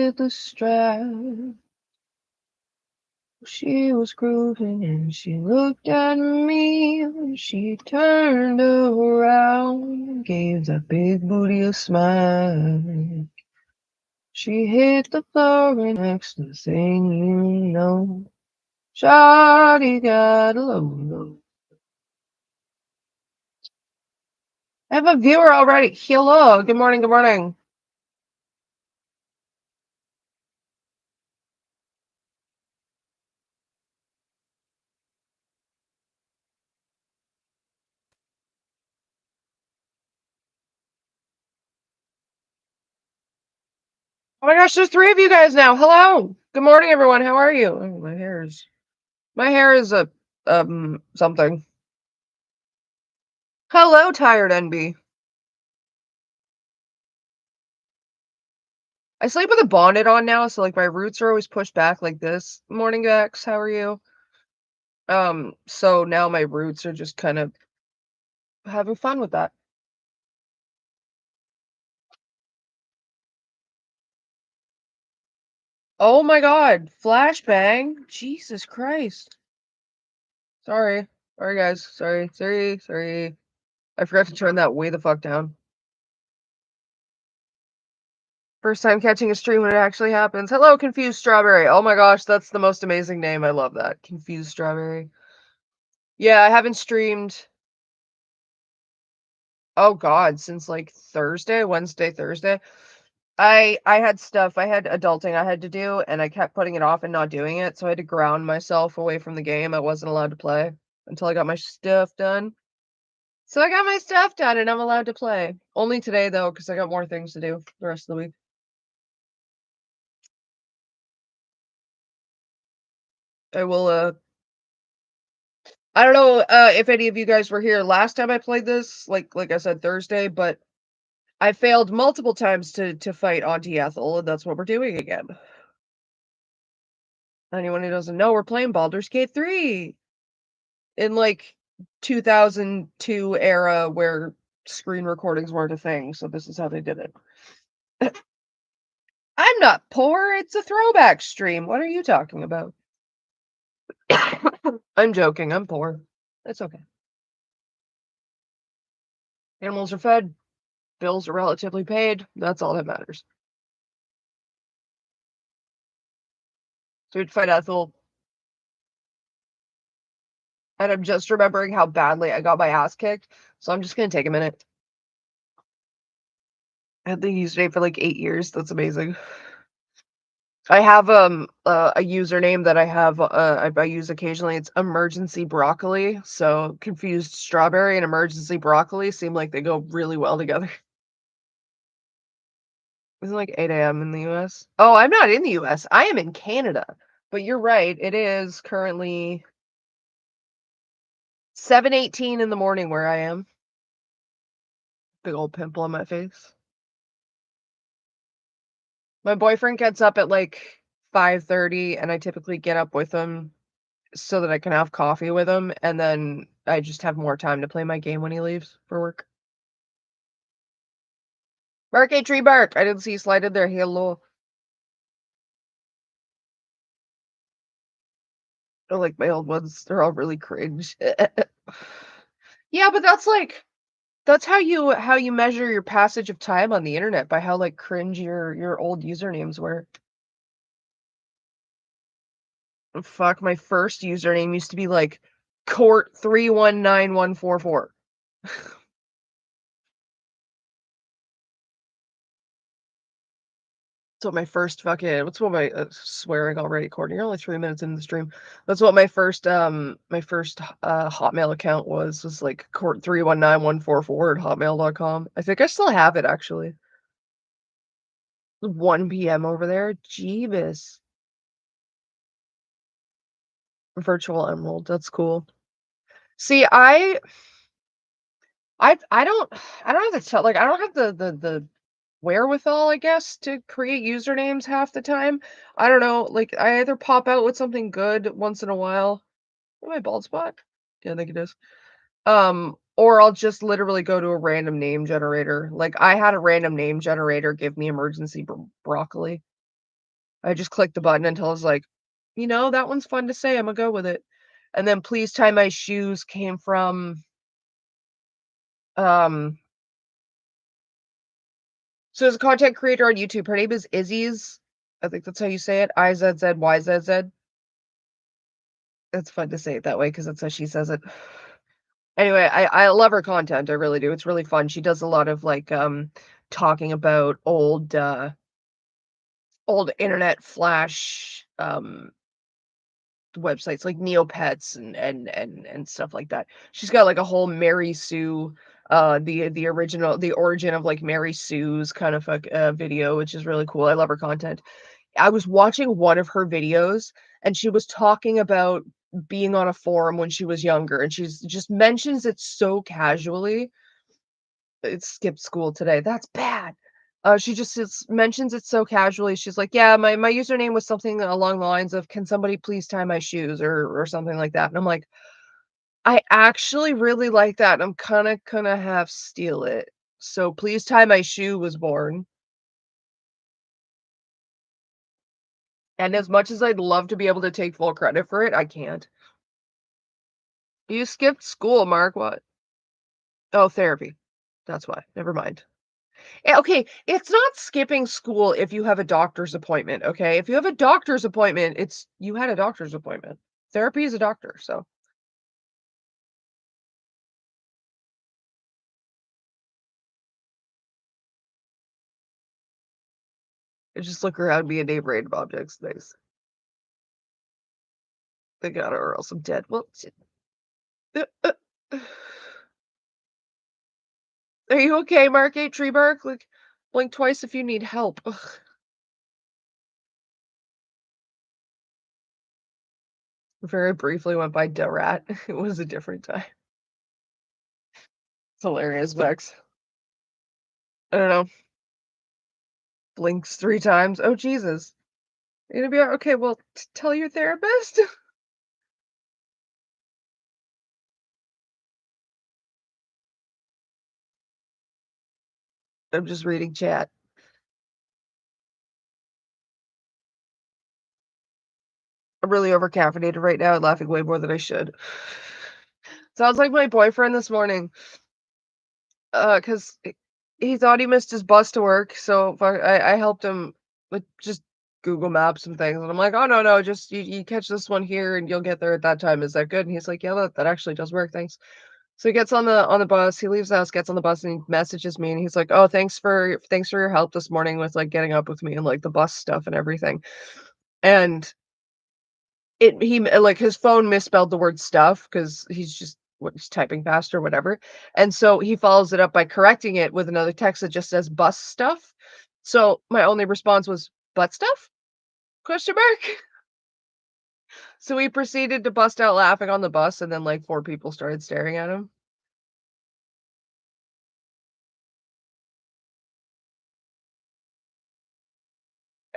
with the strap. She was grooving and she looked at me. She turned around, gave that big booty a smile. She hit the floor and next thing you know, shawty got a low. I have a viewer already. Hello, good morning, good morning. Oh my gosh, there's 3 of you guys now. Hello. Good morning, everyone. How are you? Oh, my hair is a something. Hello, tired NB. I sleep with a bonnet on now, so like my roots are always pushed back like this. Morning, Vex. How are you? So now my roots are just kind of having fun with that. Oh my god, flashbang. Jesus Christ. Sorry. Sorry guys. Sorry. I forgot to turn that way the fuck down. First time catching a stream when it actually happens. Hello, Confused Strawberry. Oh my gosh, that's the most amazing name. I love that. Confused Strawberry. Yeah, I haven't streamed. Oh god, since like Wednesday, Thursday. I had stuff. I had adulting I had to do, and I kept putting it off and not doing it, so I had to ground myself away from the game. I wasn't allowed to play until I got my stuff done. So I got my stuff done, and I'm allowed to play. Only today, though, because I got more things to do the rest of the week. I will, I don't know, if any of you guys were here last time I played this, like I said, Thursday, but I failed multiple times to fight Auntie Ethel, and that's what we're doing again. Anyone who doesn't know, we're playing Baldur's Gate 3 in like 2002 era where screen recordings weren't a thing, so this is how they did it. I'm not poor, it's a throwback stream. What are you talking about? I'm joking, I'm poor. It's okay. Animals are fed, bills are relatively paid. That's all that matters. So we'd fight Ethel. And I'm just remembering how badly I got my ass kicked, so I'm just gonna take a minute. I had the username for like 8 years. That's amazing. I have a username that I use occasionally. It's emergency broccoli. So confused strawberry and emergency broccoli seem like they go really well together. It's like 8 a.m. in the US. Oh, I'm not in the US. I am in Canada. But you're right. It is currently 7:18 in the morning where I am. Big old pimple on my face. My boyfriend gets up at like 5:30 and I typically get up with him so that I can have coffee with him, and then I just have more time to play my game when he leaves for work. Bark a tree bark. I didn't see you slide in there. Hello. I like my old ones. They're all really cringe. Yeah, but that's how you measure your passage of time on the internet, by how like cringe your old usernames were. Fuck, my first username used to be like court 319144. That's what my first fucking what's what my swearing already, Courtney. You're only 3 minutes into the stream. That's what my first Hotmail account was like court319144 at hotmail.com. I think I still have it actually. 1 p.m. over there. Jeebus. Virtual Emerald. That's cool. See, I don't have to tell like I don't have the wherewithal, I guess, to create usernames half the time. I don't know, like I either pop out with something good once in a while. Am I bald spot? Yeah, I think it is. Or I'll just literally go to a random name generator. Like I had a random name generator give me emergency broccoli. I just clicked the button until I was like, that one's fun to say, Imma go with it." And then "Please Tie My Shoes" came from, um so there's a content creator on YouTube, her name is Izzy's, I think that's how you say it, IZZYZZ. It's fun to say it that way because that's how she says it. Anyway, I love her content, I really do, it's really fun. She does a lot of, like, talking about old internet flash, websites like Neopets and stuff like that. She's got, like, a whole Mary Sue, the origin of, like, Mary Sue's kind of, like, video, which is really cool. I love her content. I was watching one of her videos, and she was talking about being on a forum when she was younger, and she's just mentions it so casually. It skipped school today, that's bad. She just mentions it so casually, she's like, "Yeah, my username was something along the lines of, 'Can somebody please tie my shoes?'" or something like that, and I'm like, "I actually really like that, and I'm kinda gonna half steal it." So, "Please Tie My Shoe" was born, and as much as I'd love to be able to take full credit for it, I can't. You skipped school, Mark, what? Oh, therapy. That's why, never mind. Okay, it's not skipping school if you have a doctor's appointment, okay? If you have a doctor's appointment, it's you had a doctor's appointment. Therapy is a doctor, so I just look around me and name random objects. Nice. They got it, or else I'm dead. Well, uh, uh, uh, are you okay, Mark 8 Tree Bark? Like, blink twice if you need help. Ugh. Very briefly went by Rat. It was a different time. It's hilarious, Bex. I don't know. Blinks 3 times. Oh, Jesus. You gonna be okay? Well, tell your therapist. I'm just reading chat. I'm really overcaffeinated right now and laughing way more than I should. Sounds like my boyfriend this morning, 'cause he thought he missed his bus to work, so I helped him with just Google Maps and things, and I'm like, "Oh, no, no, just you catch this one here and you'll get there at that time. Is that good?" And he's like, "Yeah, that actually does work, thanks." So he gets on the bus, he leaves the house, gets on the bus, and he messages me, and he's like, "Oh, thanks for your help this morning with, like, getting up with me and, like, the bus stuff and everything." And like, his phone misspelled the word stuff because he's just he's typing fast or whatever, and so he follows it up by correcting it with another text that just says "bus stuff." So, my only response was, "Butt stuff?" Question mark. So, he proceeded to bust out laughing on the bus, and then, like, 4 people started staring at him.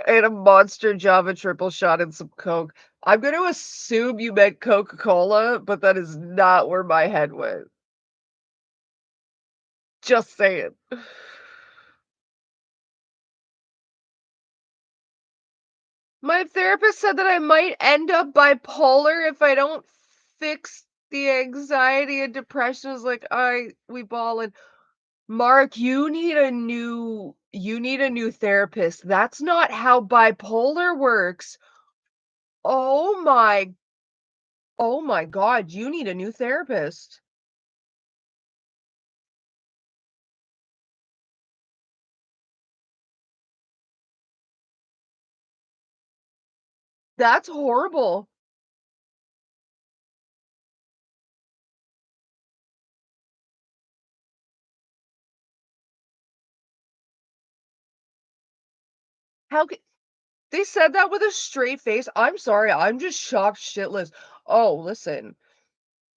And a monster Java triple shot and some Coke. I'm gonna assume you meant Coca-Cola, but that is not where my head went. Just saying. My therapist said that I might end up bipolar if I don't fix the anxiety and depression. Is like, we ballin'. Mark, you need a new therapist. That's not how bipolar works. Oh my god, you need a new therapist. That's horrible. How ca They said that with a straight face. I'm sorry, I'm just shocked shitless. Oh, listen,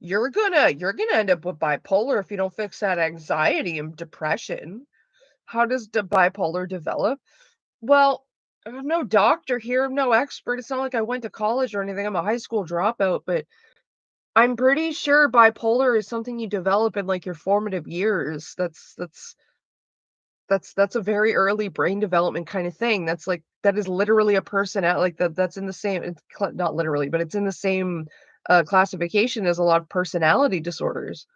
you're gonna end up with bipolar if you don't fix that anxiety and depression. How does bipolar develop? Well, I'm no doctor here, I'm no expert. It's not like I went to college or anything. I'm a high school dropout, but I'm pretty sure bipolar is something you develop in like your formative years. That's a very early brain development kind of thing. That's like That is literally a personal like, that's in the same it's cl not literally, but it's in the same, classification as a lot of personality disorders,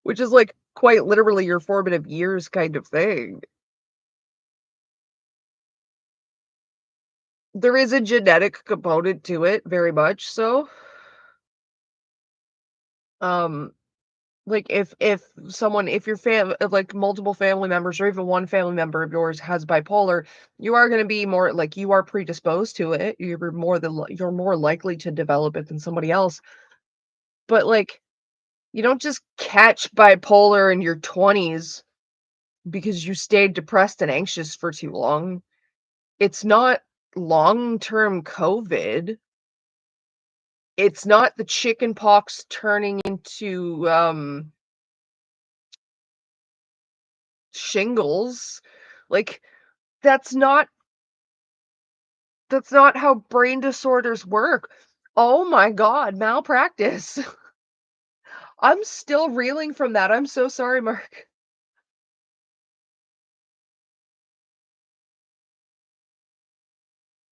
which is, like, quite literally your formative years kind of thing. There is a genetic component to it, very much so. Um, like, if your if, like, multiple family members or even one family member of yours has bipolar, you are gonna be more like, you are predisposed to it. You're more likely to develop it than somebody else. But, like, you don't just catch bipolar in your 20s because you stayed depressed and anxious for too long. It's not long-term COVID. It's not the chicken pox turning into, shingles. Like, that's not that's not how brain disorders work. Oh my god, malpractice. I'm still reeling from that. I'm so sorry, Mark.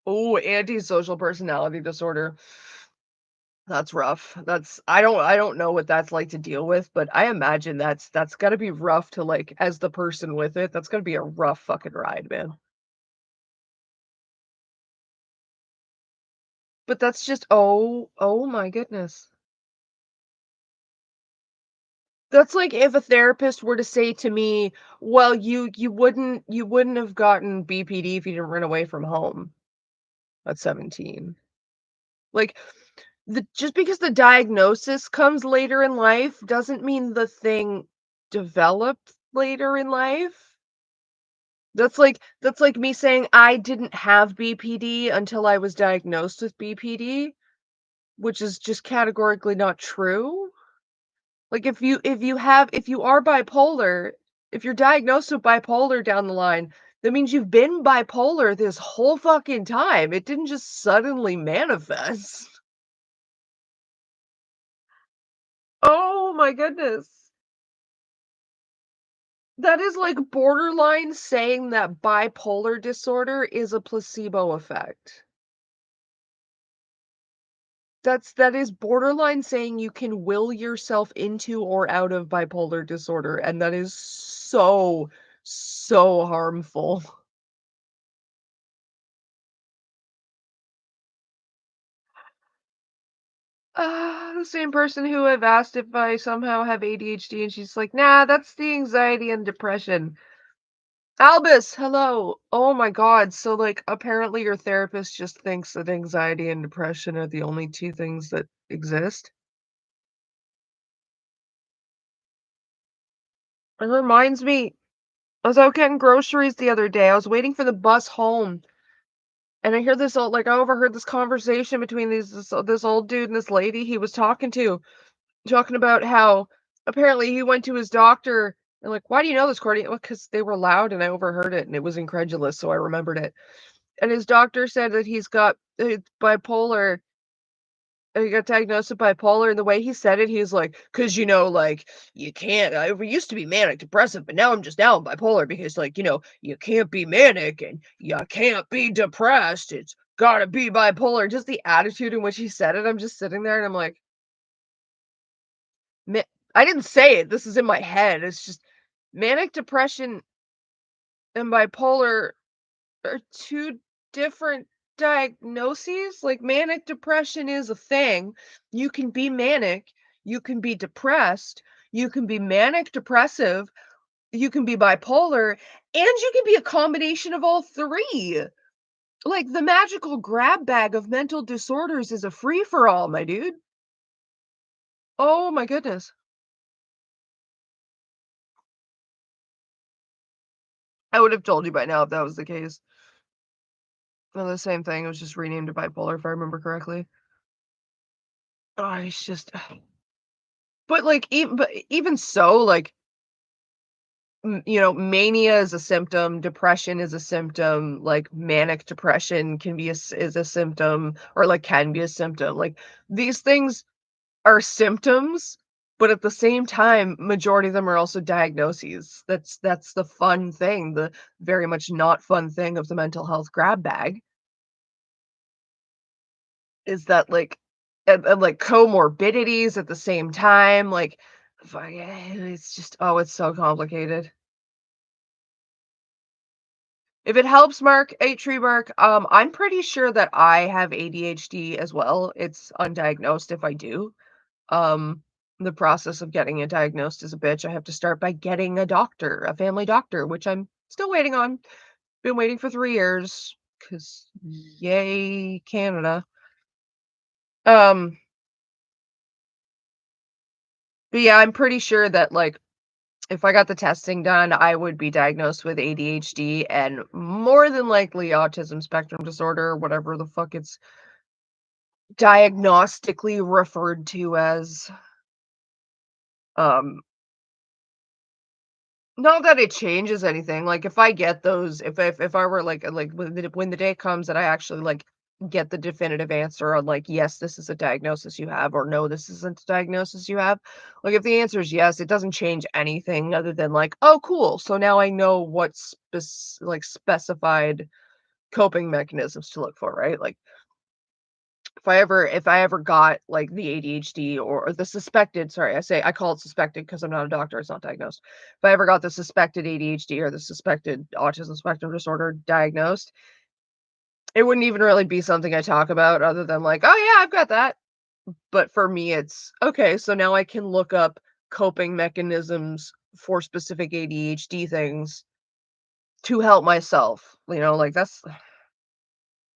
Oh, antisocial personality disorder. That's rough. That's I don't know what that's like to deal with, but I imagine that's gotta be rough to, like, as the person with it, that's gotta be a rough fucking ride, man. But that's just oh my goodness. That's like if a therapist were to say to me, "Well, you wouldn't have gotten BPD if you didn't run away from home at 17." Like, the just because the diagnosis comes later in life doesn't mean the thing developed later in life. That's like me saying I didn't have BPD until I was diagnosed with BPD, which is just categorically not true. Like, if you are bipolar, if you're diagnosed with bipolar down the line, that means you've been bipolar this whole fucking time. It didn't just suddenly manifest. Oh my goodness. That is like borderline saying that bipolar disorder is a placebo effect. That is borderline saying you can will yourself into or out of bipolar disorder, and that is so, so harmful. The same person who I've asked if I somehow have ADHD, and she's like, "Nah, that's the anxiety and depression." Albus, hello. Oh my god. So, like, apparently your therapist just thinks that anxiety and depression are the only two things that exist. It reminds me, I was out getting groceries the other day. I was waiting for the bus home, and I hear this old, like, I overheard this conversation between this old dude and this lady he was talking to. Talking about how apparently he went to his doctor and like, "Why do you know this, Courtney?" Well, because they were loud and I overheard it and it was incredulous, so I remembered it. And his doctor said that he's got bipolar. He got diagnosed with bipolar, and the way he said it, he's like, "'Cause like you can't. I used to be manic depressive, but now I'm bipolar because you can't be manic and you can't be depressed. It's gotta be bipolar." Just the attitude in which he said it, I'm just sitting there and I'm like, Ma I didn't say it, this is in my head, it's just manic depression and bipolar are 2 different diagnoses, like, manic depression is a thing. You can be manic, you can be depressed, you can be manic depressive, you can be bipolar, and you can be a combination of all 3. Like, the magical grab bag of mental disorders is a free for all, my dude. Oh my goodness. I would have told you by now if that was the case. No, the same thing, it was just renamed to bipolar, if I remember correctly. Oh, it's just but, like, even so, like, mania is a symptom, depression is a symptom, like, manic depression can be is a symptom or, like, can be a symptom, like, these things are symptoms, But at the same time, majority of them are also diagnoses. That's the fun thing, the very much not fun thing of the mental health grab bag is that, like and, like, comorbidities at the same time, like, it's just it's so complicated. If it helps, Mark, 8 tree bark, I'm pretty sure that I have ADHD as well. It's undiagnosed if I do. Um, the process of getting it diagnosed is a bitch. I have to start by getting a doctor, a family doctor, which I'm still waiting on. Been waiting for 3 years because yay, Canada. Um, but yeah, I'm pretty sure that, like, if I got the testing done, I would be diagnosed with ADHD and more than likely autism spectrum disorder, whatever the fuck it's diagnostically referred to as. Um, Not that it changes anything, like, if I get those if I were, like, when the day comes that I actually, like, get the definitive answer on, like, "Yes, this is a diagnosis you have," or, "No, this isn't a diagnosis you have." Like, if the answer is yes, it doesn't change anything other than, like, "Oh, cool, so now I know what specified coping mechanisms to look for," right? Like, if I ever got, like, the ADHD or the suspected sorry, I call it suspected because 'cause I'm not a doctor, it's not diagnosed. If I ever got the suspected ADHD or the suspected autism spectrum disorder diagnosed, it wouldn't even really be something I talk about other than like, "Oh, yeah, I've got that." But for me, it's, "Okay, so now I can look up coping mechanisms for specific ADHD things to help myself," like, that's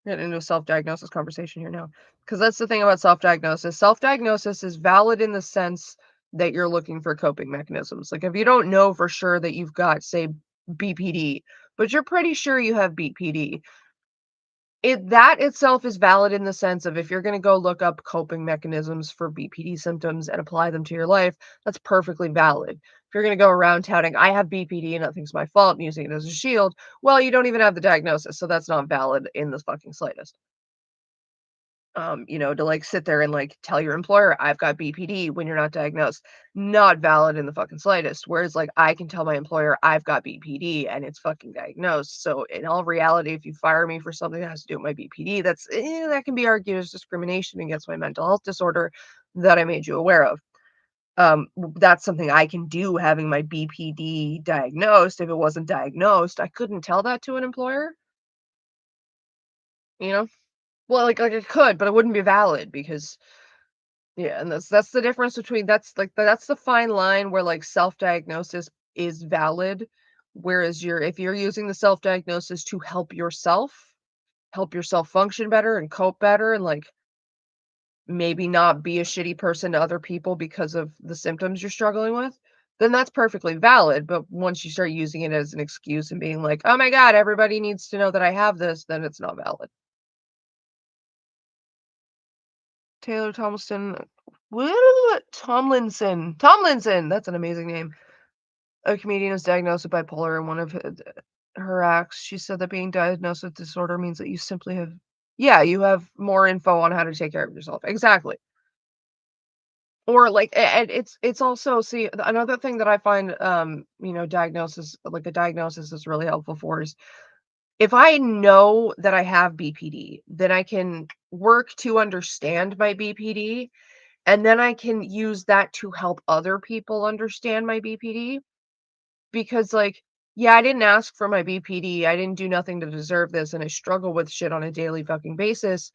get into a self-diagnosis conversation here now, because that's the thing about self-diagnosis. Self-diagnosis is valid in the sense that you're looking for coping mechanisms. Like, if you don't know for sure that you've got, say, BPD, but you're pretty sure you have BPD, that itself is valid in the sense of if you're gonna go look up coping mechanisms for BPD symptoms and apply them to your life, that's perfectly valid. If you're gonna go around touting, "I have BPD and nothing's my fault," and using it as a shield, well, you don't even have the diagnosis, so that's not valid in the fucking slightest. To like sit there and like tell your employer I've got BPD when you're not diagnosed, not valid in the fucking slightest. Whereas like I can tell my employer I've got BPD and it's fucking diagnosed. So in all reality, if you fire me for something that has to do with my BPD, that can be argued as discrimination against my mental health disorder that I made you aware of. That's something I can do having my BPD diagnosed. If it wasn't diagnosed, I couldn't tell that to an employer, you know? Well, like it could, but it wouldn't be valid because yeah, and that's the difference between that's the fine line where like self-diagnosis is valid, whereas if you're using the self-diagnosis to help yourself function better and cope better and like maybe not be a shitty person to other people because of the symptoms you're struggling with, then that's perfectly valid. But once you start using it as an excuse and being like, "Oh my God, everybody needs to know that I have this," then it's not valid. Taylor Tomlinson, Tomlinson. That's an amazing name. A comedian is diagnosed with bipolar in one of her acts. She said that being diagnosed with disorder means that you simply have, yeah, you have more info on how to take care of yourself. Exactly. Or like, and it's also see another thing that I find, diagnosis like a diagnosis is really helpful for is if I know that I have BPD, then I can work to understand my BPD. And then I can use that to help other people understand my BPD because, like, yeah, I didn't ask for my BPD. I didn't do nothing to deserve this, and I struggle with shit on a daily fucking basis.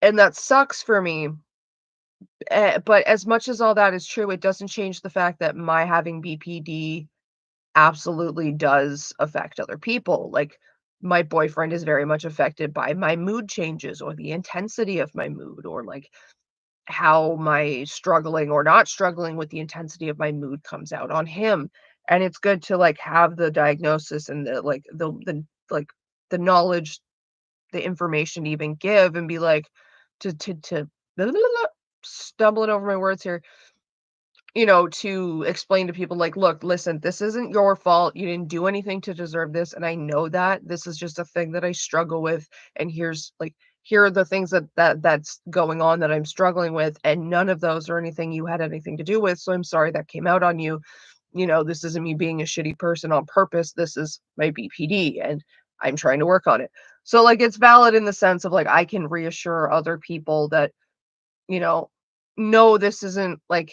And that sucks for me. But as much as all that is true, it doesn't change the fact that my having BPD absolutely does affect other people. Like, my boyfriend is very much affected by my mood changes or the intensity of my mood or like how my struggling or not struggling with the intensity of my mood comes out on him. And it's good to like have the diagnosis and like the knowledge, the information to even give and be like to stumbling over my words here, to explain to people like, look, listen, this isn't your fault. You didn't do anything to deserve this. And I know that this is just a thing that I struggle with. And here are the things that's going on that I'm struggling with, and none of those are anything you had anything to do with, so I'm sorry that came out on you. This isn't me being a shitty person on purpose. This is my BPD, and I'm trying to work on it. So, like, it's valid in the sense of, like, I can reassure other people that, you know, no, this isn't, like,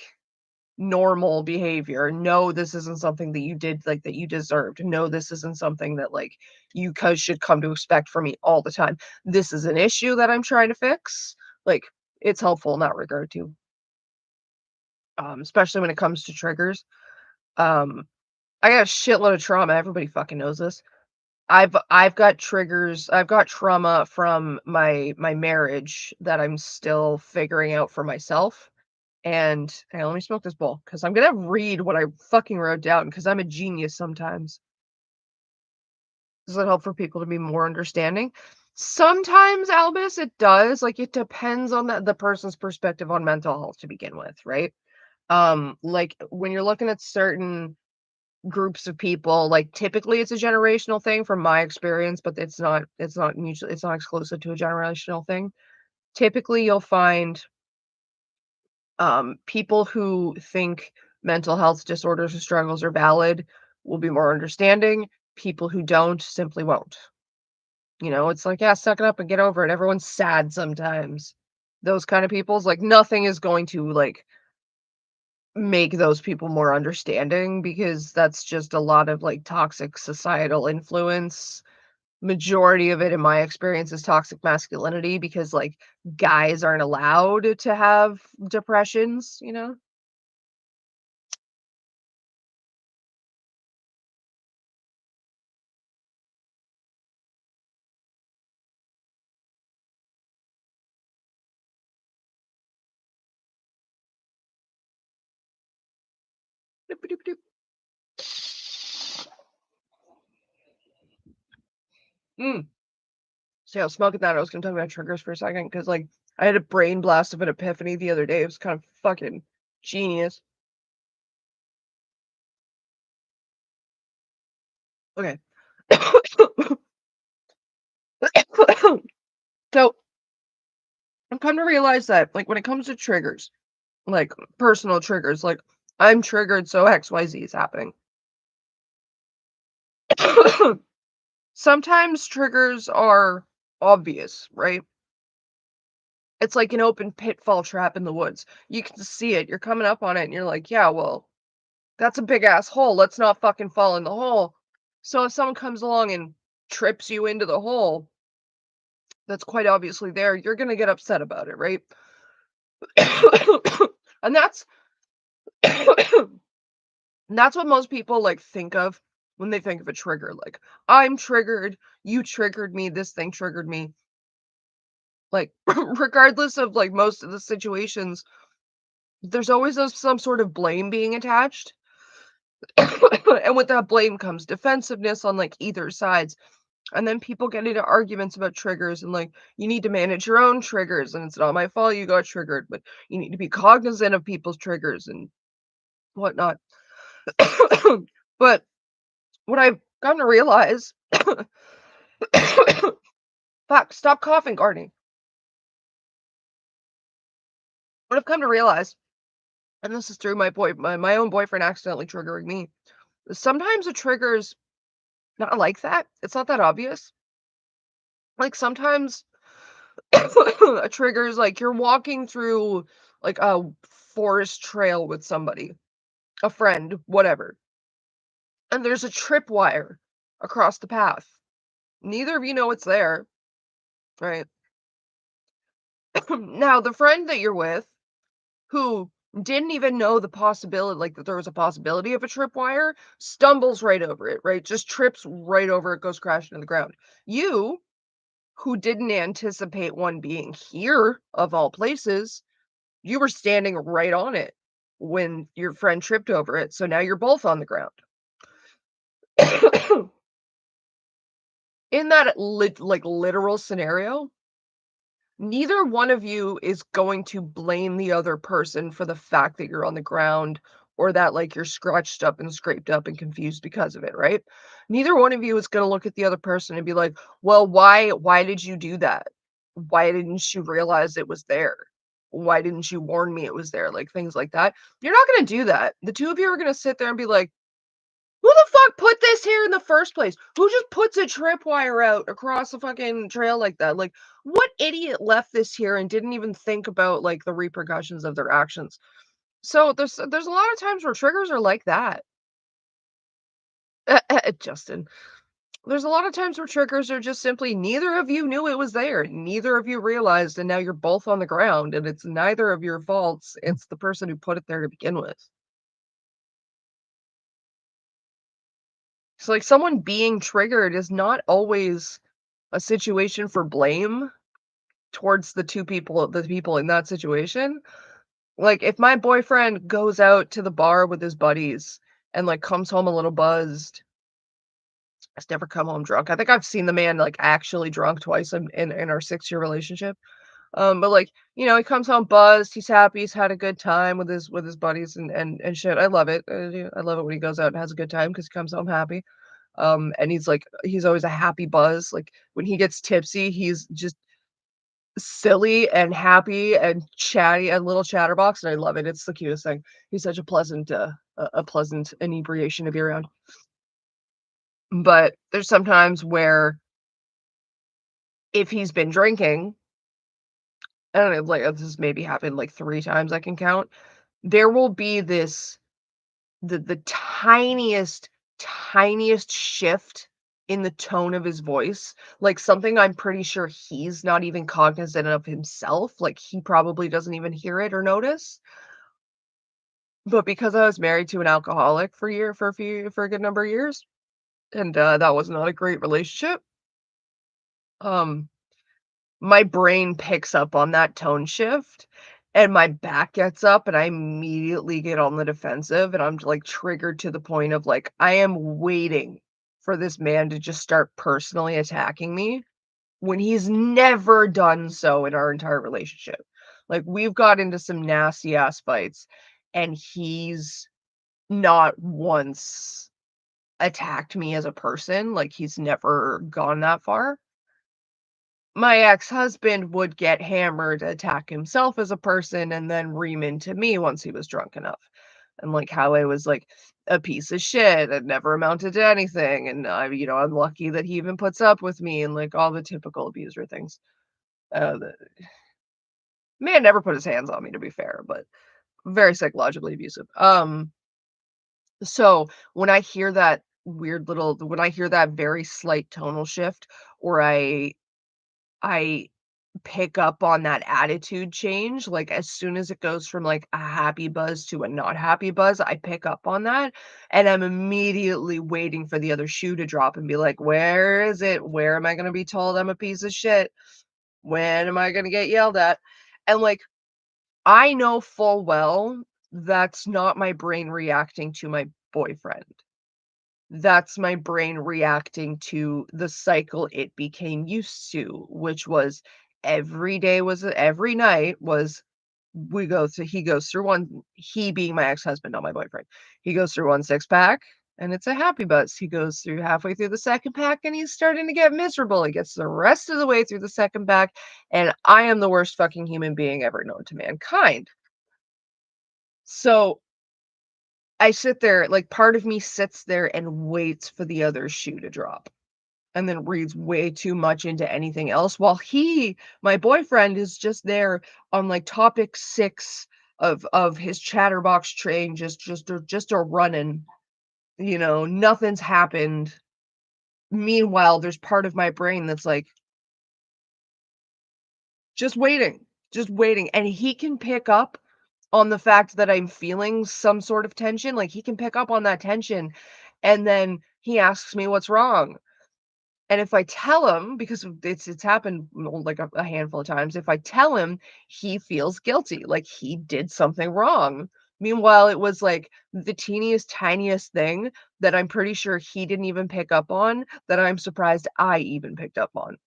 normal behavior. No, this isn't something that you did, like, that you deserved. No, this isn't something that, like, you should come to expect from me all the time. This is an issue that I'm trying to fix. Like, it's helpful in that regard too, especially when it comes to triggers. Um, I got a shitload of trauma. Everybody fucking knows this. I've got triggers. I've got trauma from my marriage that I'm still figuring out for myself. And hey, let me smoke this bowl because I'm gonna read what I fucking wrote down because I'm a genius sometimes. Does it help for people to be more understanding? Sometimes, Albus, it does. Like, it depends on the person's perspective on mental health to begin with, right? Like, when you're looking at certain groups of people, like, typically it's a generational thing from my experience, but it's not exclusive to a generational thing. Typically, you'll find people who think mental health disorders or struggles are valid will be more understanding. People who don't simply won't. It's like, yeah, suck it up and get over it. Everyone's sad sometimes. Those kind of people's like nothing is going to like make those people more understanding because that's just a lot of like toxic societal influence. Majority of it in my experience is toxic masculinity because like guys aren't allowed to have depressions. Doop, doop, doop. Mm. So yeah, I was smoking that. I was gonna talk about triggers for a second because like I had a brain blast of an epiphany the other day. It was kind of fucking genius. Okay. So I've come to realize that like when it comes to triggers, like personal triggers, like I'm triggered, so XYZ is happening. Sometimes triggers are obvious, right? It's like an open pitfall trap in the woods. You can see it. You're coming up on it and you're like, yeah, well, that's a big ass hole. Let's not fucking fall in the hole. So if someone comes along and trips you into the hole that's quite obviously there, you're gonna get upset about it, right? And that's what most people like think of when they think of a trigger. Like, I'm triggered, you triggered me, this thing triggered me. Like, regardless of like most of the situations, there's always some sort of blame being attached. And with that blame comes defensiveness on like either sides. And then people get into arguments about triggers and like you need to manage your own triggers and it's not my fault you got triggered, but you need to be cognizant of people's triggers and whatnot. But what I've come to realize, fuck, stop coughing, Gardening. What I've come to realize, and this is through my own boyfriend accidentally triggering me, is sometimes a trigger's not like that. It's not that obvious. Like sometimes a trigger is like you're walking through like a forest trail with somebody, a friend, whatever, and there's a tripwire across the path. Neither of you know it's there, right? Now, the friend that you're with, who didn't even know the possibility, like that there was a possibility of a tripwire, stumbles right over it, right? Just trips right over it, goes crashing to the ground. You, who didn't anticipate one being here, of all places, you were standing right on it when your friend tripped over it, so now you're both on the ground. In that literal scenario, neither one of you is going to blame the other person for the fact that you're on the ground or that, like, you're scratched up and scraped up and confused because of it, right? Neither one of you is gonna look at the other person and be like, "Well, why did you do that?" Why didn't you realize it was there? Why didn't you warn me it was there? Like, things like that. You're not gonna do that. The 2 of you are gonna sit there and be like, "Who the fuck put this here in the first place? Who just puts a tripwire out across the fucking trail like that? Like, what idiot left this here and didn't even think about, like, the repercussions of their actions?" So, there's a lot of times where triggers are like that. Justin. There's a lot of times where triggers are just simply neither of you knew it was there. Neither of you realized, and now you're both on the ground, and it's neither of your faults. It's the person who put it there to begin with. It's like someone being triggered is not always a situation for blame towards the people in that situation. Like if my boyfriend goes out to the bar with his buddies and like comes home a little buzzed, has never come home drunk. I think I've seen the man like actually drunk twice in our 6-year relationship. But like, he comes home buzzed, he's happy, he's had a good time with his buddies and shit. I love it. Yeah, I love it when he goes out and has a good time because he comes home happy. And he's always a happy buzz. Like when he gets tipsy, he's just silly and happy and chatty, a little chatterbox, and I love it. It's the cutest thing. He's such a pleasant inebriation to be around. But there's sometimes where if he's been drinking, I don't know, like this has maybe happened like 3 times I can count. There will be the tiniest shift in the tone of his voice, like something I'm pretty sure he's not even cognizant of himself, like he probably doesn't even hear it or notice. But because I was married to an alcoholic for a good number of years, and that was not a great relationship, um, my brain picks up on that tone shift, and my back gets up, and I immediately get on the defensive, and I'm, like, triggered to the point of, like, I am waiting for this man to just start personally attacking me when he's never done so in our entire relationship. Like, we've got into some nasty ass fights, and he's not once attacked me as a person, like, he's never gone that far. My ex-husband would get hammered, attack himself as a person, and then ream into me once he was drunk enough. And, like, how I was, like, a piece of shit and never amounted to anything, and I'm lucky that he even puts up with me and, like, all the typical abuser things. The man never put his hands on me, to be fair, but very psychologically abusive. So when I hear that very slight tonal shift, or I pick up on that attitude change, like, as soon as it goes from, like, a happy buzz to a not happy buzz, I pick up on that, and I'm immediately waiting for the other shoe to drop and be like, "Where is it? Where am I gonna be told I'm a piece of shit? When am I gonna get yelled at?" And, like, I know full well that's not my brain reacting to my boyfriend. That's my brain reacting to the cycle it became used to, which was every night was he goes through one, he being my ex-husband, not my boyfriend. He goes through 1 six-pack, and it's a happy buzz. He goes through halfway through the 2nd pack, and he's starting to get miserable. He gets the rest of the way through the 2nd pack, and I am the worst fucking human being ever known to mankind. So I sit there, like, part of me sits there and waits for the other shoe to drop, and then reads way too much into anything else, while my boyfriend, is just there on, like, topic 6 of his chatterbox train, just a running, nothing's happened. Meanwhile, there's part of my brain that's like, just waiting, and he can pick up on the fact that I'm feeling some sort of tension, like, he can pick up on that tension, and then he asks me what's wrong. And if I tell him, because it's happened like a handful of times, if I tell him, he feels guilty, like he did something wrong. Meanwhile, it was like the teeniest, tiniest thing that I'm pretty sure he didn't even pick up on, that I'm surprised I even picked up on.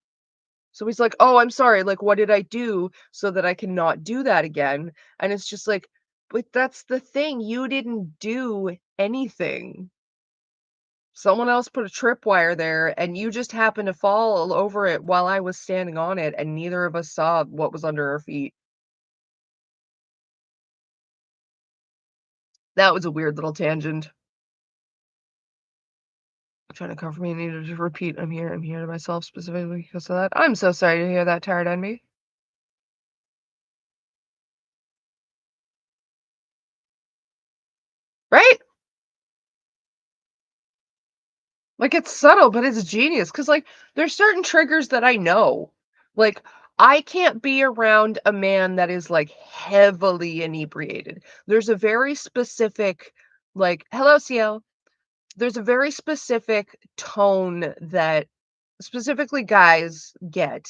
So he's like, "Oh, I'm sorry. Like, what did I do so that I cannot do that again?" And it's just like, but that's the thing. You didn't do anything. Someone else put a tripwire there, and you just happened to fall over it while I was standing on it, and neither of us saw what was under our feet. That was a weird little tangent. Trying to cover me, I needed to repeat, I'm here to myself specifically because of that. I'm so sorry to hear that, Tired Envy. Right? Like, it's subtle, but it's genius. Cause like, there's certain triggers that I know. Like, I can't be around a man that is, like, heavily inebriated. There's a very specific, like, "Hello, CL." There's a very specific tone that specifically guys get,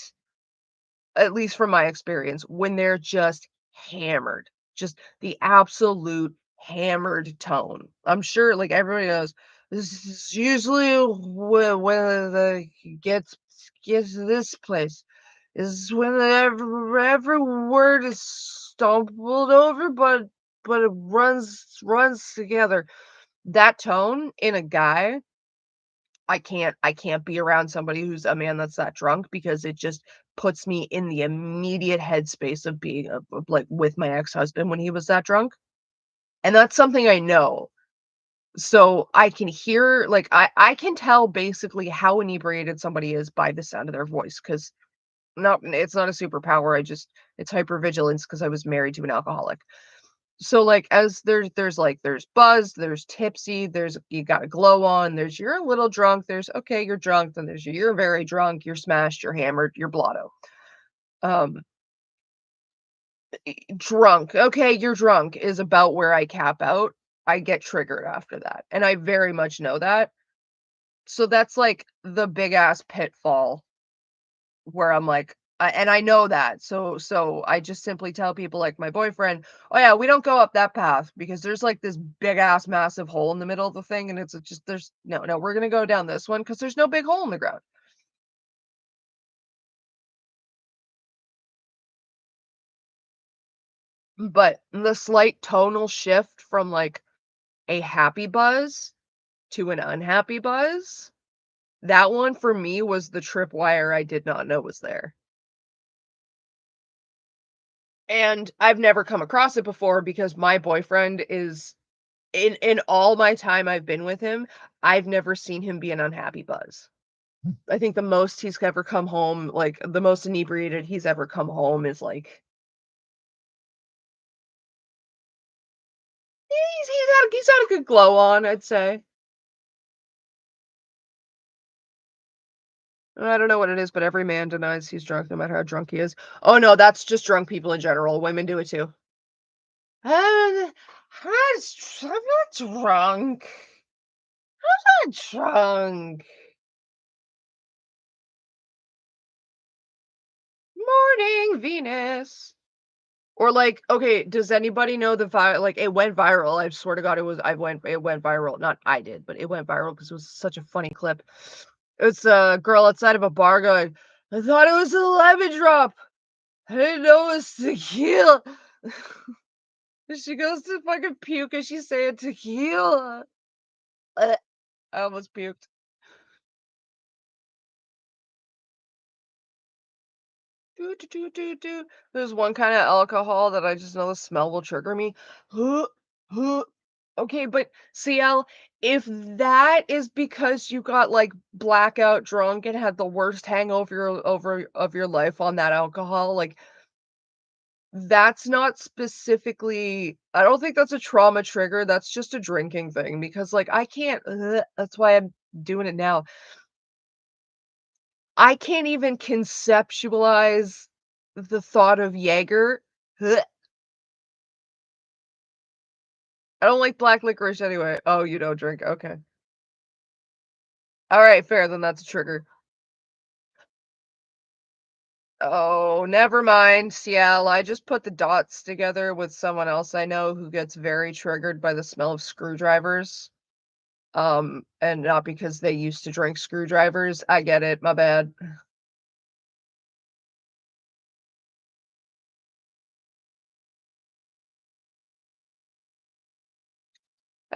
at least from my experience, when they're just hammered, just the absolute hammered tone. I'm sure, like, everybody knows this is usually when the gets to this place is when every word is stumbled over, but it runs together. That tone in a guy, I can't be around somebody who's a man that's that drunk because it just puts me in the immediate headspace of being, like, with my ex-husband when he was that drunk, and that's something I know. So, I can hear like, I can tell basically how inebriated somebody is by the sound of their voice. Because it's not a superpower, it's hypervigilance because I was married to an alcoholic. So, like, as there's buzz, there's tipsy, there's you got a glow on, there's you're a little drunk, there's okay, you're drunk, then there's you're very drunk, you're smashed, you're hammered, you're blotto. Um, Drunk, okay, you're drunk is about where I cap out. I get triggered after that, and I very much know that. So that's like the big ass pitfall where I'm like, and I know that. So I just simply tell people like my boyfriend, "Oh yeah, we don't go up that path because there's like this big ass massive hole in the middle of the thing and it's just there's no, we're going to go down this one because there's no big hole in the ground." But the slight tonal shift from like a happy buzz to an unhappy buzz, that one for me was the tripwire I did not know was there. And I've never come across it before because my boyfriend is in all my time I've been with him, I've never seen him be an unhappy buzz. I think the most he's ever come home, like, the most inebriated he's ever come home is, like he's had a good glow on, I'd say. I don't know what it is, but every man denies he's drunk no matter how drunk he is. Oh, no, that's just drunk people in general, women do it too. I'm I'm not drunk. I'm not drunk. Morning, Venus. Or like, okay, does anybody know like it went viral. I swear to God, it went viral. Not I did, but it went viral because it was such a funny clip. It's a girl outside of a bar going, I thought it was a lemon drop. I didn't know it was tequila. And she goes to fucking puke and she's saying tequila. Ugh, I almost puked. Do, do, do, do, do. There's one kind of alcohol that I just know the smell will trigger me. Huh, huh. Okay, but CL, if that is because you got like blackout drunk and had the worst hangover of your life on that alcohol, like that's not specifically I don't think that's a trauma trigger. That's just a drinking thing because like I can't that's why I'm doing it now. I can't even conceptualize the thought of Jaeger. Ugh, I don't like black licorice anyway. Oh, you don't drink. Okay. All right, fair. Then that's a trigger. Oh, never mind, Ciel. I just put the dots together with someone else I know who gets very triggered by the smell of screwdrivers. And not because they used to drink screwdrivers. I get it. My bad.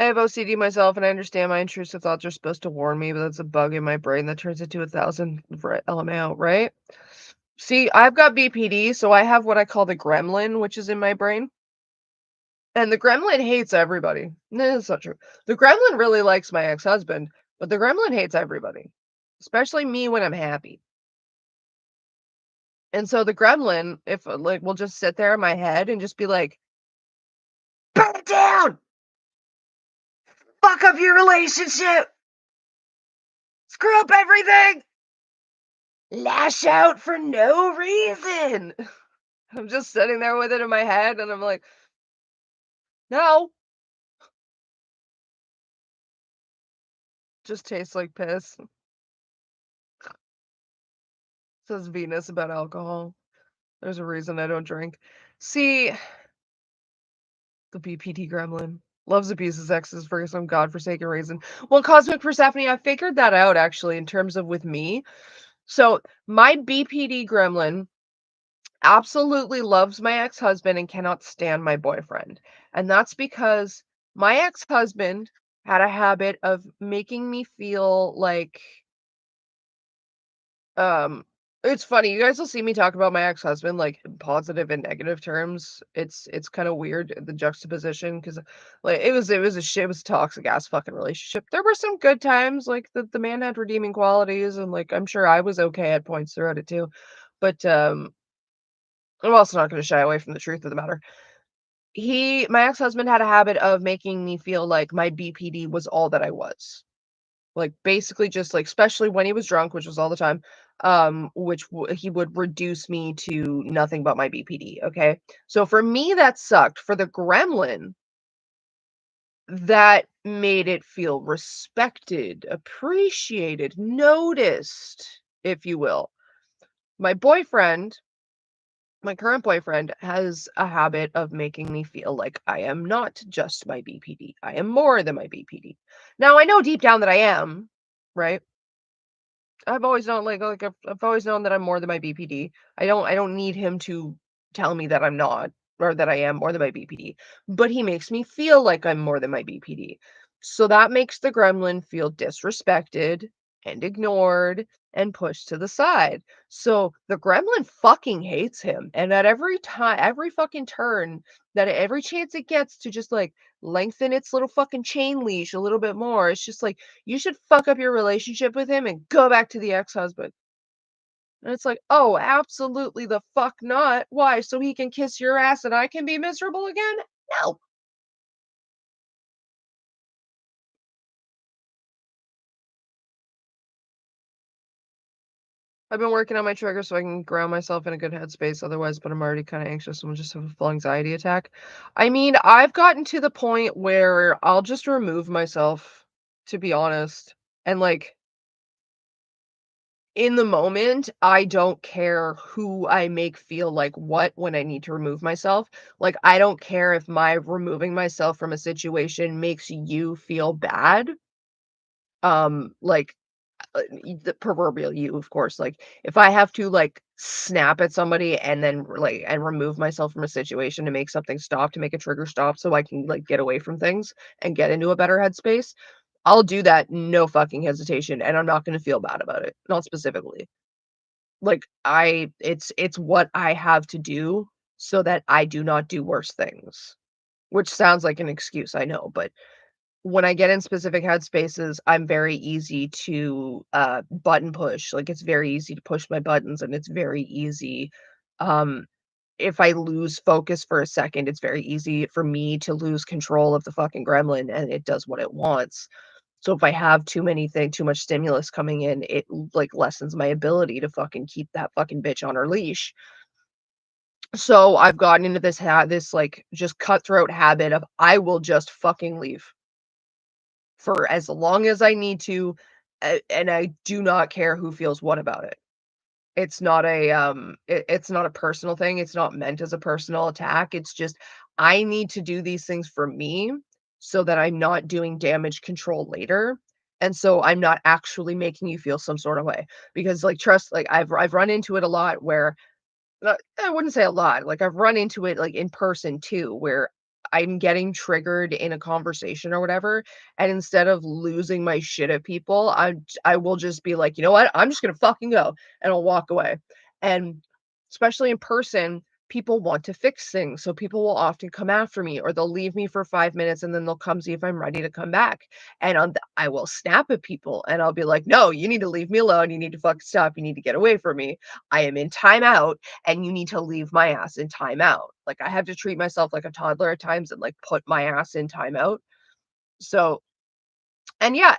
I have OCD myself, and I understand my intrusive thoughts are supposed to warn me, but that's a bug in my brain that turns into 1,000 LMAO, right? See, I've got BPD, so I have what I call the gremlin, which is in my brain. And the gremlin hates everybody. No, that's not true. The gremlin really likes my ex-husband, but the gremlin hates everybody, especially me when I'm happy. And so the gremlin, if like, will just sit there in my head and just be like, "Burn it down! Fuck up your relationship! Screw up everything! Lash out for no reason!" I'm just sitting there with it in my head, and I'm like, "No, just tastes like piss." Says Venus about alcohol. There's a reason I don't drink. See, the BPD gremlin loves abuse his exes for some godforsaken reason. Well, Cosmic Persephone, I figured that out actually in terms of with me. So my BPD gremlin absolutely loves my ex-husband and cannot stand my boyfriend. And that's because my ex-husband had a habit of making me feel like Um, it's funny, you guys will see me talk about my ex-husband, like, in positive and negative terms. It's kinda weird, the juxtaposition, because like, it was a toxic ass fucking relationship. There were some good times, like, the man had redeeming qualities, and, like, I'm sure I was okay at points throughout it too. But, I'm also not gonna shy away from the truth of the matter. My ex-husband had a habit of making me feel like my BPD was all that I was. Like, basically just, like especially when he was drunk, which was all the time, he would reduce me to nothing but my BPD, okay? So for me, that sucked. For the gremlin, that made it feel respected, appreciated, noticed, if you will. My boyfriend, my current boyfriend, has a habit of making me feel like I am not just my BPD. I am more than my BPD. Now, I know deep down that I am, right? I've always known, I've always known that I'm more than my BPD. I don't need him to tell me that I'm not, or that I am more than my BPD, but he makes me feel like I'm more than my BPD. So that makes the gremlin feel disrespected and ignored and pushed to the side. So the gremlin fucking hates him. And at every time, every fucking turn, that every chance it gets to just like lengthen its little fucking chain leash a little bit more, it's just like, you should fuck up your relationship with him and go back to the ex-husband. And it's like, "Oh, absolutely the fuck not. Why? So he can kiss your ass and I can be miserable again? No." I've been working on my trigger so I can ground myself in a good headspace otherwise, but I'm already kinda anxious and will just have a full anxiety attack. I mean, I've gotten to the point where I'll just remove myself, to be honest. And, like, in the moment, I don't care who I make feel like what when I need to remove myself. Like, I don't care if my removing myself from a situation makes you feel bad. Like, the proverbial you, of course. Like, if I have to, like, snap at somebody and then, like and remove myself from a situation to make something stop, to make a trigger stop so I can, like, get away from things and get into a better headspace, I'll do that, no fucking hesitation, and I'm not gonna feel bad about it, not specifically. Like, it's what I have to do so that I do not do worse things, which sounds like an excuse, I know, but when I get in specific headspaces, I'm very easy to, button push. Like, it's very easy to push my buttons, and it's very easy, um, if I lose focus for a second, it's very easy for me to lose control of the fucking gremlin, and it does what it wants. So if I have too much stimulus coming in, it, like, lessens my ability to fucking keep that fucking bitch on her leash. So I've gotten into this, like, just cutthroat habit of I will just fucking leave for as long as I need to, and I do not care who feels what about it. It's not a personal thing. It's not meant as a personal attack. It's just I need to do these things for me so that I'm not doing damage control later. And so I'm not actually making you feel some sort of way. Because like trust, like I've run into it a lot where I wouldn't say a lot, like I've run into it like in person too, where I'm getting triggered in a conversation or whatever, and instead of losing my shit at people, I will just be like, "You know what? I'm just gonna fucking go," and I'll walk away. And especially in person, people want to fix things, so people will often come after me, or they'll leave me for 5 minutes, and then they'll come see if I'm ready to come back, and I will snap at people, and I'll be like, "No, you need to leave me alone, you need to fucking stop, you need to get away from me. I am in timeout, and you need to leave my ass in timeout." Like, I have to treat myself like a toddler at times and, like, put my ass in timeout. So and yeah,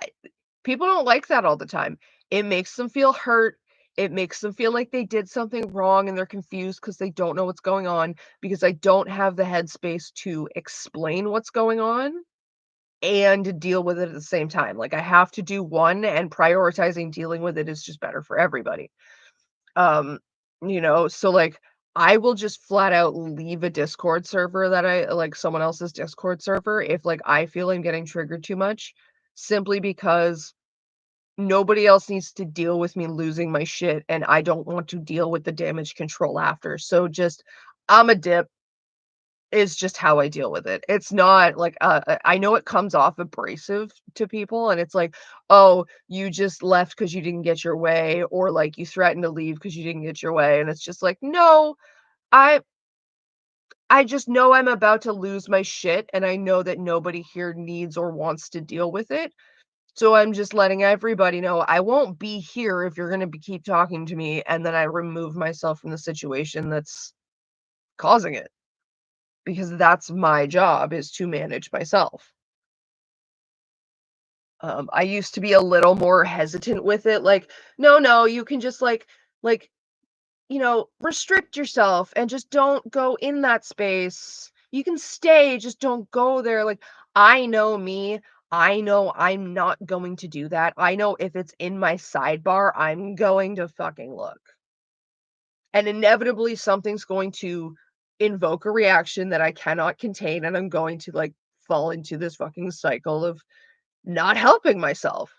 people don't like that all the time. It makes them feel hurt. It makes them feel like they did something wrong and they're confused because they don't know what's going on because I don't have the headspace to explain what's going on and deal with it at the same time. Like, I have to do one, and prioritizing dealing with it is just better for everybody. Um, so, like, I will just flat out leave a Discord server that I like, someone else's Discord server, if, like, I feel I'm getting triggered too much, simply because nobody else needs to deal with me losing my shit, and I don't want to deal with the damage control after. So just, I'm a dip is just how I deal with it. It's not like, I know it comes off abrasive to people, and it's like, "Oh, you just left because you didn't get your way," or like, "You threatened to leave because you didn't get your way," and it's just like, "No, I I just know I'm about to lose my shit, and I know that nobody here needs or wants to deal with it. So I'm just letting everybody know I won't be here if you're gonna keep talking to me," and then I remove myself from the situation that's causing it, because that's my job, is to manage myself. I used to be a little more hesitant with it, like, "No, no, you can just, like, restrict yourself and just don't go in that space. You can stay, just don't go there." Like, I know me. I know I'm not going to do that. I know if it's in my sidebar, I'm going to fucking look. And inevitably, something's going to invoke a reaction that I cannot contain, and I'm going to, like, fall into this fucking cycle of not helping myself.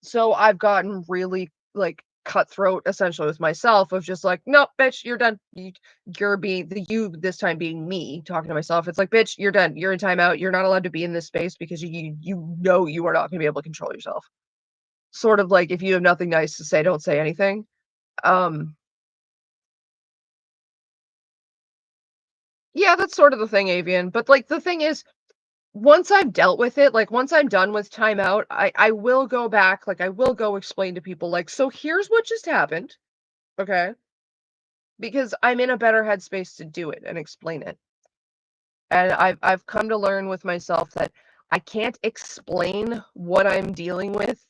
So I've gotten really, like, cutthroat essentially with myself of just like, "Nope, bitch, you're done. You're being the you this time being me talking to myself. It's like, bitch, you're done. You're in timeout. You're not allowed to be in this space because you know you are not gonna be able to control yourself." Sort of like, if you have nothing nice to say, don't say anything. Um, yeah, that's sort of the thing, Avian. But like the thing is, once I've dealt with it, like once I'm done with timeout, I will go back, like I will go explain to people, like, so here's what just happened. Okay. Because I'm in a better headspace to do it and explain it. And I've come to learn with myself that I can't explain what I'm dealing with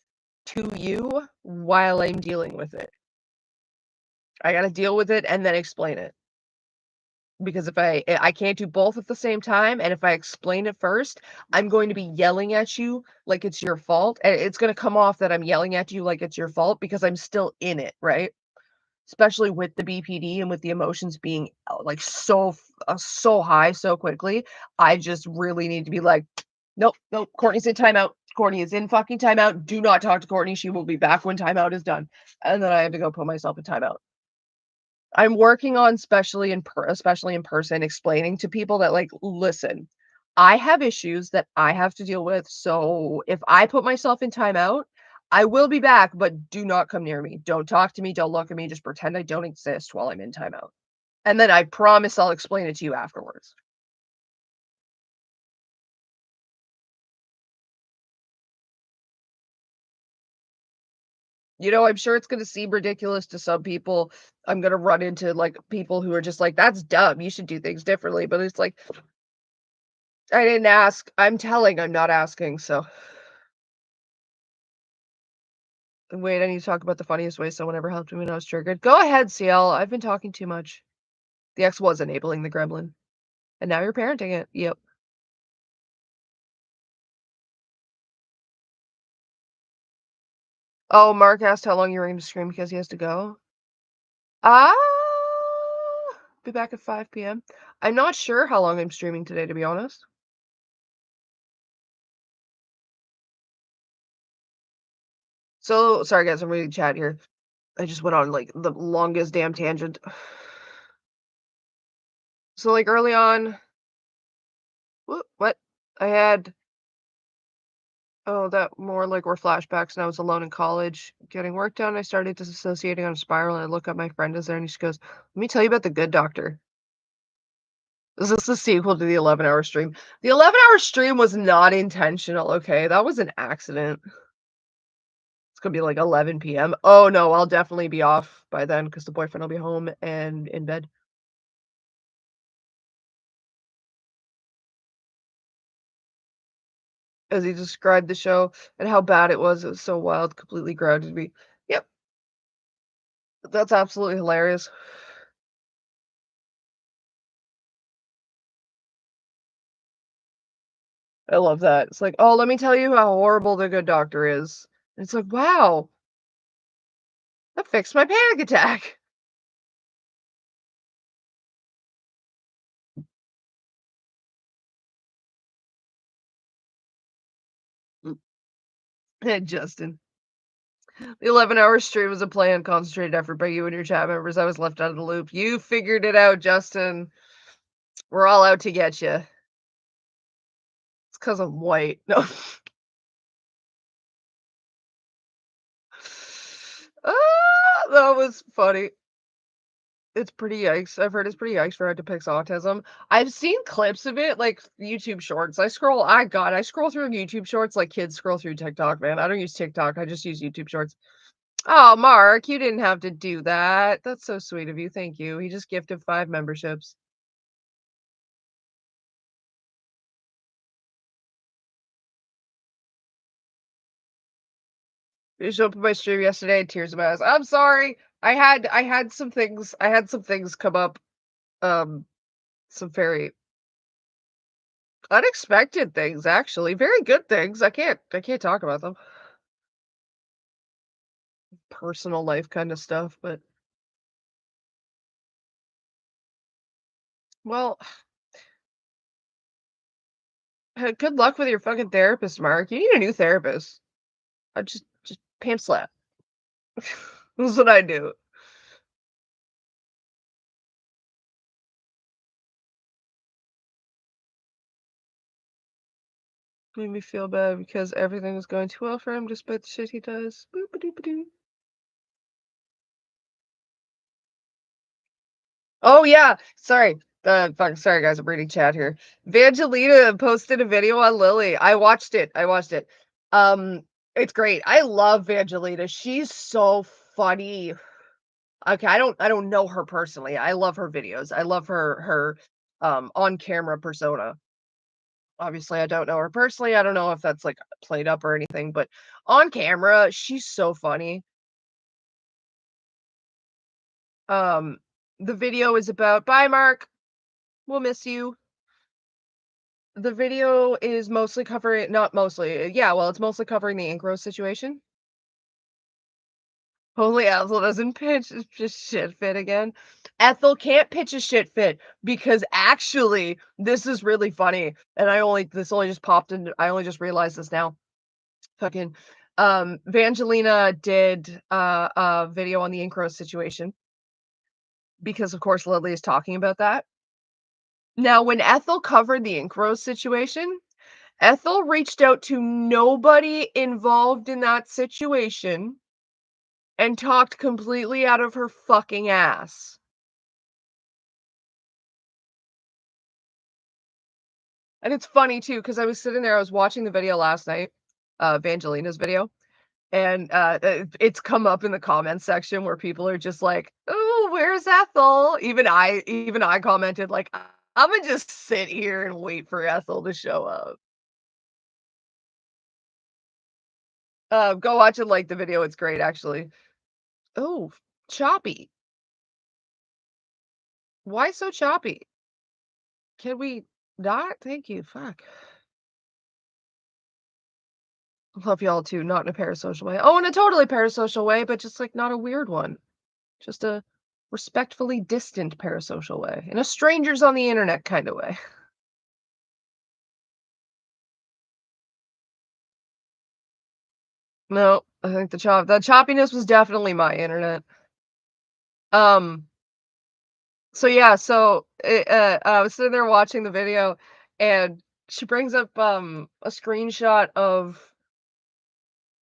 to you while I'm dealing with it. I gotta deal with it and then explain it. Because if I can't do both at the same time, and if I explain it first, I'm going to be yelling at you like it's your fault. And it's gonna come off that I'm yelling at you like it's your fault because I'm still in it, right? Especially with the BPD and with the emotions being, like, so high so quickly, I just really need to be like, "Nope, nope, Courtney's in timeout. Courtney is in fucking timeout. Do not talk to Courtney. She will be back when timeout is done." And then I have to go put myself in timeout. I'm working on, especially in person, explaining to people that, like, "Listen, I have issues that I have to deal with, so if I put myself in timeout, I will be back, but do not come near me. Don't talk to me, don't look at me, just pretend I don't exist while I'm in timeout. And then I promise I'll explain it to you afterwards." I'm sure it's gonna seem ridiculous to some people. I'm gonna run into, like, people who are just like, "That's dumb, you should do things differently," but it's like, I didn't ask. I'm telling, I'm not asking, so wait, I need to talk about the funniest way someone ever helped me when I was triggered. Go ahead, CL. I've been talking too much. The ex was enabling the gremlin, and now you're parenting it. Yep. Oh, Mark asked how long you were going to stream because he has to go. Ah, be back at 5 p.m. I'm not sure how long I'm streaming today, to be honest. So, sorry guys, I'm reading chat here. I just went on like the longest damn tangent. So, like early on, What? I had that more like were flashbacks, and I was alone in college getting work done. I started disassociating on a spiral, and I look up, my friend is there, and she goes, "Let me tell you about the good doctor." Is this the sequel to the 11-hour stream? The 11-hour stream was not intentional, okay? That was an accident. It's gonna be like 11 PM. Oh, no, I'll definitely be off by then because the boyfriend will be home and in bed. As he described the show and how bad it was so wild, completely grounded me. Yep, that's absolutely hilarious. I love that. It's like, "Oh, let me tell you how horrible The Good Doctor is." And it's like, "Wow, that fixed my panic attack." Mm. And Justin, the 11-hour stream was a planned, concentrated effort by you and your chat members. I was left out of the loop. You figured it out, Justin. We're all out to get you. It's because 'cause I'm white. No. That was funny. It's pretty yikes. I've heard it's pretty yikes for how it depicts autism. I've seen clips of it, like YouTube Shorts. I scroll through YouTube Shorts like kids scroll through TikTok, man. I don't use TikTok. I just use YouTube Shorts. Oh, Mark, you didn't have to do that. That's so sweet of you. Thank you. He just gifted 5 memberships. You showed up in my stream yesterday, tears in my eyes. I'm sorry. I had some things come up. Um, some very unexpected things, actually. Very good things. I can't talk about them. Personal life kind of stuff, but well, good luck with your fucking therapist, Mark. You need a new therapist. I just pimp slap. That's what I do. Made me feel bad because everything is going too well for him despite the shit he does. Boop-a-doop-a-doo. Oh yeah, sorry. Sorry guys, I'm reading chat here. Vangelina posted a video on Lily. I watched it. Um, it's great. I love Vangelina. She's so funny. Okay, I don't know her personally. I love her videos. I love her on camera persona. Obviously, I don't know her personally. I don't know if that's like played up or anything, but on camera, she's so funny. Um, the video is about bye Mark. We'll miss you. The video is mostly covering not mostly. Yeah, well, it's mostly covering the Ink Rose situation. Only Ethel doesn't pitch just shit fit again. Ethel can't pitch a shit fit because actually this is really funny. And this only just popped in. I only just realized this now. Fucking Vangelina did a video on the Ink Rose situation because of course Lily is talking about that. Now when Ethel covered the Ink Rose situation, Ethel reached out to nobody involved in that situation and talked completely out of her fucking ass. And it's funny too, because I was sitting there, I was watching the video last night, Vangelina's video, and it's come up in the comments section where people are just like, "Oh, where's Ethel?" Even I commented like, "I'm gonna just sit here and wait for Ethel to show up." Go watch and like the video. It's great, actually. Oh, choppy. Why so choppy? Can we not? Thank you. Fuck. Love y'all too, not in a parasocial way. Oh, in a totally parasocial way, but just like not a weird one. Just a respectfully distant parasocial way. In a strangers on the internet kind of way. No, I think the choppiness was definitely my internet. Um, so yeah, I was sitting there watching the video and She brings up, a screenshot of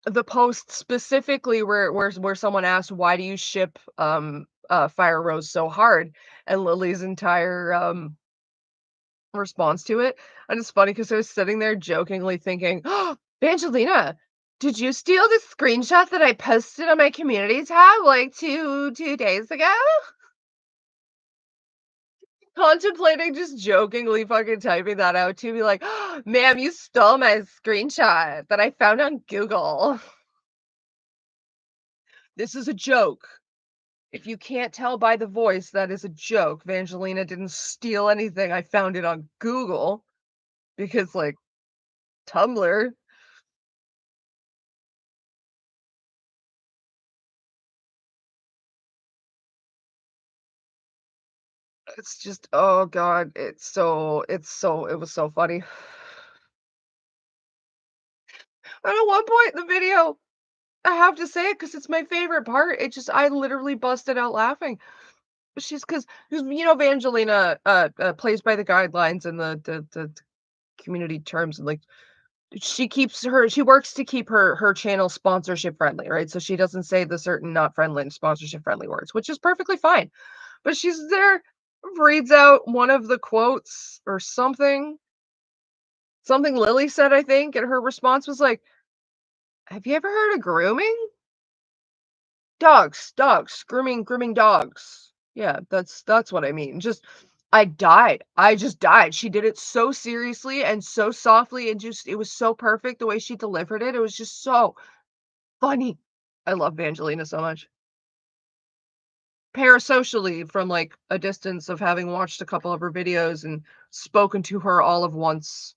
the post specifically where someone asked, "Why do you ship, Fire Rose so hard?" And Lily's entire, response to it, and it's funny because I was sitting there jokingly thinking, "Oh, Angelina, did you steal the screenshot that I posted on my community tab, like, 2 days ago?" Contemplating just jokingly fucking typing that out to be like, "Oh, "Ma'am, you stole my screenshot that I found on Google. This is a joke. If you can't tell by the voice, that is a joke. Vangelina didn't steal anything. I found it on Google because, like, Tumblr." It's just, oh god, it was so funny. And at one point in the video, I have to say it because it's my favorite part, I literally busted out laughing. She's 'cause, Vangelina, plays by the guidelines and the community terms, and, like, she works to keep her channel sponsorship friendly, right? So she doesn't say the certain not friendly and sponsorship friendly words, which is perfectly fine. But she's there, reads out one of the quotes or something Lily said, I think, and her response was like, "Have you ever heard of grooming?" Dogs, grooming dogs. Yeah, that's what I mean. I died. I just died. She did it so seriously and so softly and just it was so perfect the way she delivered it. It was just so funny. I love Angelina so much. Parasocially from, like, a distance of having watched a couple of her videos and spoken to her all of once.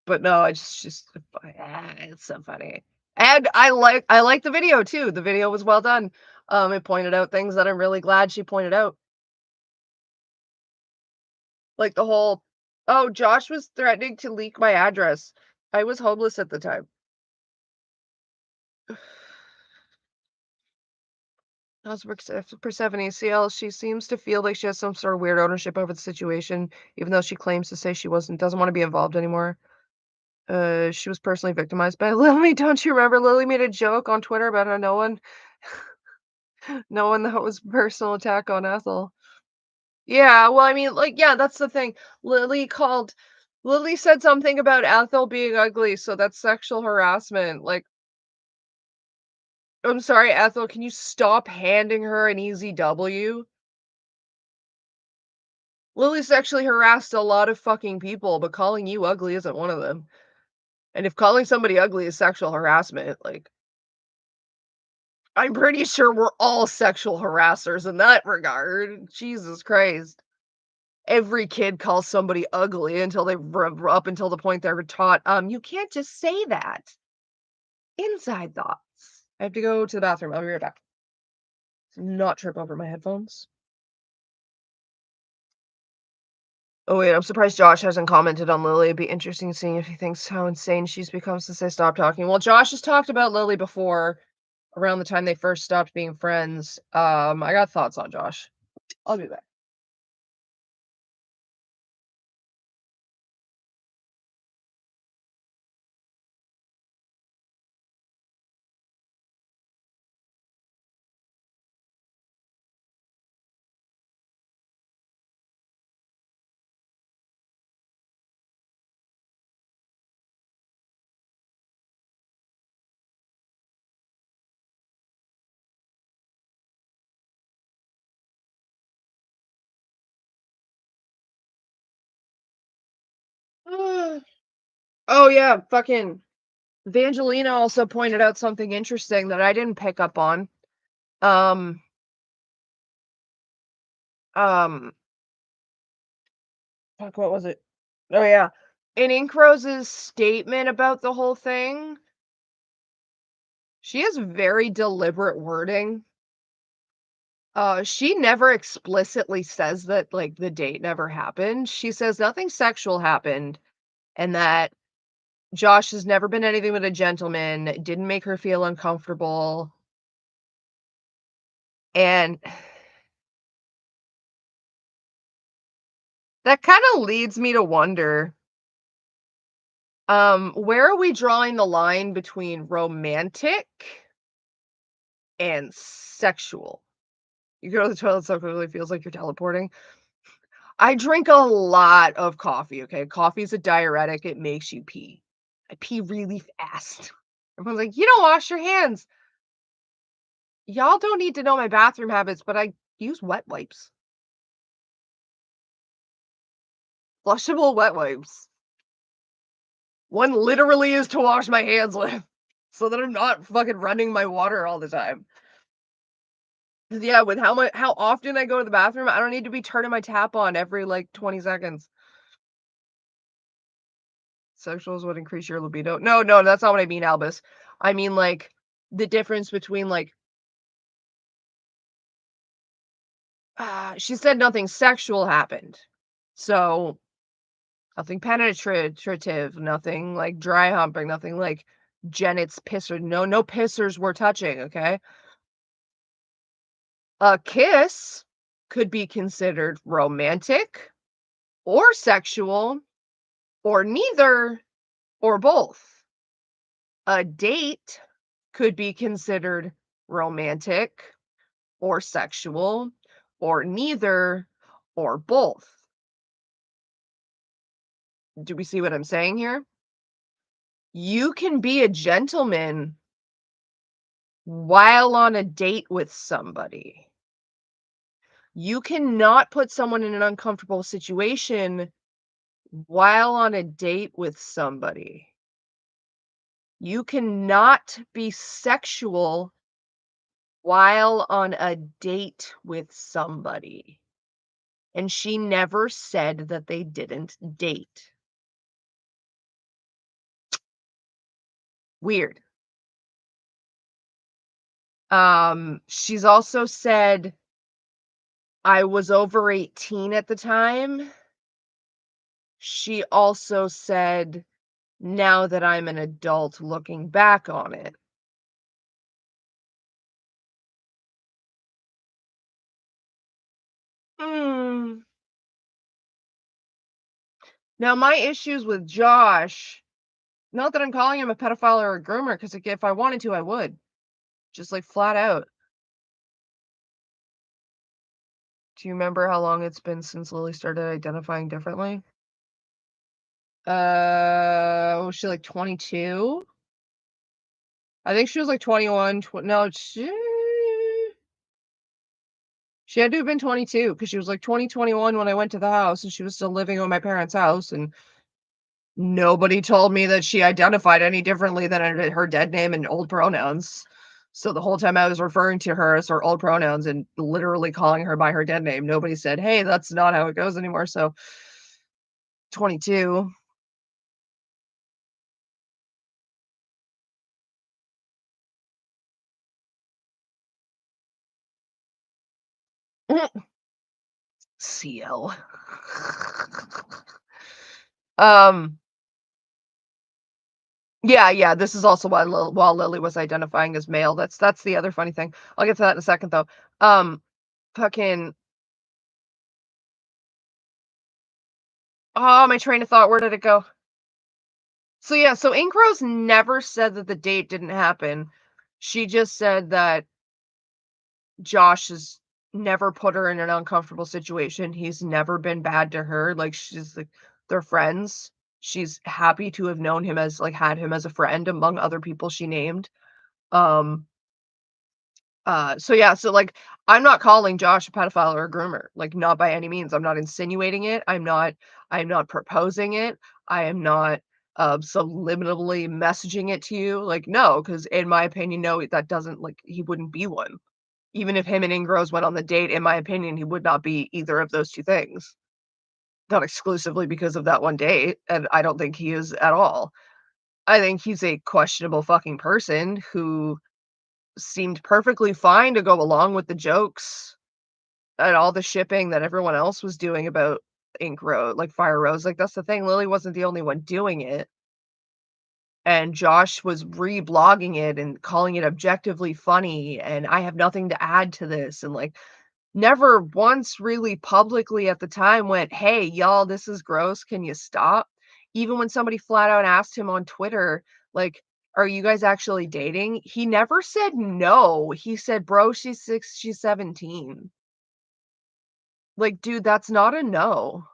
But no, it's just it's so funny. And I like the video too. The video was well done. It pointed out things that I'm really glad she pointed out. Like the whole, "Oh, Josh was threatening to leak my address. I was homeless at the time." As for Persephone CL, she seems to feel like she has some sort of weird ownership over the situation, even though she claims to say she doesn't want to be involved anymore. She was personally victimized by Lily. Don't you remember Lily made a joke on Twitter about how no one that was a personal attack on Ethel. Yeah, well, I mean, like, yeah, that's the thing. Lily said something about Ethel being ugly, so that's sexual harassment. Like, I'm sorry, Ethel, can you stop handing her an easy W? Lily sexually harassed a lot of fucking people, but calling you ugly isn't one of them. And if calling somebody ugly is sexual harassment, like, I'm pretty sure we're all sexual harassers in that regard. Jesus Christ. Every kid calls somebody ugly until up until the point they're taught, you can't just say that. Inside thoughts. I have to go to the bathroom. I'll be right back. Not trip over my headphones. Oh wait, I'm surprised Josh hasn't commented on Lily. It'd be interesting seeing if he thinks how insane she's become since they stopped talking. Well, Josh has talked about Lily before, around the time they first stopped being friends. I got thoughts on Josh. I'll be back. Oh yeah, fucking Vangelina also pointed out something interesting that I didn't pick up on. Um, um, fuck, what was it? Oh yeah. In Ink Rose's statement about the whole thing, she has very deliberate wording. She never explicitly says that, like, the date never happened. She says nothing sexual happened and that Josh has never been anything but a gentleman, didn't make her feel uncomfortable. And That kinda leads me to wonder, where are we drawing the line between romantic and sexual? You go to the toilet so quickly, it feels like you're teleporting. I drink a lot of coffee, okay? Coffee's a diuretic, it makes you pee. I pee really fast. Everyone's like, "You don't wash your hands." Y'all don't need to know my bathroom habits, but I use wet wipes. Flushable wet wipes. One literally is to wash my hands with, so that I'm not fucking running my water all the time. 'Cause yeah, with how often I go to the bathroom, I don't need to be turning my tap on every, like, 20 seconds. Socials would increase your libido. No, no, that's not what I mean, Albus. I mean, like, the difference between, like, she said nothing sexual happened. So, nothing penetrative, nothing, like, dry humping, nothing, like, Janet's pisser. No pissers were touching, okay? A kiss could be considered romantic or sexual or neither or both. A date could be considered romantic or sexual or neither or both. Do we see what I'm saying here? You can be a gentleman while on a date with somebody. You cannot put someone in an uncomfortable situation while on a date with somebody. You cannot be sexual while on a date with somebody. And she never said that they didn't date. Weird. She's also said, "I was over 18 at the time." She also said, "Now that I'm an adult looking back on it." Mm. Now my issues with Josh, not that I'm calling him a pedophile or a groomer, 'cause, like, if I wanted to, I would. Just, like, flat out. Do you remember how long it's been since Lily started identifying differently? Was she, like, 22? I think she was, like, 21, no, she had to have been 22 because she was, like, 21 when I went to the house, and she was still living at my parents' house, and nobody told me that she identified any differently than her dead name and old pronouns. So the whole time I was referring to her as her old pronouns and literally calling her by her dead name, nobody said, "Hey, that's not how it goes anymore." So 22. CL. Um, yeah, yeah, this is also why while Lily was identifying as male. That's the other funny thing. I'll get to that in a second though. Fucking oh, my train of thought, where did it go? So yeah, so Ink Rose never said that the date didn't happen. She just said that Josh has never put her in an uncomfortable situation. He's never been bad to her. Like she's like they're friends. She's happy to have known him as like had him as a friend among other people she named. Um so yeah, so like I'm not calling Josh a pedophile or a groomer. Like not by any means. I'm not insinuating it. I'm not proposing it. I am not subliminally messaging it to you. Like no, because in my opinion, no, that doesn't like he wouldn't be one. Even if him and Ingrose went on the date, in my opinion, he would not be either of those two things. Not exclusively because of that one date, and I don't think he is at all. I think he's a questionable fucking person who seemed perfectly fine to go along with the jokes and all the shipping that everyone else was doing about Ink Rose, like Fire Rose. Like that's the thing, Lily wasn't the only one doing it. And Josh was reblogging it and calling it objectively funny, and I have nothing to add to this, and like never once really publicly at the time went, "Hey, y'all, this is gross. Can you stop?" Even when somebody flat out asked him on Twitter, like, "Are you guys actually dating?" He never said no. He said, "Bro, she's 6, she's 17." Like, dude, that's not a no.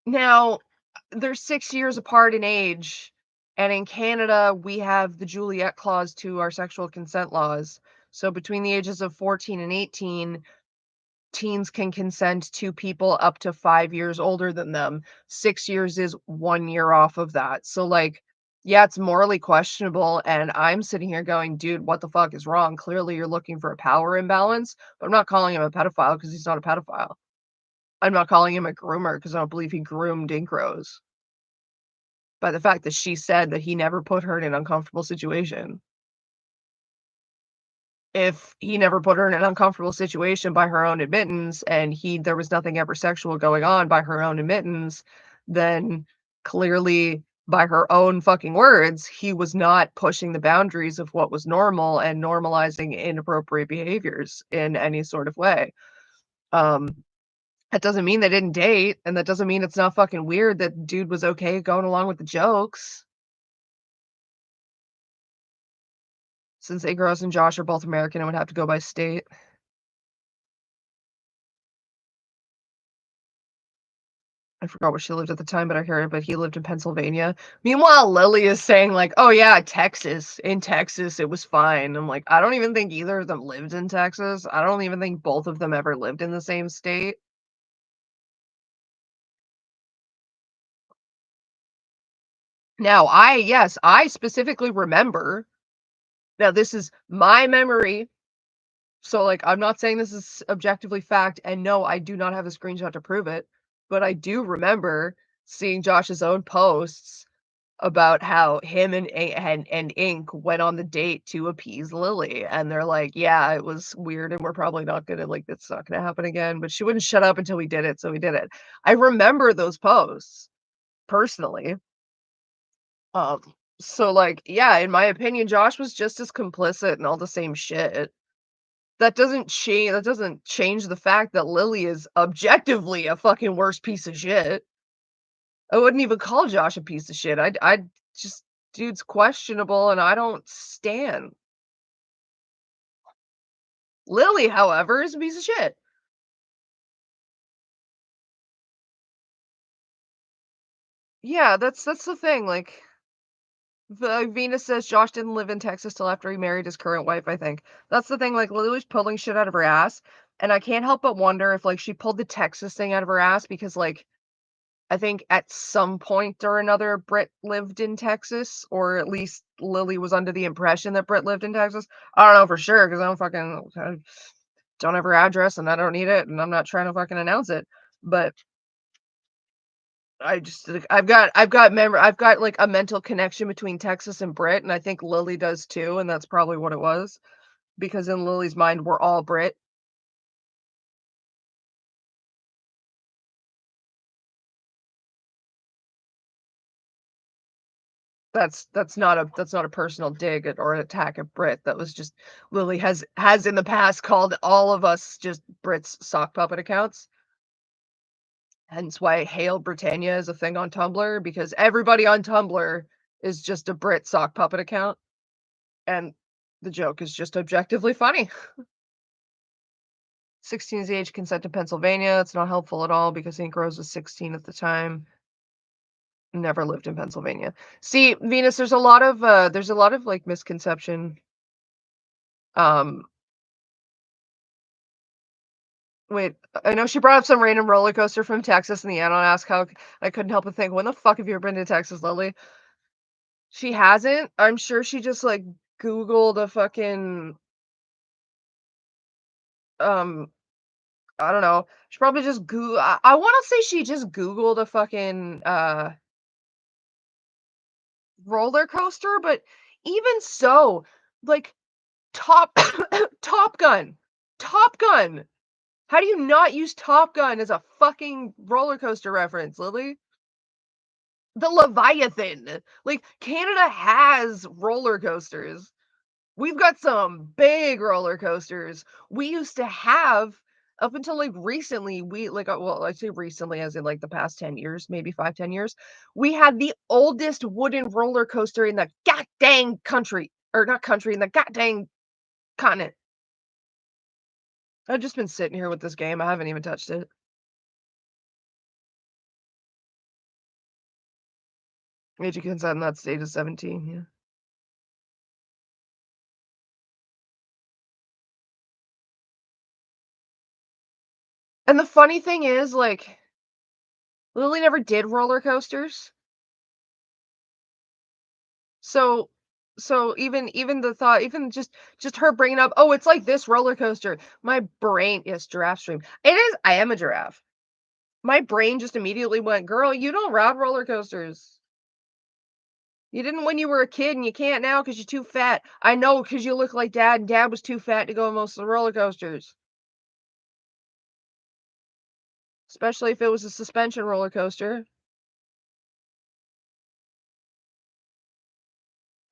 Now, they're 6 years apart in age, and in Canada, we have the Juliet clause to our sexual consent laws. So between the ages of 14 and 18, teens can consent to people up to 5 years older than them. 6 years is 1 year off of that. So, like, yeah, it's morally questionable, and I'm sitting here going, "Dude, what the fuck is wrong? Clearly, you're looking for a power imbalance," but I'm not calling him a pedophile because he's not a pedophile. I'm not calling him a groomer because I don't believe he groomed Inkros. By the fact that she said that he never put her in an uncomfortable situation. If he never put her in an uncomfortable situation by her own admittance, and there was nothing ever sexual going on by her own admittance, then clearly, by her own fucking words, he was not pushing the boundaries of what was normal and normalizing inappropriate behaviors in any sort of way. Um, that doesn't mean they didn't date, and that doesn't mean it's not fucking weird that dude was okay going along with the jokes. Since Igros and Josh are both American, I would have to go by state. I forgot where she lived at the time, but he lived in Pennsylvania. Meanwhile, Lily is saying like, "Oh yeah, Texas. In Texas, it was fine." I'm like, I don't even think either of them lived in Texas. I don't even think both of them ever lived in the same state. Now, yes, I specifically remember. Now, this is my memory. So, like, I'm not saying this is objectively fact, and no, I do not have a screenshot to prove it, but I do remember seeing Josh's own posts about how him and Ink went on the date to appease Lily, and they're like, "Yeah, it was weird, and we're probably not gonna like, it's not gonna happen again," but she wouldn't shut up until we did it, so we did it. I remember those posts, personally. Um, so, like, yeah, in my opinion, Josh was just as complicit in all the same shit. That doesn't change the fact that Lily is objectively a fucking worse piece of shit. I wouldn't even call Josh a piece of shit. I'd just dude's questionable and I don't stan. Lily, however, is a piece of shit. Yeah, that's the thing. Like Venus says Josh didn't live in Texas till after he married his current wife, I think. That's the thing, like Lily's pulling shit out of her ass. And I can't help but wonder if like she pulled the Texas thing out of her ass because like I think at some point or another, Britt lived in Texas, or at least Lily was under the impression that Britt lived in Texas. I don't know for sure because I don't have her address and I don't need it, and I'm not trying to fucking announce it. But I just like, I've got like a mental connection between Texas and Britt, and I think Lily does too, and that's probably what it was. Because in Lily's mind, we're all Brit. That's not a personal dig at or an attack at Brit. That was just Lily has in the past called all of us just Brit's sock puppet accounts. Hence why Hail Britannia is a thing on Tumblr because everybody on Tumblr is just a Brit sock puppet account, and the joke is just objectively funny. 16 is the age of consent in Pennsylvania. It's not helpful at all because Ink Rose was 16 at the time. Never lived in Pennsylvania. See, Venus, there's a lot of like misconception. Um, wait, I know she brought up some random roller coaster from Texas in the end. I'll ask how I couldn't help but think, when the fuck have you ever been to Texas, Lily? She hasn't. I'm sure she just like Googled a fucking um I don't know. She probably just I want to say she just Googled a fucking roller coaster, but even so, like Top Top Gun. Top Gun. How do you not use Top Gun as a fucking roller coaster reference, Lily? The Leviathan. Like Canada has roller coasters. We've got some big roller coasters. We used to have up until, like, recently, we like, well, I say recently as in, like, the past 10 years, maybe 5, 10 years, we had the oldest wooden roller coaster in the god dang country, or not country, in the god dang continent. I've just been sitting here with this game, I haven't even touched it. Age of consent in that state is 17, yeah. And the funny thing is, like, Lily never did roller coasters. So even the thought, even just her bringing up, "Oh, it's like this roller coaster." My brain, yes, giraffe stream. It is, I am a giraffe. My brain just immediately went, "Girl, you don't ride roller coasters. You didn't when you were a kid and you can't now because 'cause you're too fat." I know, because you look like dad, and dad was too fat to go on most of the roller coasters, especially if it was a suspension roller coaster.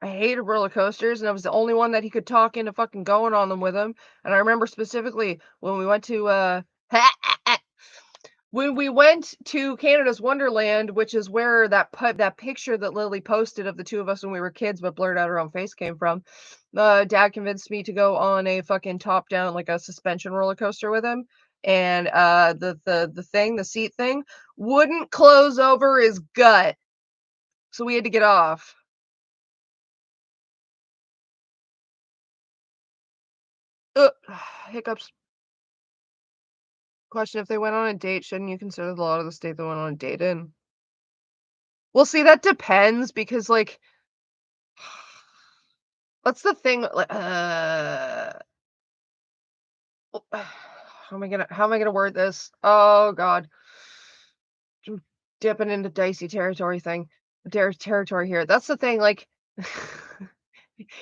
I hated roller coasters, and I was the only one that he could talk into fucking going on them with him, and I remember specifically when we went to, when we went to Canada's Wonderland, which is where that picture that Lily posted of the 2 of us when we were kids but blurred out her own face came from, dad convinced me to go on a fucking top down, like, a suspension roller coaster with him, and, the seat thing wouldn't close over his gut, so we had to get off. Ugh, hiccups. Question, if they went on a date, shouldn't you consider the lot of the state they went on a date in? Well, see, that depends because, like, what's the thing, like, how am I gonna word this? Oh god. I'm dipping into dicey territory thing territory here. That's the thing, like,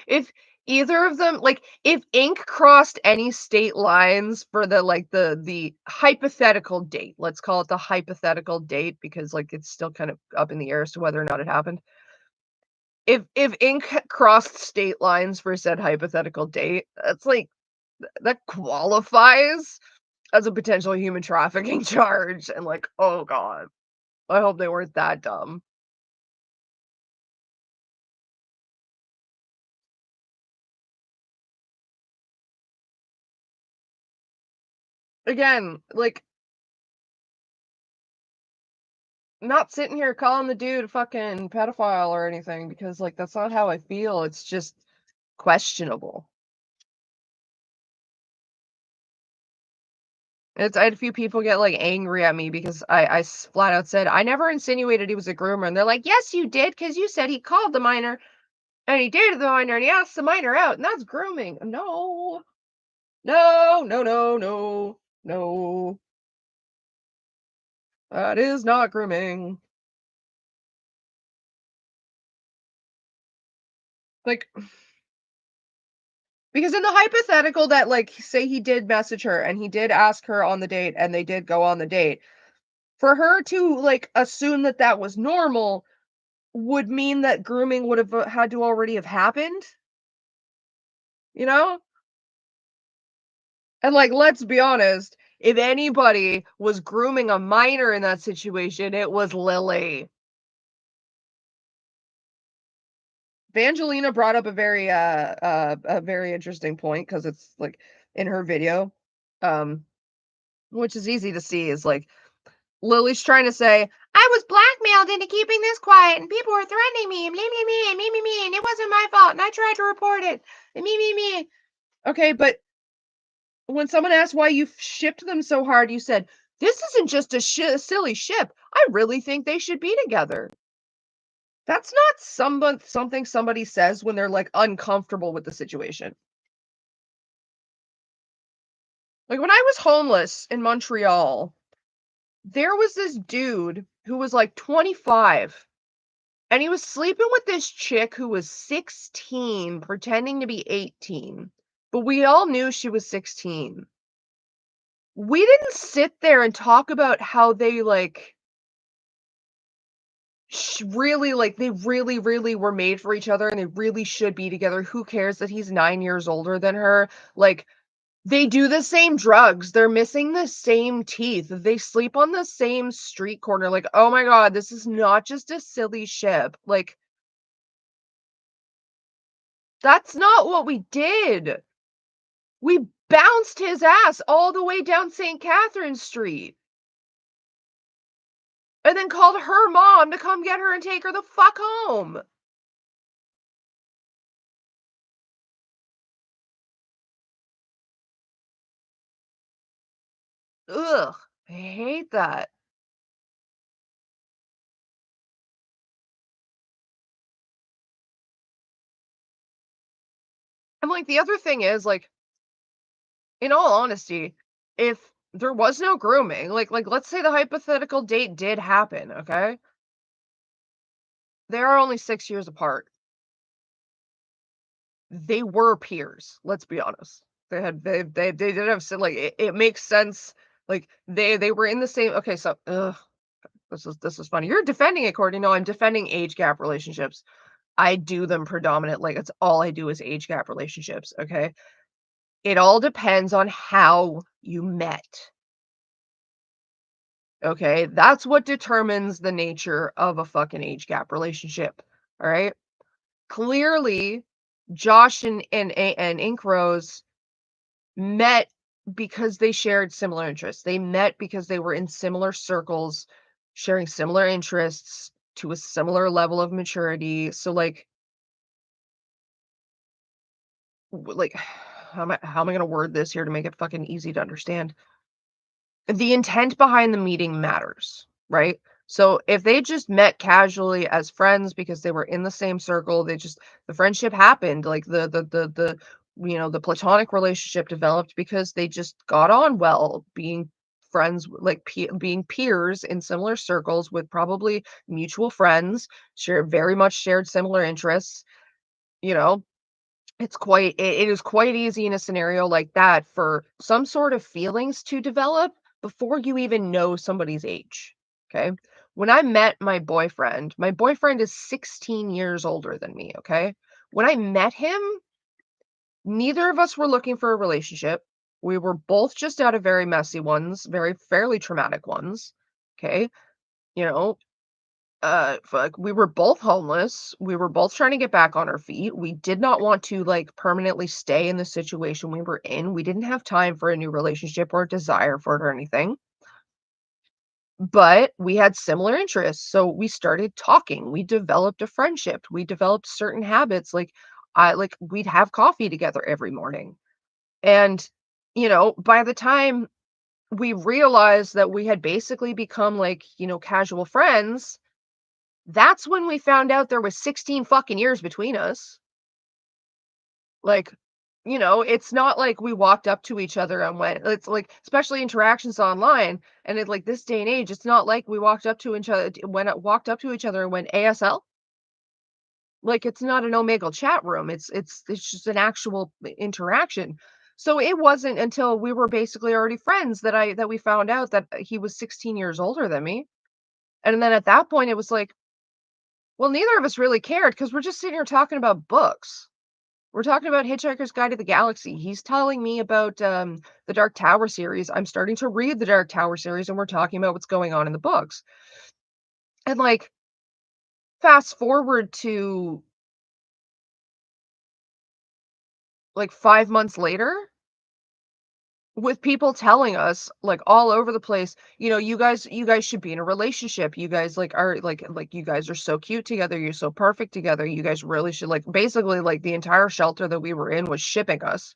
if either of them, like, if ink crossed any state lines for the hypothetical date, let's call it the hypothetical date because, like, it's still kind of up in the air as to whether or not it happened. If ink crossed state lines for said hypothetical date, that's like that qualifies as a potential human trafficking charge, and, like, oh god, I hope they weren't that dumb. Again, like, not sitting here calling the dude a fucking pedophile or anything because, like, that's not how I feel, it's just questionable. I had a few people get, like, angry at me because I flat out said, "I never insinuated he was a groomer," and they're like, "Yes, you did, because you said he called the minor, and he dated the minor, and he asked the minor out, and that's grooming." No. No, no, no, no, no. That is not grooming. Like, because in the hypothetical that, like, say he did message her and he did ask her on the date and they did go on the date, for her to, like, assume that that was normal would mean that grooming would have had to already have happened, you know? And, like, let's be honest, if anybody was grooming a minor in that situation, it was Lily. Vangelina brought up a very interesting point because it's, like, in her video, um, which is easy to see, is, like, Lily's trying to say, "I was blackmailed into keeping this quiet, and people were threatening me, and me, and me, and it wasn't my fault, and I tried to report it, and me." Okay, but when someone asked why you shipped them so hard, you said, "This isn't just a silly ship. I really think they should be together." That's not something somebody says when they're, like, uncomfortable with the situation. Like, when I was homeless in Montreal, there was this dude who was, like, 25, and he was sleeping with this chick who was 16 pretending to be 18, but we all knew she was 16. We didn't sit there and talk about how they, like, really, like, they really, really were made for each other and they really should be together. Who cares that he's 9 years older than her? Like, they do the same drugs, they're missing the same teeth, they sleep on the same street corner, like, oh my god, this is not just a silly ship, like, that's not what we did. We bounced his ass all the way down St. Catherine Street, and then called her mom to come get her and take her the fuck home. Ugh, I hate that. And, like, the other thing is, like, in all honesty, if there was no grooming, like, let's say the hypothetical date did happen, okay? They are only 6 years apart. They were peers, let's be honest. They did have like, it makes sense, like, they were in the same okay, so ugh, this is funny. You're defending it, Courtney. No, I'm defending age gap relationships. I do them predominant like, it's all I do is age gap relationships, okay? It all depends on how you met, okay? That's what determines the nature of a fucking age gap relationship, alright? Clearly, Josh and Ink Rose met because they shared similar interests. They met because they were in similar circles, sharing similar interests to a similar level of maturity. So like how am I gonna word this here to make it fucking easy to understand? The intent behind the meeting matters, right? So if they just met casually as friends because they were in the same circle, the friendship happened, like the platonic relationship developed because they just got on well, being friends, being peers in similar circles with probably mutual friends, very much shared similar interests, you know, it is quite easy in a scenario like that for some sort of feelings to develop before you even know somebody's age, okay? When I met my boyfriend is 16 years older than me, okay? When I met him, neither of us were looking for a relationship. We were both just out of very messy ones, very fairly traumatic ones, okay? You know, fuck, we were both homeless. We were both trying to get back on our feet. We did not want to like permanently stay in the situation we were in. We didn't have time for a new relationship or desire for it or anything. But we had similar interests. So we started talking. We developed a friendship. We developed certain habits. Like we'd have coffee together every morning. And by the time we realized that we had basically become like, casual friends, that's when we found out there was 16 fucking years between us. Like, it's not like we walked up to each other and went it's like, especially interactions online, and it like this day and age, it's not like we walked up to each other and went ASL. Like, it's not an Omegle chat room. It's just an actual interaction. So it wasn't until we were basically already friends that we found out that he was 16 years older than me. And then at that point, it was like, well, neither of us really cared because we're just sitting here talking about books. We're talking about Hitchhiker's Guide to the Galaxy. He's telling me about the Dark Tower series. I'm starting to read the Dark Tower series, and we're talking about what's going on in the books. And like, fast forward to like 5 months later, with people telling us like all over the place, you guys should be in a relationship. You guys like you guys are so cute together. You're so perfect together. You guys really should like basically like the entire shelter that we were in was shipping us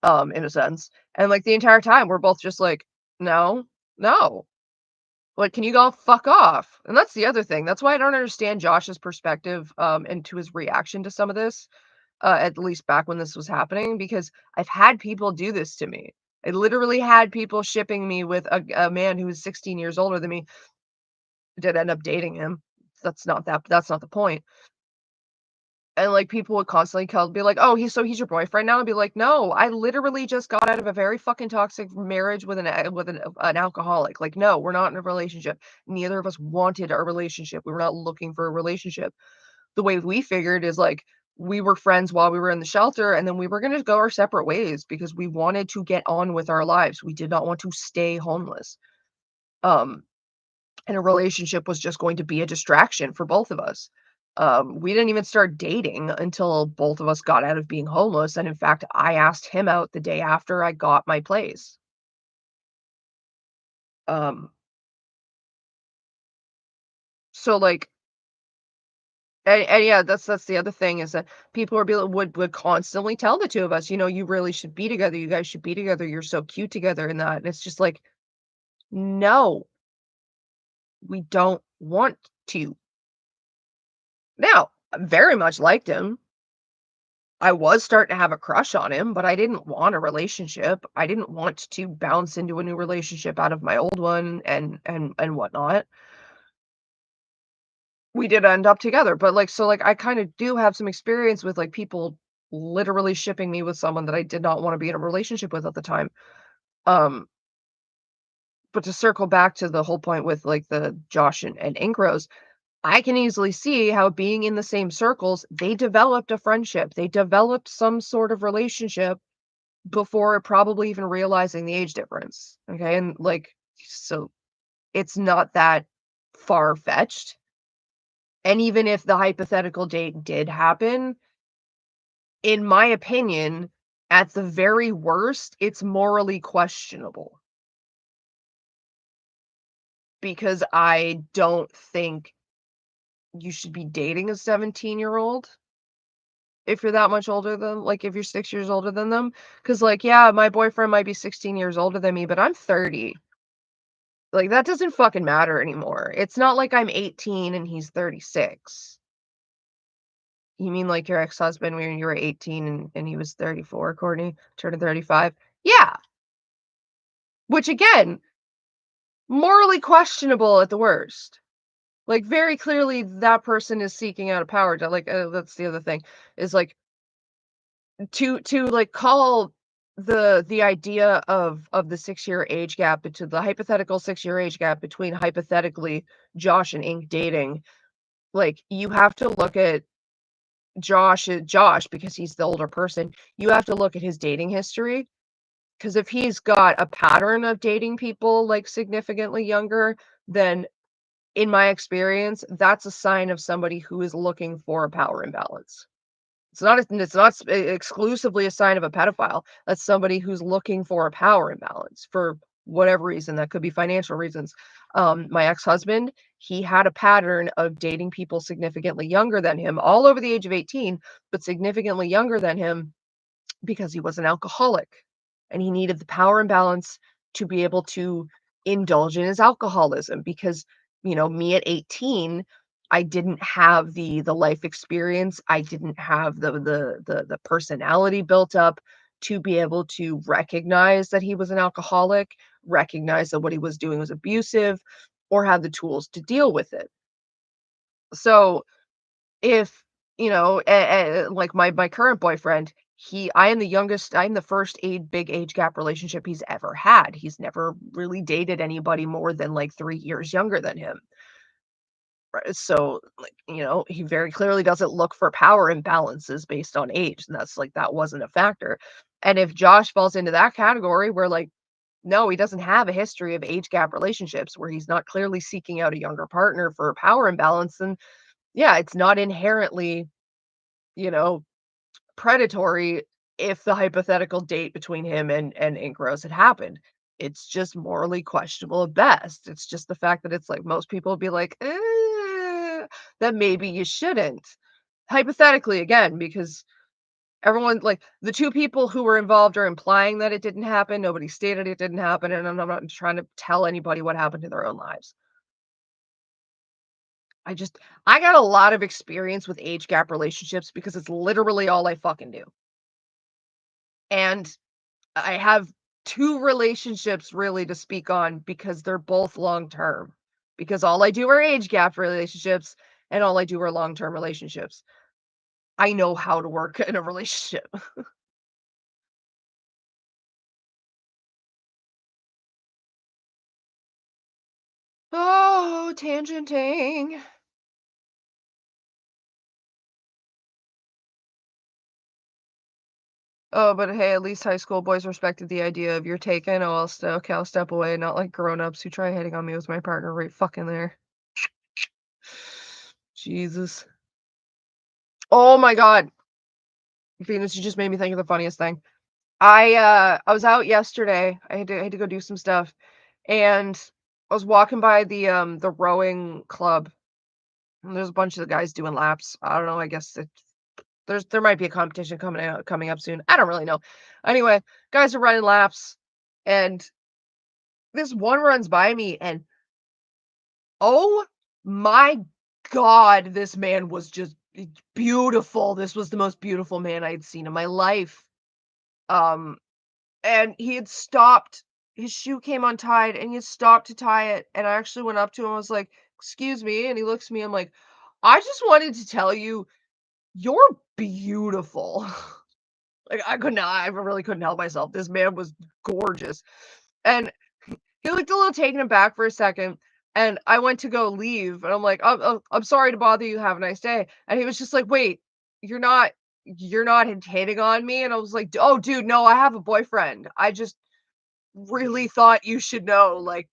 in a sense. And like the entire time we're both just like, no, no. Like, can you go fuck off? And that's the other thing. That's why I don't understand Josh's perspective and to his reaction to some of this, at least back when this was happening, because I've had people do this to me. I literally had people shipping me with a man who was 16 years older than me. Did end up dating him. That's not the point. And, like, people would constantly be like, "Oh, he's your boyfriend now?" I'd be like, "No, I literally just got out of a very fucking toxic marriage with an alcoholic. Like, no, we're not in a relationship. Neither of us wanted a relationship. We were not looking for a relationship. The way we figured is, like, we were friends while we were in the shelter, and then we were gonna go our separate ways because we wanted to get on with our lives. We did not want to stay homeless. Um, and a relationship was just going to be a distraction for both of us. We didn't even start dating until both of us got out of being homeless, and in fact, I asked him out the day after I got my place. Um, so, like, and yeah, that's the other thing is that people would constantly tell the 2 of us, "You really should be together. You guys should be together. You're so cute together," and that, and it's just like, "No, we don't want to." Now, I very much liked him. I was starting to have a crush on him, but I didn't want a relationship. I didn't want to bounce into a new relationship out of my old one and whatnot. We did end up together, but, like, so, like, I kinda do have some experience with, like, people literally shipping me with someone that I did not wanna be in a relationship with at the time. Um, but to circle back to the whole point with, like, the Josh and Ink Rose, I can easily see how being in the same circles, they developed a friendship. They developed some sort of relationship before probably even realizing the age difference, okay, and, like, so it's not that far-fetched, and even if the hypothetical date did happen, in my opinion, at the very worst, it's morally questionable because I don't think you should be dating a 17-year-old if you're that much older than like, if you're 6 years older than them. Because like, yeah, my boyfriend might be 16 years older than me, but I'm 30. Like, that doesn't fucking matter anymore. It's not like I'm 18 and he's 36. You mean like your ex-husband when you were 18 and he was 34, Courtney, turning 35? Yeah, which again, morally questionable at the worst. Like, very clearly that person is seeking out a power to like, that's the other thing, is like like call the idea of the 6-year age gap between the hypothetical 6-year age gap between hypothetically Josh and Ink dating. Like, you have to look at Josh because he's the older person. You have to look at his dating history because if he's got a pattern of dating people like significantly younger, then in my experience, that's a sign of somebody who is looking for a power imbalance. It's not exclusively a sign of a pedophile. That's somebody who's looking for a power imbalance for whatever reason. That could be financial reasons. My ex-husband, he had a pattern of dating people significantly younger than him, all over the age of 18, but significantly younger than him because he was an alcoholic and he needed the power imbalance to be able to indulge in his alcoholism because me at 18, I didn't have the life experience, I didn't have the personality built up to be able to recognize that he was an alcoholic, recognize that what he was doing was abusive, or have the tools to deal with it. So if, like my current boyfriend, I am the youngest, I'm the first big age gap relationship he's ever had. He's never really dated anybody more than like 3 years younger than him. Right? So, like, he very clearly doesn't look for power imbalances based on age, and that wasn't a factor. And if Josh falls into that category where like no, he doesn't have a history of age gap relationships where he's not clearly seeking out a younger partner for a power imbalance, then yeah, it's not inherently, you know, predatory if the hypothetical date between him and Ink Rose had happened. It's just morally questionable at best. It's just the fact that it's like most people would be like, that maybe you shouldn't. Hypothetically, again, because everyone like the two people who were involved are implying that it didn't happen. Nobody stated it didn't happen, and I'm not trying to tell anybody what happened to their own lives. I just I got a lot of experience with age gap relationships because it's literally all I fucking do. And I have 2 relationships really to speak on because they're both long term. Because all I do are age gap relationships and all I do are long-term relationships. I know how to work in a relationship. Oh, tangenting. Oh, but hey, at least high school boys respected the idea of you're taken. Oh, okay, I'll step away. Not like grown-ups who try hitting on me with my partner right fucking there. Jesus. Oh my God. Venus, you just made me think of the funniest thing. I was out yesterday. I had to go do some stuff, and I was walking by the rowing club, and there's a bunch of the guys doing laps. I don't know, I guess there might be a competition coming up soon. I don't really know. Anyway, guys are running laps, and this one runs by me, and oh my God, this man was just beautiful. This was the most beautiful man I'd seen in my life. Um, and he had stopped. His shoe came untied, and he had stopped to tie it. And I actually went up to him. I was like, "Excuse me," and he looks at me. I'm like, "I just wanted to tell you, you're beautiful." Like I really couldn't help myself. This man was gorgeous, and he looked a little taken aback for a second, and I went to go leave, and I'm like, "Oh, I'm sorry to bother you. Have a nice day." And he was just like, "Wait, you're not you're not hitting on me?" And I was like, "Oh, dude, no, I have a boyfriend. I just really thought you should know, like,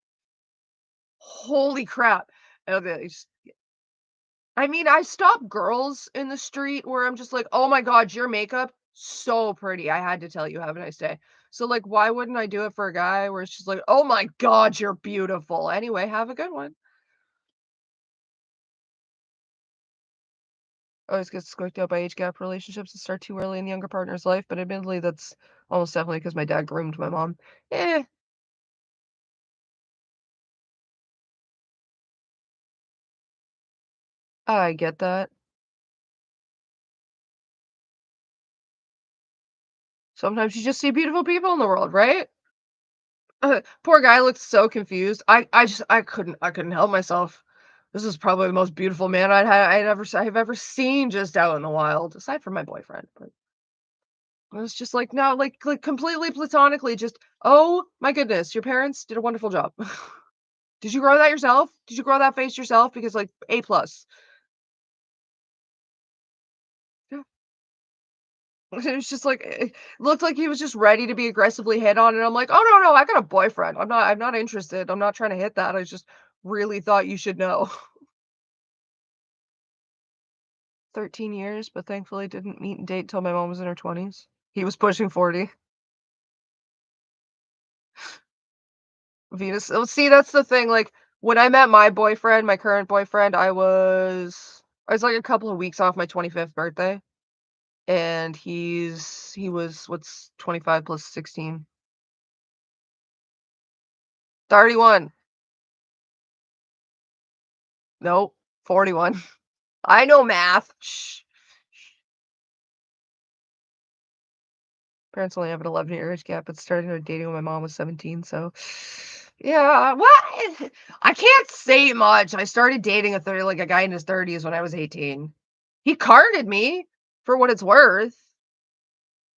holy crap." Okay, I mean, I stop girls in the street where I'm just like, "Oh my god, your makeup, so pretty. I had to tell you, have a nice day." So, like, why wouldn't I do it for a guy where it's just like, "Oh my god, you're beautiful. Anyway, have a good one." I always get squiked out by age gap relationships that start too early in the younger partner's life, but admittedly, that's almost definitely because my dad groomed my mom. Eh, I get that. Sometimes you just see beautiful people in the world, right? Poor guy looked so confused. I couldn't help myself. This is probably the most beautiful man I've ever seen just out in the wild, aside from my boyfriend. But I was just like, no, like completely platonically, just oh my goodness, your parents did a wonderful job. Did you grow that yourself? Did you grow that face yourself? Because like A plus. Yeah. It was just like it looked like he was just ready to be aggressively hit on, and I'm like, oh no, I got a boyfriend. I'm not interested. I'm not trying to hit that. I just really thought you should know. 13 years, but thankfully didn't meet and date till my mom was in her 20s. He was pushing 40. Venus see, that's the thing, like, when I met my boyfriend, my current boyfriend, I was, like, a couple of weeks off my 25th birthday, and he was what's 25 plus 16? 31. Nope, 41. I know math. Shh. Parents only have an 11-year age gap, but started dating when my mom was 17, so yeah, what? I can't say much. I started dating a guy in his 30s when I was 18. He carded me for what it's worth.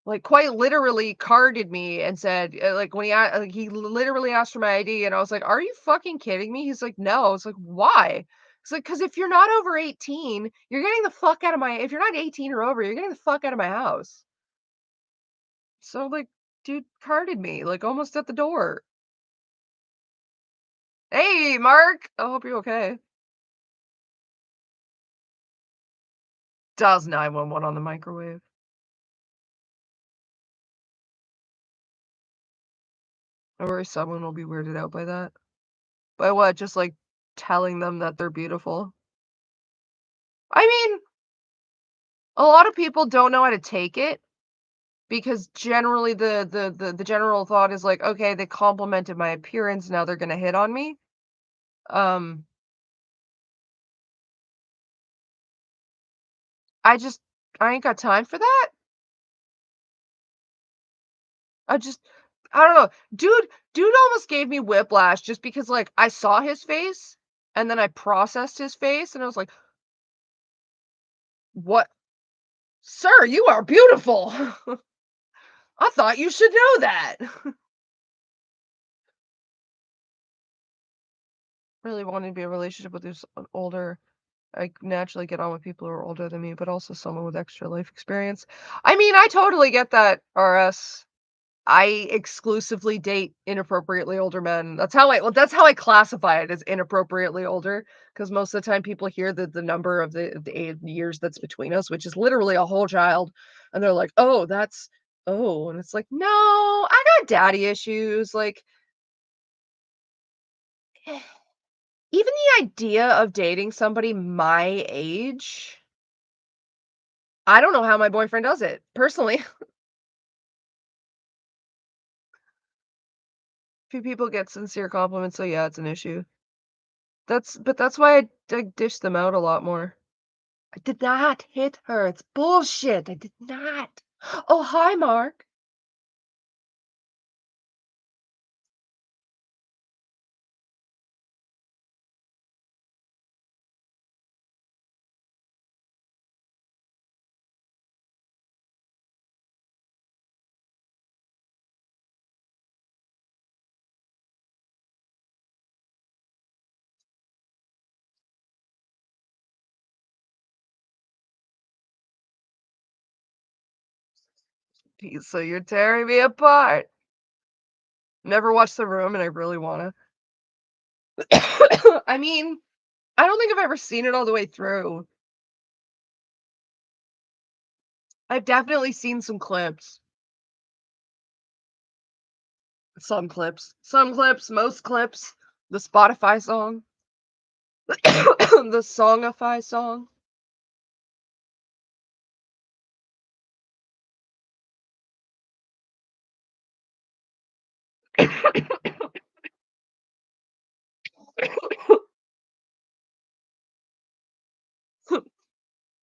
Like, quite literally carded me and said, like, like, he literally asked for my ID, and I was like, "Are you fucking kidding me?" He's like, "No." I was like, "Why?" He's like, "'Cause if you're not over 18, you're getting the fuck out of my if you're not 18 or over, you're getting the fuck out of my house." So, like, dude carded me, like, almost at the door. "Hey, Mark, I hope you're okay." Dials 911 on the microwave. I worry someone will be weirded out by that. By what? Just, like, telling them that they're beautiful? I mean, a lot of people don't know how to take it because generally the general thought is like, "Okay, they complimented my appearance, now they're gonna hit on me." Um, I just I ain't got time for that. I just I don't know. Dude almost gave me whiplash just because, like, I saw his face, and then I processed his face, and I was like, "What?" Sir, you are beautiful. I thought you should know that. Really wanting to be in a relationship with who's older. I naturally get on with people who are older than me, but also someone with extra life experience. I mean, I totally get that, RS. I exclusively date inappropriately older men. That's how I classify it as inappropriately older, because most of the time people hear the number of the years that's between us, which is literally a whole child, and they're like, "Oh, that's oh," and it's like, "No, I got daddy issues." Like, even the idea of dating somebody my age, I don't know how my boyfriend does it, personally. Few people get sincere compliments, so yeah, it's an issue. That's why I dish them out a lot more. I did not hit her. It's bullshit. I did not. Oh, hi, Mark. So you're tearing me apart. Never watched The Room, and I really wanna. I mean, I don't think I've ever seen it all the way through. I've definitely seen some clips. Some clips. Some clips, most clips. The Spotify song. The Songify song.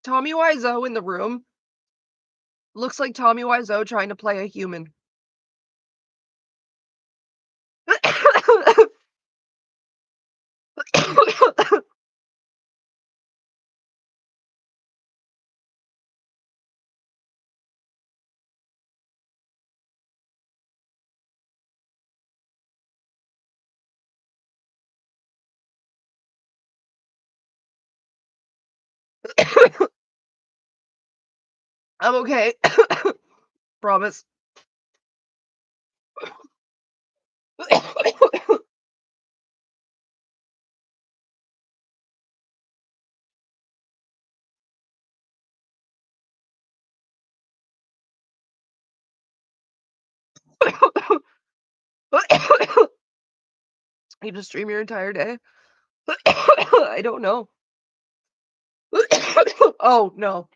Tommy Wiseau in The Room looks like Tommy Wiseau trying to play a human. I'm okay. Promise. You just stream your entire day? I don't know. Oh, no,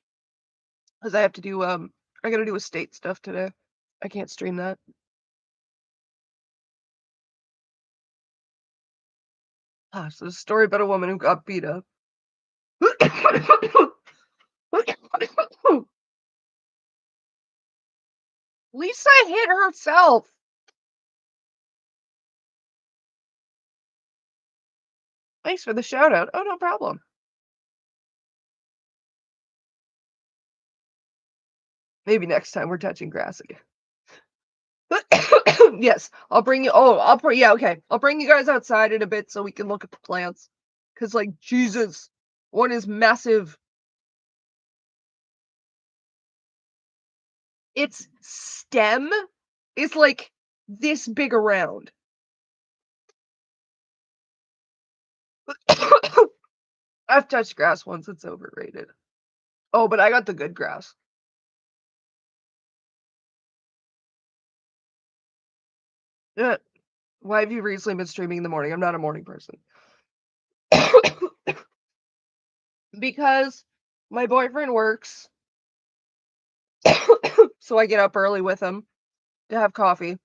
because I have to do, I gotta do estate stuff today. I can't stream that. So it's a story about a woman who got beat up. Lisa hit herself. Thanks for the shout out. Oh, no problem. Maybe next time we're touching grass again. Yes, I'll bring you. Oh, yeah, okay. I'll bring you guys outside in a bit so we can look at the plants. Cause like Jesus, one is massive. Its stem is like this big around. I've touched grass once. It's overrated. Oh, but I got the good grass. Yeah. Why have you recently been streaming in the morning? I'm not a morning person. Because my boyfriend works, so I get up early with him to have coffee and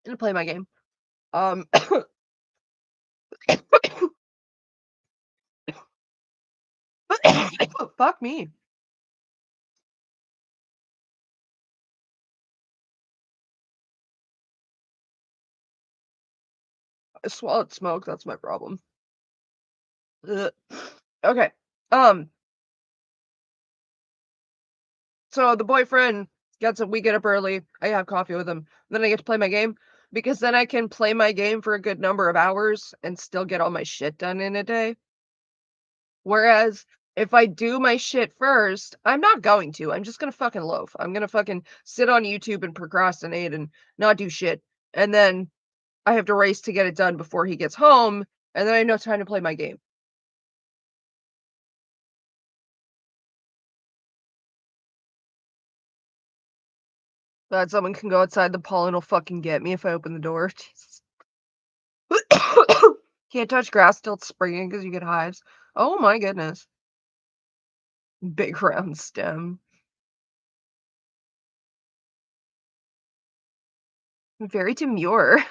to play my game. Um, fuck me. I swallowed smoke. That's my problem. Ugh. Okay. Um, So the boyfriend gets up, we get up early, I have coffee with him, then I get to play my game, because then I can play my game for a good number of hours and still get all my shit done in a day. Whereas if I do my shit first, I'm not going to. I'm just gonna fucking loaf. I'm gonna fucking sit on YouTube and procrastinate and not do shit. And then I have to race to get it done before he gets home, and then I have no time to play my game. Glad someone can go outside, the pollen will fucking get me if I open the door. Jesus. Can't touch grass till it's springing because you get hives. Oh my goodness. Big round stem. Very demure.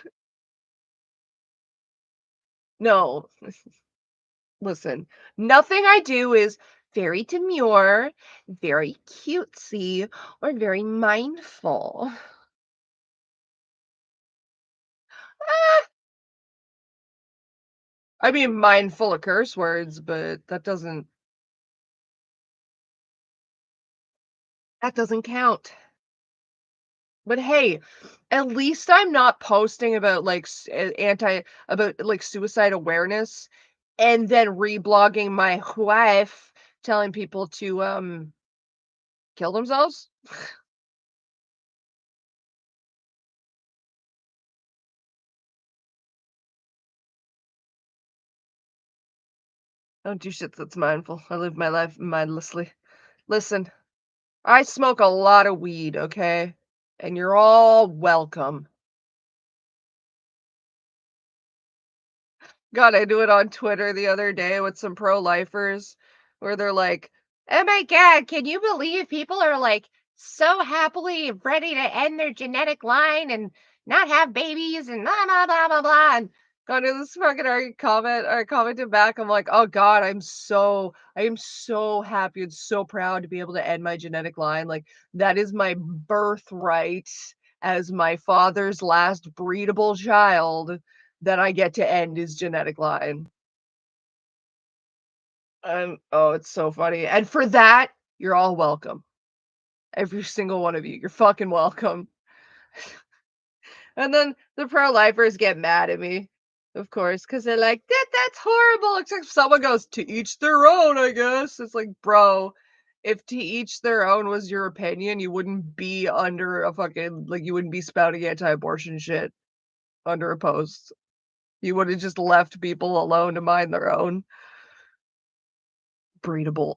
No, listen, nothing I do is very demure, very cutesy, or very mindful. Ah, I mean, mindful of curse words, but that doesn't count. But hey, at least I'm not posting about like about like suicide awareness and then reblogging my wife telling people to kill themselves. I don't do shit that's mindful. I live my life mindlessly. Listen, I smoke a lot of weed, okay? And you're all welcome. God, I do it on Twitter the other day with some pro-lifers where they're like, "Oh my God, can you believe people are like so happily ready to end their genetic line and not have babies and blah blah blah blah blah." And going to this fucking comment or commented back, I'm like, "Oh God, I am so happy and so proud to be able to end my genetic line. Like that is my birthright as my father's last breedable child." That I get to end his genetic line. Oh, it's so funny. And for that, you're all welcome. Every single one of you. You're fucking welcome. And then the pro-lifers get mad at me, of course, because they're like, that's horrible. Except someone goes, to each their own, I guess. It's like, bro, if to each their own was your opinion, you wouldn't be under a fucking, like, you wouldn't be spouting anti-abortion shit under a post. You would have just left people alone to mind their own. Breedable.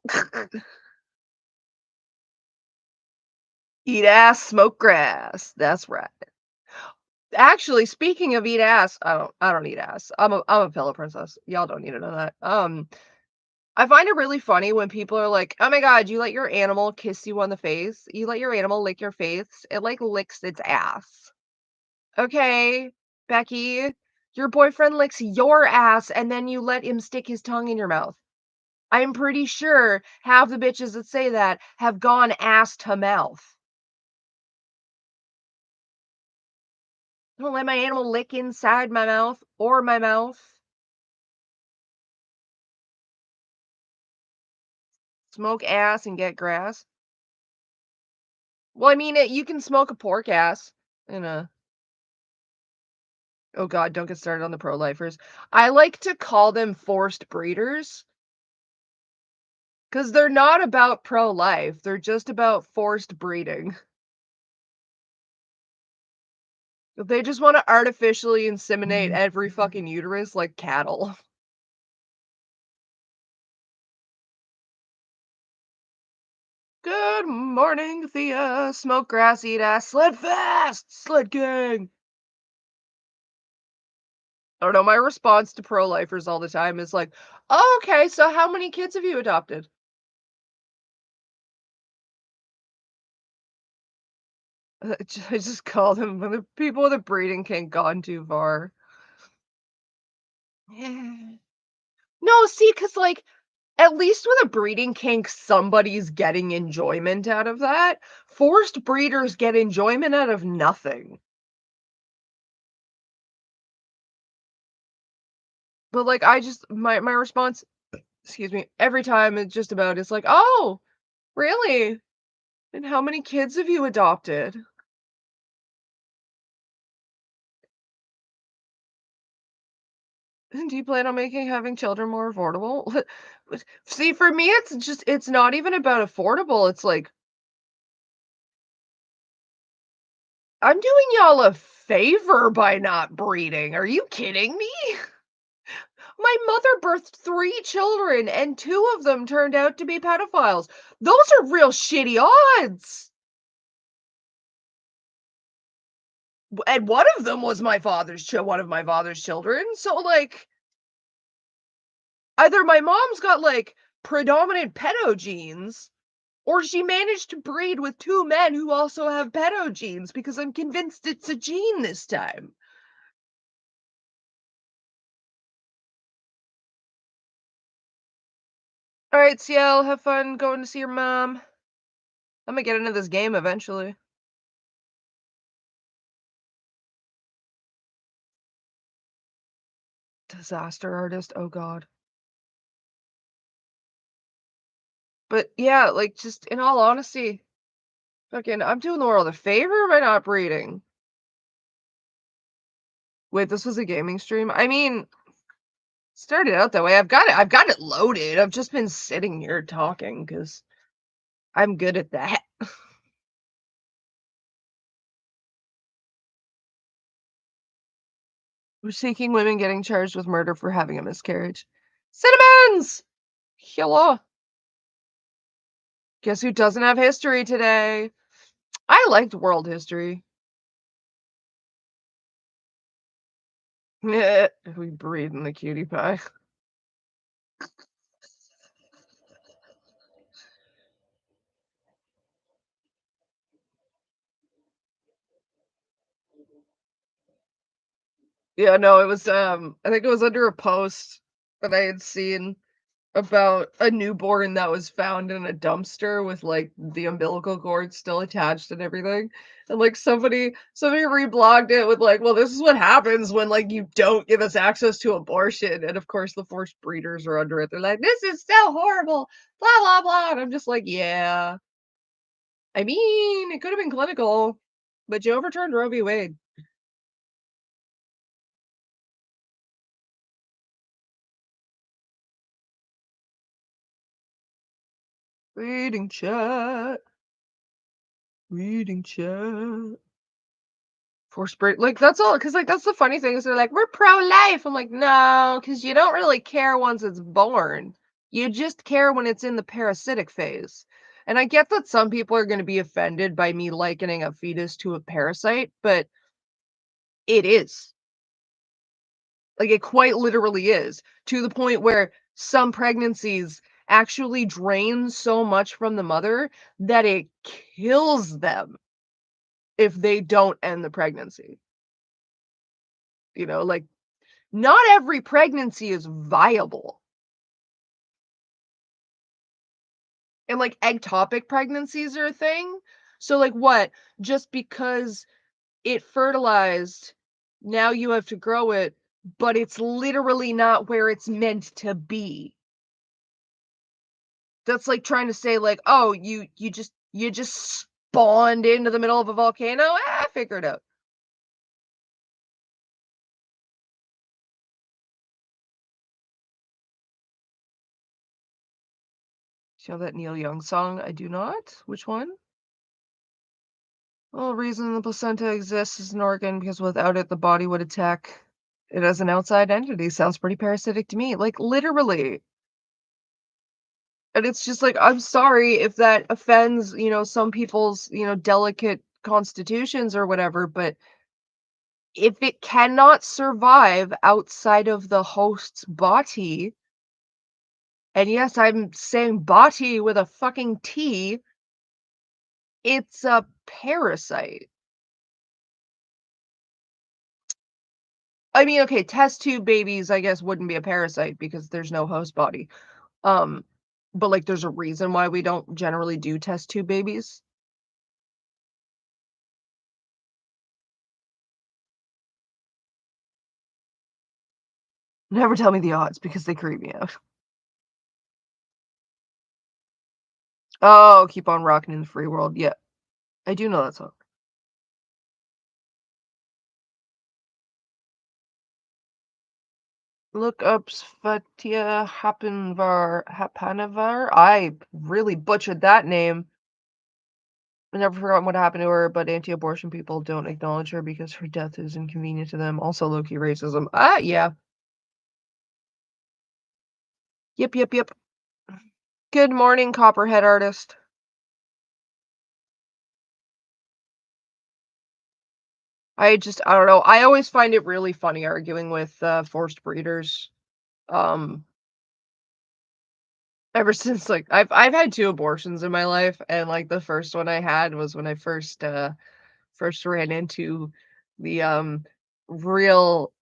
Eat ass, smoke grass. That's right. Actually, speaking of eat ass, I don't eat ass. I'm a pillow princess. Y'all don't need to know that. I find it really funny when people are like, "Oh my god, you let your animal kiss you on the face? You let your animal lick your face? It like licks its ass." Okay, Becky, your boyfriend licks your ass and then you let him stick his tongue in your mouth. I'm pretty sure half the bitches that say that have gone ass to mouth. Don't let my animal lick inside my mouth or my mouth. Smoke ass and get grass. Well, I mean, you can smoke a pork ass in a. Oh God, don't get started on the pro-lifers. I like to call them forced breeders because they're not about pro-life. They're just about forced breeding. They just want to artificially inseminate every fucking uterus like cattle. Good morning, Thea. Smoke grass, eat ass, sled fast, sled gang. I don't know. My response to pro-lifers all the time is like, oh, okay, so how many kids have you adopted? I just call them the people with a breeding kink gone too far. Yeah. No, see, because like at least with a breeding kink, somebody's getting enjoyment out of that. Forced breeders get enjoyment out of nothing. But like I just my response, excuse me, every time it's just about it's like, oh, really? And how many kids have you adopted? And do you plan on making having children more affordable? See, for me, it's not even about affordable. It's like, I'm doing y'all a favor by not breeding. Are you kidding me? My mother birthed 3 children, and 2 of them turned out to be pedophiles. Those are real shitty odds. And one of them was one of my father's children. So, like, either my mom's got, like, predominant pedo genes, or she managed to breed with 2 men who also have pedo genes, because I'm convinced it's a gene this time. Alright, Ciel, have fun going to see your mom. Imma get into this game eventually. Disaster artist, oh god. But, yeah, like, just in all honesty, fucking I'm doing the world a favor by not breeding. Wait, this was a gaming stream? I mean, started out that way. I've got it loaded. I've just been sitting here talking because 'cause I'm good at that. We're seeking women getting charged with murder for having a miscarriage. Cinnamons! Hello. Guess who doesn't have history today? I liked world history. Yeah, we breed in the cutie pie. Yeah, no, it was, I think it was under a post that I had seen about a newborn that was found in a dumpster with, like, the umbilical cord still attached and everything, and, like, somebody reblogged it with, like, "Well, this is what happens when, like, you don't give us access to abortion," and, of course, the forced breeders are under it. They're like, "This is so horrible, blah, blah, blah," and I'm just like, "Yeah. I mean, it could've been clinical, but you overturned Roe v. Wade." Reading chat, reading chat. For spirit, like, that's all, because like, that's the funny thing is they're like, "We're pro-life." I'm like, "No, because you don't really care once it's born. You just care when it's in the parasitic phase." And I get that some people are gonna be offended by me likening a fetus to a parasite, but it is. Like, it quite literally is, to the point where some pregnancies actually drain so much from the mother that it kills them if they don't end the pregnancy. Like, not every pregnancy is viable. And, like, ectopic pregnancies are a thing. So, like, what? Just because it fertilized, now you have to grow it, but it's literally not where it's meant to be. That's like trying to say, like, "Oh, you just spawned into the middle of a volcano? Ah, figure it out." Do you know that Neil Young song? I do not. Which one? Well, the reason the placenta exists is an organ because without it, the body would attack it as an outside entity. Sounds pretty parasitic to me. Like, literally. And it's just like, I'm sorry if that offends, some people's, delicate constitutions or whatever, but if it cannot survive outside of the host's body, and yes, I'm saying body with a fucking T, it's a parasite. I mean, okay, test tube babies, I guess, wouldn't be a parasite because there's no host body. Um, but like, there's a reason why we don't generally do test tube babies. Never tell me the odds because they creep me out. Oh, Keep on Rocking in the Free World. Yeah, I do know that song. Look up Svatia Hapanavar. I really butchered that name. I never forgotten what happened to her, but anti-abortion people don't acknowledge her because her death is inconvenient to them. Also, low-key racism. Ah, yeah. Yep, yep, yep. Good morning, Copperhead artist. I don't know. I always find it really funny arguing with forced breeders. Um, ever since like I've had two abortions in my life, and like the first one I had was when I first ran into the real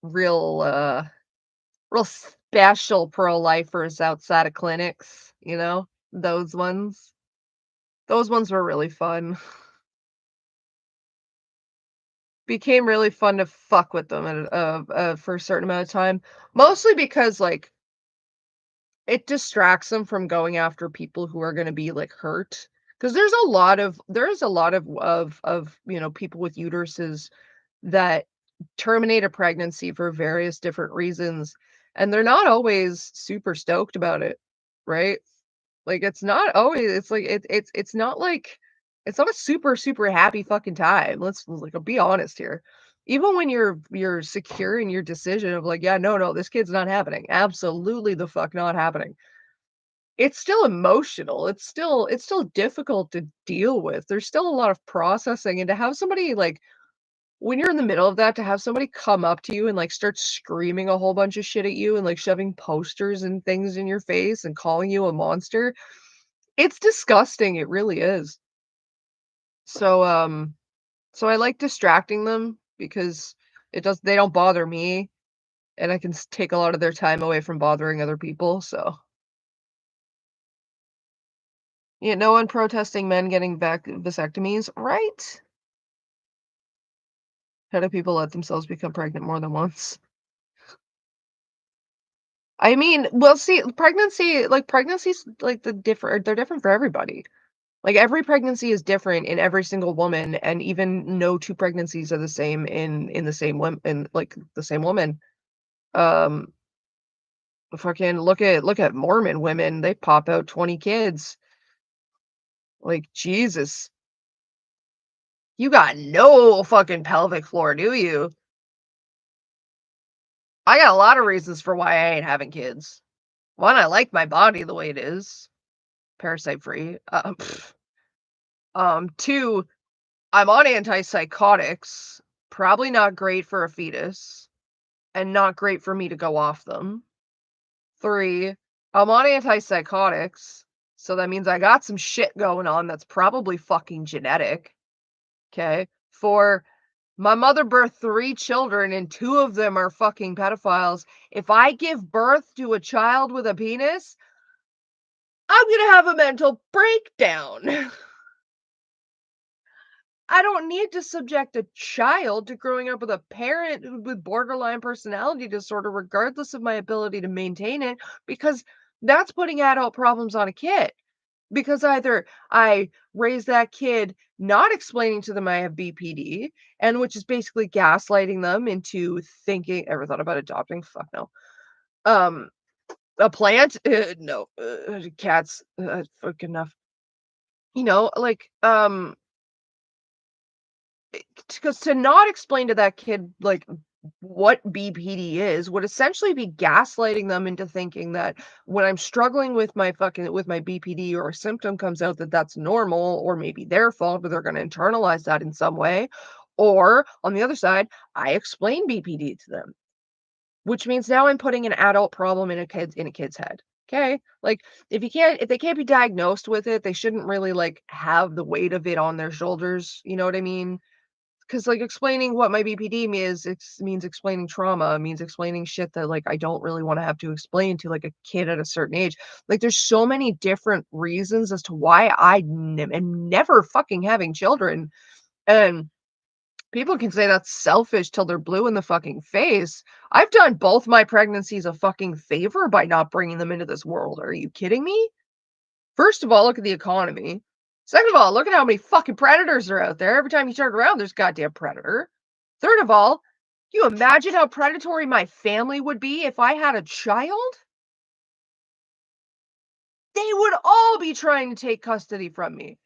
special pro-lifers outside of clinics, you know? Those ones. Those ones were really fun. Became really fun to fuck with them for a certain amount of time, mostly because, like, it distracts them from going after people who are gonna be, like, hurt. Because there's a lot of, people with uteruses that terminate a pregnancy for various different reasons, and they're not always super stoked about it, right? Like, it's not always it's like it's not like it's not a super, super happy fucking time. Let's like be honest here. Even when you're secure in your decision of like, yeah, no, no, this kid's not happening. Absolutely the fuck not happening. It's still emotional. It's still difficult to deal with. There's still a lot of processing, and to have somebody like when you're in the middle of that, to have somebody come up to you and like start screaming a whole bunch of shit at you and like shoving posters and things in your face and calling you a monster, it's disgusting, it really is. So, so I like distracting them because they don't bother me, and I can take a lot of their time away from bothering other people, so yeah, no one protesting men getting back vasectomies, right? How do people let themselves become pregnant more than once? I mean, well, see, pregnancies, like, they're different for everybody. Like, every pregnancy is different in every single woman, and even no 2 pregnancies are the same in the same in, like, the same woman. Um, fucking look at Mormon women, they pop out 20 kids. Like, Jesus. You got no fucking pelvic floor, do you? I got a lot of reasons for why I ain't having kids. 1, I like my body the way it is, parasite free. 2, I'm on antipsychotics, probably not great for a fetus, and not great for me to go off them. 3, I'm on antipsychotics, so that means I got some shit going on that's probably fucking genetic. Okay. 4, my mother birthed 3 children and 2 of them are fucking pedophiles. If I give birth to a child with a penis, I'm gonna have a mental breakdown. I don't need to subject a child to growing up with a parent with borderline personality disorder, regardless of my ability to maintain it, because that's putting adult problems on a kid. Because either I raise that kid not explaining to them I have BPD, and which is basically gaslighting them into thinking, ever thought about adopting? Fuck no. Um, a plant? No. Cats? Fuck enough. Like, because to not explain to that kid like what BPD is would essentially be gaslighting them into thinking that when I'm struggling with my BPD or a symptom comes out that that's normal or maybe their fault, but they're going to internalize that in some way. Or on the other side, I explain BPD to them, which means now I'm putting an adult problem in a kid's head. Okay? Like if they can't be diagnosed with it, they shouldn't really like have the weight of it on their shoulders, you know what I mean? 'Cause, like, explaining what my BPD means, means explaining trauma, means explaining shit that, like, I don't really wanna have to explain to, like, a kid at a certain age. Like, there's so many different reasons as to why am never fucking having children, and people can say that's selfish till they're blue in the fucking face. I've done both my pregnancies a fucking favor by not bringing them into this world. Are you kidding me? First of all, look at the economy. Second of all, look at how many fucking predators are out there. Every time you turn around, there's a goddamn predator. Third of all, can you imagine how predatory my family would be if I had a child? They would all be trying to take custody from me.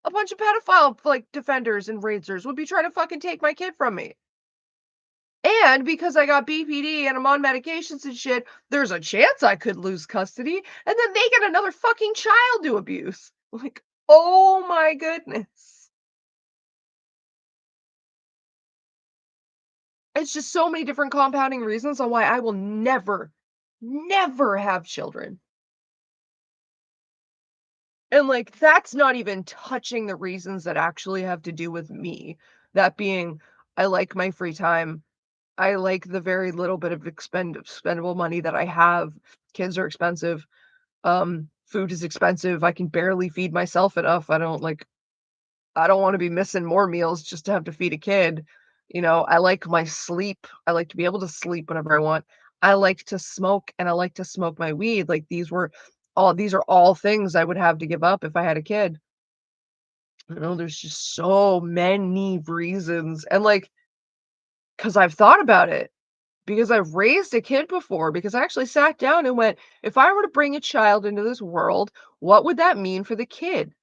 A bunch of pedophile, like, defenders and raisers would be trying to fucking take my kid from me. And because I got BPD and I'm on medications and shit, there's a chance I could lose custody, and then they get another fucking child to abuse. Like, oh my goodness. It's just so many different compounding reasons on why I will never, never have children. And, like, that's not even touching the reasons that actually have to do with me. That being, I like my free time. I like the very little bit of expendable money that I have. Kids are expensive. Food is expensive. I can barely feed myself enough. I don't want to be missing more meals just to have to feed a kid. I like my sleep. I like to be able to sleep whenever I want. I like to smoke and I like to smoke my weed. Like these are all things I would have to give up if I had a kid. There's just so many reasons. And like, because I've thought about it, because I've raised a kid before, because I actually sat down and went, if I were to bring a child into this world, what would that mean for the kid?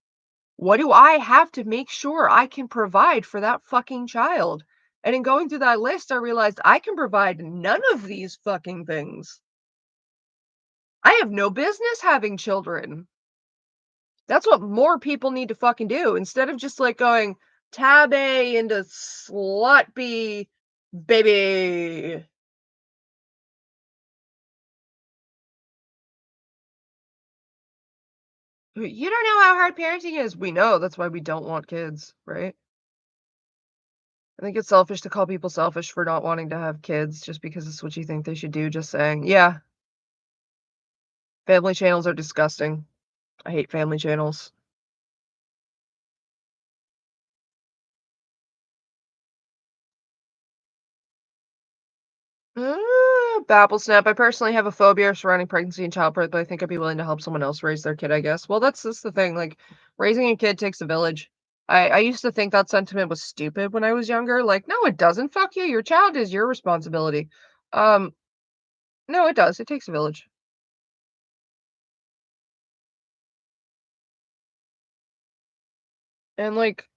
What do I have to make sure I can provide for that fucking child? And in going through that list, I realized I can provide none of these fucking things. I have no business having children. That's what more people need to fucking do instead of just like going tab A into slut B, baby. You don't know how hard parenting is. We know that's why we don't want kids, right? I think it's selfish to call people selfish for not wanting to have kids just because it's what you think they should do. Just saying, yeah, family channels are disgusting. I hate family channels. Babble snap. I personally have a phobia surrounding pregnancy and childbirth, but I think I'd be willing to help someone else raise their kid, I guess. Well, that's the thing. Like, raising a kid takes a village. I used to think that sentiment was stupid when I was younger. Like, no, it doesn't. Fuck you. Your child is your responsibility. Um, no, it does. It takes a village. And like,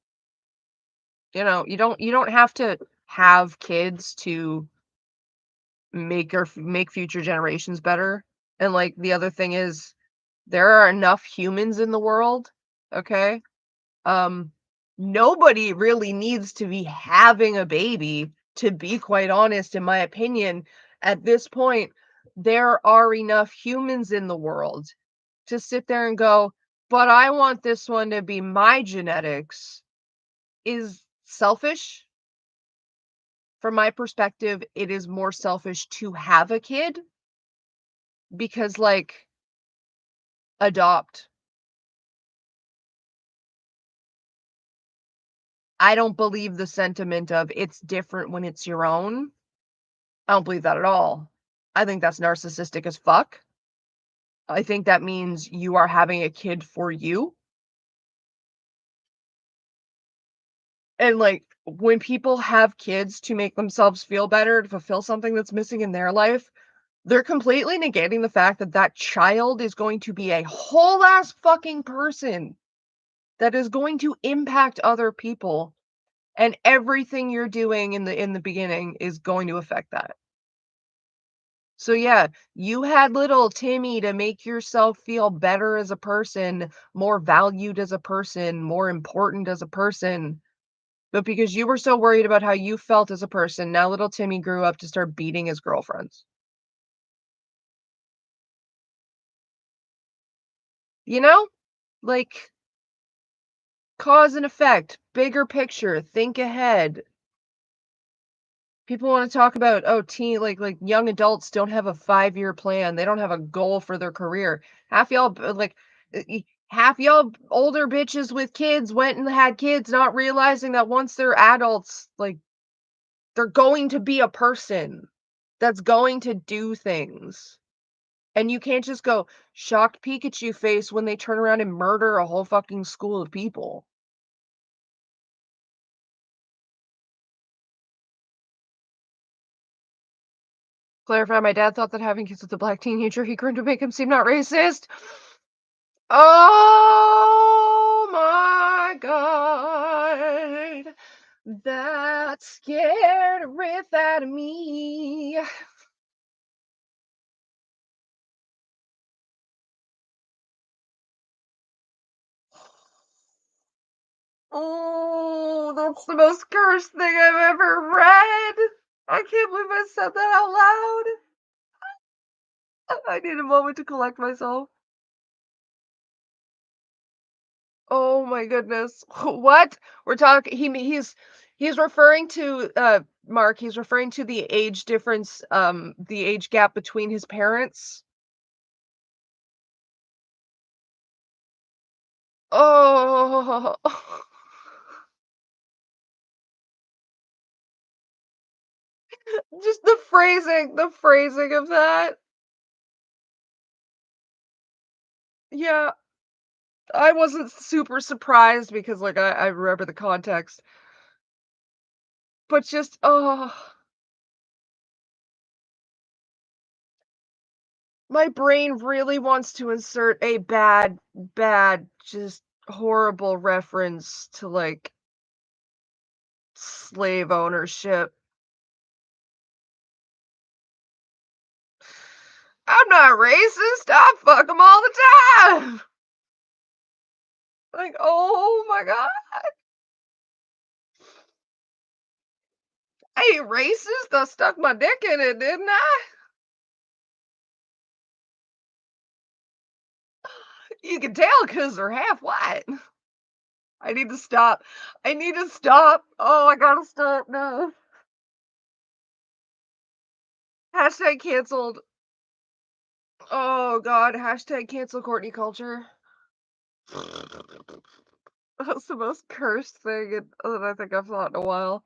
you don't have to have kids to make future generations better. And like the other thing is there are enough humans in the world, okay? Um Nobody really needs to be having a baby, to be quite honest, in my opinion. At this point, there are enough humans in the world to sit there and go, "But I want this one to be my genetics," is selfish. From my perspective, it is more selfish to have a kid because, like, adopt. I don't believe the sentiment of it's different when it's your own. I don't believe that at all. I think that's narcissistic as fuck. I think that means you are having a kid for you. And like when people have kids to make themselves feel better, to fulfill something that's missing in their life, they're completely negating the fact that that child is going to be a whole ass fucking person that is going to impact other people, and everything you're doing in the beginning is going to affect that. So yeah, you had little Timmy to make yourself feel better as a person, more valued as a person, more important as a person. But because you were so worried about how you felt as a person, now little Timmy grew up to start beating his girlfriends. You know? Like, cause and effect, bigger picture, think ahead. People wanna talk about, oh, like, young adults don't have a 5-year plan, they don't have a goal for their career. Half y'all older bitches with kids went and had kids not realizing that once they're adults, like, they're going to be a person that's going to do things. And you can't just go, "Shocked Pikachu face," when they turn around and murder a whole fucking school of people. Clarify, my dad thought that having kids with a black teenager he groomed would make him seem not racist. Oh my god. That scared the Riff out of me. Oh, that's the most cursed thing I've ever read. I can't believe I said that out loud. I need a moment to collect myself. Oh my goodness. What? We're talking he's referring to Mark, he's referring to the age difference, the age gap between his parents. Oh. Just the phrasing of that. Yeah, I wasn't super surprised because, like, I remember the context, but just, oh, my brain really wants to insert a bad, just horrible reference to, like, slave ownership. I'm not racist, I fuck them all the time! Like, oh my god, I ain't racist, I stuck my dick in it, didn't I? You can tell because 'cause they're half white. I need to stop. I need to stop. Oh, I gotta stop now. Hashtag canceled. Oh god, hashtag cancel Courtney culture. That's the most cursed thing that I think I've thought in a while.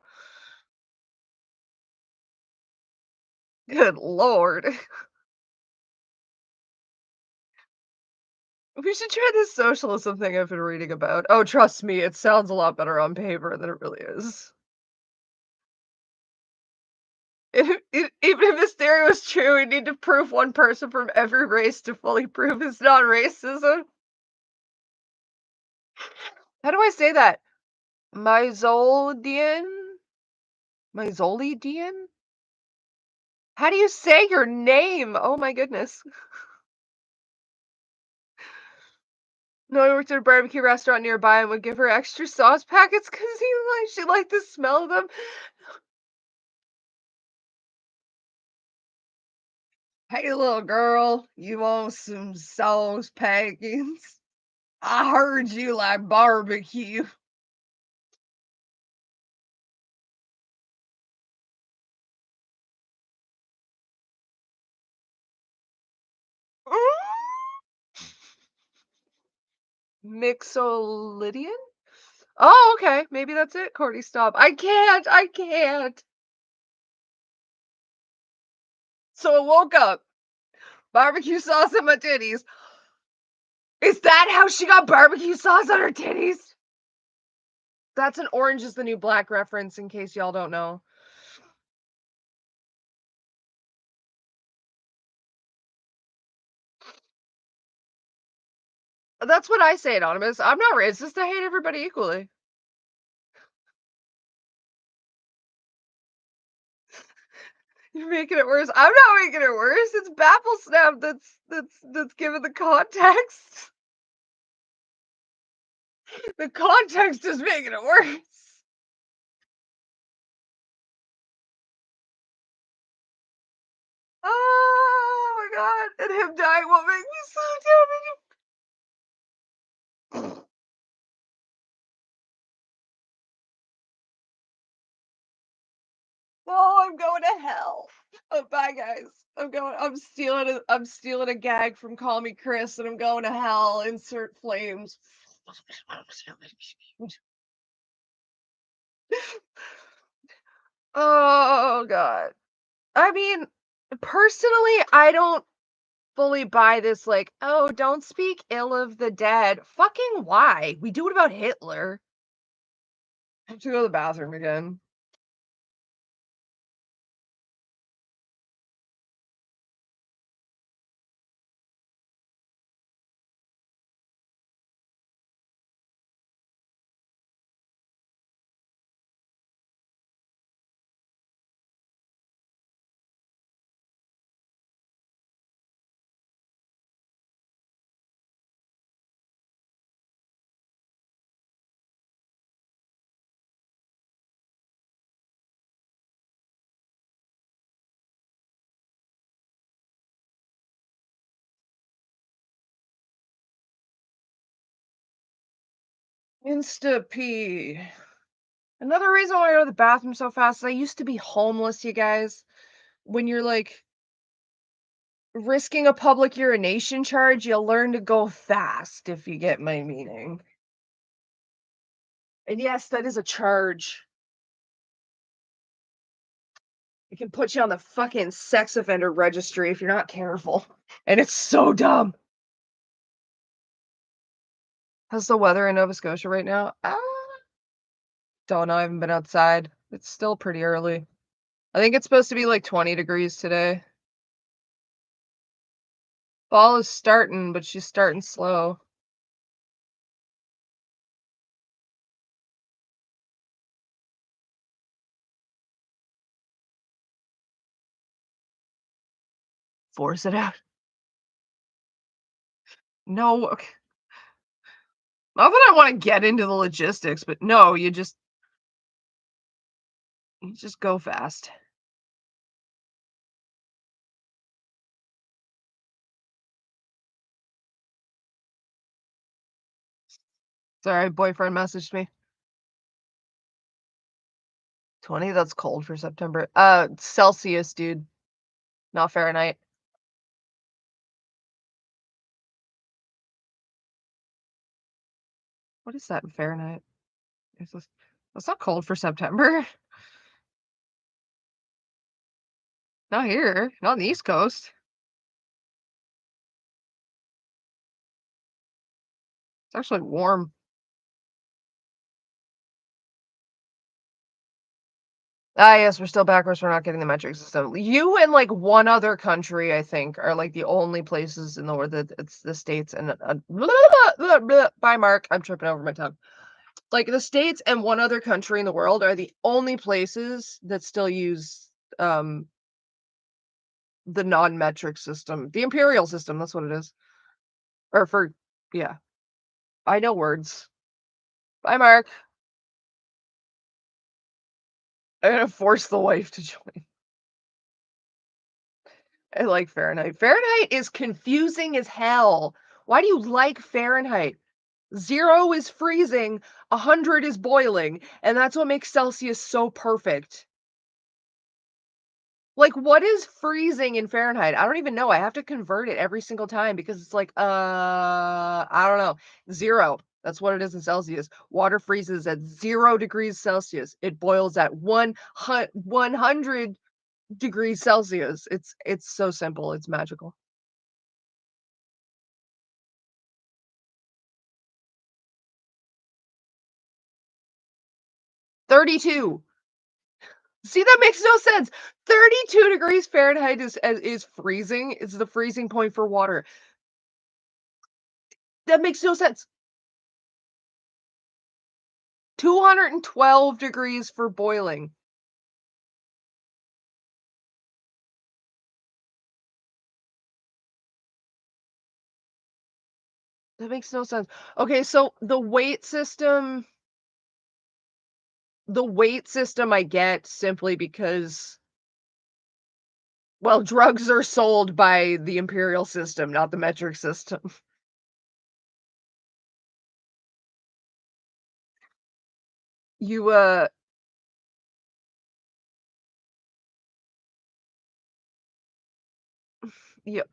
Good lord. We should try this socialism thing I've been reading about. Oh, trust me, it sounds a lot better on paper than it really is. Even if this theory was true, we need to prove one person from every race to fully prove his non-racism. How do I say that? Myzoldian? Myzolidian? How do you say your name? Oh my goodness. No, I worked at a barbecue restaurant nearby and would give her extra sauce packets because she liked the smell of them. Hey, little girl, you want some sauce packets? I heard you like barbecue. Mixolydian? Oh, okay. Maybe that's it. Courtney, stop. I can't. I can't. So I woke up, barbecue sauce on my titties. Is that how she got barbecue sauce on her titties? That's an Orange is the New Black reference in case y'all don't know. That's what I say, Anonymous. I'm not racist. I hate everybody equally. You're making it worse. I'm not making it worse. It's Baffle Snap that's given the context. The context is making it worse. Oh my god. And him dying won't make me so damn. Oh, I'm going to hell. Oh, bye guys. I'm stealing a gag from Call Me Chris and I'm going to hell. Insert flames. Oh god. I mean, personally, I don't fully buy this, like, "Oh, don't speak ill of the dead." Fucking why? We do it about Hitler. I have to go to the bathroom again. Insta pee. Another reason why I go to the bathroom so fast is I used to be homeless, you guys. When you're, like, risking a public urination charge, you learn to go fast, if you get my meaning. And yes, that is a charge. It can put you on the fucking sex offender registry if you're not careful, and it's so dumb. How's the weather in Nova Scotia right now? Don't know, I haven't been outside. It's still pretty early. I think it's supposed to be, like, 20 degrees today. Fall is starting, but she's starting slow. Force it out. No, ok not that I wanna get into the logistics, but no, you just go fast. Sorry, boyfriend messaged me. 20, that's cold for September. Celsius, dude, not Fahrenheit. What is that in Fahrenheit? Is this That's not cold for September. Not here, not on the East Coast. It's actually warm. Ah, yes, we're still backwards, we're not getting the metric system. You and, like, one other country, I think, are, like, the only places in the world that it's the States and, bye, Mark, I'm tripping over my tongue. Like, the States and one other country in the world are the only places that still use, um, the non-metric system. The imperial system, that's what it is. Or for yeah, I know words. Bye, Mark. I'm gonna force the wife to join. I like Fahrenheit. Fahrenheit is confusing as hell. Why do you like Fahrenheit? 0 is freezing, 100 is boiling, and that's what makes Celsius so perfect. Like, what is freezing in Fahrenheit? I don't even know. I have to convert it every single time because it's like, I don't know. 0. That's what it is in Celsius. Water freezes at 0 degrees Celsius. It boils at 100 degrees Celsius. It's so simple. It's magical. 32. See, that makes no sense. 32 degrees Fahrenheit is freezing. It's the freezing point for water. That makes no sense. 212 degrees for boiling. That makes no sense. Okay, so the weight system I get simply because, well, drugs are sold by the imperial system, not the metric system. You, yep,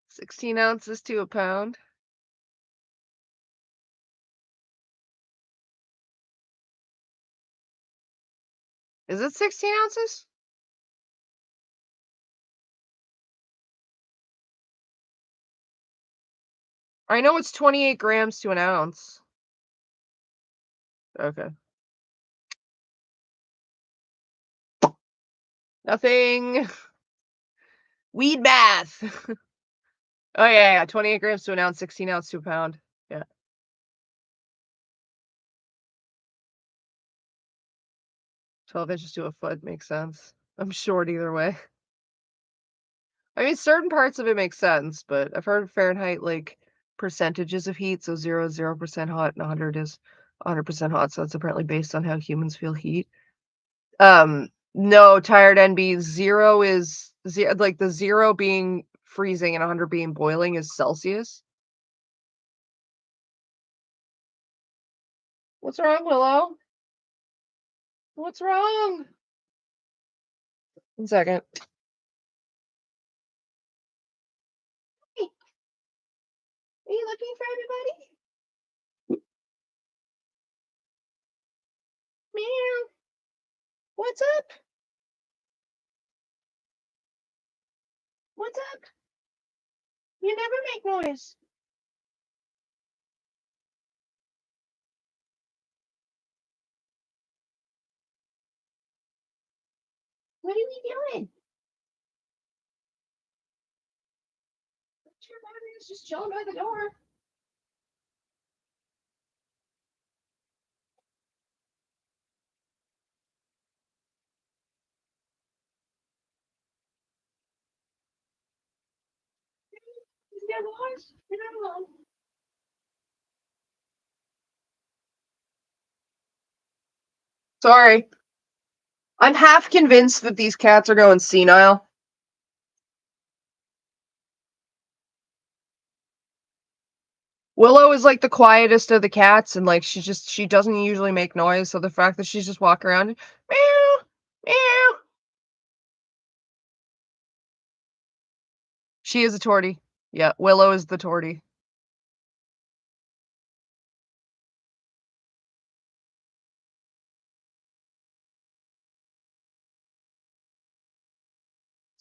16 ounces to a pound. Is it 16 ounces? I know it's 28 grams to an ounce. Okay. Nothing. Weed math. Oh, yeah, 28 grams to an ounce, 16 ounce to a pound. Yeah. 12 inches to a foot makes sense. I'm short either way. I mean, certain parts of it make sense, but I've heard Fahrenheit, like, percentages of heat, so 0 is 0% hot and 100 is 100% hot, so it's apparently based on how humans feel heat. No, tired NB, 0 is like, the 0 being freezing and 100 being boiling is Celsius. What's wrong, Willow? What's wrong? 1 second. Hey, are you looking for everybody? Meow. What's up? What's up? You never make noise. What are we doing? Your battery is just chilling by the door. You're not alone. Sorry. I'm half convinced that these cats are going senile. Willow is like the quietest of the cats, and like she doesn't usually make noise. So the fact that she's just walking around, meow, meow. She is a tortie. Yeah, Willow is the tortie.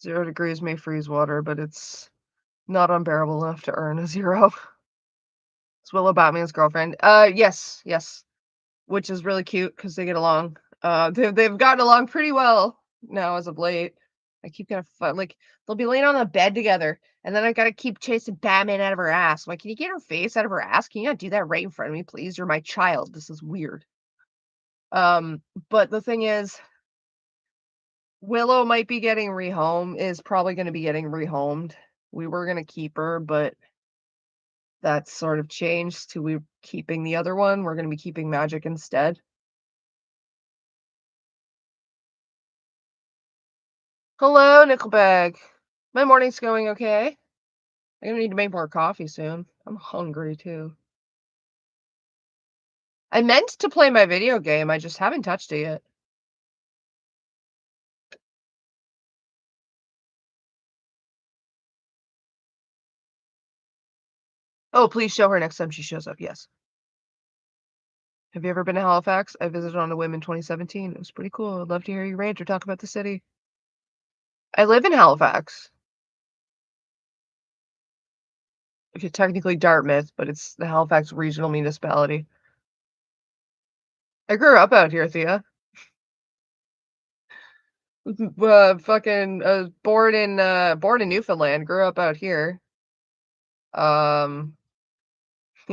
Zero degrees may freeze water, but it's not unbearable enough to earn a zero. It's Willow Batman's girlfriend. Yes, yes, which is really cute because they get along. They've gotten along pretty well now as of late. I keep kind of fun, like they'll be laying on the bed together, and then I gotta keep chasing Batman out of her ass. I'm like, can you get her face out of her ass? Can you not do that right in front of me, please? You're my child. This is weird. Um, but the thing is, Willow might be getting rehomed. Is probably going to be getting rehomed. We were gonna keep her, but that's sort of changed to we keeping the other one. We're gonna be keeping Magic instead. Hello, Nickelbag. My morning's going okay. I'm gonna need to make more coffee soon. I'm hungry too. I meant to play my video game, I just haven't touched it yet. Oh, please show her next time she shows up, yes. Have you ever been to Halifax? I visited on a whim in 2017. It was pretty cool. I'd love to hear you rant or talk about the city. I live in Halifax. Okay, technically Dartmouth, but it's the Halifax Regional Municipality. I grew up out here, Thea. Fucking born in Newfoundland, grew up out here. Um,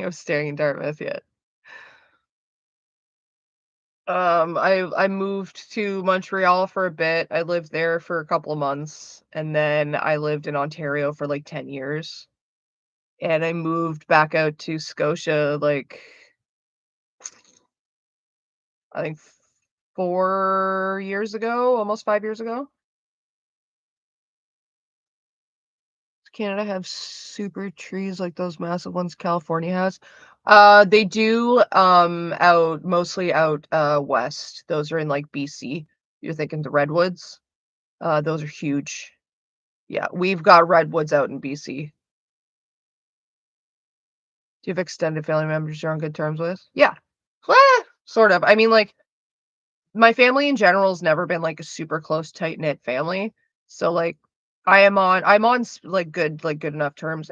staying in Dartmouth yet. I moved to Montreal for a bit. I lived there for a couple of months, and then I lived in Ontario for like 10 years. And I moved back out to Scotia like I think 4 years ago, almost 5 years ago. Does Canada have super trees like those massive ones California has? They do out mostly out west. Those are in like BC. You're thinking the redwoods. Those are huge. Yeah, we've got redwoods out in BC. Do you have extended family members you're on good terms with? Yeah. Sort of. I mean, like, my family in general has never been like a super close, tight-knit family. So like I'm on like good enough terms.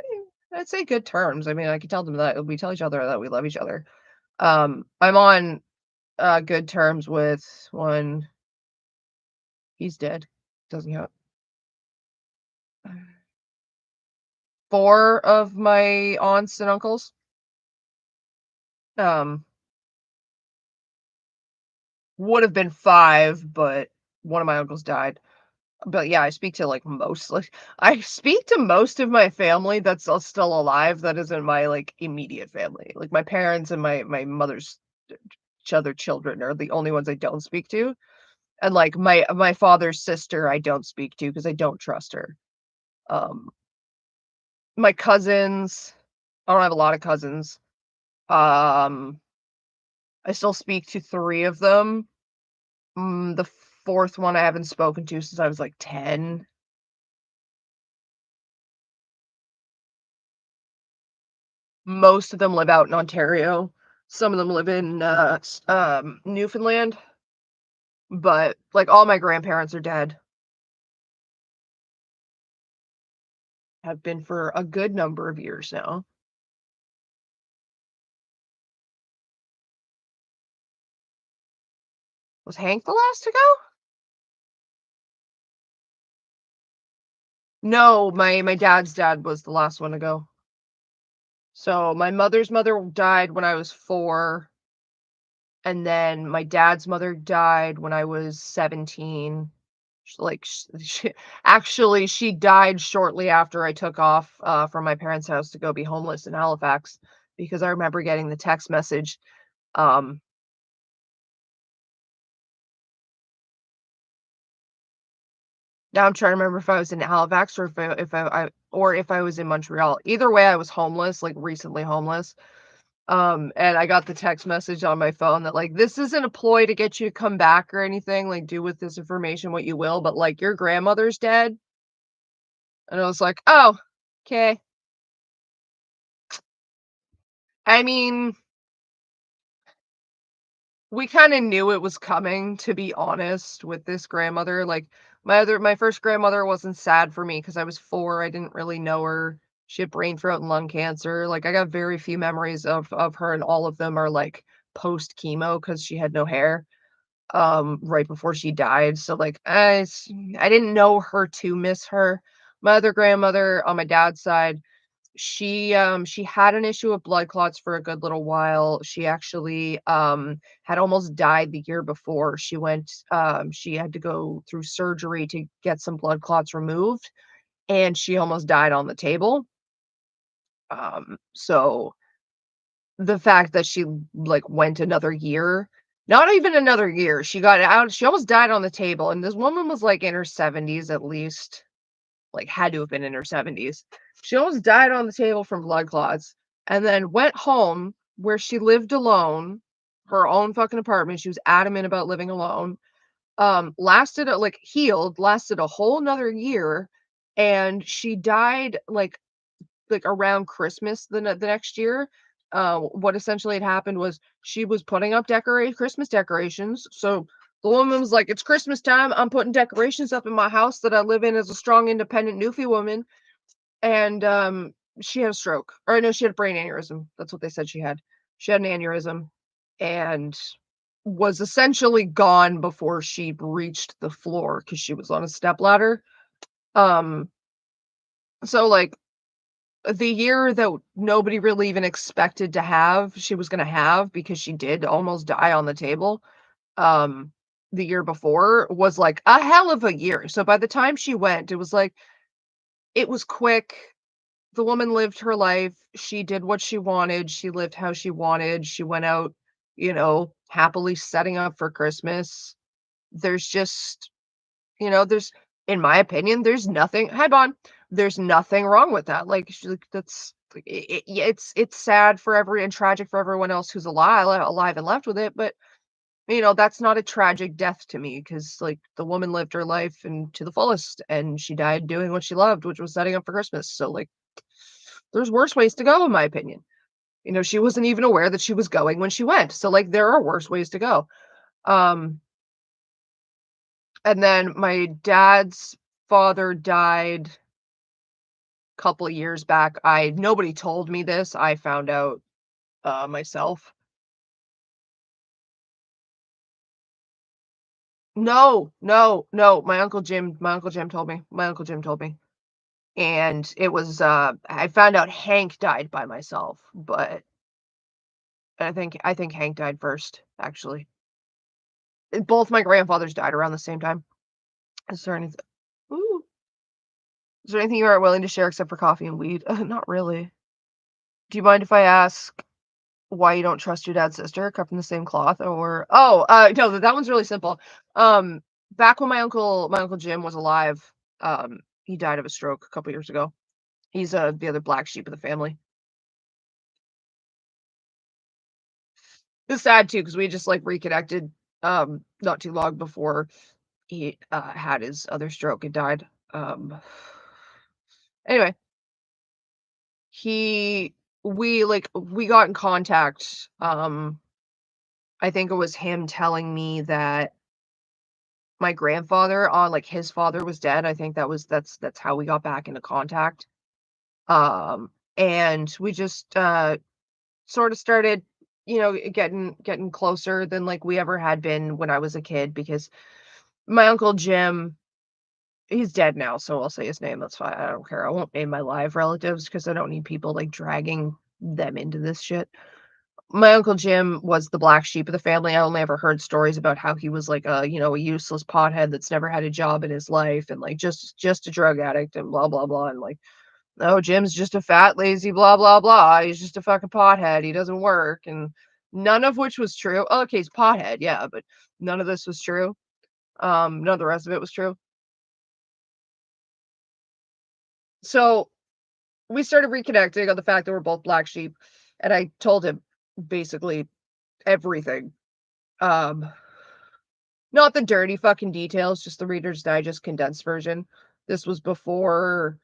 I'd say good terms. I mean, I could tell them that we tell each other that we love each other. I'm on good terms with one. He's dead. Doesn't count. Four of my aunts and uncles. Um, would have been five, but one of my uncles died. But yeah, I speak to like most like I speak to most of my family that's still alive that isn't my like immediate family. Like my parents and my mother's other children are the only ones I don't speak to. And like my father's sister I don't speak to because I don't trust her. Um my cousins, I don't have a lot of cousins. Um I still speak to three of them. The fourth one I haven't spoken to since I was like 10. Most of them live out in Ontario. Some of them live in, Newfoundland, but, like, all my grandparents are dead. Have been for a good number of years now. Was Hank the last to go? No, my dad's dad was the last one to go. So, my mother's mother died when I was 4, and then my dad's mother died when I was 17. She actually, she died shortly after I took off, from my parents' house to go be homeless in Halifax, because I remember getting the text message, um now I'm trying to remember if I was in Halifax or if I was in Montreal. Either way, I was homeless, like, recently homeless, and I got the text message on my phone that, like, "This isn't a ploy to get you to come back or anything, like, do with this information what you will, but, like, your grandmother's dead." And I was like, "Oh, okay." I mean, we kinda knew it was coming, to be honest, with this grandmother. Like, my first grandmother wasn't sad for me because I was 4, I didn't really know her. She had brain, throat, and lung cancer. Like, I got very few memories of her, and all of them are, like, post chemo because she had no hair, right before she died. So, like, I didn't know her to miss her. My other grandmother on my dad's side, she had an issue with blood clots for a good little while. She actually, had almost died the year before. She had to go through surgery to get some blood clots removed, and she almost died on the table. So the fact that she, like, went another year, not even another year, she got out, she almost died on the table, and this woman was, like, in her 70s at least. Like, had to have been in her 70s. She almost died on the table from blood clots, and then went home where she lived alone, her own fucking apartment. She was adamant about living alone. Lasted a whole 'nother year, and she died, like, around Christmas the next year. What essentially had happened was she was putting up Christmas decorations, so the woman was like, "It's Christmas time, I'm putting decorations up in my house that I live in as a strong, independent Newfie woman," and, she had a stroke, or no, she had a brain aneurysm, that's what they said she had. She had an aneurysm and was essentially gone before she reached the floor because she was on a stepladder. Um, so, like, the year that nobody really even expected to have, she was gonna have because she did almost die on the table, um, the year before was, like, a hell of a year. So by the time she went, it was like it was quick. The woman lived her life. She did what she wanted. She lived how she wanted. She went out, happily setting up for Christmas. There's just, there's in my opinion, there's nothing hi, Bon. There's nothing wrong with that. Like, that's like, yeah, it's sad for and tragic for everyone else who's alive and left with it, but, that's not a tragic death to me because, like, the woman lived her life and to the fullest, and she died doing what she loved, which was setting up for Christmas. So, like, there's worse ways to go, in my opinion. She wasn't even aware that she was going when she went. So, like, there are worse ways to go. Um, and then my dad's father died couple of years back. Nobody told me this. I found out myself. No, no, no. My uncle Jim told me. My uncle Jim told me. And it was I found out Hank died by myself, but I think Hank died first, actually. Both my grandfathers died around the same time. Is there anything Ooh, is there anything you aren't willing to share except for coffee and weed? Not really. Do you mind if I ask why you don't trust your dad's sister, cut from the same cloth? Or no, that one's really simple. Um, Back when my uncle Jim was alive, he died of a stroke a couple years ago. He's the other black sheep of the family. It's sad too because we just like reconnected not too long before he had his other stroke and died. Anyway, he we got in contact. I think it was him telling me that my grandfather on like his father was dead. I think that's how we got back into contact. And we just sort of started, getting closer than like we ever had been when I was a kid because my uncle Jim, he's dead now, so I'll say his name. That's fine. I don't care. I won't name my live relatives because I don't need people like dragging them into this shit. My uncle Jim was the black sheep of the family. I only ever heard stories about how he was like a useless pothead that's never had a job in his life and like just a drug addict and blah blah blah and like, oh, Jim's just a fat, lazy, blah blah blah. He's just a fucking pothead. He doesn't work and none of which was true. Oh, okay, he's pothead, yeah, but none of this was true. None of the rest of it was true. So we started reconnecting on the fact that we're both black sheep, and I told him basically everything. Um, Not the dirty fucking details, just the Reader's Digest condensed version. This was before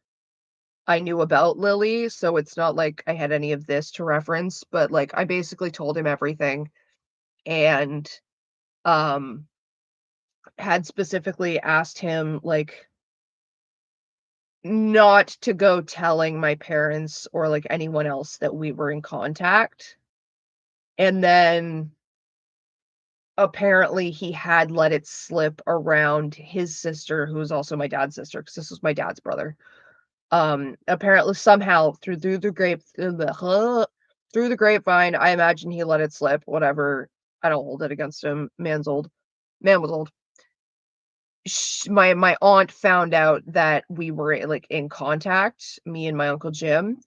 I knew about Lily, so it's not like I had any of this to reference, but like I basically told him everything and um had specifically asked him like not to go telling my parents or like anyone else that we were in contact. And then apparently he had let it slip around his sister, who was also my dad's sister, because this was my dad's brother. Apparently somehow through the grapevine, I imagine he let it slip, whatever. I don't hold it against him. Man's old. Man was old. My aunt found out that we were like in contact, me and my uncle Jim,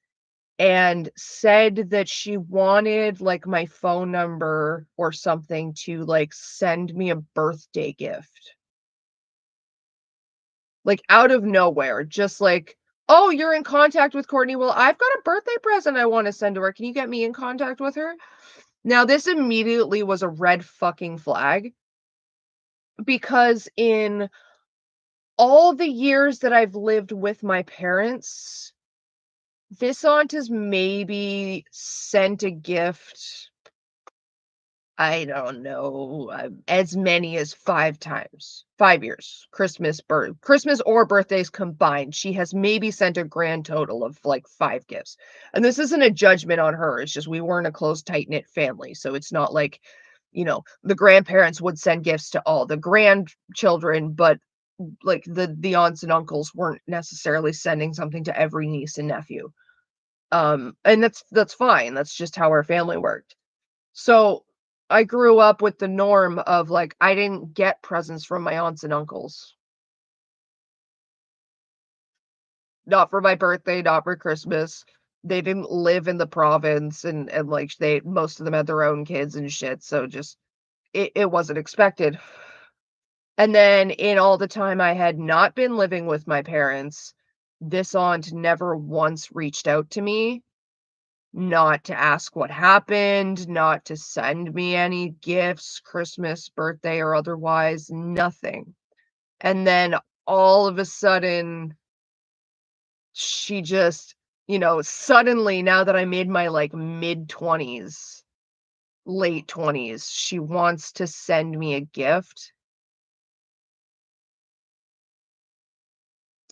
and said that she wanted like my phone number or something to like send me a birthday gift. Like out of nowhere, just like, "Oh, you're in contact with Courtney. Well, I've got a birthday present I want to send to her. Can you get me in contact with her?" Now, this immediately was a red fucking flag because in all the years that I've lived with my parents, this aunt has maybe sent a gift, I don't know, as many as 5 times. 5 years. Christmas or birthdays combined. She has maybe sent a grand total of, like, 5 gifts. And this isn't a judgment on her, it's just we weren't a close, tight-knit family, so it's not like, the grandparents would send gifts to all the grandchildren, but, like, the aunts and uncles weren't necessarily sending something to every niece and nephew. And that's fine, that's just how our family worked. So, I grew up with the norm of, like, I didn't get presents from my aunts and uncles. Not for my birthday, not for Christmas. They didn't live in the province and, like, they most of them had their own kids and shit, so just it wasn't expected. And then in all the time I had not been living with my parents, this aunt never once reached out to me, not to ask what happened, not to send me any gifts, Christmas, birthday, or otherwise, nothing. And then all of a sudden, she just, suddenly, now that I'm in my like mid 20s, late 20s, she wants to send me a gift.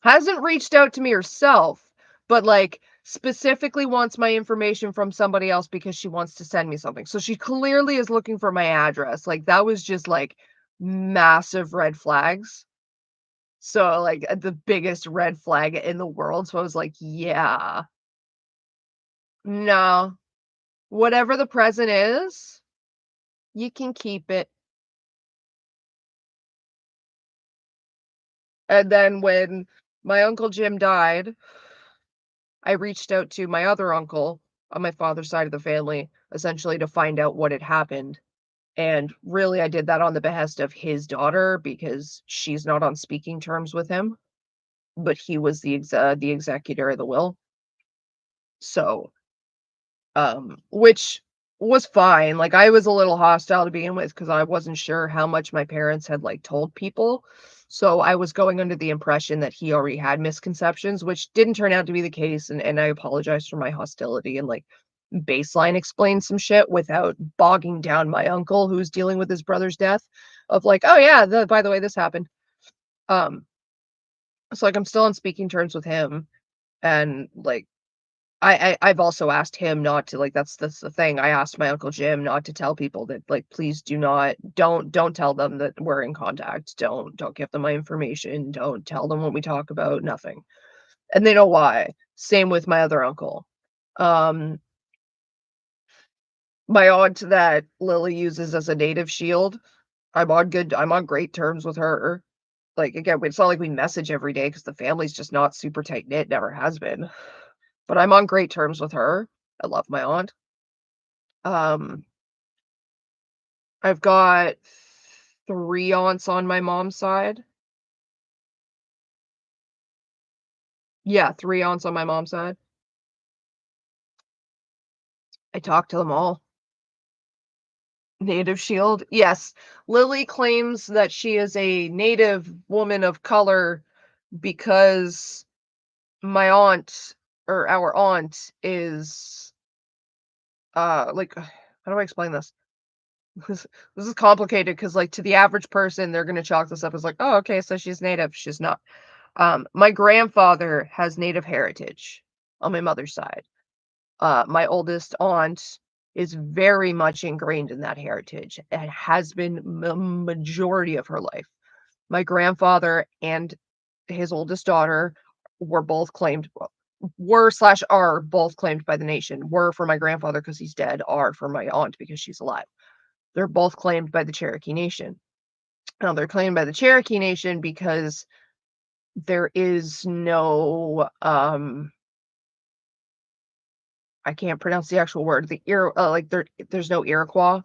Hasn't reached out to me herself, but, like, specifically wants my information from somebody else because she wants to send me something. So she clearly is looking for my address. Like, that was just, like, massive red flags. So, like, the biggest red flag in the world. So I was like, "Yeah, no, whatever the present is, you can keep it." And then when my Uncle Jim died, I reached out to my other uncle on my father's side of the family, essentially to find out what had happened. And really, I did that on the behest of his daughter because she's not on speaking terms with him, but he was the executor of the will. So, which was fine. Like, I was a little hostile to begin with because I wasn't sure how much my parents had, like, told people. So I was going under the impression that he already had misconceptions, which didn't turn out to be the case, and I apologize for my hostility and, like, baseline explain some shit without bogging down my uncle who's dealing with his brother's death of like, "Oh, yeah, by the way, this happened." Um, so, like, I'm still on speaking terms with him, and, like, I've also asked him not to, like, that's the thing. I asked my Uncle Jim not to tell people that, like, please do not don't tell them that we're in contact. Don't give them my information. Don't tell them what we talk about, nothing. And they know why. Same with my other uncle. Um, my aunt that Lily uses as a native shield, I'm on great terms with her. Like, again, it's not like we message every day because the family's just not super tight-knit, never has been. But I'm on great terms with her. I love my aunt. Um I've got 3 aunts on my mom's side. Yeah, 3 aunts on my mom's side. I talked to them all. Native Shield? Yes. Lily claims that she is a Native woman of color because my aunt or our aunt is, like, how do I explain this? This this is complicated because, like, to the average person, they're gonna chalk this up as like, "Oh, okay, so she's Native." She's not. My grandfather has Native heritage on my mother's side. My oldest aunt is very much ingrained in that heritage and has been majority of her life. My grandfather and his oldest daughter were both claimed, well, were slash are both claimed by the nation. Were for my grandfather because he's dead, are for my aunt because she's alive. They're both claimed by the Cherokee Nation. Now they're claimed by the Cherokee Nation because there is no I can't pronounce the actual word. Like there's no Iroquois,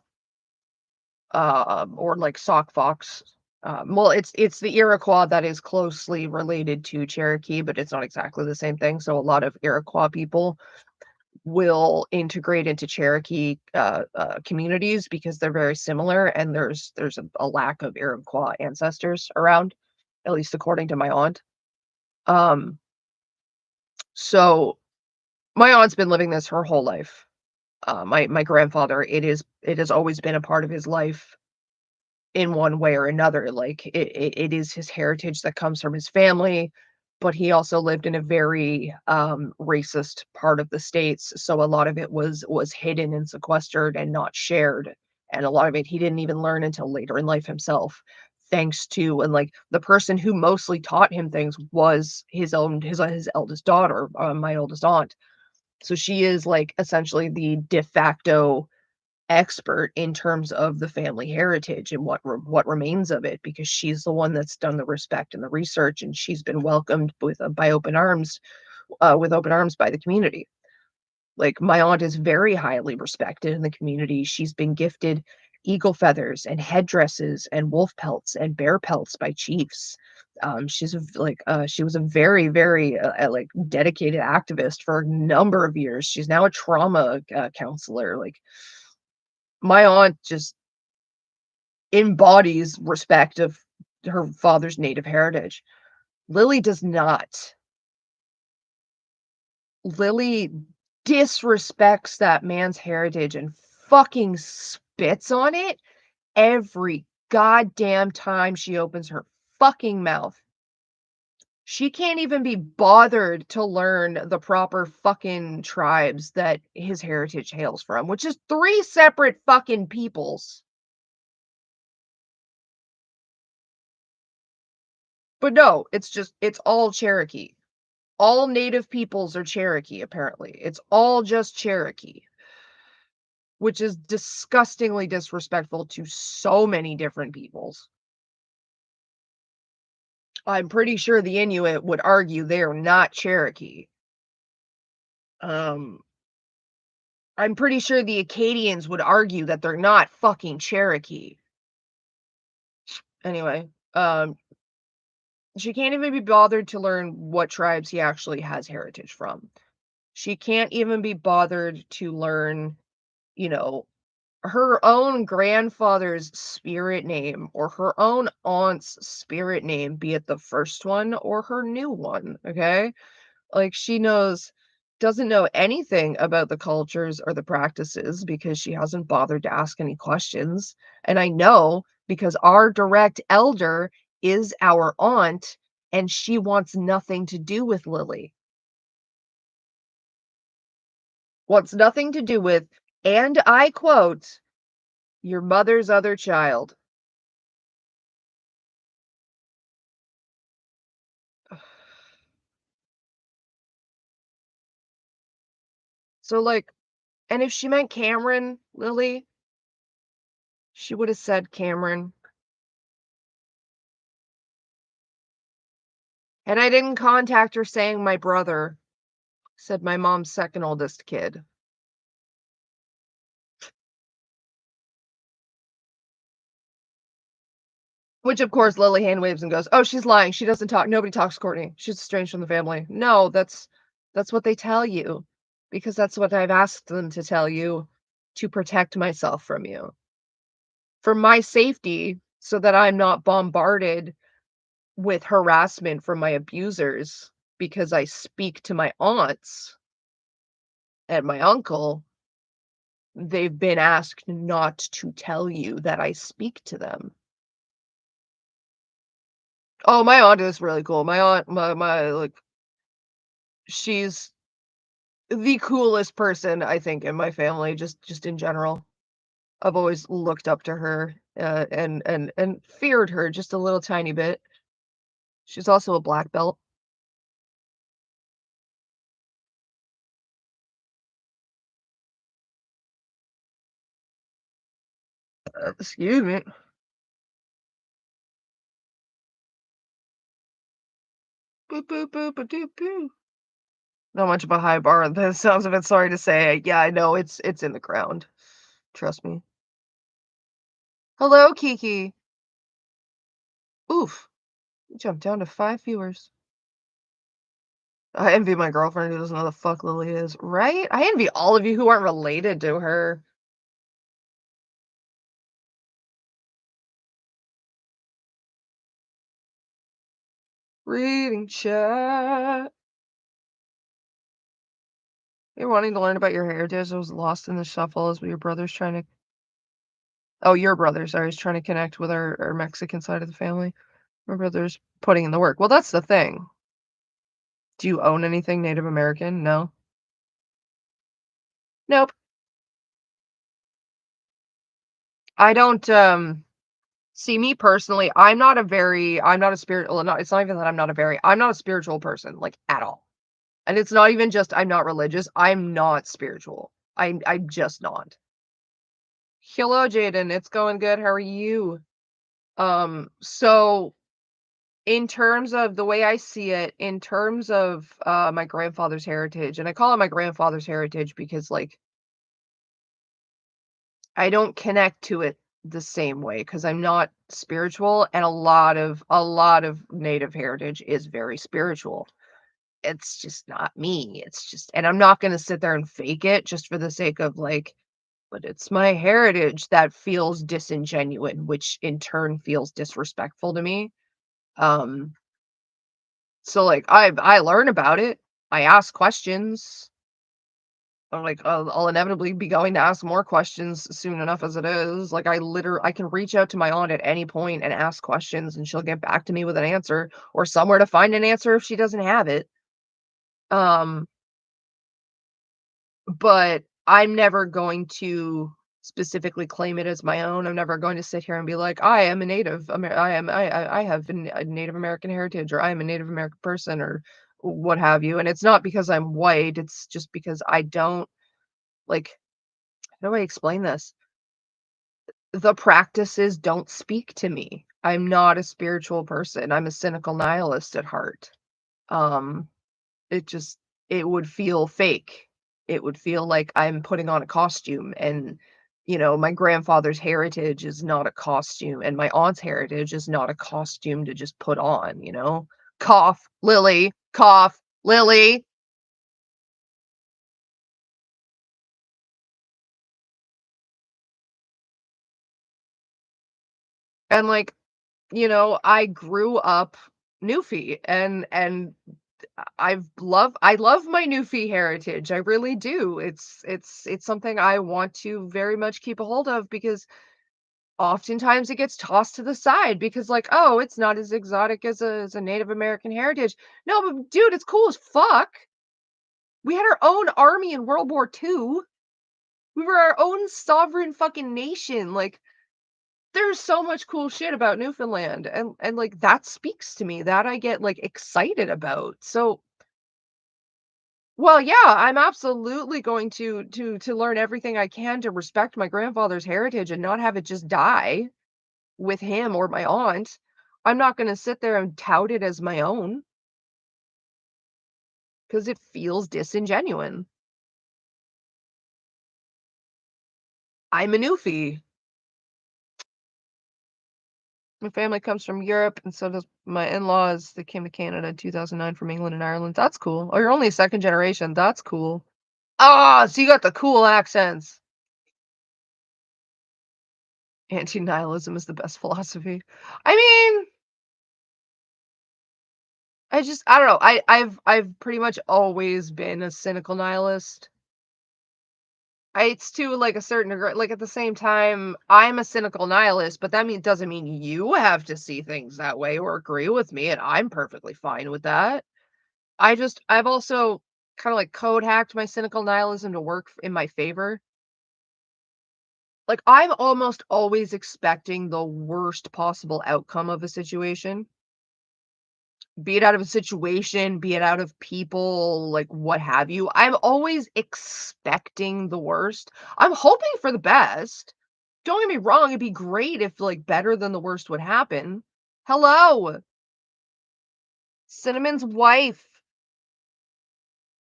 or like Sauk Fox. Well, it's the Iroquois that is closely related to Cherokee, but it's not exactly the same thing. So a lot of Iroquois people will integrate into Cherokee communities because they're very similar, and there's a lack of Iroquois ancestors around, at least according to my aunt. Um, so my aunt's been living this her whole life. My grandfather, it has always been a part of his life in one way or another. Like it is his heritage that comes from his family, but he also lived in a very racist part of the states, so a lot of it was hidden and sequestered and not shared, and a lot of it he didn't even learn until later in life himself. Thanks to and like the person who mostly taught him things was his eldest daughter, my oldest aunt. So she is like essentially the de facto expert in terms of the family heritage and what remains of it because she's the one that's done the respect and the research, and she's been welcomed with by open arms, with open arms by the community. Like my aunt is very highly respected in the community. She's been gifted eagle feathers and headdresses and wolf pelts and bear pelts by chiefs. She was a very like dedicated activist for a number of years. She's now a trauma counselor. Like my aunt just embodies respect of her father's native heritage. Lily does not. Lily disrespects that man's heritage and fucking spits on it every goddamn time she opens her fucking mouth. She can't even be bothered to learn the proper fucking tribes that his heritage hails from, which is 3 separate fucking peoples. But no, it's all Cherokee. All native peoples are Cherokee, apparently. It's all just Cherokee, which is disgustingly disrespectful to so many different peoples. I'm pretty sure the Inuit would argue they're not Cherokee. Um, I'm pretty sure the Acadians would argue that they're not fucking Cherokee. Anyway, she can't even be bothered to learn what tribes he actually has heritage from. She can't even be bothered to learn, you know, her own grandfather's spirit name or her own aunt's spirit name, be it the first one or her new one, okay? Like, she doesn't know anything about the cultures or the practices because she hasn't bothered to ask any questions, and I know because our direct elder is our aunt, and she wants nothing to do with Lily. Wants nothing to do with, and I quote, "your mother's other child." So, like, and if she meant Cameron, Lily, she would have said Cameron. And I didn't contact her saying my brother, said my mom's second oldest kid. Which, of course, Lily hand waves and goes, "Oh, she's lying. She doesn't talk. Nobody talks to Courtney. She's estranged from the family." No, that's what they tell you, because that's what I've asked them to tell you to protect myself from you, for my safety, so that I'm not bombarded with harassment from my abusers because I speak to my aunts and my uncle. They've been asked not to tell you that I speak to them. Oh, my aunt is really cool. My aunt, like, she's the coolest person, I think, in my family, just in general. I've always looked up to her, and feared her just a little tiny bit. She's also a black belt. Excuse me. Boop, boop, boop, a doop, boo. Not much of a high bar. That sounds a bit sorry to say. Yeah, I know it's in the ground. Trust me. Hello, Kiki. Oof. You jumped down to 5 viewers. I envy my girlfriend who doesn't know the fuck Lily is, right? I envy all of you who aren't related to her. Reading chat. You're wanting to learn about your heritage. I was lost in the shuffle as your brother's trying to. Oh, your brother, sorry, is trying to connect with our Mexican side of the family. My brother's putting in the work. Well, that's the thing. Do you own anything Native American? No. Nope. I don't see me personally, I'm not a spirit well, not it's not even that I'm not a spiritual person, like, at all. And it's not even just I'm not religious, I'm not spiritual. I'm just not. Hello, Jaden. It's going good. How are you? So in terms of the way I see it, in terms of my grandfather's heritage, and I call it my grandfather's heritage because like I don't connect to it the same way because I'm not spiritual, and a lot of native heritage is very spiritual. It's just not me. It's just, and I'm not going to sit there and fake it just for the sake of like, but it's my heritage that feels disingenuine, which in turn feels disrespectful to me. Um, so like I learn about it. I ask questions. I'm like, I'll inevitably be going to ask more questions soon enough as it is. Like, I can reach out to my aunt at any point and ask questions, and she'll get back to me with an answer or somewhere to find an answer if she doesn't have it. Um, but I'm never going to specifically claim it as my own. I'm never going to sit here and be like, I am a Native I have a Native American heritage, or I am a Native American person, or what have you. And it's not because I'm white, it's just because I don't like, how do I explain this? The practices don't speak to me. I'm not a spiritual person. I'm a cynical nihilist at heart. Um, it just it would feel fake. It would feel like I'm putting on a costume, and my grandfather's heritage is not a costume, and my aunt's heritage is not a costume to just put on. Cough, Lily, cough, Lily. And like, I grew up Newfie, and I love my Newfie heritage. I really do. It's something I want to very much keep a hold of, because oftentimes it gets tossed to the side because, like, oh, it's not as exotic as a Native American heritage. No, but dude, it's cool as fuck. We had our own army in World War II. We were our own sovereign fucking nation. Like, there's so much cool shit about Newfoundland, and like, that speaks to me. That I get like excited about. So, well, yeah, I'm absolutely going to learn everything I can to respect my grandfather's heritage and not have it just die with him or my aunt. I'm not gonna sit there and tout it as my own, because it feels disingenuine. I'm a Newfie. My family comes from Europe, and so does my in-laws. They came to Canada in 2009 from England and Ireland. That's cool. Oh, you're only a second generation. That's cool. Ah, so you got the cool accents. Anti-nihilism is the best philosophy. I mean, I don't know. I've pretty much always been a cynical nihilist. It's to like a certain degree. Like, at the same time, I'm a cynical nihilist, but that doesn't mean you have to see things that way or agree with me, and I'm perfectly fine with that. I've also kind of like code hacked my cynical nihilism to work in my favor. Like, I'm almost always expecting the worst possible outcome of a situation, be it out of a situation, be it out of people, like what have you. I'm always expecting the worst. I'm hoping for the best. Don't get me wrong, it'd be great if like better than the worst would happen. Hello, Cinnamon's wife.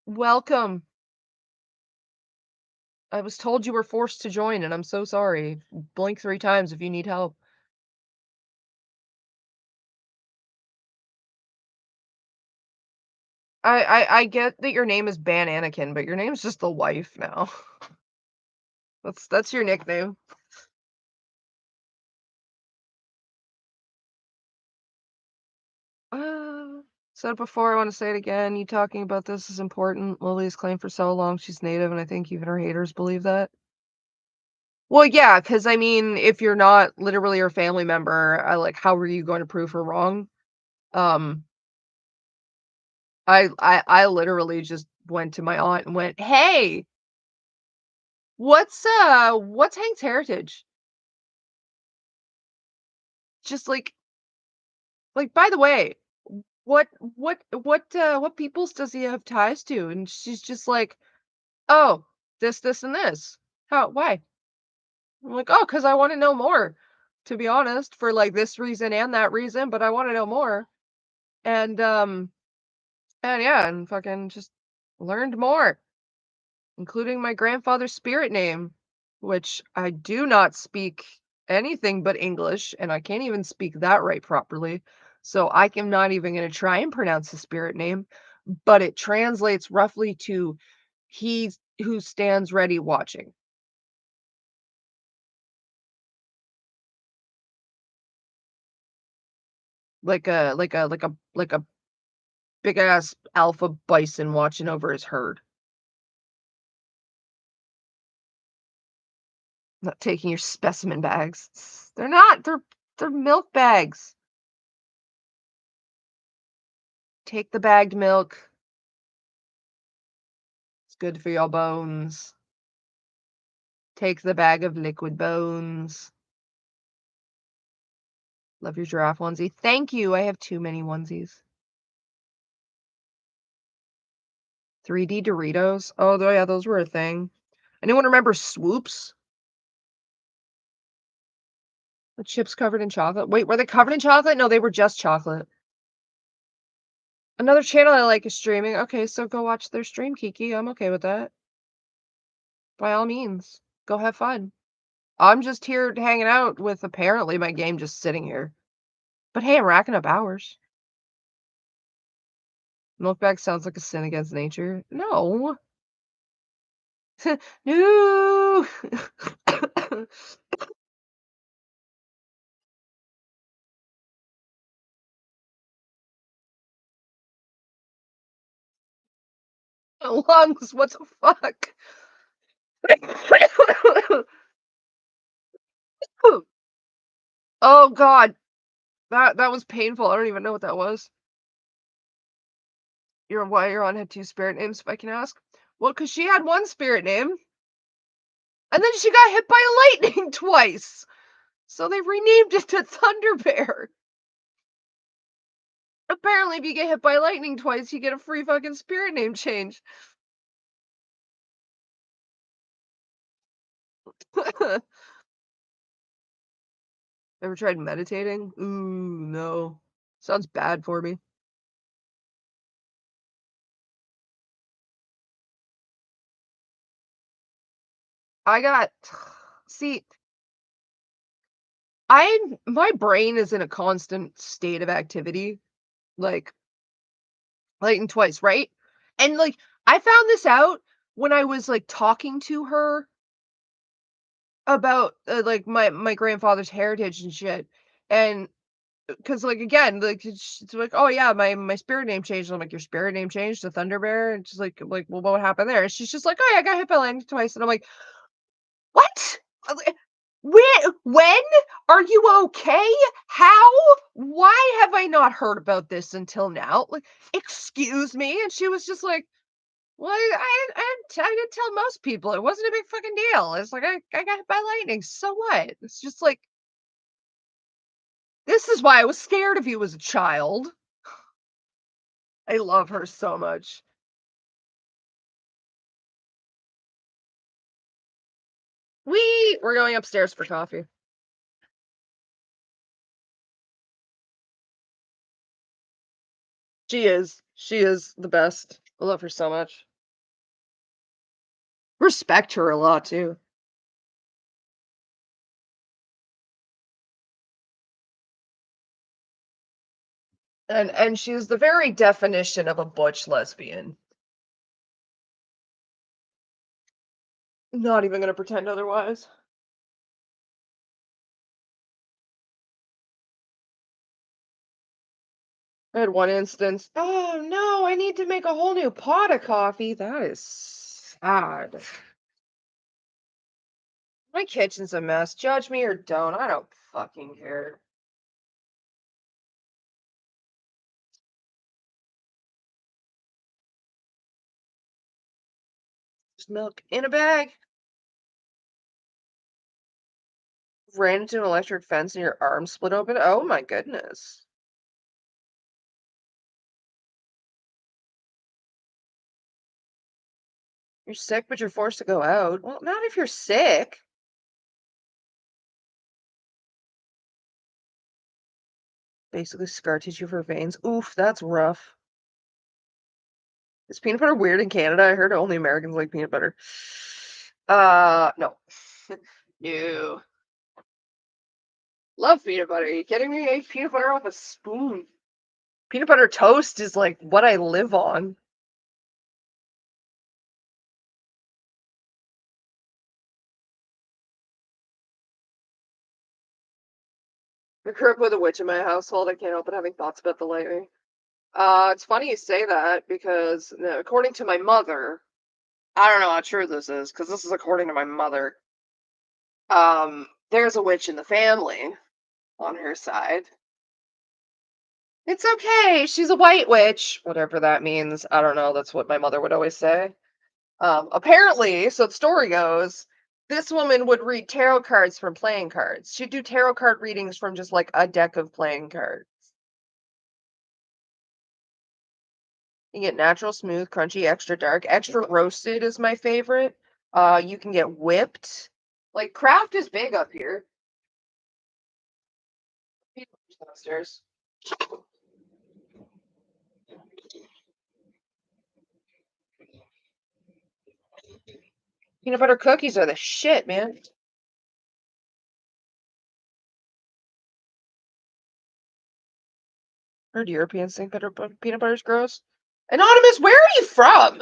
Welcome. I was told you were forced to join, and I'm so sorry. Blink 3 times if you need help. I get that your name is Ban Anakin, but your name's just the wife now. That's your nickname. Uh, Said it before, I wanna say it again, you talking about this is important. Lily's claimed for so long she's Native, and I think even her haters believe that. Well, yeah, because I mean, if you're not literally her family member, how are you going to prove her wrong? Um, I literally just went to my aunt and went, "Hey, what's Hank's heritage?" Just by the way, what peoples does he have ties to? And she's just like, "Oh, this, and this." How why? I'm like, "Oh, because I wanna know more, to be honest, for, like, this reason and that reason, but I wanna know more." And, and yeah, and fucking just learned more, including my grandfather's spirit name, which I do not speak anything but English, and I can't even speak that right properly. So I am not even gonna try and pronounce the spirit name, but it translates roughly to "He who stands ready watching." Like a big ass alpha bison watching over his herd. Not taking your specimen bags. They're not. They're milk bags. Take the bagged milk. It's good for your bones. Take the bag of liquid bones. Love your giraffe onesie. Thank you. I have too many onesies. 3D Doritos. Oh, yeah, those were a thing. Anyone remember Swoops? The chips covered in chocolate. Wait, were they covered in chocolate? No, they were just chocolate. Another channel I like is streaming. Okay, so go watch their stream, Kiki. I'm okay with that. By all means, go have fun. I'm just here hanging out with apparently my game just sitting here. But hey, I'm racking up hours. Milk bag sounds like a sin against nature. No. No. Lungs, what the fuck? Oh god. That was painful. I don't even know what that was. Why your aunt had two spirit names, if I can ask? Well, because she had one spirit name, and then she got hit by lightning twice. So they renamed it to Thunder Bear. Apparently, if you get hit by lightning twice, you get a free fucking spirit name change. Ever tried meditating? Ooh, no. Sounds bad for me. I got see, my brain is in a constant state of activity, like lightning twice, right? And like I found this out when I was like talking to her about like my grandfather's heritage and shit. And because like again, like it's like, oh yeah, my spirit name changed. I'm like, your spirit name changed to Thunder Bear, and she's like, well, what happened there? And she's just like, oh yeah, I got hit by lightning twice, and I'm like, what? When are you okay? How? Why have I not heard about this until now? Like, excuse me? And she was just like, well, I did tell most people it wasn't a big fucking deal. It's like I got hit by lightning. So what? It's just like this is why I was scared of you as a child. I love her so much. We're going upstairs for coffee. She is. She is the best. I love her so much. Respect her a lot too. And she's the very definition of a butch lesbian. Not even gonna pretend otherwise. I had one instance. Oh no, I need to make a whole new pot of coffee. That is sad. My kitchen's a mess. Judge me or don't. I don't fucking care. There's milk in a bag. Ran into an electric fence and your arm split open. Oh my goodness. You're sick, but you're forced to go out. Well, not if you're sick. Basically, scar tissue for veins. Oof, that's rough. Is peanut butter weird in Canada? I heard only Americans like peanut butter. No. No. Love peanut butter. Are you kidding me? I ate peanut butter off a spoon. Peanut butter toast is like what I live on. I grew up with a witch in my household. I can't help but having thoughts about the lately. It's funny you say that because according to my mother, I don't know how true this is because this is according to my mother. There's a witch in the family on her side. It's okay. She's a white witch, whatever that means. I don't know. That's what my mother would always say. Apparently, so the story goes, this woman would read tarot cards from playing cards. She'd do tarot card readings from just like a deck of playing cards. You get natural, smooth, crunchy, extra dark, extra roasted is my favorite. You can get whipped. Like craft is big up here. Downstairs. Peanut butter cookies are the shit, man. Heard Europeans think peanut butter is gross. Anonymous, where are you from?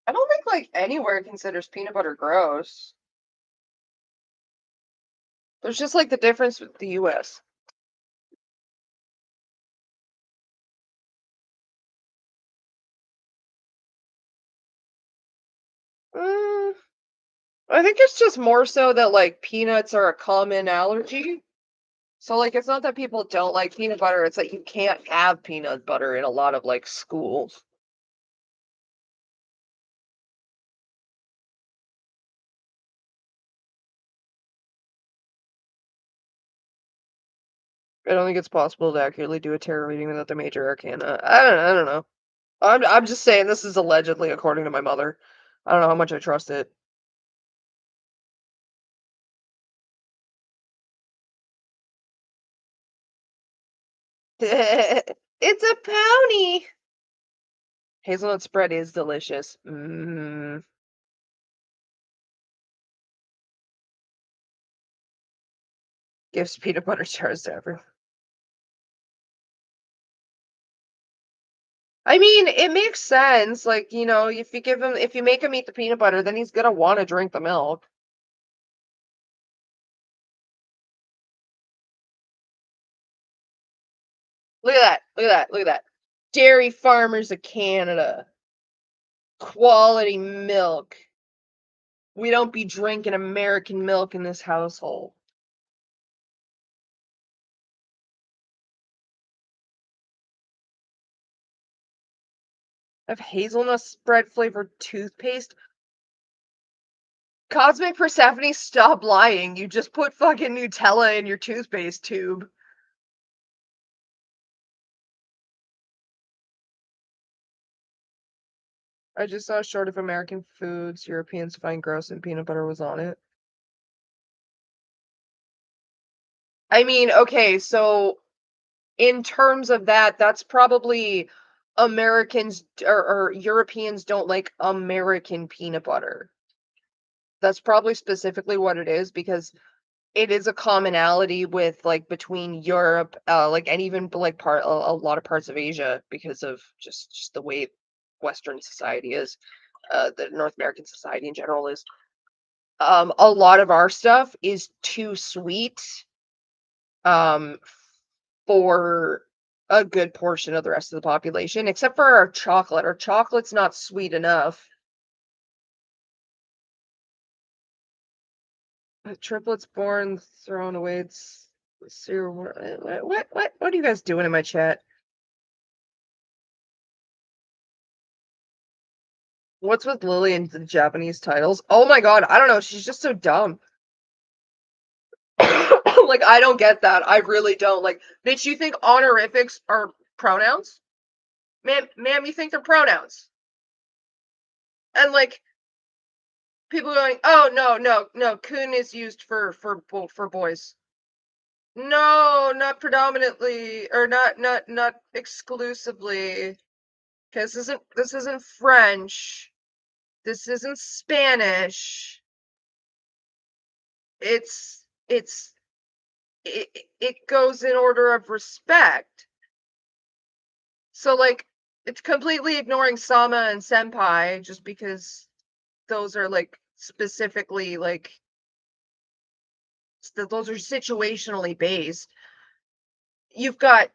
I don't think like anywhere considers peanut butter gross. There's just like the difference with the US. Mm, I think it's just more so that like peanuts are a common allergy. So like it's not that people don't like peanut butter, it's that you can't have peanut butter in a lot of like schools. I don't think it's possible to accurately do a tarot reading without the major arcana. I don't know. I'm just saying this is allegedly according to my mother. I don't know how much I trust it. It's a pony. Hazelnut spread is delicious. Gives peanut butter jars to everyone. I mean, it makes sense. Like, if you make him eat the peanut butter, then he's gonna want to drink the milk. Look at that. Look at that. Look at that. Dairy Farmers of Canada. Quality milk. We don't be drinking American milk in this household. I have hazelnut spread flavored toothpaste. Cosmic Persephone, stop lying. You just put fucking Nutella in your toothpaste tube. I just saw a short of American foods Europeans find gross and peanut butter was on it. I mean, okay, so in terms of that, that's probably Americans or Europeans don't like American peanut butter. That's probably specifically what it is because it is a commonality with like between Europe, like and even like a lot of parts of Asia because of just the way Western society is, the North American society in general is. A lot of our stuff is too sweet, um, for a good portion of the rest of the population, except for our chocolate. Our chocolate's not sweet enough. Triplets born, thrown away. It's what are you guys doing in my chat? What's with Lily and the Japanese titles? Oh my god, I don't know. She's just so dumb. Like, I don't get that. I really don't. Like, bitch, you think honorifics are pronouns? Ma'am, you think they're pronouns? And like, people going, oh no, kun is used for boys. No, not predominantly, or not exclusively. Because this isn't French. This isn't Spanish. It's it goes in order of respect. So like it's completely ignoring sama and senpai just because those are like specifically like those are situationally based. you've got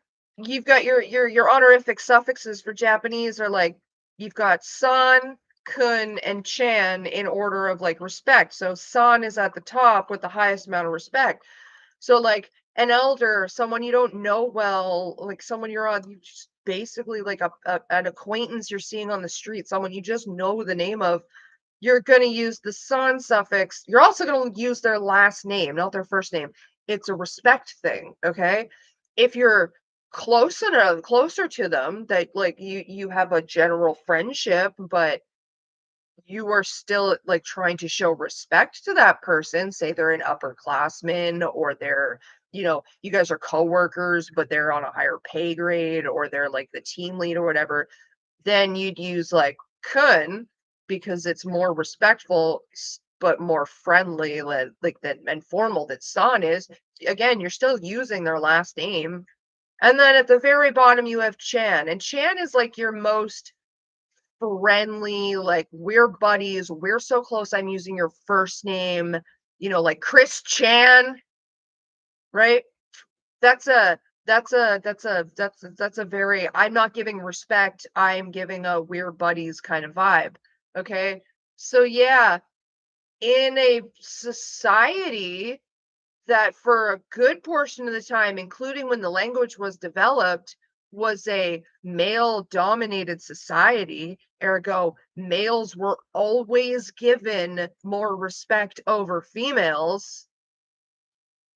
your honorific suffixes for Japanese are like you've got san, kun, and chan in order of like respect. So san is at the top with the highest amount of respect. So like an elder, someone you don't know well, like someone you're on, you just basically like an acquaintance you're seeing on the street, someone you just know the name of, you're going to use the son suffix. You're also going to use their last name, not their first name. It's a respect thing, okay? If you're closer to them, that like you have a general friendship, but you are still like trying to show respect to that person, say they're an upperclassman or they're, you guys are coworkers, but they're on a higher pay grade or they're like the team lead or whatever, then you'd use like kun because it's more respectful but more friendly like that and formal that san is. Again, you're still using their last name. And then at the very bottom you have chan, and chan is like your most friendly, like we're buddies, we're so close, I'm using your first name, like Chris Chan, right? That's a that's a very, I'm not giving respect, I'm giving a we're buddies kind of vibe. Okay. So yeah, in a society that for a good portion of the time, including when the language was developed, was a male dominated society, ergo males were always given more respect over females.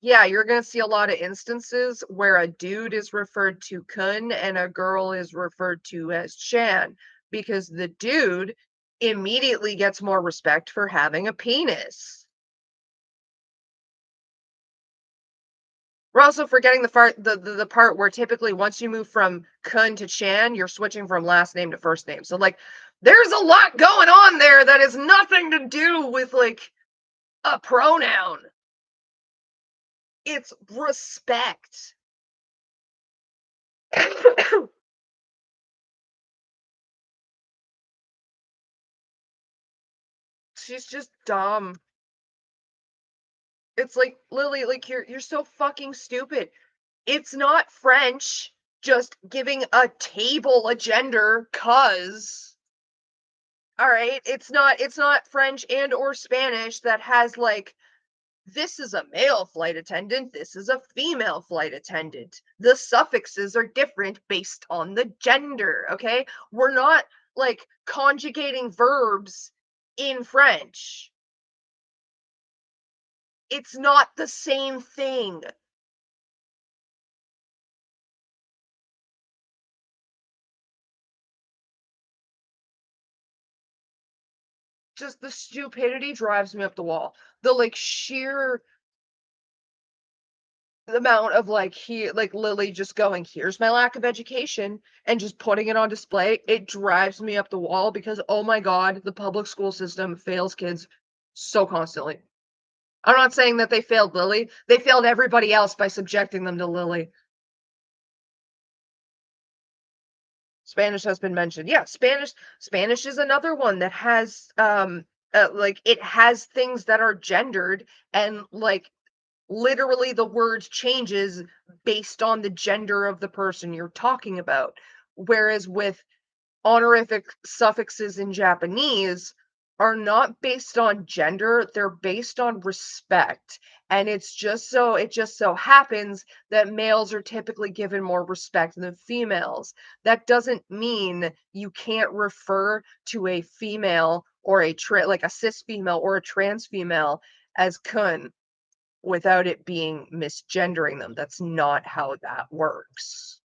Yeah, you're gonna see a lot of instances where a dude is referred to kun and a girl is referred to as chan because the dude immediately gets more respect for having a penis. We're also forgetting the part where typically once you move from kun to chan, you're switching from last name to first name. So like there's a lot going on there that has nothing to do with like a pronoun. It's respect. She's just dumb. It's like, Lily, like you're so fucking stupid. It's not French just giving a table a gender cuz. All right, it's not French and or Spanish that has like this is a male flight attendant, this is a female flight attendant. The suffixes are different based on the gender, okay? We're not like conjugating verbs in French. It's not the same thing. Just the stupidity drives me up the wall. The like sheer amount of like Lily just going, here's my lack of education and just putting it on display. It drives me up the wall because oh my god, the public school system fails kids so constantly. I'm not saying that they failed Lily. They failed everybody else by subjecting them to Lily. Spanish has been mentioned. Yeah, Spanish is another one that has like it has things that are gendered and like literally the word changes based on the gender of the person you're talking about. Whereas with honorific suffixes in Japanese are not based on gender, they're based on respect. And it just so happens that males are typically given more respect than females. That doesn't mean you can't refer to a female or like a cis female or a trans female as kun without it being misgendering them. That's not how that works.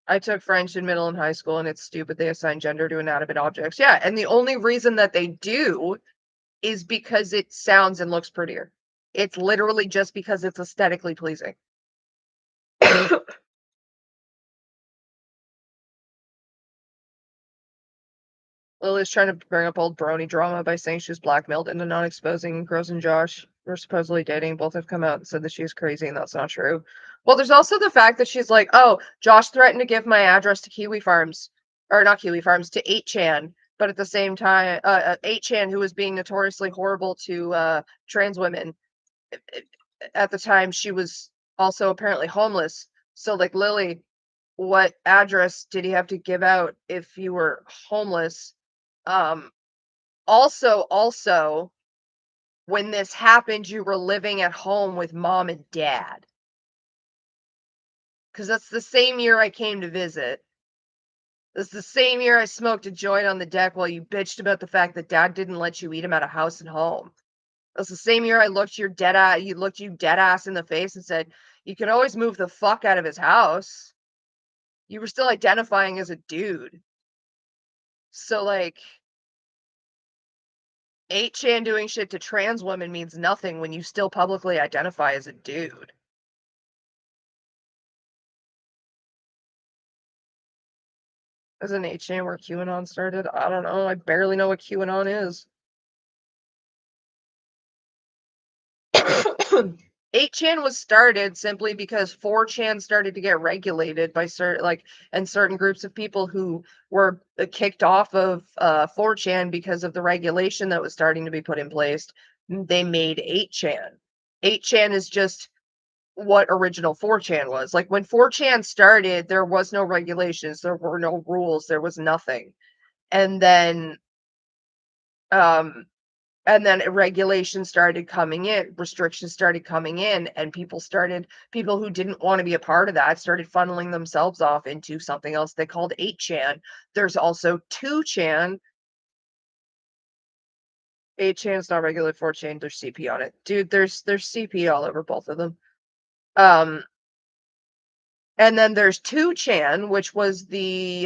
I took French in middle and high school, and it's stupid they assign gender to inanimate objects. Yeah, and the only reason that they do is because it sounds and looks prettier. It's literally just because it's aesthetically pleasing. Lily's trying to bring up old brony drama by saying she was blackmailed into not exposing Rose and Josh were supposedly dating. Both have come out and said that she's crazy, and that's not true. Well, there's also the fact that she's like, oh, Josh threatened to give my address to Kiwi Farms, or not Kiwi Farms, to 8chan but at the same time, 8chan, who was being notoriously horrible to trans women, at the time she was also apparently homeless. So like Lily, what address did he have to give out if you were homeless? Um, also, when this happened, you were living at home with mom and dad. Because that's the same year I came to visit. That's the same year I smoked a joint on the deck while you bitched about the fact that dad didn't let you eat him at a house and home. That's the same year I looked you dead ass in the face and said, you can always move the fuck out of his house. You were still identifying as a dude. So like 8chan doing shit to trans women means nothing when you still publicly identify as a dude. Isn't 8chan where QAnon started? I don't know. I barely know what QAnon is. 8chan was started simply because 4chan started to get regulated by certain groups of people who were kicked off of 4chan because of the regulation that was starting to be put in place. They made 8chan. 8chan is just what original 4chan was. Like when 4chan started, there was no regulations, there were no rules, there was nothing. And then um and then regulations started coming in, restrictions started coming in, and people who didn't want to be a part of that started funneling themselves off into something else they called 8chan. There's also 2chan. 8chan's not regulated, 4chan, there's CP on it. Dude, there's CP all over both of them. Um and then there's 2chan, which was the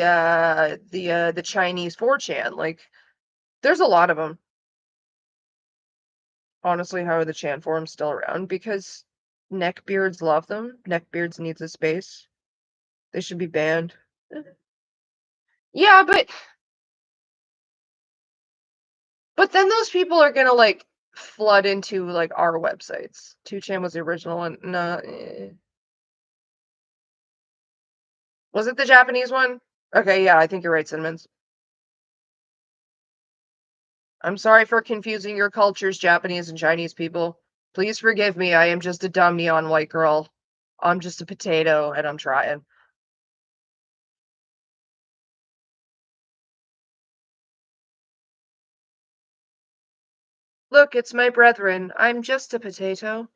Chinese 4chan. Like there's a lot of them. Honestly, how are the Chan forums still around? Because neckbeards love them. Neckbeards needs a space. They should be banned. Yeah, but then those people are gonna like flood into like our websites. 2chan was the original one. No, was it the Japanese one? Okay, yeah, I think you're right, Cinnamons. I'm sorry for confusing your cultures, Japanese and Chinese people. Please forgive me. I am just a dumb neon white girl. I'm just a potato, and I'm trying. Look, it's my brethren. I'm just a potato.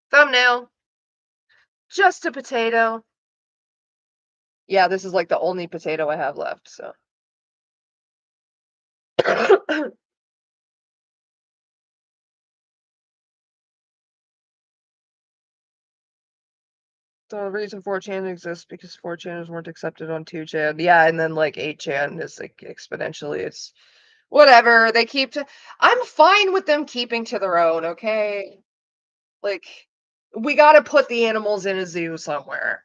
Thumbnail. Just a potato. Yeah, this is like the only potato I have left, so. The reason 4chan exists because 4chaners weren't accepted on 2chan. Yeah, and then like 8chan is like exponentially. It's whatever. I'm fine with them keeping to their own, okay? Like, we gotta put the animals in a zoo somewhere.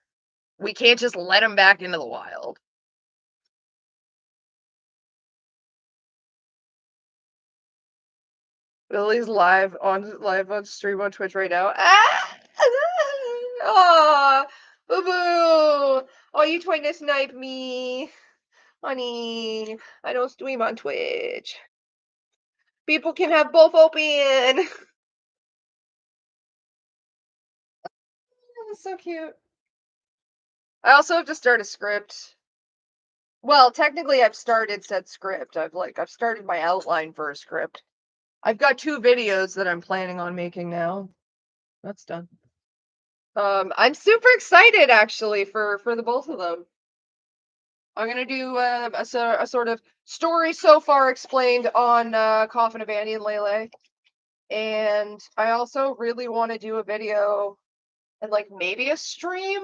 We can't just let them back into the wild. Lily's live on stream on Twitch right now. Ah! Aw! Boo boo! Oh, you trying to snipe me? Honey, I don't stream on Twitch. People can have both open. That's so cute. I also have to start a script. Well, technically I've started said script. I've started my outline for a script. I've got 2 videos that I'm planning on making now. That's done. I'm super excited actually for the both of them. I'm gonna do a sort of story so far explained on Coffin of Annie and Lele, and I also really want to do a video and like maybe a stream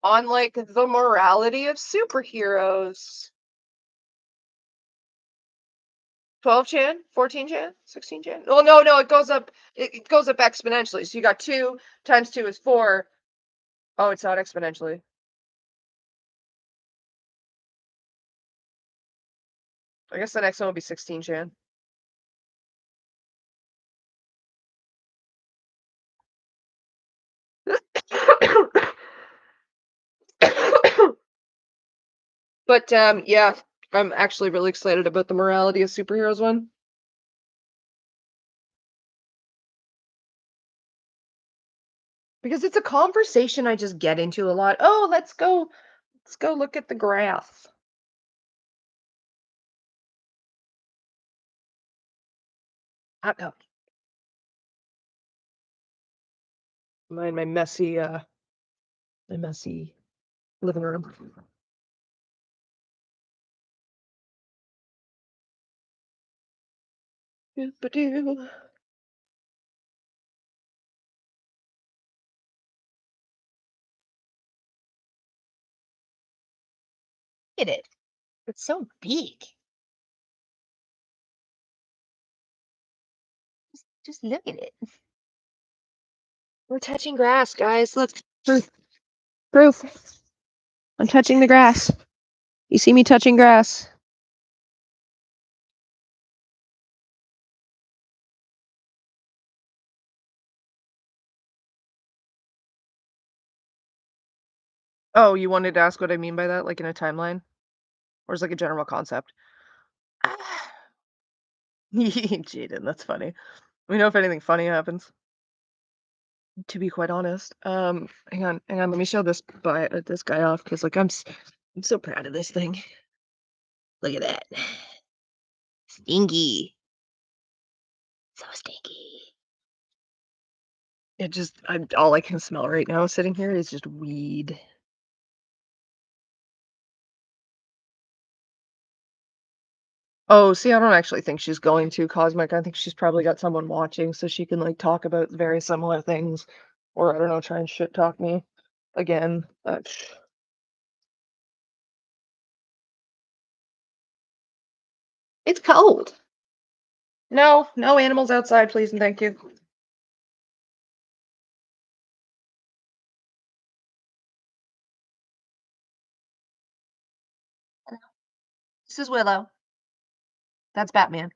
on like the morality of superheroes. 12chan, 14chan, 16chan. Well, no, it goes up. It goes up exponentially. So you got 2 times 2 is 4. Oh, it's not exponentially. I guess the next one will be 16chan. But, yeah, I'm actually really excited about the Morality of Superheroes one. Because it's a conversation I just get into a lot. "Oh, let's go look at the grass." Hot dog. My messy living room. Doo-ba-doo. Look at it. It's so big. Just look at it. We're touching grass, guys. Look. Proof. Proof. I'm touching the grass. You see me touching grass. Oh, you wanted to ask what I mean by that, like in a timeline? Or is like a general concept? Jaden, that's funny. We know if anything funny happens. To be quite honest. Hang on, let me show this guy off because like I'm so proud of this thing. Look at that. Stinky. So stinky. It just all I can smell right now sitting here is just weed. Oh, see, I don't actually think she's going to Cosmic. I think she's probably got someone watching so she can like talk about very similar things. Or I don't know, try and shit talk me again. It's cold. No, no animals outside, please and thank you. This is Willow. That's Batman.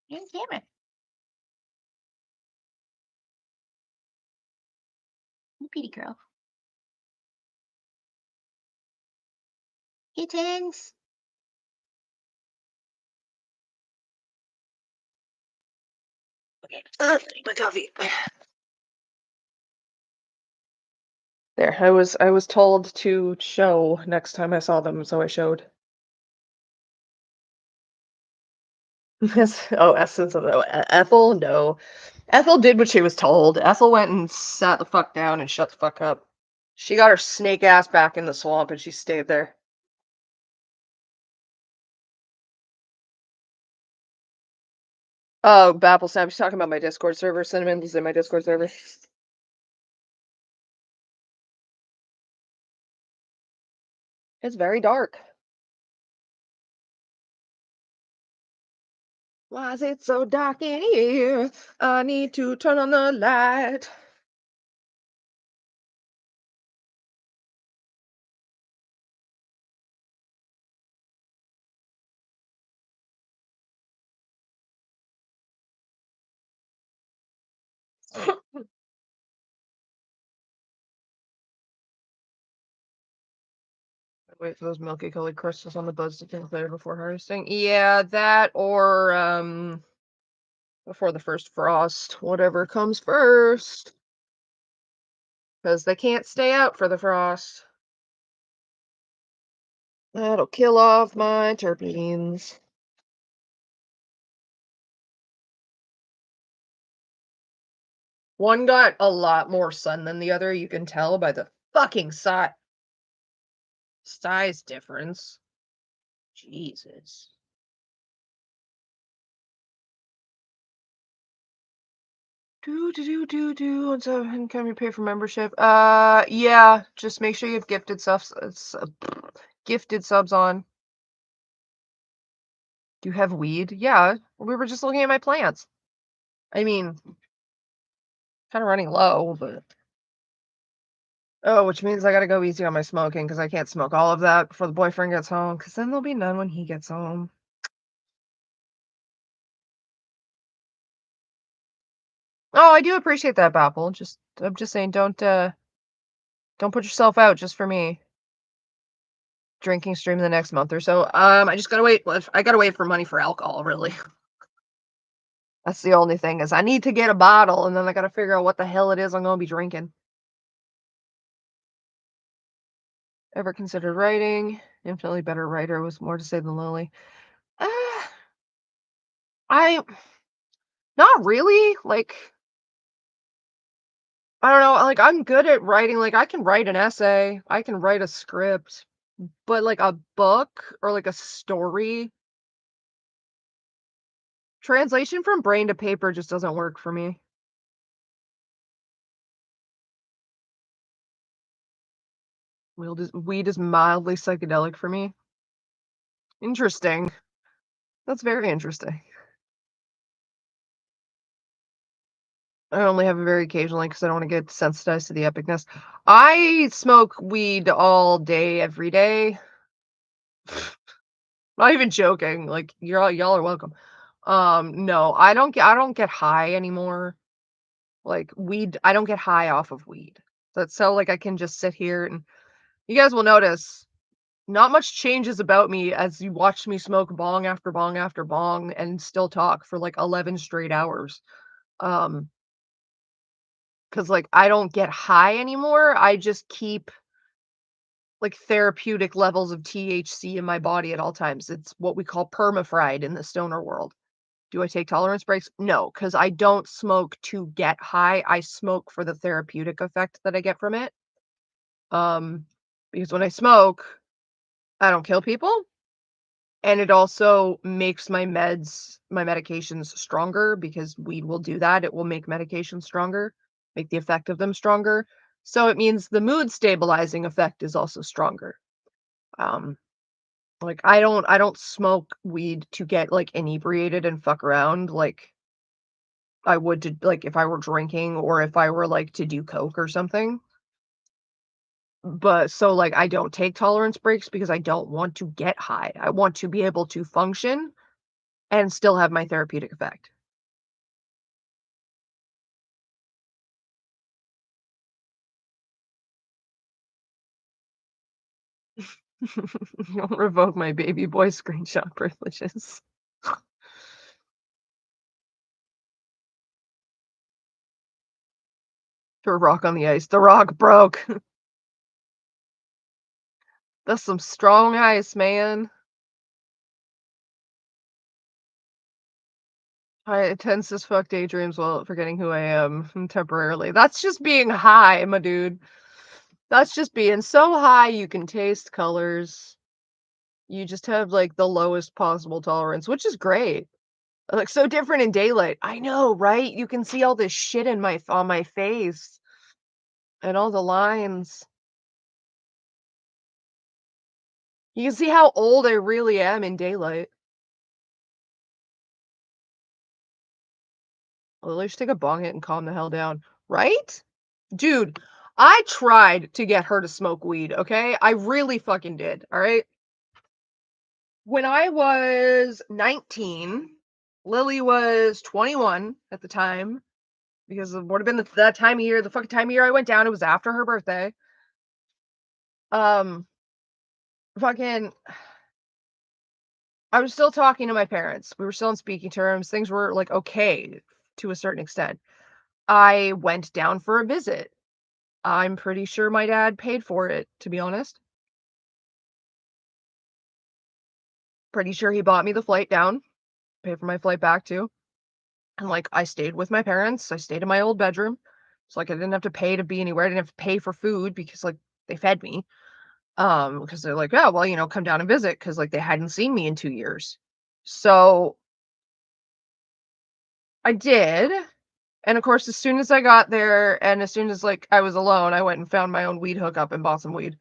Here's Cameron. You pretty girl. Kittens. Okay. Take my coffee. There, I was told to show next time I saw them, so I showed. Yes. Oh, Essence of Ethel? No. Ethel did what she was told. Ethel went and sat the fuck down and shut the fuck up. She got her snake ass back in the swamp and she stayed there. Oh, Babel Snap, she's talking about my Discord server. Cinnamon is in my Discord server. It's very dark. Why is it so dark in here? I need to turn on the light. Wait for those milky colored crystals on the buds to turn clear before harvesting. Yeah, that or before the first frost, whatever comes first. Because they can't stay out for the frost. That'll kill off my terpenes. One got a lot more sun than the other, you can tell by the fucking size difference. Jesus. Do. And so, and can we pay for membership? Yeah. Just make sure you have gifted subs on. Do you have weed? Yeah. We were just looking at my plants. I mean, kind of running low, but oh, which means I gotta go easy on my smoking because I can't smoke all of that before the boyfriend gets home. Because then there'll be none when he gets home. Oh, I do appreciate that, Baffle. I'm just saying, don't put yourself out just for me. Drinking stream in the next month or so. I just gotta wait. I gotta wait for money for alcohol, really. That's the only thing is I need to get a bottle, and then I gotta figure out what the hell it is I'm gonna be drinking. Ever considered writing? Infinitely better writer with more to say than Lily. Uh, I not really. Like, I don't know. Like, I'm good at writing. Like, I can write an essay. I can write a script, but like a book or like a story, translation from brain to paper just doesn't work for me. Weed is mildly psychedelic for me. Interesting. That's very interesting. I only have it very occasionally because I don't want to get sensitized to the epicness. I smoke weed all day, every day. Not even joking. Like y'all are welcome. No, I don't get high anymore. Like weed, I don't get high off of weed. That's so like I can just sit here and you guys will notice not much changes about me as you watch me smoke bong after bong after bong and still talk for like 11 straight hours. Um, because like I don't get high anymore. I just keep like therapeutic levels of THC in my body at all times. It's what we call permafried in the stoner world. Do I take tolerance breaks? No, because I don't smoke to get high. I smoke for the therapeutic effect that I get from it. Um, because when I smoke, I don't kill people. And it also makes my medications stronger because weed will do that. It will make medications stronger, make the effect of them stronger. So it means the mood stabilizing effect is also stronger. Um, like I don't smoke weed to get like inebriated and fuck around like I would to like if I were drinking or if I were like to do coke or something. But so like I don't take tolerance breaks because I don't want to get high. I want to be able to function and still have my therapeutic effect. Don't revoke my baby boy screenshot privileges. For rock on the ice. The rock broke. That's some strong ice, man. I tense as fuck daydreams while forgetting who I am temporarily. That's just being high, my dude. That's just being so high you can taste colors. You just have like the lowest possible tolerance, which is great. Like so different in daylight. I know, right? You can see all this shit in my on my face and all the lines. You can see how old I really am in daylight. Lily should take a bong hit and calm the hell down. Right? Dude, I tried to get her to smoke weed, okay? I really fucking did, all right? When I was 19, Lily was 21 at the time because it would have been that time of year, the fucking time of year I went down. It was after her birthday. Um, fucking, I was still talking to my parents. We were still on speaking terms. Things were like okay to a certain extent. I went down for a visit. I'm pretty sure my dad paid for it, to be honest. Pretty sure he bought me the flight down, paid for my flight back too. And like I stayed with my parents. I stayed in my old bedroom. So like I didn't have to pay to be anywhere. I didn't have to pay for food because like they fed me. Because they're like, oh well, come down and visit because like they hadn't seen me in 2 years. So I did. And of course, as soon as I got there and as soon as like I was alone, I went and found my own weed hookup and bought some weed.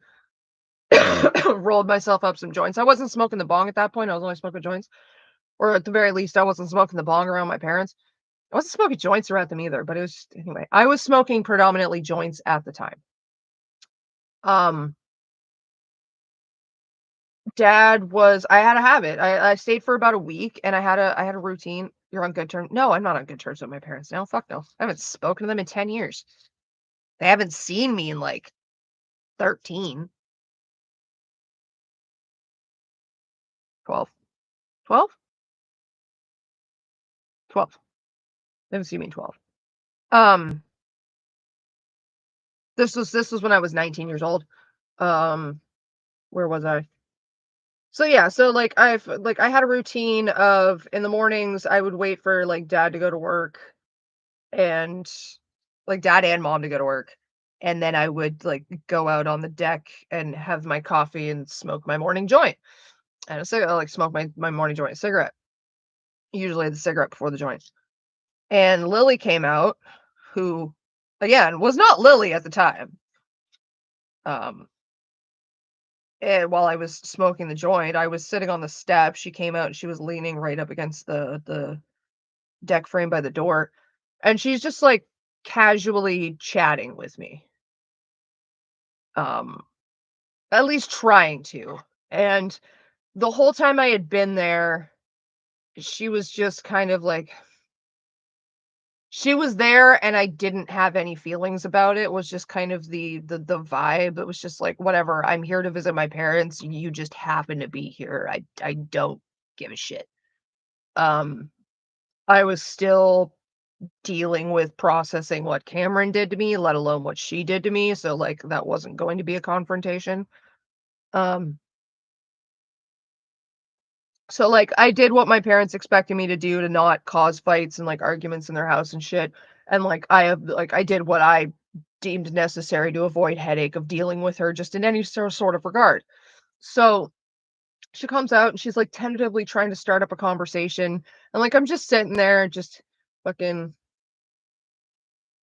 Rolled myself up some joints. I wasn't smoking the bong at that point. I was only smoking joints. Or at the very least, I wasn't smoking the bong around my parents. I wasn't smoking joints around them either, but it was just, anyway. I was smoking predominantly joints at the time. Um, Dad was I had a habit. I stayed for about a week and I had a routine. You're on good terms. No, I'm not on good terms with my parents now. Fuck no. I haven't spoken to them in 10 years. They haven't seen me in like 13, 12, 12, 12. They haven't seen me in 12. Um, this was when I was 19 years old. Um, where was I? So yeah, so like I had a routine of in the mornings I would wait for like dad to go to work and like dad and mom to go to work. And then I would like go out on the deck and have my coffee and smoke my morning joint. And a cigarette, like smoke my morning joint, cigarette. Usually the cigarette before the joint. And Lily came out, who again was not Lily at the time. Um, and while I was smoking the joint, I was sitting on the step. She came out and she was leaning right up against the deck frame by the door. And she's just like casually chatting with me. Um, at least trying to. And the whole time I had been there, she was just kind of like she was there and I didn't have any feelings about it, was just kind of the vibe. It was just like, "Whatever, I'm here to visit my parents, you just happen to be here. I don't give a shit." Um, I was still dealing with processing what Cameron did to me, let alone what she did to me, so, like, that wasn't going to be a confrontation. Um, so, like, I did what my parents expected me to do to not cause fights and, like, arguments in their house and shit, and, like, I did what I deemed necessary to avoid headache of dealing with her just in any sort of regard. So, she comes out and she's, like, tentatively trying to start up a conversation, and, like, I'm just sitting there just fucking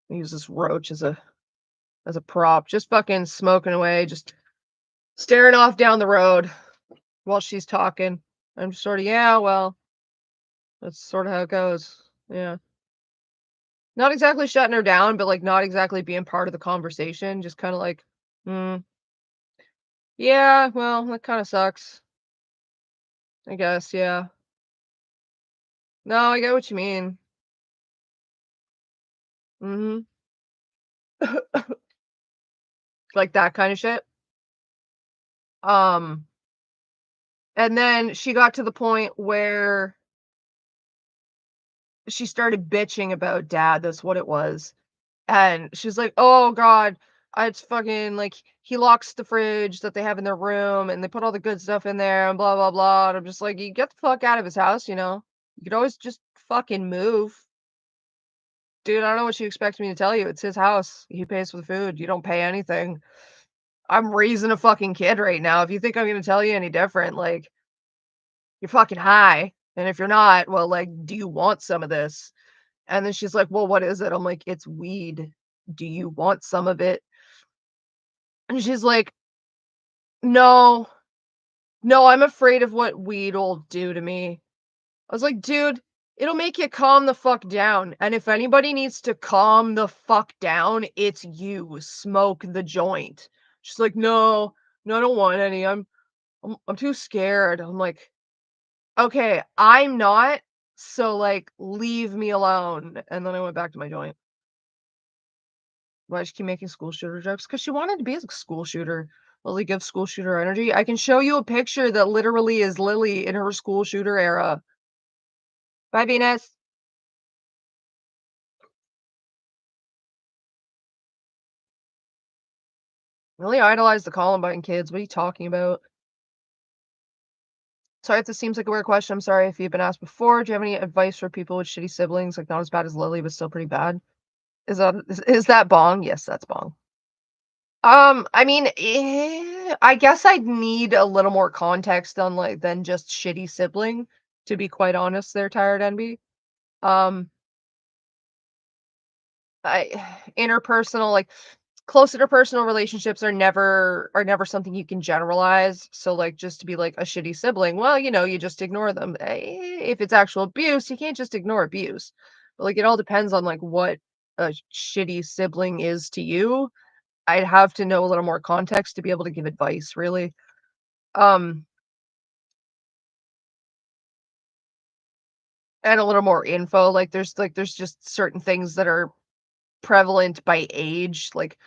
use this roach as a prop, just fucking smoking away, just staring off down the road while she's talking. I'm just sort of, yeah, well, that's sort of how it goes. Yeah. Not exactly shutting her down, but like not exactly being part of the conversation. Just kind of like, mm, yeah, well, that kind of sucks. I guess, yeah. No, I get what you mean. Hmm. Like that kind of shit. Um, and then she got to the point where she started bitching about dad. That's what it was. And she's like, "Oh god, it's fucking like he locks the fridge that they have in their room and they put all the good stuff in there and blah blah blah." And I'm just like, "You get the fuck out of his house, you know? You could always just fucking move." Dude, I don't know what you expect me to tell you. It's his house. He pays for the food. You don't pay anything. I'm raising a fucking kid right now. If you think I'm gonna tell you any different, like, you're fucking high. And if you're not, well, like, do you want some of this? And then she's like, "Well, what is it?" I'm like, "It's weed. Do you want some of it?" And she's like, "No, no, I'm afraid of what weed'll do to me." I was like, "Dude, it'll make you calm the fuck down, and if anybody needs to calm the fuck down, it's you. Smoke the joint." She's like, "No, no, I don't want any. I'm too scared." I'm like, "Okay, I'm not, so, like, leave me alone." And then I went back to my joint. Why does she keep making school shooter jokes? Because she wanted to be a school shooter. Lily gives school shooter energy. I can show you a picture that literally is Lily in her school shooter era. Bye, Venus. Really idolized the Columbine kids. What are you talking about? Sorry if this seems like a weird question. I'm sorry if you've been asked before. Do you have any advice for people with shitty siblings? Like not as bad as Lily, but still pretty bad. Is that bong? Yes, that's bong. I mean, I guess I'd need a little more context on like than just shitty sibling, to be quite honest, there, Tired Envy. Um, I interpersonal, like close interpersonal relationships are never something you can generalize. So like just to be like a shitty sibling, well, you just ignore them. If it's actual abuse, you can't just ignore abuse. But like it all depends on like what a shitty sibling is to you. I'd have to know a little more context to be able to give advice, really. Um, and a little more info, there's just certain things that are prevalent by age, like,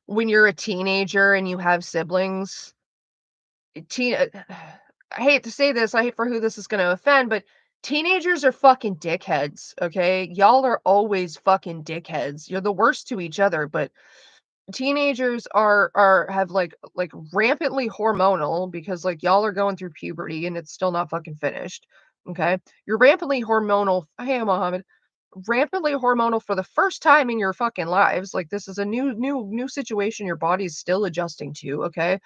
when you're a teenager and you have siblings, teen I hate to say this, I hate for who this is gonna offend, but teenagers are fucking dickheads, okay? Y'all are always fucking dickheads. You're the worst to each other, but teenagers are have, rampantly hormonal because, like, y'all are going through puberty and it's still not fucking finished, okay? You're rampantly hormonal hey, Mohammed. Rampantly hormonal for the first time in your fucking lives. Like, this is a new situation your body's still adjusting to, okay?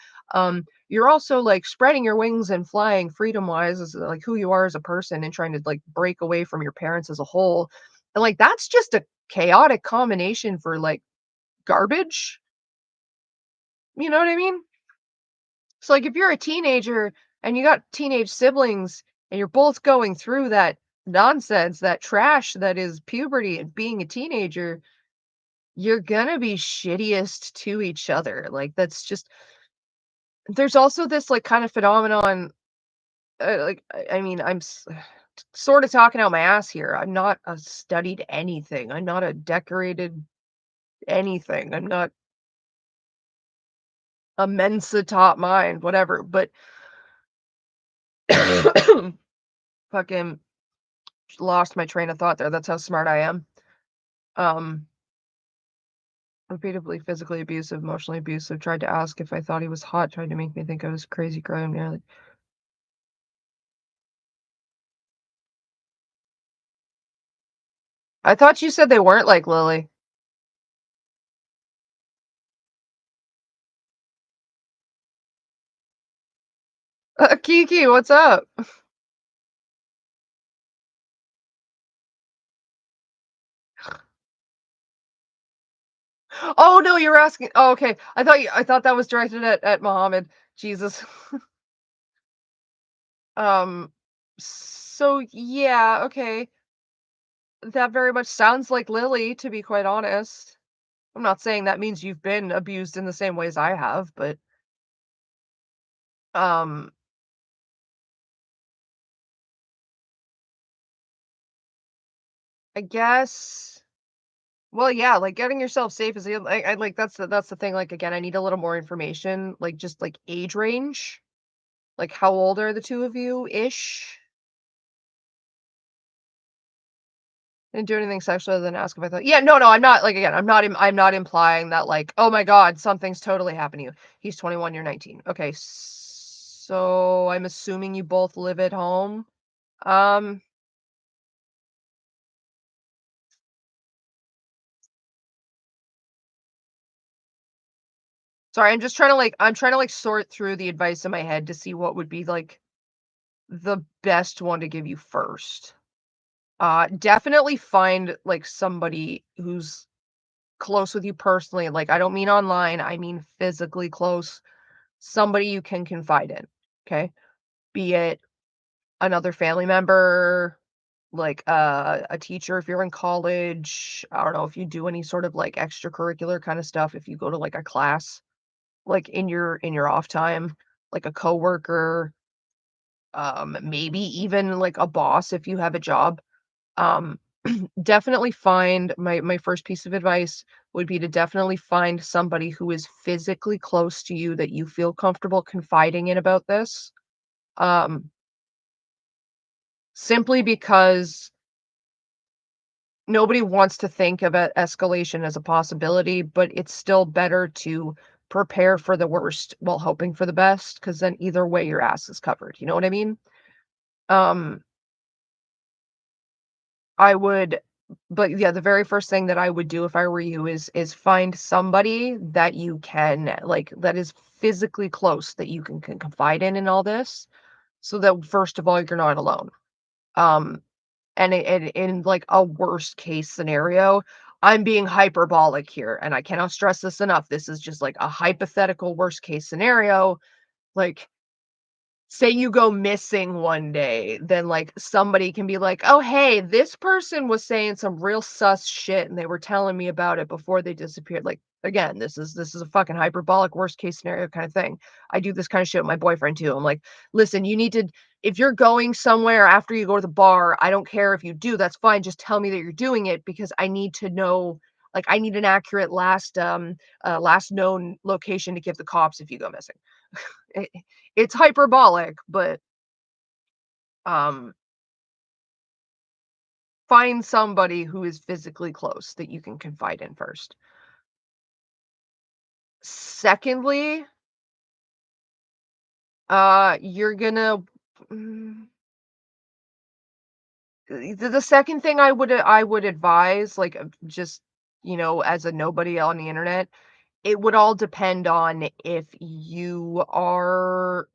You're also, like, spreading your wings and flying freedom-wise as, like, who you are as a person and trying to, like, break away from your parents as a whole, and, like, that's just a chaotic combination for, like, garbage, you know what I mean? So, like, if you're a teenager and you got teenage siblings and you're both going through that nonsense, that trash that is puberty and being a teenager, you're gonna be shittiest to each other. Like, that's just there's also this, like, kind of phenomenon, I mean, sort of talking out my ass here. I'm not a studied anything. I'm not a decorated anything. I'm not a Mensa top mind, whatever, but fucking lost my train of thought there. That's how smart I am. Um, repeatedly physically abusive, emotionally abusive, tried to ask if I thought he was hot, tried to make me think I was crazy crying nearly. I thought you said they weren't like Lily. Kiki, what's up? Oh no, you were asking. Oh, okay. I thought that was directed at Muhammad. Jesus. Um. So yeah, okay. That very much sounds like Lily, to be quite honest. I'm not saying that means you've been abused in the same ways I have, but um, I guess. Well, yeah, like getting yourself safe is I like that's the thing. Like again, I need a little more information, like just like age range. Like how old are the two of you ish? Didn't do anything sexual other than ask if I thought. Yeah, no, I'm not like again, I'm not implying that like, oh my God, something's totally happened to you. He's 21, you're 19. Okay, so I'm assuming you both live at home. Um, sorry, I'm trying to like sort through the advice in my head to see what would be like the best one to give you first. Definitely find like somebody who's close with you personally. Like I don't mean online, I mean physically close. Somebody you can confide in. Okay? Be it another family member, like a teacher if you're in college. I don't know if you do any sort of like extracurricular kind of stuff, if you go to like a class like in your off time, like a coworker, maybe even like a boss if you have a job. Um definitely find my first piece of advice would be to definitely find somebody who is physically close to you that you feel comfortable confiding in about this. Um simply because nobody wants to think about escalation as a possibility, but it's still better to prepare for the worst while hoping for the best, because then either way your ass is covered. You know what I mean? Um, I would but yeah, the very first thing that I would do if I were you is find somebody that you can like that is physically close that you can confide in all this, so that first of all you're not alone. Um, and in like a worst case scenario, I'm being hyperbolic here, and I cannot stress this enough. This is just like a hypothetical worst case scenario. Like, say you go missing one day, then like somebody can be like, oh, hey, this person was saying some real sus shit and they were telling me about it before they disappeared. Like, Again, this is a fucking hyperbolic worst case scenario kind of thing. I do this kind of shit with my boyfriend too. I'm like, listen, you need to, if you're going somewhere after you go to the bar, I don't care if you do, that's fine. Just tell me that you're doing it because I need to know, like I need an accurate last known location to give the cops if you go missing. It, it's hyperbolic, but um find somebody who is physically close that you can confide in first. Secondly, you're gonna mm, the second thing I would advise, like, just, as a nobody on the internet, it would all depend on if you are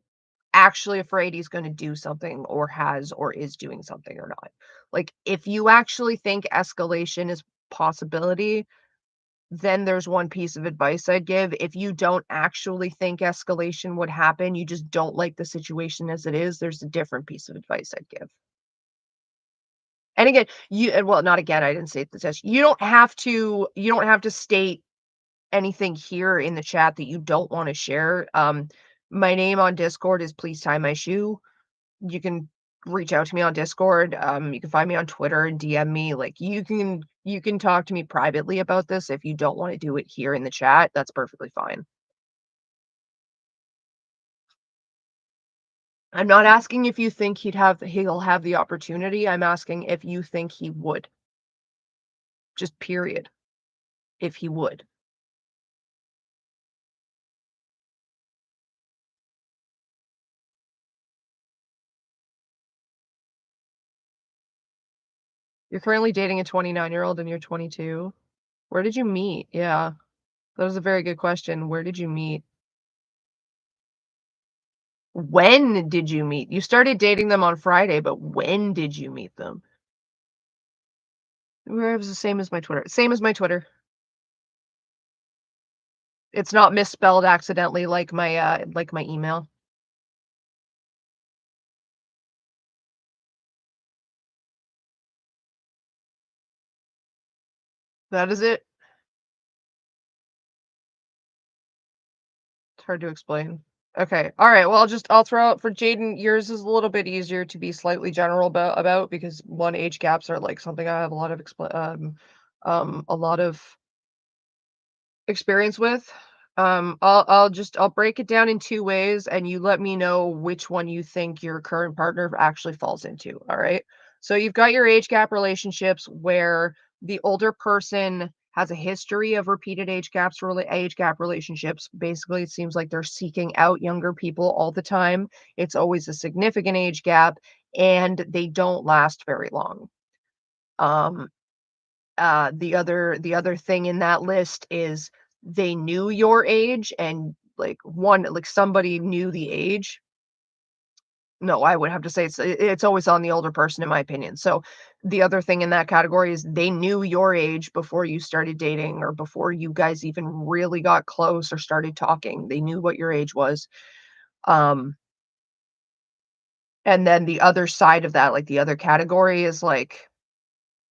actually afraid he's gonna do something or has or is doing something or not. Like, if you actually think escalation is possibility, then there's one piece of advice I'd give. If you don't actually think escalation would happen, you just don't like the situation as it is, there's a different piece of advice I'd give. And again, well, not again, I didn't say it the test. You don't have to state anything here in the chat that you don't want to share. My name on Discord is Please Tie My Shoe. You can reach out to me on Discord. You can find me on Twitter and DM me. Like you can talk to me privately about this if you don't want to do it here in the chat. That's perfectly fine. I'm not asking if you think he'll have the opportunity. I'm asking if you think he would. Just period. If he would. You're currently dating a 29-year-old and you're 22. Where did you meet? Yeah, that was a very good question. Where did you meet? When did you meet? You started dating them on Friday, but when did you meet them? Where it was the same as my Twitter. Same as my Twitter. It's not misspelled accidentally like my email. That is it. It's hard to explain. Okay. All right. Well, I'll throw out for Jaden. Yours is a little bit easier to be slightly general about because one age gaps are like something I have a lot of experience with. I'll break it down in two ways, and you let me know which one you think your current partner actually falls into. All right. So you've got your age gap relationships where the older person has a history of repeated age gap relationships. Basically, it seems like they're seeking out younger people all the time. It's always a significant age gap, and they don't last very long. Um, the other thing in that list is they knew your age and like somebody knew the age. No, I would have to say it's always on the older person in my opinion. So the other thing in that category is they knew your age before you started dating or before you guys even really got close or started talking. They knew what your age was. Um, and then the other side of that, like the other category is like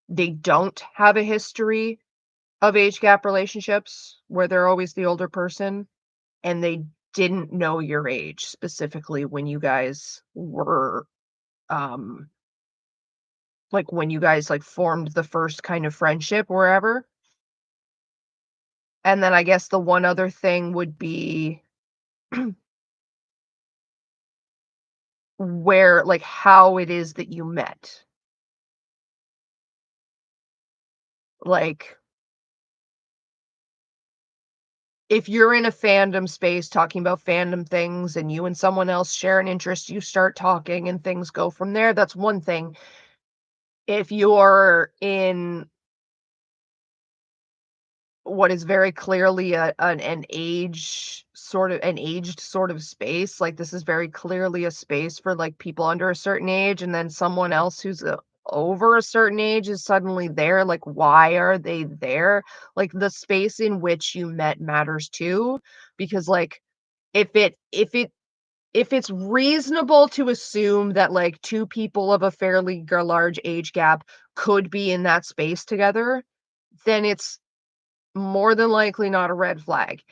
they don't have a history of age gap relationships where they're always the older person and they didn't know your age specifically when you guys were um like when you guys like formed the first kind of friendship wherever. And then I guess the one other thing would be where like how it is that you met. Like if you're in a fandom space talking about fandom things and you and someone else share an interest, you start talking and things go from there. That's one thing. If you're in what is very clearly an aged sort of space, like, this is very clearly a space for, like, people under a certain age, and then someone else who's, over a certain age is suddenly there, like, why are they there? Like, the space in which you met matters too, because, like, if it if it if it's reasonable to assume that, like, 2 people of a fairly large age gap could be in that space together, then it's more than likely not a red flag.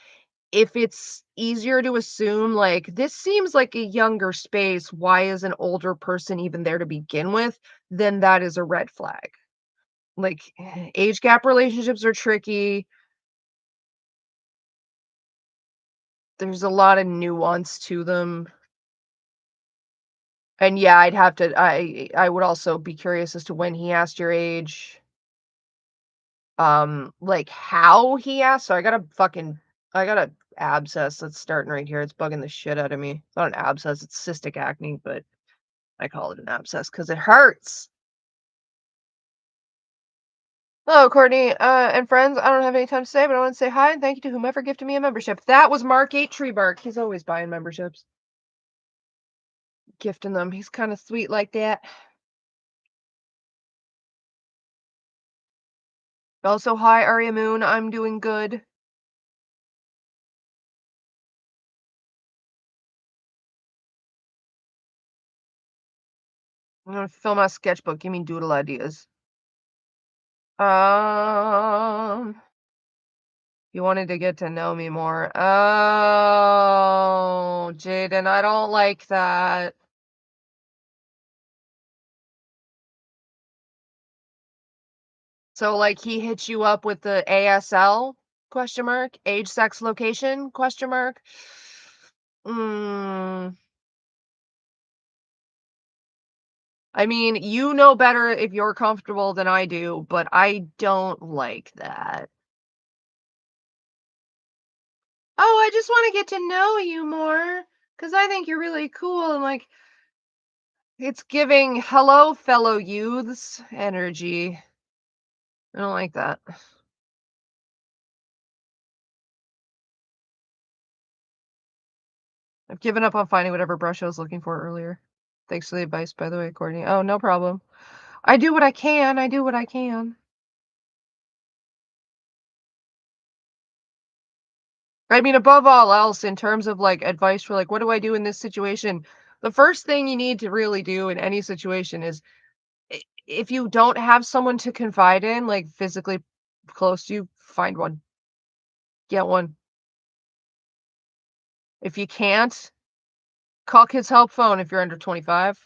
If it's easier to assume, like, this seems like a younger space, why is an older person even there to begin with? Then that is a red flag. Like, age gap relationships are tricky. There's a lot of nuance to them. And yeah, I would also be curious as to when he asked your age, like how he asked. So I got a abscess that's starting right here. It's bugging the shit out of me. It's not an abscess, it's cystic acne, but I call it an abscess because it hurts. Hello, Courtney, and friends. I don't have any time to say, but I want to say hi and thank you to whomever gifted me a membership. That was Mark 8 Tree Bark. He's always buying memberships, gifting them. He's kind of sweet like that. Also, hi, Arya Moon. I'm doing good. I'm gonna fill my sketchbook. Give me doodle ideas. You wanted to get to know me more. Oh, Jaden, I don't like that. So, like, he hits you up with the ASL question mark, age, sex, location question mark. Mm, I mean, you know better if you're comfortable than I do, but I don't like that. Oh, I just want to get to know you more because I think you're really cool. And like, it's giving hello, fellow youths energy. I don't like that. I've given up on finding whatever brush I was looking for earlier. Thanks for the advice, by the way, Courtney. Oh, no problem. I do what I can. I do what I can. I mean, above all else, in terms of like advice for like, what do I do in this situation? The first thing you need to really do in any situation is if you don't have someone to confide in, like physically close to you, find one, get one. If you can't, call Kids Help Phone if you're under 25.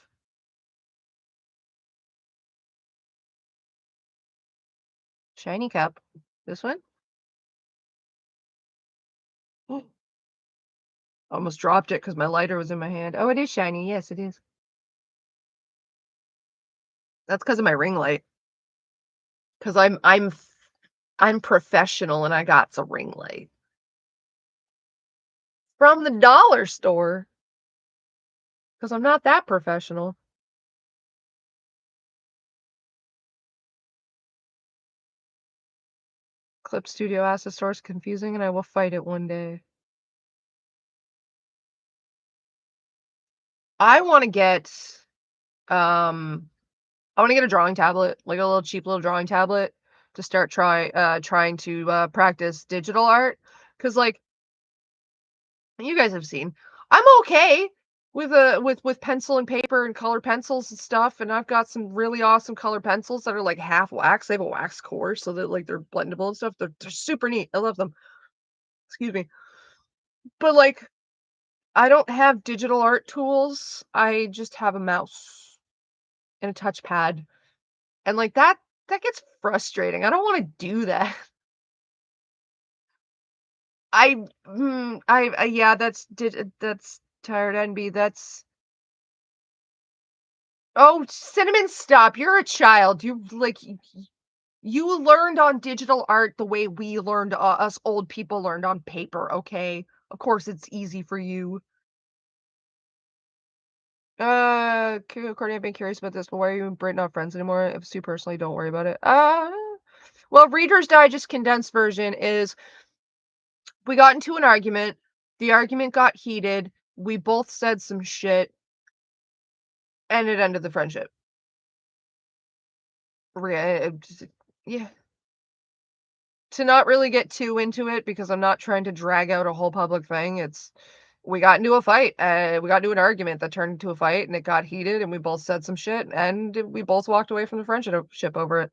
Shiny cup. This one? Almost dropped it because my lighter was in my hand. Oh, it is shiny. Yes, it is. That's because of my ring light. Because I'm professional and I got some ring light from the dollar store. Because I'm not that professional. Clip Studio Asset Source confusing, and I will fight it one day. I want to get um I want to get a drawing tablet, like a little cheap little drawing tablet to start trying to practice digital art cuz like you guys have seen. I'm okay with pencil and paper and colored pencils and stuff, and I've got some really awesome colored pencils that are like half wax. They have a wax core so that like they're blendable and stuff. They're super neat. I love them. Excuse me. But like I don't have digital art tools. I just have a mouse and a touchpad. And like that gets frustrating. I don't want to do that. Yeah, that's tired envy. That's Oh, Cinnamon, stop. You're a child. You learned on digital art the way we learned, us old people learned on paper, okay? Of course it's easy for you. Courtney, I've been curious about this, but why are you and Brit not friends anymore? If it's too personally, don't worry about it. Well, Reader's Digest condensed version is we got into an argument. The argument got heated. We both said some shit, and it ended the friendship. Yeah. To not really get too into it because I'm not trying to drag out a whole public thing. It's we got into a fight. We got into an argument that turned into a fight, and it got heated, and we both said some shit, and we both walked away from the friendship over it.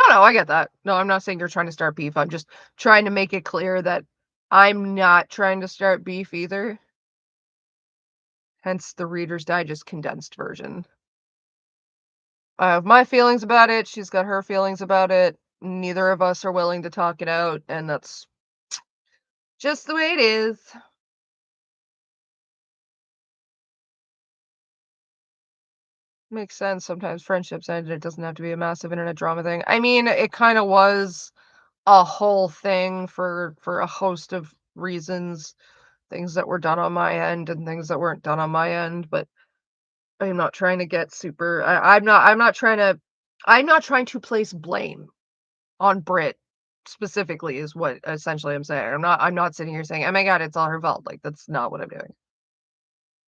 No, I get that. No, I'm not saying you're trying to start beef. I'm just trying to make it clear that I'm not trying to start beef either. Hence the Reader's Digest condensed version. I have my feelings about it. She's got her feelings about it. Neither of us are willing to talk it out, and that's just the way it is. Makes sense. Sometimes friendships end. It doesn't have to be a massive internet drama thing. I mean, it kind of was a whole thing for a host of reasons, things that were done on my end and things that weren't done on my end, but I'm not trying to get super I'm not trying to place blame on Brit specifically is what essentially I'm saying. I'm not sitting here saying, "Oh my god, it's all her fault." Like that's not what I'm doing.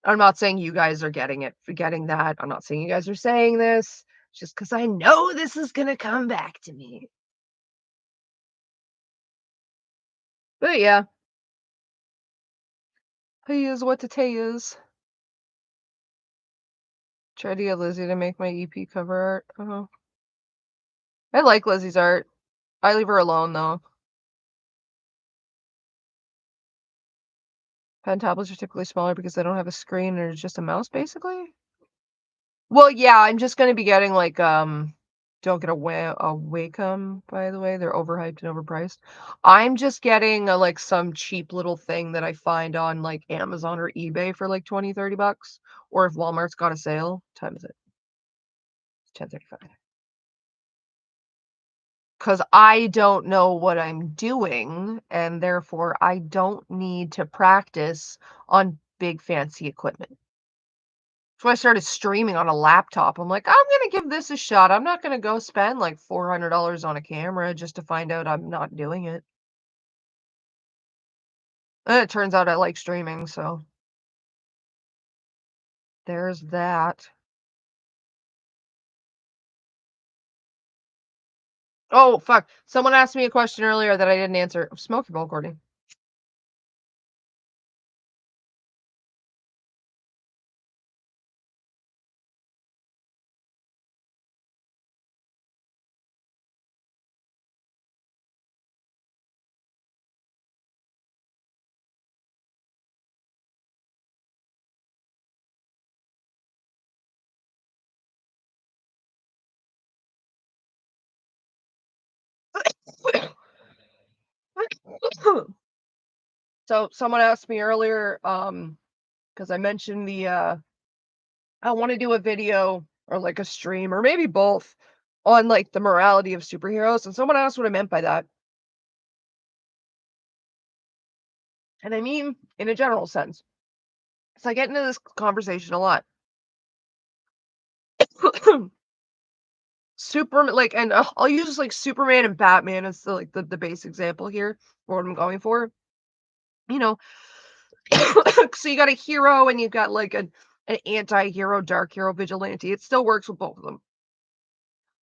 I'm not saying you guys are getting that. I'm not saying you guys are saying this just because I know this is gonna come back to me. But yeah, he is what the tay is. Try to get Lizzie to make my EP cover art. Oh, I like Lizzie's art. I leave her alone though. Pen tablets are typically smaller because they don't have a screen and it's just a mouse, basically. Well, yeah, I'm just gonna be getting like don't get a Wacom, by the way. They're overhyped and overpriced. I'm just getting like some cheap little thing that I find on like Amazon or eBay for like 20, 30 bucks. Or if Walmart's got a sale, time is it? It's 10:35. Because I don't know what I'm doing, and therefore I don't need to practice on big fancy equipment. So I started streaming on a laptop. I'm like, I'm gonna give this a shot. I'm not gonna go spend like $400 on a camera just to find out I'm not doing it. And it turns out I like streaming, so there's that. Oh, fuck. Someone asked me a question earlier that I didn't answer. Smoky bowl, Courtney. So someone asked me earlier, because I mentioned I want to do a video or like a stream or maybe both on like the morality of superheroes. And someone asked what I meant by that. And I mean, in a general sense. So I get into this conversation a lot. Superman, like, and I'll use like Superman and Batman as the base example here for what I'm going for. You know, so you got a hero and you've got like an anti-hero, dark hero, vigilante. It still works with both of them.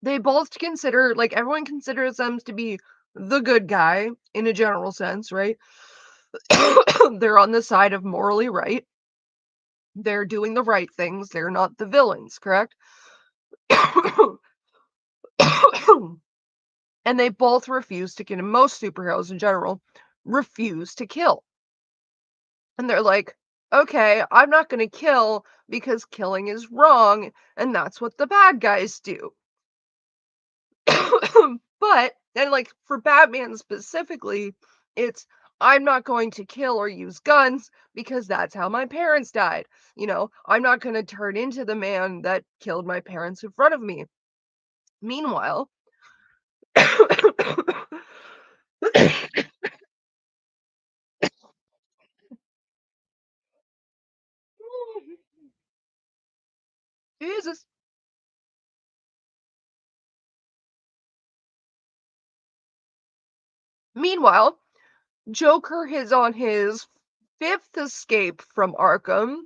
They both consider like everyone considers them to be the good guy in a general sense, right? They're on the side of morally right. They're doing the right things. They're not the villains, correct? And they both refuse to kill. Most superheroes in general refuse to kill. And they're like, okay, I'm not going to kill because killing is wrong. And that's what the bad guys do. But then, like, for Batman specifically, it's I'm not going to kill or use guns because that's how my parents died. I'm not going to turn into the man that killed my parents in front of me. Meanwhile, Jesus. Meanwhile, Joker is on his fifth escape from Arkham,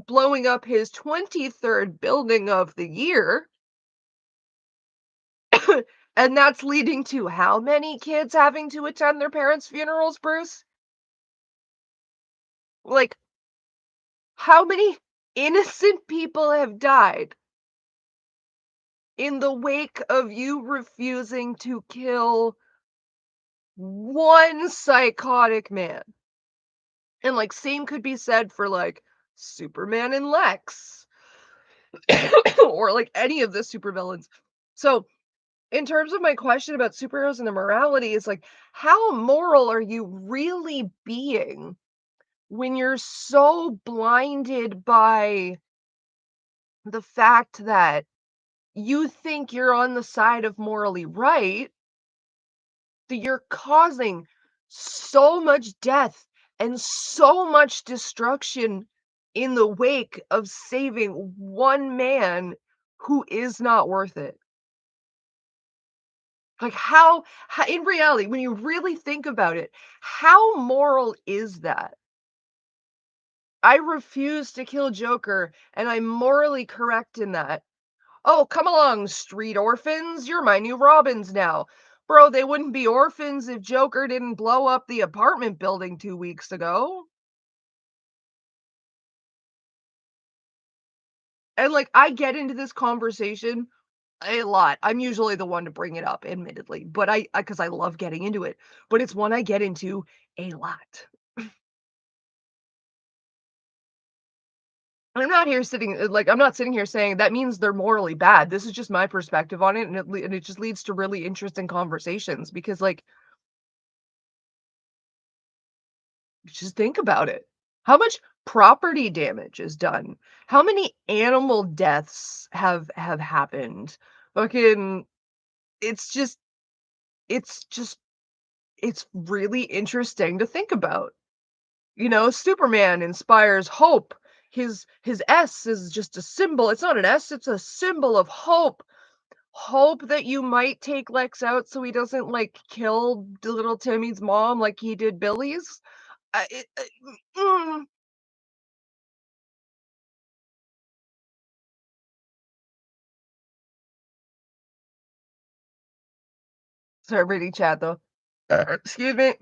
blowing up his 23rd building of the year. And that's leading to how many kids having to attend their parents' funerals, Bruce? Like, how many innocent people have died in the wake of you refusing to kill one psychotic man. And, like, same could be said for, like, Superman and Lex, or, like, any of the supervillains. So, in terms of my question about superheroes and their morality, it's like, how moral are you really being when you're so blinded by the fact that you think you're on the side of morally right, that you're causing so much death and so much destruction in the wake of saving one man who is not worth it. Like how in reality, when you really think about it, how moral is that? I refuse to kill Joker, and I'm morally correct in that. "Oh, come along, street orphans, you're my new Robins now." Bro, they wouldn't be orphans if Joker didn't blow up the apartment building 2 weeks ago. And, like, I get into this conversation a lot. I'm usually the one to bring it up, admittedly, but because I love getting into it, but it's one I get into a lot. I'm not sitting here saying that means they're morally bad. This is just my perspective on it, and it just leads to really interesting conversations because, like, just think about it. How much property damage is done? How many animal deaths have happened? Fucking it's just it's just it's really interesting to think about. Superman inspires hope. His S is just a symbol. It's not an S, it's a symbol of hope. Hope that you might take Lex out so he doesn't, like, kill the little Timmy's mom like he did Billy's. I it mm. Sorry, reading chat though. Excuse me.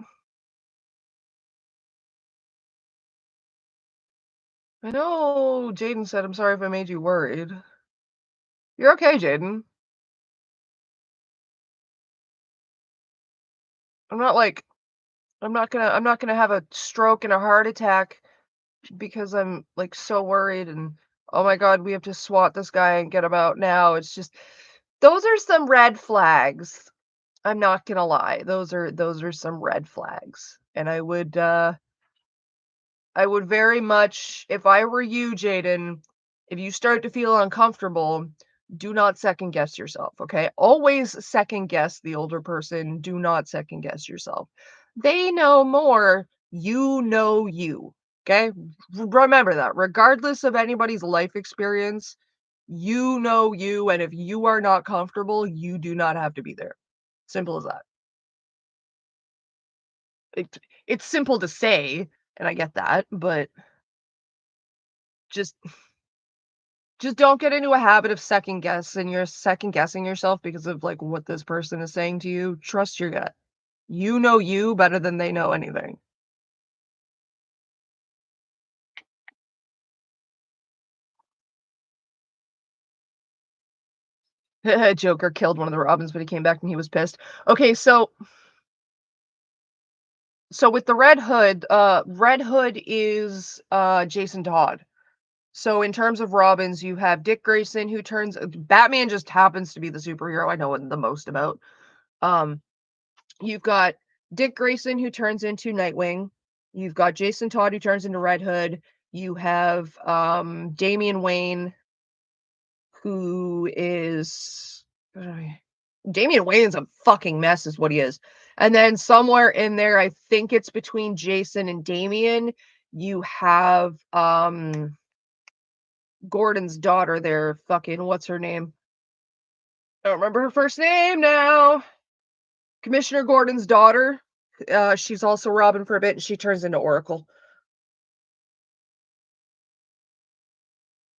I know Jaden said, "I'm sorry if I made you worried." You're okay, Jaden. I'm not like I'm not gonna have a stroke and a heart attack because I'm, like, so worried and, "Oh my god, we have to swat this guy and get him out now." It's just those are some red flags. I'm not gonna lie. Those are some red flags. And I would very much, if I were you, Jaden, if you start to feel uncomfortable, do not second guess yourself, okay? Always second guess the older person. Do not second guess yourself. They know more. You know you, okay? Remember that. Regardless of anybody's life experience, you know you. And if you are not comfortable, you do not have to be there. Simple as that. It's simple to say, and I get that, but just just don't get into a habit of second guessing yourself because of, like, what this person is saying to you. Trust your gut. You know you better than they know anything. Joker killed one of the Robins, but he came back and he was pissed. Okay, so with the Red Hood is Jason Todd. So in terms of Robins, you have Dick Grayson who turns Batman just happens to be the superhero I know the most about. Um You've got Dick Grayson who turns into Nightwing. You've got Jason Todd who turns into Red Hood. You have Damian Wayne who is Damian Wayne's a fucking mess is what he is. And then somewhere in there, I think it's between Jason and Damian, you have Gordon's daughter there, fucking what's her name? I don't remember her first name now. Commissioner Gordon's daughter. She's also Robin for a bit, and she turns into Oracle.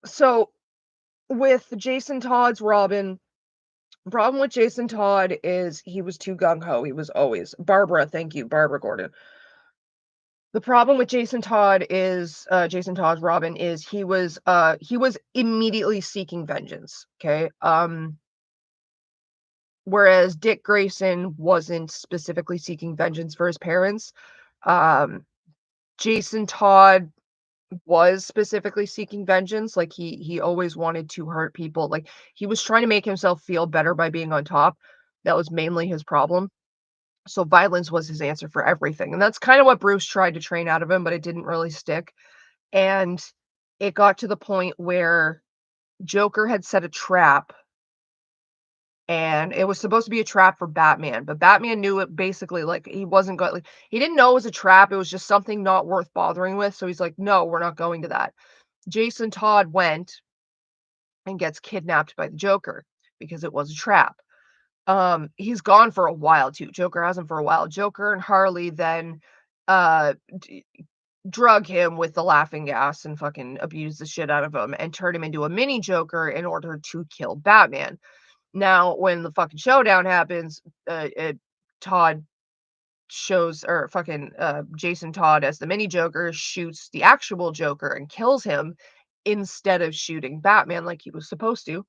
So with Jason Todd's Robin, problem with Jason Todd is he was too gung ho. He was always Barbara. Thank you, Barbara Gordon. The problem with Jason Todd is Jason Todd's Robin is he was immediately seeking vengeance. Okay. whereas Dick Grayson wasn't specifically seeking vengeance for his parents. Um, Jason Todd was specifically seeking vengeance, like, he always wanted to hurt people, like, he was trying to make himself feel better by being on top. That was mainly his problem. So violence was his answer for everything, and that's kinda what Bruce tried to train out of him, but it didn't really stick, and it got to the point where Joker had set a trap, and it was supposed to be a trap for Batman, but Batman knew it basically, like, he wasn't going like, he didn't know it was a trap, it was just something not worth bothering with, so he's like, "No, we're not going to that." Jason Todd went and gets kidnapped by the Joker because it was a trap. He's gone for a while too. Joker hasn't for a while. Joker and Harley then uh drug him with the laughing gas and fucking abuse the shit out of him and turn him into a mini Joker in order to kill Batman. Now, when the fucking showdown happens, Todd shows or fucking Jason Todd as the mini Joker shoots the actual Joker and kills him instead of shooting Batman like he was supposed to,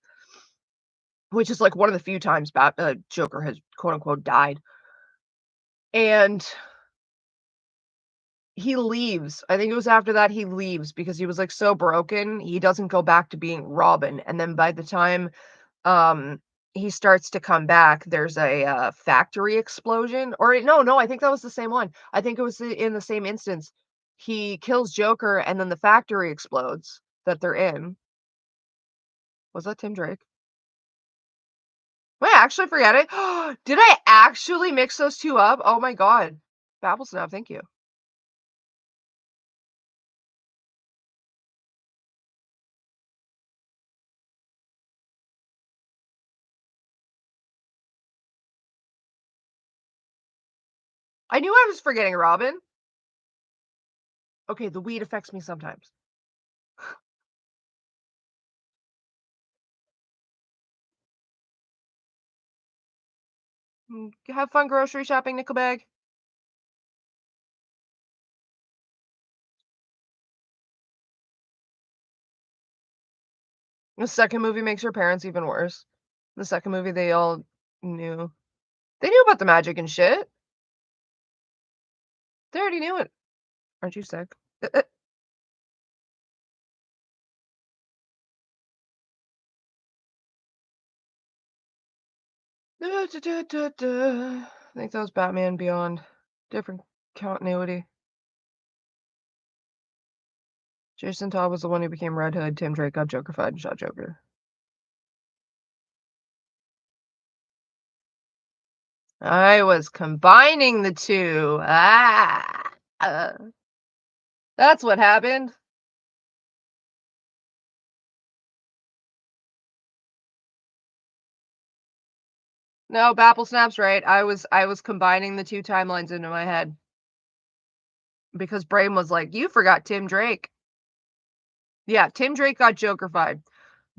which is like one of the few times Joker has quote unquote died. And he leaves. I think it was after that he leaves because he was like so broken, he doesn't go back to being Robin. And then by the time um he starts to come back, there's a factory explosion. Or no, I think that was the same one. I think it was in the same instance. He kills Joker and then the factory explodes that they're in. Was that Tim Drake? Wait, I actually forget it. Did I actually mix those two up? Oh my god. Babble Snap, thank you. I knew I was forgetting Robin. Okay, the weed affects me sometimes. Have fun grocery shopping, Nickelbag. The second movie makes your parents even worse. The second movie, they all knew. They knew about the magic and shit. They already knew it. Aren't you sick? I think that was Batman Beyond. Different continuity. Jason Todd was the one who became Red Hood. Tim Drake got Jokerfied and shot Joker. I was combining the two. That's what happened. No, Babble Snap's right. I was combining the two timelines into my head because Brain was like, "You forgot Tim Drake." Yeah, Tim Drake got Jokerfied.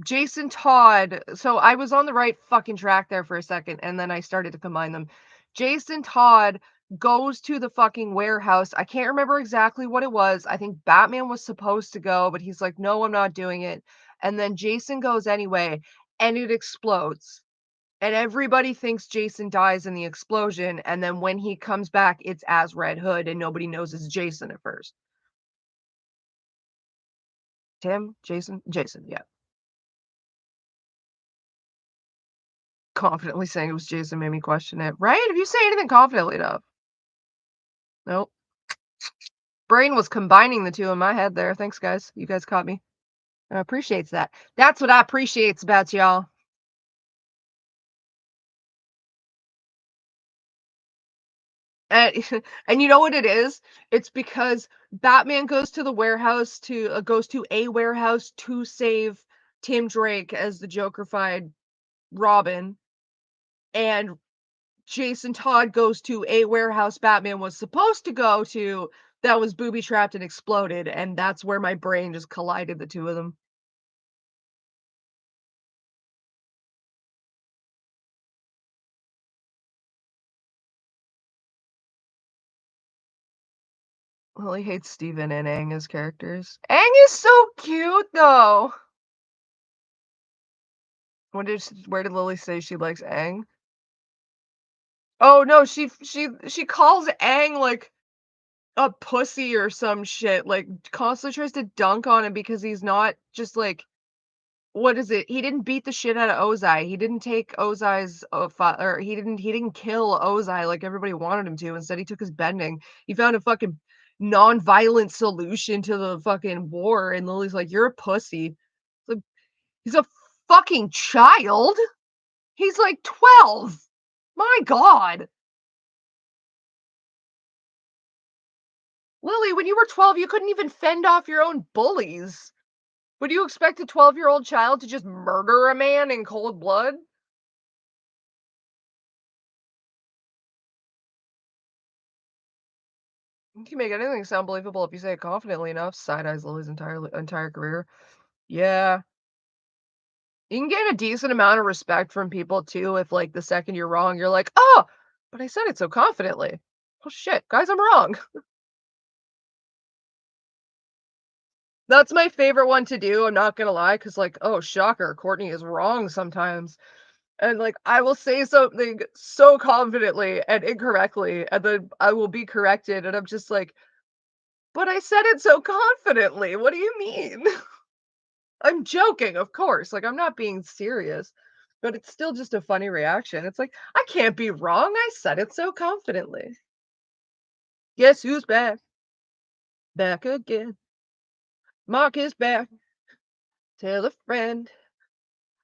Jason Todd, so I was on the right fucking track there for a second, and then I started to combine them. Jason Todd goes to the fucking warehouse. I can't remember exactly what it was. I think Batman was supposed to go, but he's like, "No, I'm not doing it." And then Jason goes anyway, and it explodes. And everybody thinks Jason dies in the explosion, and then when he comes back, it's as Red Hood, and nobody knows it's Jason at first. Tim? Jason? Jason, yeah. Confidently saying it was Jason made me question it. Right? If you say anything confidently enough. Nope. Brain was combining the two in my head there. Thanks, guys. You guys caught me. I appreciates that. That's what I appreciates about y'all. And, and you know what it is? It's because Batman goes to a warehouse to save Tim Drake as the Jokerfied Robin, and Jason Todd goes to a warehouse Batman was supposed to go to that was booby trapped and exploded, and that's where my brain just collided the two of them. Lily hates Steven and Aang as characters. Aang is so cute though. Where did Lily say she likes Aang? Oh, no, she calls Aang, like, a pussy or some shit, like, constantly tries to dunk on him because he's not just, like what is it? He didn't beat the shit out of Ozai. He didn't take Ozai's, fa or he didn't kill Ozai like everybody wanted him to. Instead, he took his bending. He found a fucking non-violent solution to the fucking war, and Lily's like, "You're a pussy." Like, he's a fucking child. He's like 12. My god. Lily, when you were 12, you couldn't even fend off your own bullies. Would you expect a 12-year-old child to just murder a man in cold blood? You can make anything sound believable if you say it confidently enough. Side eyes Lily's entire career. Yeah. You can get a decent amount of respect from people too if like the second you're wrong, you're like, "Oh, but I said it so confidently." Oh shit, guys, I'm wrong. That's my favorite one to do, I'm not gonna lie, because like, oh shocker, Courtney is wrong sometimes. And like I will say something so confidently and incorrectly, and then I will be corrected, and I'm just like, but I said it so confidently. What do you mean? I'm joking, of course, like, I'm not being serious, but it's still just a funny reaction. It's like, "I can't be wrong, I said it so confidently." Guess who's back? Back again. Mark is back. Tell a friend.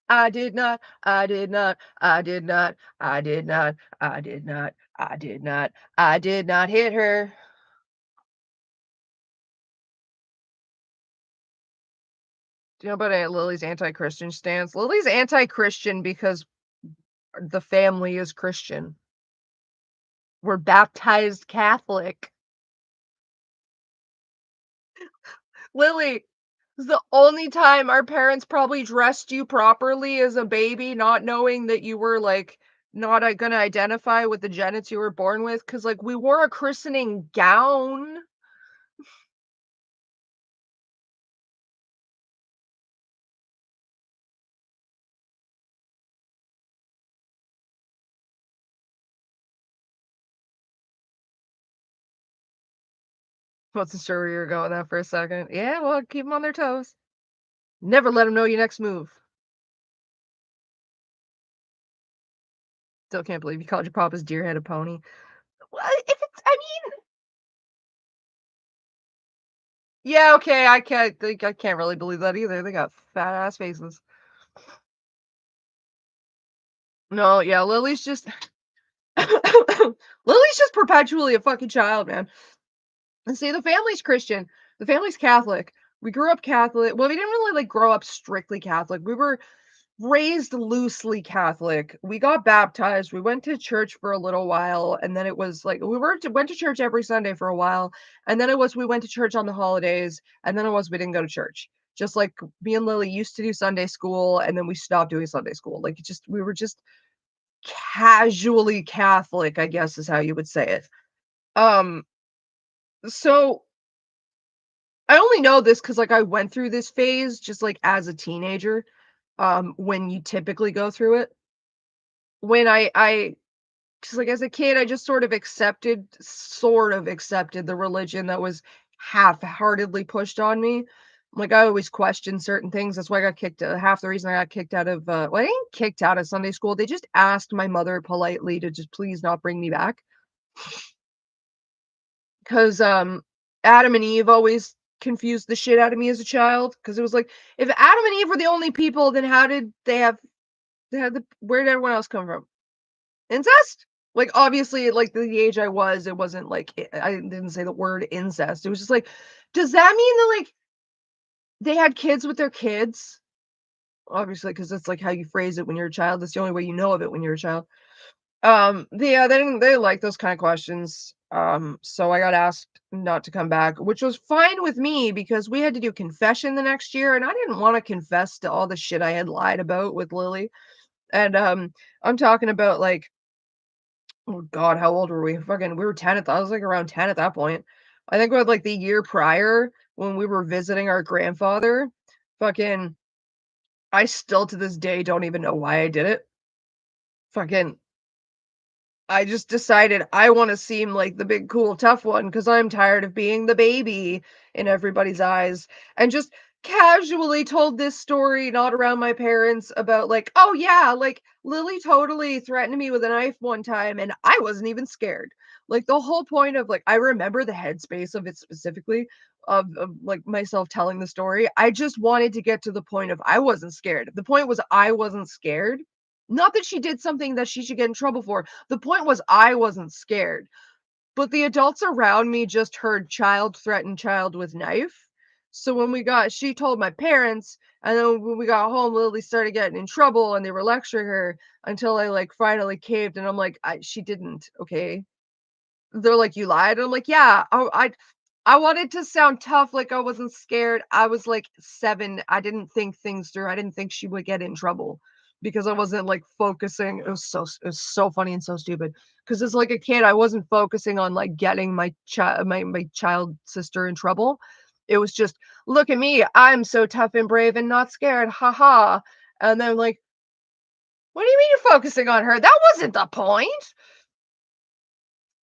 I did not, I did not, I did not, I did not, I did not, I did not, I did not hit her. Do you know about Lily's anti-Christian stance? Lily's anti-Christian because the family is Christian. We're baptized Catholic. Lily, this is the only time our parents probably dressed you properly as a baby, not knowing that you were, like, not, gonna identify with the genets you were born with. Cause like, we wore a christening gown. Wasn't sure where you were going with that for a second. Yeah, well, keep them on their toes. Never let them know your next move. Still can't believe you called your papa's deer-headed pony. Well, if it's I mean yeah, okay, I can't really believe that either. They got fat ass faces. No, yeah, Lily's just Lily's just perpetually a fucking child, man. And see, the family's Christian, the family's Catholic. We grew up Catholic. Well, we didn't really like grow up strictly Catholic. We were raised loosely Catholic. We got baptized. We went to church for a little while, and then it was like went to church every Sunday for a while, and then it was we went to church on the holidays, and then it was we didn't go to church. Just like me and Lily used to do Sunday school, and then we stopped doing Sunday school. Like it just we were just casually Catholic, I guess is how you would say it. Um, so I only know this because like I went through this phase just like as a teenager, when you typically go through it. When I 'cause like as a kid, I just sort of accepted the religion that was half-heartedly pushed on me. Like I always questioned certain things. That's why I got kicked half the reason I got kicked out of well, I didn't kicked out of Sunday school. They just asked my mother politely to just please not bring me back. 'Cause, Adam and Eve always confused the shit out of me as a child. Because it was like, if Adam and Eve were the only people, then how did they have the where did everyone else come from? Incest? Like, obviously, like, the age I was, it wasn't like I didn't say the word incest. It was just like, does that mean that, like, they had kids with their kids? Obviously, because that's, like, how you phrase it when you're a child. That's the only way you know of it when you're a child. Yeah, they didn't like those kind of questions. So I got asked not to come back, which was fine with me because we had to do confession the next year, and I didn't want to confess to all the shit I had lied about with Lily. And I'm talking about like, oh God, how old were we? Fucking, we were 10 I was like around 10 at that point. I think with like the year prior when we were visiting our grandfather, fucking, I still to this day don't even know why I did it. Fucking I just decided I wanna seem like the big, cool, tough one because 'cause I'm tired of being the baby in everybody's eyes, and just casually told this story not around my parents about, like, "Oh, yeah, like, Lily totally threatened me with a knife one time, and I wasn't even scared." Like, the whole point of, like, I remember the headspace of it specifically, like, myself telling the story. I just wanted to get to the point of I wasn't scared. The point was I wasn't scared. Not that she did something that she should get in trouble for. The point was I wasn't scared, but the adults around me just heard child threaten child with knife. So when she told my parents, and then when we got home, Lily started getting in trouble and they were lecturing her until I like finally caved and I'm like, she didn't, okay? They're like, "You lied?" I'm like, "Yeah, I wanted to sound tough, like I wasn't scared." I was like 7. I didn't think things through. I didn't think she would get in trouble because I wasn't like focusing. It was so funny and so stupid. Because as like a kid, I wasn't focusing on like getting my child sister in trouble. It was just, "Look at me. I'm so tough and brave and not scared. Ha ha." And then like, "What do you mean you're focusing on her? That wasn't the point."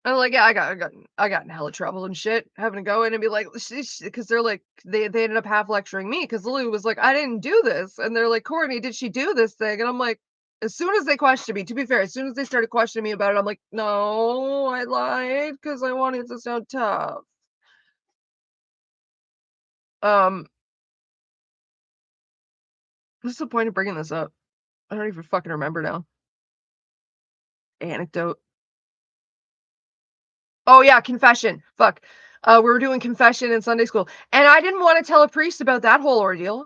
I'm like, "Yeah, I got in hella trouble and shit, having to go in and be like, because they're like they ended up half lecturing me because Lily was like, "I didn't do this," and they're like, "Courtney, did she do this thing?" And I'm like, as soon as they questioned me, to be fair, as soon as they started questioning me about it, I'm like, "No, I lied because I wanted to sound tough." Um, what's the point of bringing this up? I don't even fucking remember now. Anecdote. Oh yeah, confession. Fuck. We were doing confession in Sunday school, and I didn't want to tell a priest about that whole ordeal.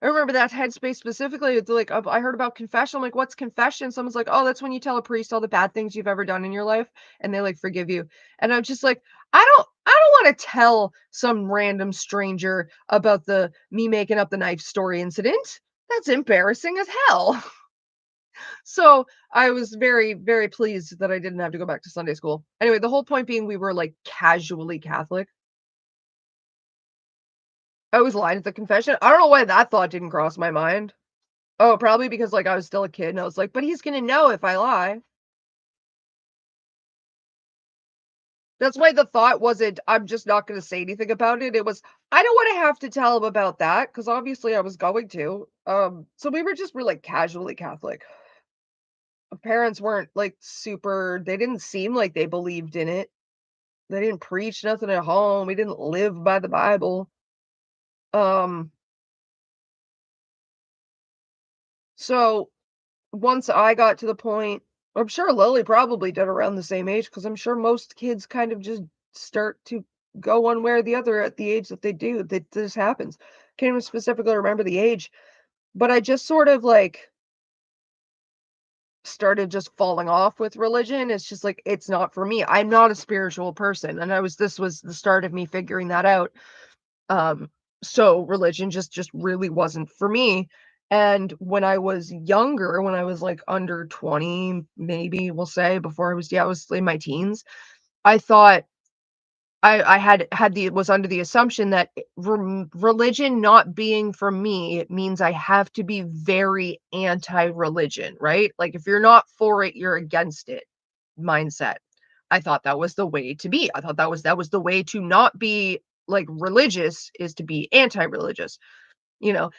I remember that headspace specifically. It's like, I heard about confession. I'm like, "What's confession?" Someone's like, "Oh, that's when you tell a priest all the bad things you've ever done in your life, and they like forgive you." And I'm just like, I don't want to tell some random stranger about the me making up the knife story incident. That's embarrassing as hell. So I was very, very pleased that I didn't have to go back to Sunday school. Anyway, the whole point being we were like casually Catholic. I was lying at the confession. I don't know why that thought didn't cross my mind. Oh, probably because, like, I was still a kid and I was like, "But he's gonna know if I lie." That's why the thought wasn't, "I'm just not gonna say anything about it." It was, "I don't wanna have to tell him about that because obviously I was going to." So we're, like, casually Catholic. My parents weren't, like, super they didn't seem like they believed in it. They didn't preach nothing at home. We didn't live by the Bible. Um, so once I got to the point I'm sure Lily probably did around the same age, because 'cause I'm sure most kids kind of just start to go one way or the other at the age that they do, that this happens. Can't even specifically remember the age, but I just sort of, like, started just falling off with religion. It's just like, it's not for me. I'm not a spiritual person, and I was this was the start of me figuring that out. Um, so religion just really wasn't for me. And when I was younger, when I was like under 20, maybe we'll say before I was in my teens, I thought I had the was under the assumption that religion not being for me, it means I have to be very anti-religion, right? Like if you're not for it, you're against it mindset. I thought that was the way to be. I thought that was the way to not be like religious is to be anti-religious. You know,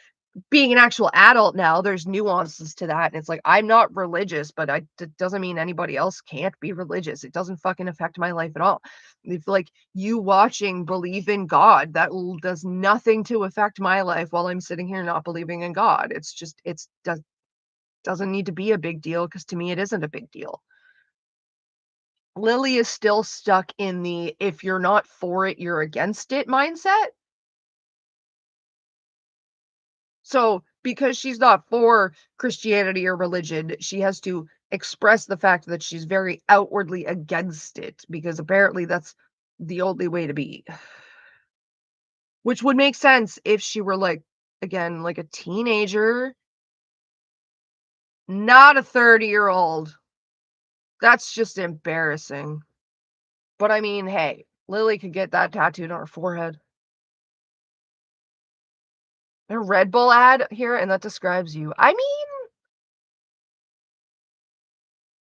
being an actual adult now, there's nuances to that. And it's like, I'm not religious, but it doesn't mean anybody else can't be religious. It doesn't fucking affect my life at all. If like you watching believe in God, that does nothing to affect my life while I'm sitting here not believing in God. It's just, doesn't need to be a big deal because to me, it isn't a big deal. Lily is still stuck in the if you're not for it, you're against it mindset. So, because she's not for Christianity or religion, she has to express the fact that she's very outwardly against it because apparently that's the only way to be. Which would make sense if she were like, again, like a teenager, not a 30-year-old. That's just embarrassing. But I mean, hey, Lily could get that tattooed on her forehead. A Red Bull ad here, and that describes you. I mean,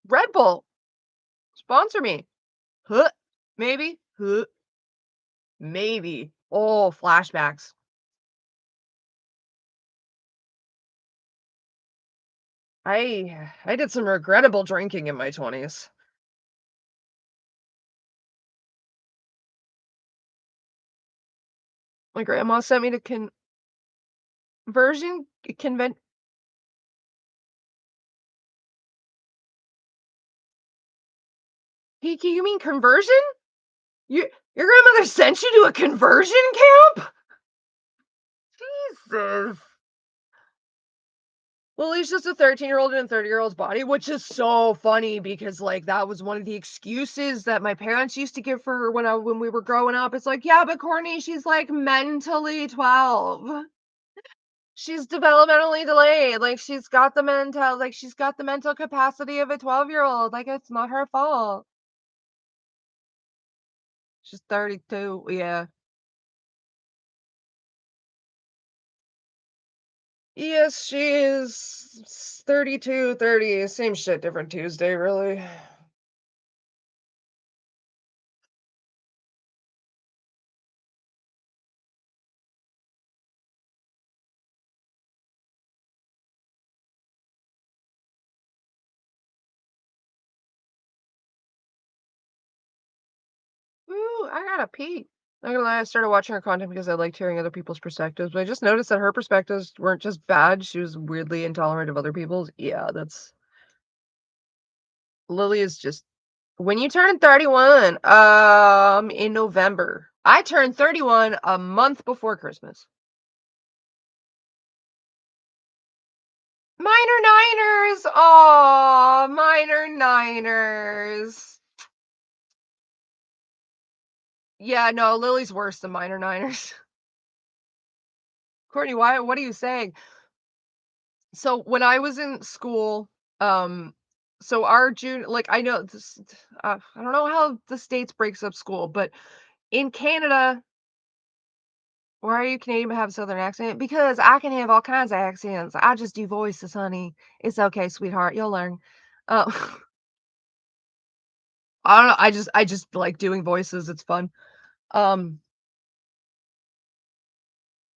Red Bull. Sponsor me. Huh, maybe. Huh, maybe. Oh, flashbacks. I did some regrettable drinking in my 20s. My grandma sent me to conversion convent Kiki, you mean conversion? Your grandmother sent you to a conversion camp? Jesus. Well, he's just a 13-year-old in a 30-year-old's body, which is so funny because, like, that was one of the excuses that my parents used to give for her when we were growing up. It's like, "Yeah, but Courtney, she's, like, mentally 12. She's developmentally delayed, like, she's got the mental capacity of a 12-year-old, like, it's not her fault." She's 32, yeah. Yes, she is 32, 30, same shit, different Tuesday, really. Ooh, I gotta pee. Not gonna lie, I started watching her content because I liked hearing other people's perspectives, but I just noticed that her perspectives weren't just bad, she was weirdly intolerant of other people's. Yeah, that's Lily is just when you turn 31, in November. I turned 31 a month before Christmas. Minor Niners! Aw, Minor Niners. Yeah, no, Lily's worse than Minor Niners. Courtney, why what are you saying? So when I was in school, um, so our June, like I know this, I don't know how the states breaks up school, but in Canada, why are you Canadian but have a southern accent? Because I can have all kinds of accents. I just do voices, honey. It's okay, sweetheart. You'll learn. Uh, I don't know. I just like doing voices. It's fun. Um,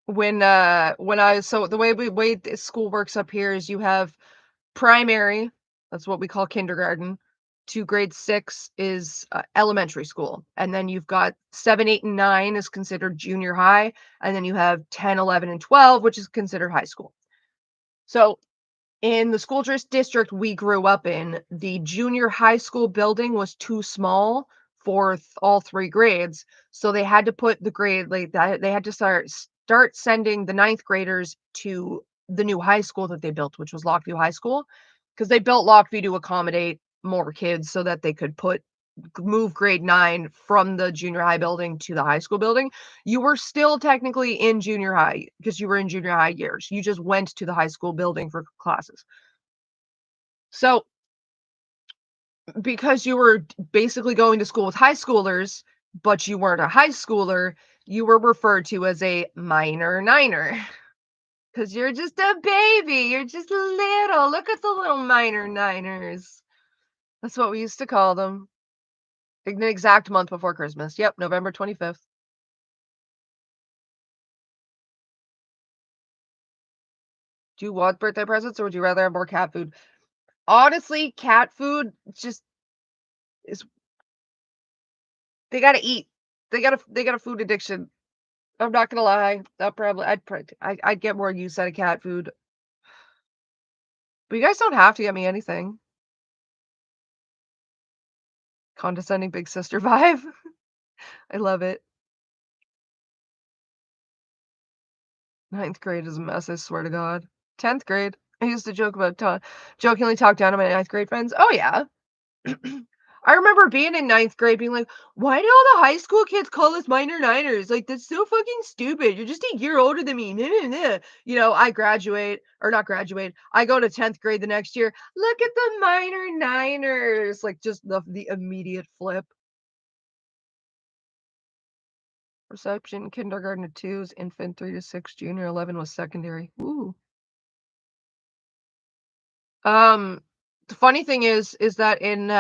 when I so the way school works up here is you have primary, that's what we call kindergarten, to grade 6 is, elementary school, and then you've got 7, 8, and 9 is considered junior high, and then you have 10, 11, and 12, which is considered high school. So, in the school district we grew up in, the junior high school building was too small for all 3 grades, so they had to put the grade like that they had to start sending the ninth graders to the new high school that they built, which was Lockview High School, because they built Lockview to accommodate more kids so that they could move grade 9 from the junior high building to the high school building. You were still technically in junior high because you were in junior high years. You just went to the high school building for classes. So, because you were basically going to school with high schoolers, but you weren't a high schooler, you were referred to as a minor niner because you're just a baby. You're just little. Look at the little minor niners. That's what we used to call them. An exact month before Christmas. Yep, November 25th. Do you want birthday presents or would you rather have more cat food? Honestly, cat food just is they gotta eat. They got a food addiction. I'm not gonna lie. I'd get more use out of cat food. But you guys don't have to get me anything. Condescending big sister vibe. I love it. Ninth grade is a mess, I swear to God. 10th grade. I used to jokingly talk down to my ninth grade friends. Oh yeah. I remember being in ninth grade being like, why do all the high school kids call us minor niners? Like, that's so fucking stupid. You're just a year older than me. Nah, nah, nah. You know, I graduate, or not graduate. I go to 10th grade the next year. Look at the minor niners. Like, just the immediate flip. Reception, kindergarten to twos, infant 3 to 6, junior 11 was secondary. Ooh. Um, the funny thing is that in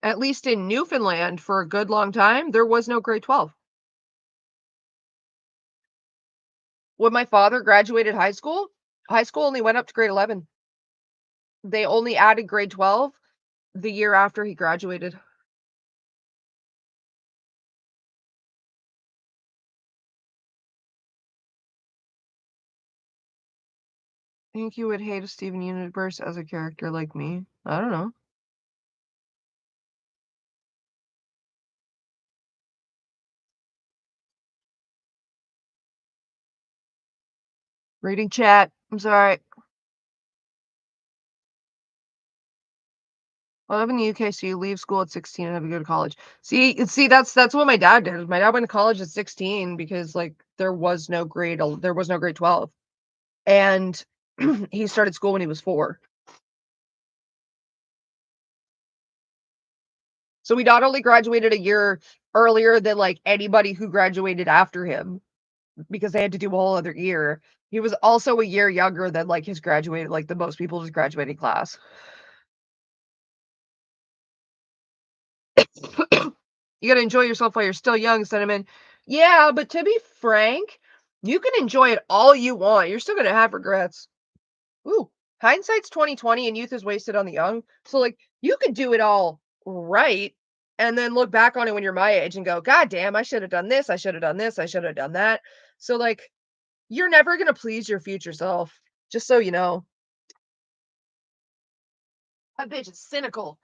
At least in Newfoundland, for a good long time, there was no grade 12. When my father graduated high school only went up to grade 11. They only added grade 12 the year after he graduated. Think you would hate a Steven Universe as a character like me? I don't know. Reading chat. I'm sorry. I live in the UK, so you leave school at 16 and have to go to college. See, that's what my dad did. My dad went to college at 16 because like there was no grade 12. And he started school when he was 4. So we not only graduated a year earlier than like anybody who graduated after him because they had to do a whole other year. He was also a year younger than like his graduated like the most people just graduating class. You gotta enjoy yourself while you're still young, Cinnamon. Yeah, but to be frank, you can enjoy it all you want. You're still gonna have regrets. Ooh, hindsight's 2020 and youth is wasted on the young. So like you could do it all right and then look back on it when you're my age and go, God damn, I should have done this, I should have done this, I should have done that. So like you're never gonna please your future self. Just so you know. That bitch is cynical.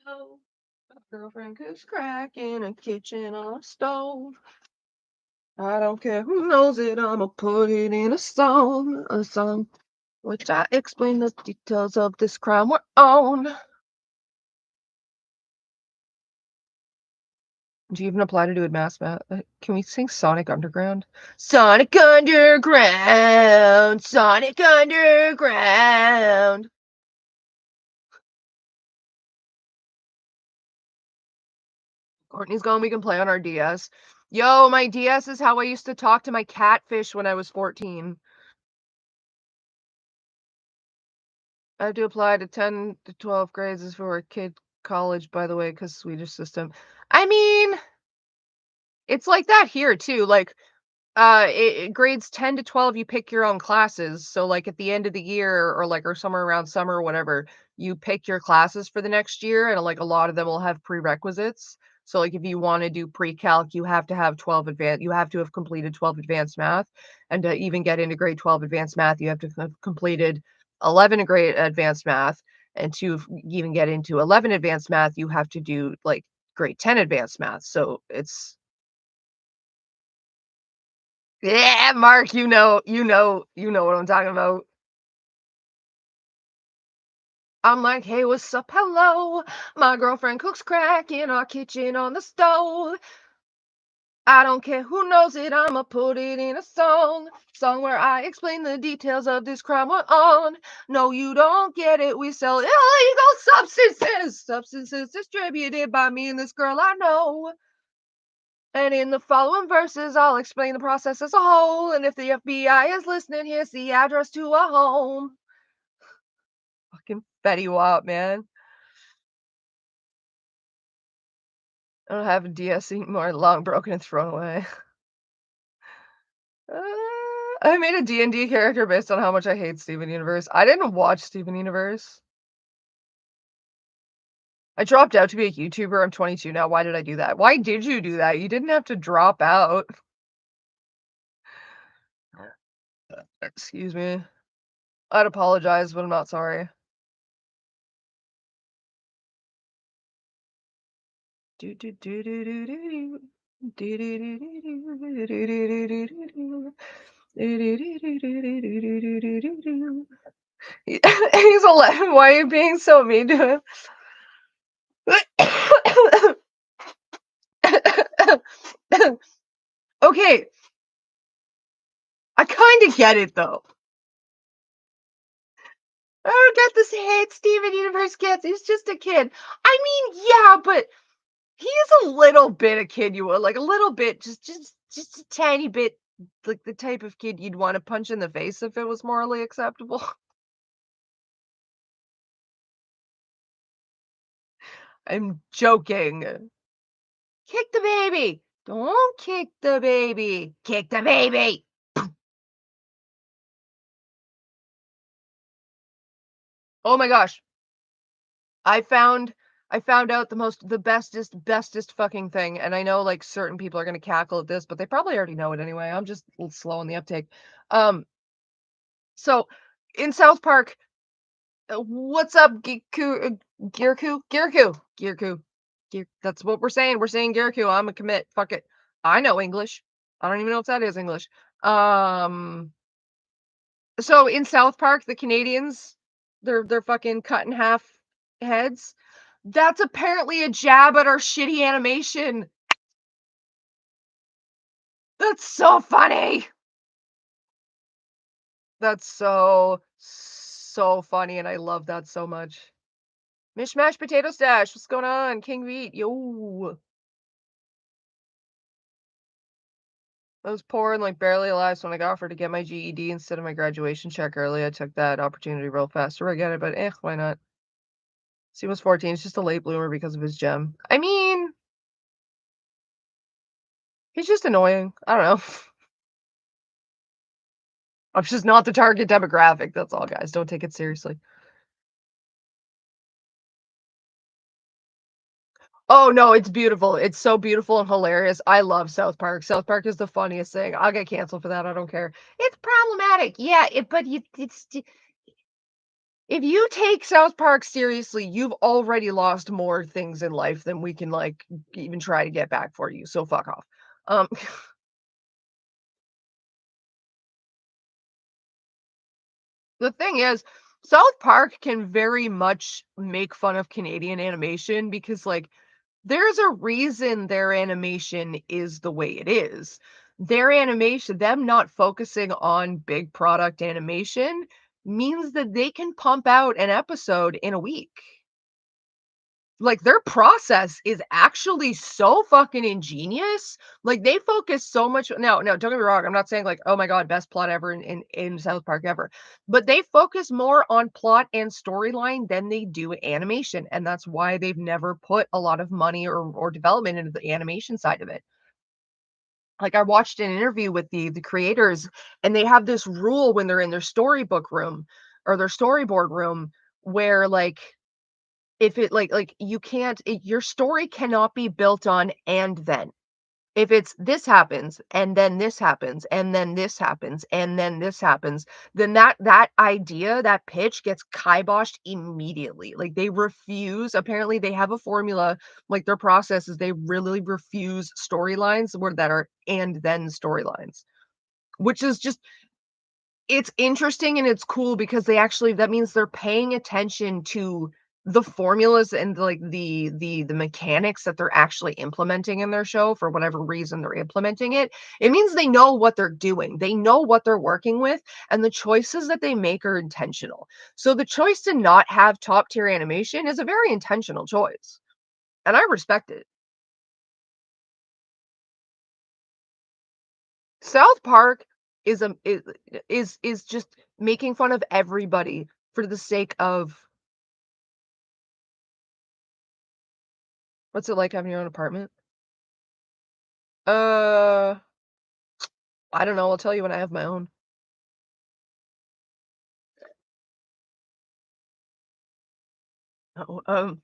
Oh, my girlfriend cooks crack in a kitchen on a stove. I don't care who knows it, I'ma put it in a song, which I explain the details of this crime we're on. Do you even apply to do advanced math? Can we sing Sonic Underground? Sonic Underground, Sonic Underground. Courtney's gone, we can play on our DS. Yo, my DS is how I used to talk to my catfish when I was 14. I have to apply to 10 to 12 grades is for a kid college, by the way, because Swedish system. I mean, it's like that here too. Like, grades 10 to 12, you pick your own classes. So, like at the end of the year, or like, or somewhere around summer or whatever, you pick your classes for the next year, and like a lot of them will have prerequisites. So, like, if you want to do pre-calc, you have to have 12 advanced. You have to have completed 12 advanced math, and to even get into grade 12 advanced math, you have to have completed 11 grade advanced math, and to even get into 11 advanced math, you have to do like grade 10 advanced math. So it's yeah, Mark, you know what I'm talking about. I'm like, hey, what's up? Hello. My girlfriend cooks crack in our kitchen on the stove. I don't care who knows it, I'ma put it in a song where I explain the details of this crime we're on. No, you don't get it. We sell illegal substances distributed by me and this girl I know. And in the following verses, I'll explain the process as a whole. And if the FBI is listening, here's the address to a home. Fucking Fetty Wap, man. I don't have a DS anymore. Long broken and thrown away. I made a D&D character based on how much I hate Steven Universe. I didn't watch Steven Universe. I dropped out to be a YouTuber. I'm 22 now. Why did I do that? Why did you do that? You didn't have to drop out. Excuse me. I'd apologize, but I'm not sorry. Do do do do do do do do do do do do do do do do. He's 11. Why are you being so mean to him? Okay, I kinda get it though. I don't get this hate Steven Universe gets. He's just a kid. I mean, yeah, but he is a little bit a kid you would like a little bit, just a tiny bit like the type of kid you'd want to punch in the face if it was morally acceptable. I'm joking. Kick the baby. Don't kick the baby. Kick the baby. Oh my gosh. I found I found out the bestest fucking thing, and I know like certain people are gonna cackle at this, but they probably already know it anyway. I'm just a little slow on the uptake. Um, so in South Park, what's up, Girku? That's what we're saying. We're saying Girku. I'm a commit. Fuck it. I know English. I don't even know if that is English. Um, so in South Park, the Canadians, they're fucking cut in half heads. That's apparently a jab at our shitty animation. That's so funny. That's so funny, and I love that so much. Mishmash Potato Stash, what's going on? King Beat, yo. I was poor and like barely alive, so when I got offered to get my GED instead of my graduation check early, I took that opportunity real fast. Sure, I get it, but why not? He was 14. He's just a late bloomer because of his gem. I mean, he's just annoying. I don't know. I'm just not the target demographic. That's all, guys. Don't take it seriously. Oh no, it's beautiful. It's so beautiful and hilarious. I love South Park. South Park is the funniest thing. I'll get canceled for that. I don't care. It's problematic. Yeah, but if you take South Park seriously, you've already lost more things in life than we can like even try to get back for you. So fuck off. Um the thing is, South Park can very much make fun of Canadian animation because like there's a reason their animation is the way it is. Their animation, them not focusing on big product animation means that they can pump out an episode in a week. Like their process is actually so fucking ingenious. Like they focus so much. No, don't get me wrong. I'm not saying like, oh my god, best plot ever in South Park ever. But they focus more on plot and storyline than they do animation, and that's why they've never put a lot of money or development into the animation side of it. Like I watched an interview with the creators, and they have this rule when they're in their storybook room or their storyboard room where like if it like you can't your story cannot be built on and then. If it's this happens and then this happens and then this happens and then this happens, then that idea, that pitch gets kiboshed immediately. Like they refuse, apparently they have a formula, like their process is they really refuse storylines where that are and then storylines, which is just it's interesting and it's cool because they actually that means they're paying attention to the formulas and like the mechanics that they're actually implementing in their show for whatever reason they're implementing it. It means they know what they're doing. They know what they're working with and the choices that they make are intentional. So the choice to not have top tier animation is a very intentional choice. And I respect it. South Park is a is just making fun of everybody for the sake of what's it like having your own apartment? Uh, I don't know. I'll tell you when I have my own. Oh,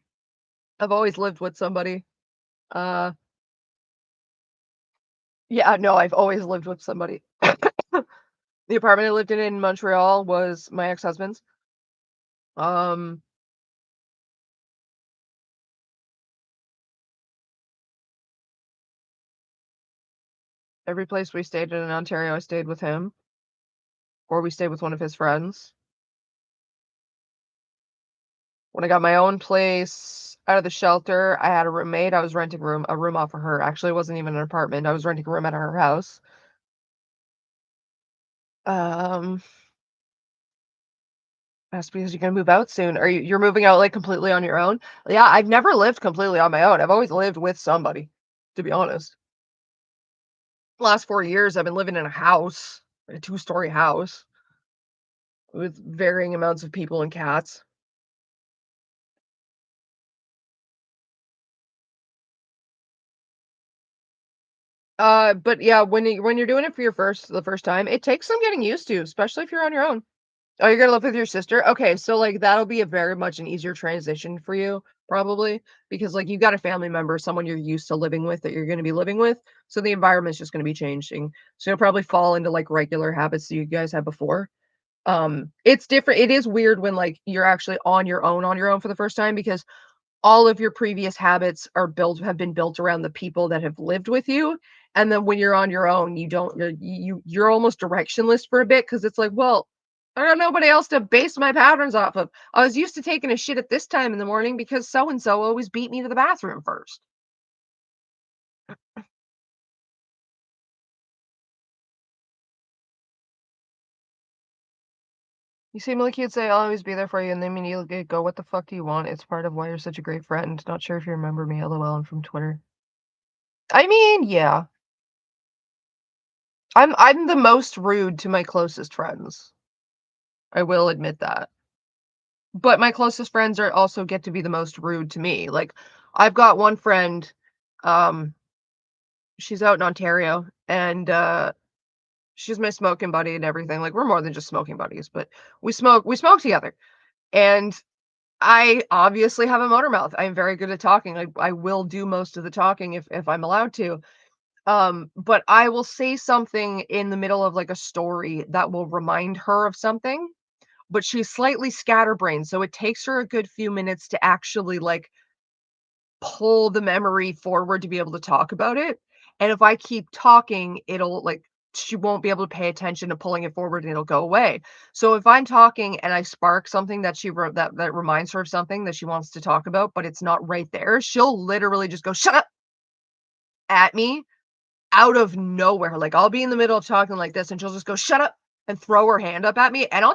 I've always lived with somebody. Uh, yeah, no, I've always lived with somebody. The apartment I lived in Montreal was my ex-husband's. Um, every place we stayed in Ontario, I stayed with him. or we stayed with one of his friends. When I got my own place out of the shelter, I had a roommate. I was renting a room off of her. Actually, it wasn't even an apartment. I was renting a room at her house. Um, that's because you're gonna move out soon. Are you're moving out like completely on your own? Yeah, I've never lived completely on my own. I've always lived with somebody, to be honest. Last 4 years, I've been living in a house, a two-story house with varying amounts of people and cats. But yeah, when you're doing it for the first time, it takes some getting used to, especially if you're on your own. Oh, you're gonna live with your sister? Okay, so, like, that'll be a very much an easier transition for you, probably, because, like, you got a family member, someone you're used to living with that you're gonna be living with, so the environment's just gonna be changing. So you'll probably fall into, like, regular habits that you guys had before. It's different it is weird when, like, you're actually on your own for the first time because all of your previous habits have been built around the people that have lived with you, and then when you're on your own, you don't you're almost directionless for a bit because it's like, "Well, I got nobody else to base my patterns off of. I was used to taking a shit at this time in the morning because so and so always beat me to the bathroom first." You seem like you'd say, "I'll always be there for you," and then immediately go, "What the fuck do you want? It's part of why you're such a great friend. Not sure if you remember me, LOL, I'm from Twitter." I mean, yeah. I'm the most rude to my closest friends. I will admit that. But my closest friends are also get to be the most rude to me. Like, I've got one friend, um, she's out in Ontario, and, she's my smoking buddy and everything. Like, we're more than just smoking buddies, but we smoke together. And I obviously have a motor mouth. I'm very good at talking. I will do most of the talking if I'm allowed to. But I will say something in the middle of, like, a story that will remind her of something, but she's slightly scatterbrained, so it takes her a good few minutes to actually, like, pull the memory forward to be able to talk about it, and if I keep talking, it'll, like she won't be able to pay attention to pulling it forward and it'll go away. So if I'm talking and I spark something that she wrote that reminds her of something that she wants to talk about, but it's not right there, she'll literally just go, "Shut up!" at me out of nowhere. Like, I'll be in the middle of talking like this, and she'll just go, "Shut up!" and throw her hand up at me, and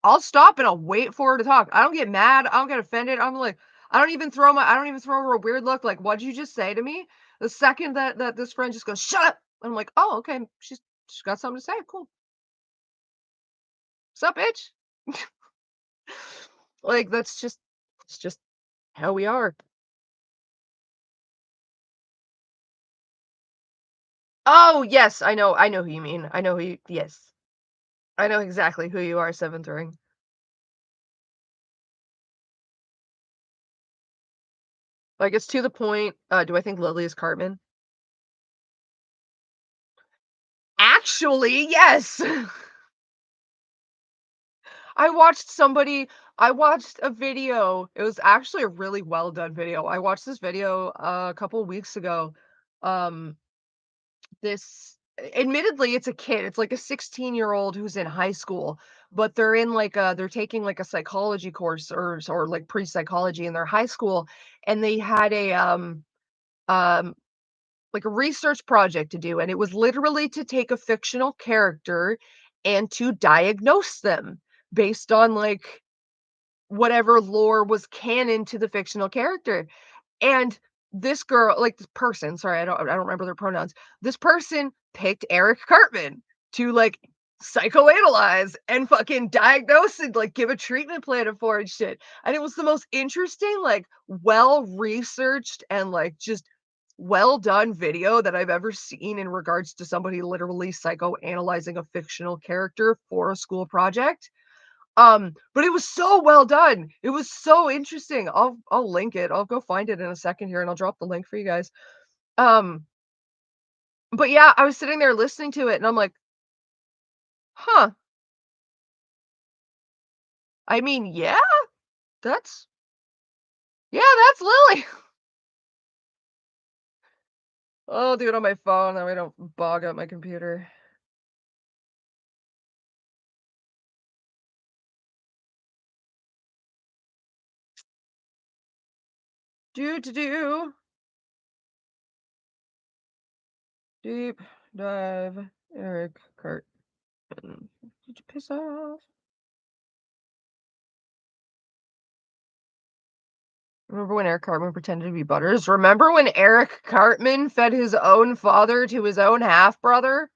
I'll stop and I'll wait for her to talk. I don't get mad. I don't get offended. I'm like, I don't even throw her a weird look like, "What'd you just say to me?" The second that this friend just goes, "Shut up." I'm like, "Oh, okay. She's got something to say. Cool. Sup, bitch?" Like, it's just how we are. Oh, yes, I know who you mean. I know who you yes. I know exactly who you are, 7th ring. Like, it's to the point, do I think Lily is Cartman? Actually, yes. I watched a video, it was actually a really well done video. I watched this video a couple weeks ago. Um, this admittedly, it's a kid, it's like a 16-year-old who's in high school, but they're taking like a psychology course or like pre-psychology in their high school, and they had um like a research project to do, and it was literally to take a fictional character and to diagnose them based on like whatever lore was canon to the fictional character. And this girl, like this person, sorry, I don't remember their pronouns. This person picked Eric Cartman to like psychoanalyze and fucking diagnose and like give a treatment plan for and shit. And it was the most interesting, like well researched and like just well done video that I've ever seen in regards to somebody literally psychoanalyzing a fictional character for a school project. But it was so well done. It was so interesting. I'll link it. I'll go find it in a second here and I'll drop the link for you guys. Um, but yeah, I was sitting there listening to it and I'm like, "Huh. I mean, yeah, that's yeah, that's Lily." I'll do it on my phone, that way I don't bog up my computer. Do. Deep dive Eric Cartman. Did you piss off? Remember when Eric Cartman pretended to be Butters? Remember when Eric Cartman fed his own father to his own half brother?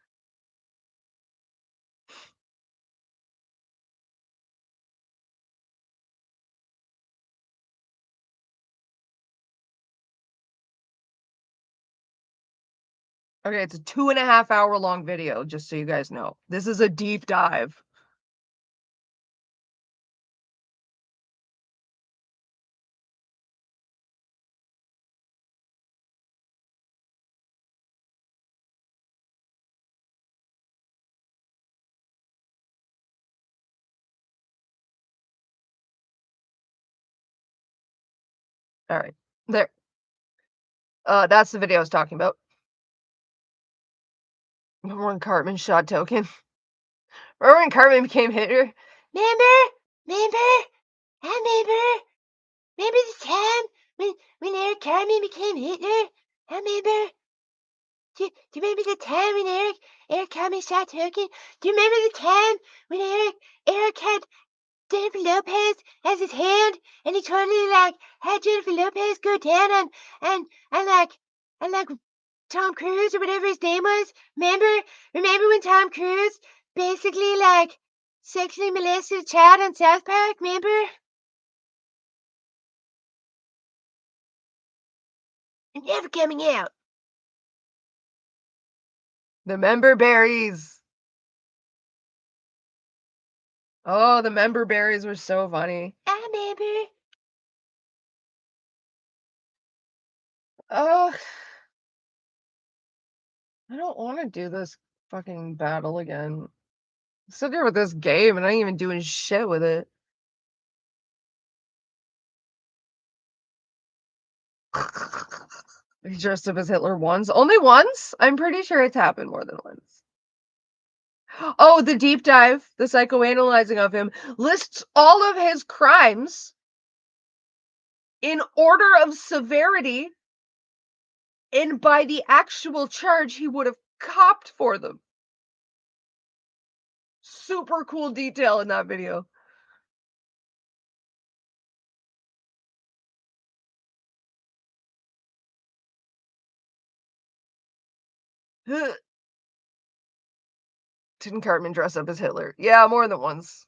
Okay, it's a 2.5 hour long video, just so you guys know. This is a deep dive. All right. There. That's the video I was talking about. Remember when Cartman shot Token? Remember when Cartman became Hitler? Remember? Remember the time when Eric Cartman became Hitler? I remember. Do you remember the time when Eric Cartman shot Token? Do you remember the time when Eric had Jennifer Lopez as his hand, and he totally had Jennifer Lopez go down on Tom Cruise or whatever his name was? Remember when Tom Cruise basically sexually molested a child on South Park? Remember? And never coming out. The member berries. Oh, the member berries were so funny. I remember. Oh, I don't want to do this fucking battle again. I'm sitting here with this game and I ain't even doing shit with it. He dressed up as Hitler once. Only once? I'm pretty sure it's happened more than once. Oh, the deep dive, the psychoanalyzing of him, lists all of his crimes in order of severity and by the actual charge he would have copped for them. Super cool detail in that video. Didn't Cartman dress up as Hitler? Yeah, more than once.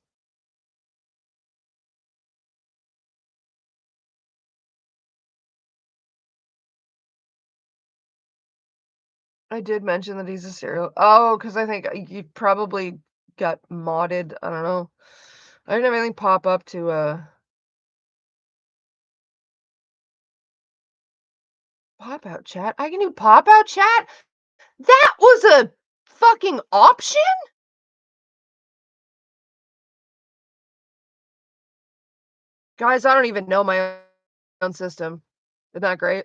I did mention that he's a serial. Oh, because I think you probably got modded. I don't know. I didn't have anything pop up to pop out chat. I can do pop out chat. That was a fucking option. Guys, I don't even know my own system. Isn't that great?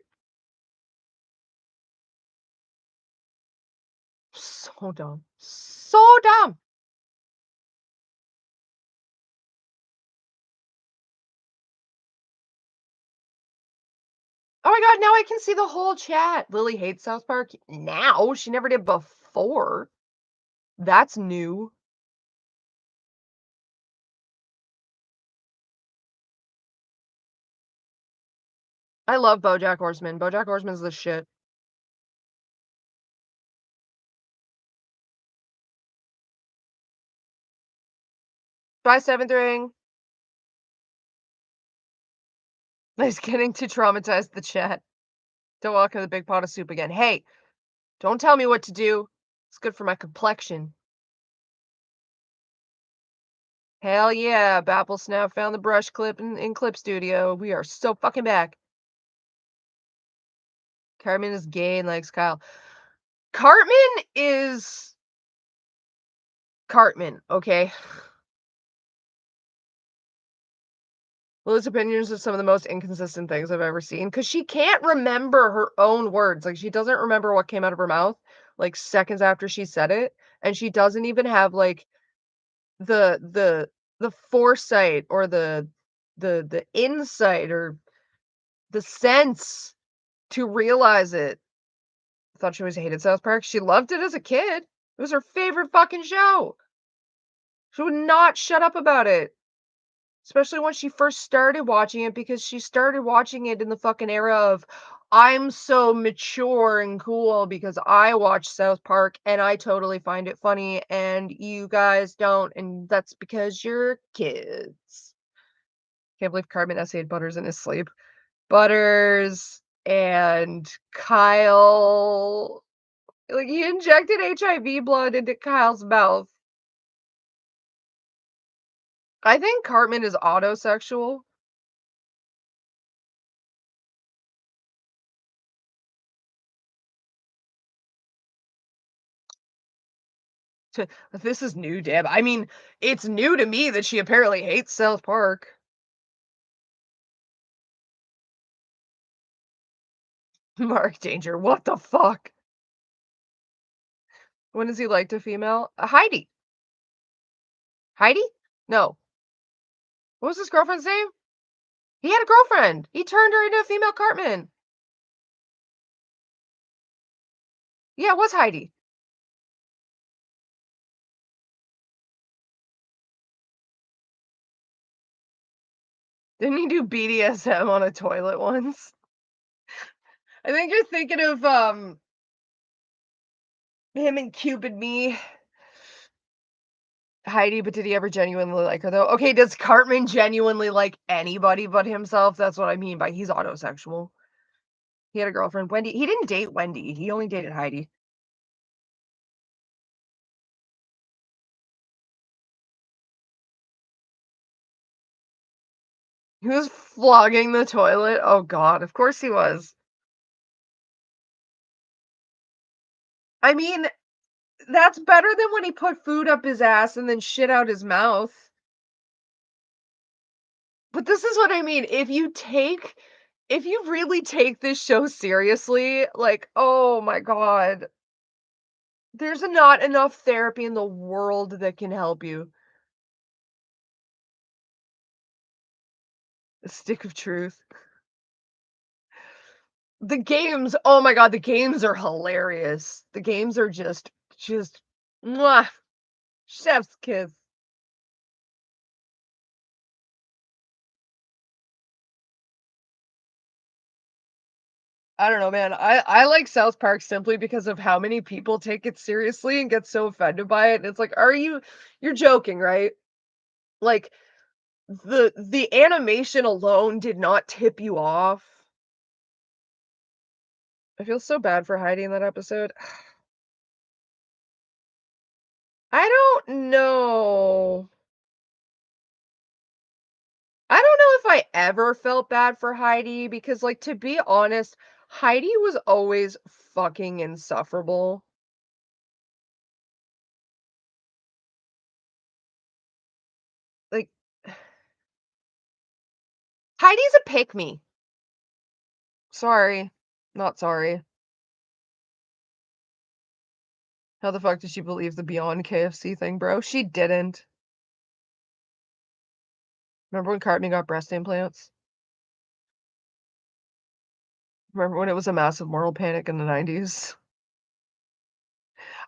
So dumb. So dumb. Oh my god, now I can see the whole chat. Lily hates South Park now. She never did before. That's new. I love BoJack Horseman. BoJack Horseman's the shit. Bye, Seventh Ring. Nice getting to traumatize the chat. Don't walk in the big pot of soup again. Hey, don't tell me what to do. It's good for my complexion. Hell yeah, Bapple Snap found the brush clip in Clip Studio. We are so fucking back. Cartman is gay and likes Kyle. Cartman is Cartman, okay? Lily's opinions are some of the most inconsistent things I've ever seen because she can't remember her own words. Like, she doesn't remember what came out of her mouth, like, seconds after she said it, and she doesn't even have, like, the the the foresight or the insight or the sense to realize it. I thought she always hated South Park. She loved it as a kid. It was her favorite fucking show. She would not shut up about it. Especially when she first started watching it because she started watching it in the fucking era of, "I'm so mature and cool because I watch South Park and I totally find it funny and you guys don't, and that's because you're kids." Can't believe Cartman essayed Butters in his sleep. Butters and Kyle, like, he injected HIV blood into Kyle's mouth. I think Cartman is autosexual. This is new, Deb. I mean, it's new to me that she apparently hates South Park. Mark Danger, what the fuck? When does he like a female? Heidi. Heidi? No. What was his girlfriend's name? He had a girlfriend. He turned her into a female Cartman. Yeah, it was Heidi. Didn't he do BDSM on a toilet once? I think you're thinking of him and Cupid Me. Heidi, but did he ever genuinely like her though? Okay, does Cartman genuinely like anybody but himself? That's what I mean by he's autosexual. He had a girlfriend, Wendy. He didn't date Wendy. He only dated Heidi. He was flogging the toilet. Oh god, of course he was. I mean, that's better than when he put food up his ass and then shit out his mouth. But this is what I mean. If you really take this show seriously, like, oh my god, there's not enough therapy in the world that can help you. A stick of truth. The games, oh my god, the games are hilarious. The games are just mwah, chef's kiss. I don't know, man. I like South Park simply because of how many people take it seriously and get so offended by it. And it's like, you're joking, right? Like the animation alone did not tip you off. I feel so bad for Heidi in that episode. I don't know. I don't know if I ever felt bad for Heidi because, like, to be honest, Heidi was always fucking insufferable. Like, Heidi's a pick me. Sorry. Not sorry. How the fuck did she believe the Beyond KFC thing, bro? She didn't. Remember when Cartman got breast implants? Remember when it was a massive moral panic in the 90s?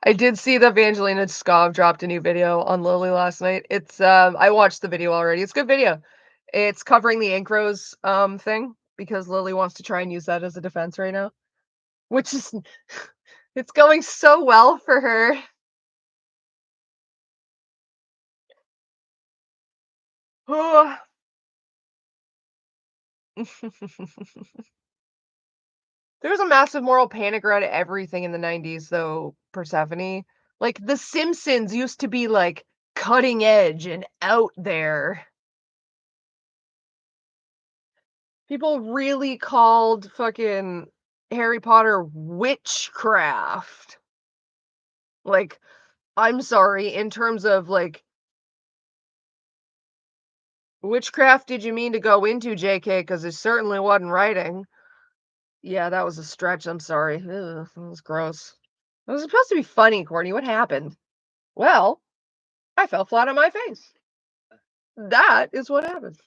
I did see that Evangelina Skov dropped a new video on Lily last night. It's I watched the video already. It's a good video. It's covering the Incros thing because Lily wants to try and use that as a defense right now, which is it's going so well for her. There was a massive moral panic around everything in the 90s though, Persephone. Like The Simpsons used to be like cutting edge and out there. People really called fucking Harry Potter witchcraft. Like, I'm sorry, in terms of, like, Witchcraft did you mean to go into, JK? Because it certainly wasn't writing. Yeah, that was a stretch, I'm sorry. Ugh, that was gross. It was supposed to be funny, Courtney, what happened? Well, I fell flat on my face. That is what happened.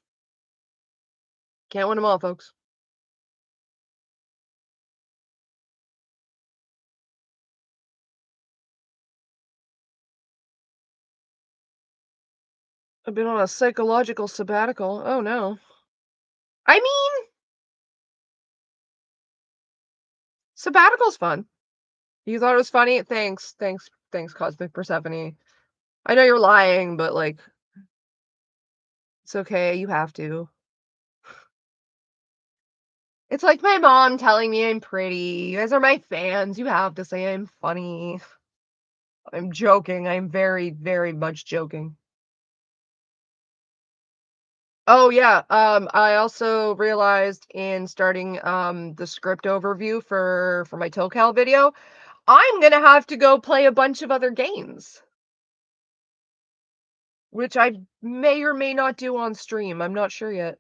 Can't win 'em all, folks. I've been on a psychological sabbatical. Oh, no. I mean, sabbatical's fun. You thought it was funny? Thanks, thanks, thanks, Cosmic Persephone. I know you're lying, but, like, it's okay, you have to. It's like my mom telling me I'm pretty. You guys are my fans, you have to say I'm funny. I'm joking, I'm very, very much joking. Oh, yeah, I also realized in starting, the script overview for my ToeCal video, I'm gonna have to go play a bunch of other games, which I may or may not do on stream, I'm not sure yet.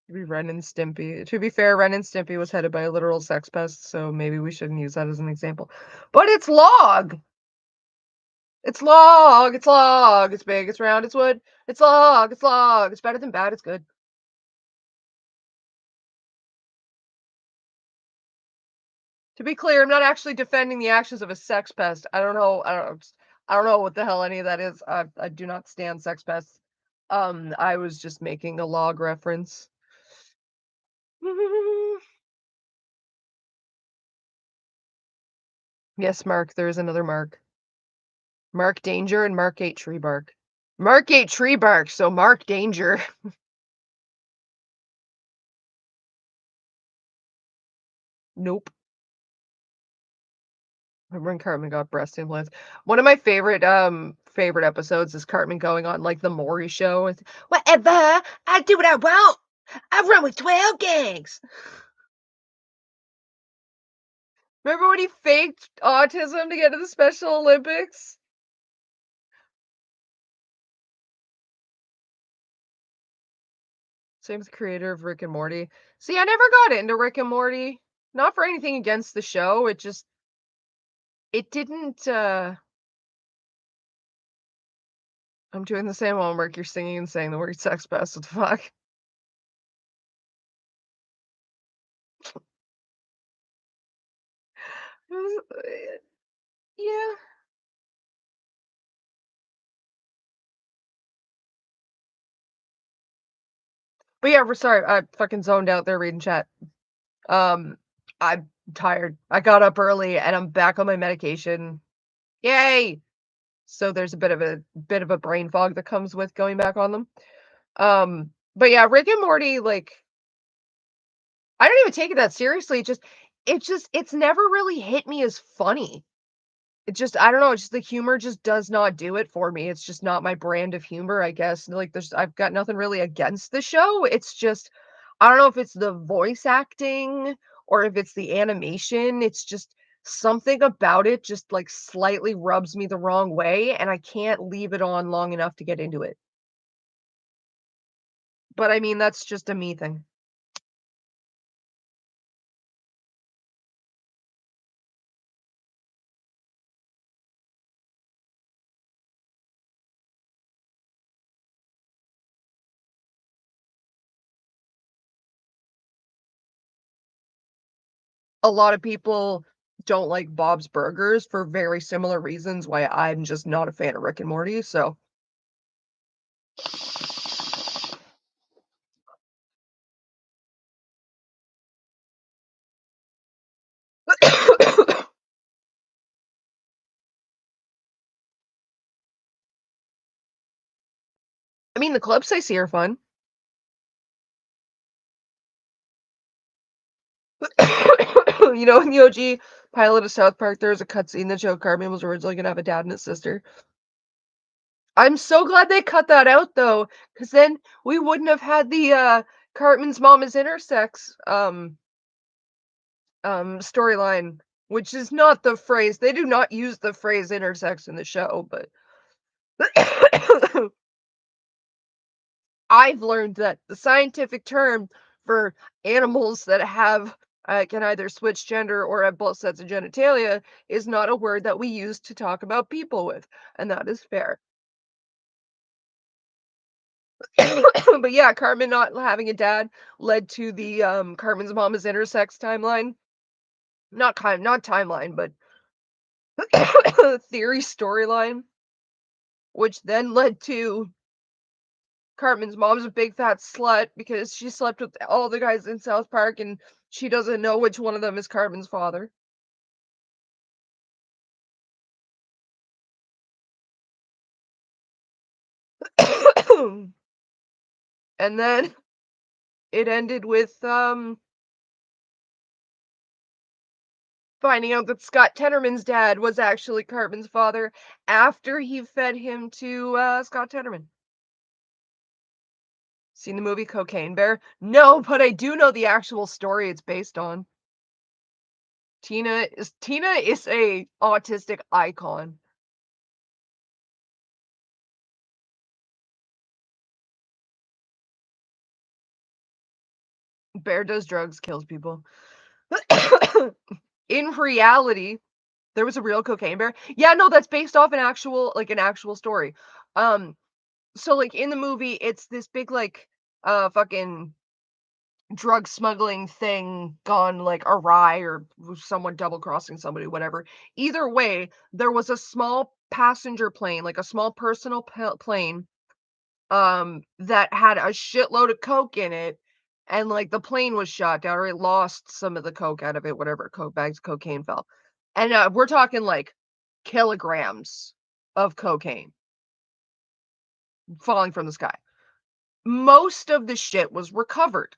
Maybe Ren and Stimpy. To be fair, Ren and Stimpy was headed by a literal sex pest, so maybe we shouldn't use that as an example. But it's log! It's log! It's log! It's big, it's round, it's wood. It's log! It's log! It's better than bad, it's good. To be clear, I'm not actually defending the actions of a sex pest. I don't know what the hell any of that is. I do not stand sex pests. I was just making a log reference. Yes, Mark, there is another Mark. Mark Danger and Mark 8 Tree Bark. Mark ate tree bark, so Mark Danger. Nope. Remember when Cartman got breast implants? One of my favorite episodes is Cartman going on like the Maury show. It's, whatever, I do what I want. I run with 12 gangs. Remember when he faked autism to get to the Special Olympics? Same with the creator of Rick and Morty. See, I never got into Rick and Morty. Not for anything against the show. It didn't I'm doing the same homework. You're singing and saying the word sex pest. What the fuck? It was, yeah. But yeah, we're sorry. I fucking zoned out there reading chat. Um, I'm tired. I got up early and I'm back on my medication. Yay! So there's a bit of a brain fog that comes with going back on them. But yeah, Rick and Morty, like, I don't even take it that seriously. It's never really hit me as funny. It just I don't know, it's just the humor just does not do it for me. It's just not my brand of humor, I guess. Like, I've got nothing really against the show. It's just I don't know if it's the voice acting or if it's the animation. It's just something about it just like slightly rubs me the wrong way, and I can't leave it on long enough to get into it. But I mean, that's just a me thing. A lot of people don't like Bob's Burgers for very similar reasons why I'm just not a fan of Rick and Morty. So I mean, the clips I see are fun. You know, in the OG pilot of South Park, there was a cutscene that showed Cartman was originally gonna have a dad and a sister. I'm so glad they cut that out though, because then we wouldn't have had the Cartman's mom is intersex storyline, which is not the phrase. They do not use the phrase intersex in the show, but I've learned that the scientific term for animals that have can either switch gender or have both sets of genitalia is not a word that we use to talk about people with, and that is fair. But yeah, Cartman not having a dad led to the Cartman's mom is intersex timeline. Not timeline, but theory storyline, which then led to Cartman's mom's a big fat slut because she slept with all the guys in South Park and she doesn't know which one of them is Cartman's father. And then it ended with finding out that Scott Tenorman's dad was actually Cartman's father after he fed him to Scott Tenorman. Seen the movie Cocaine Bear? No, but I do know the actual story it's based on. Tina is a autistic icon. Bear does drugs, kills people. In reality, there was a real cocaine bear. Yeah, no, that's based off an actual story. Um, so like in the movie, it's this big like fucking drug smuggling thing gone like awry or someone double crossing somebody, whatever. Either way, there was a small passenger plane, like a small personal plane, that had a shitload of coke in it, and like the plane was shot down or it lost some of the coke out of it, whatever, coke bags of cocaine fell. And we're talking like kilograms of cocaine falling from the sky. Most of the shit was recovered.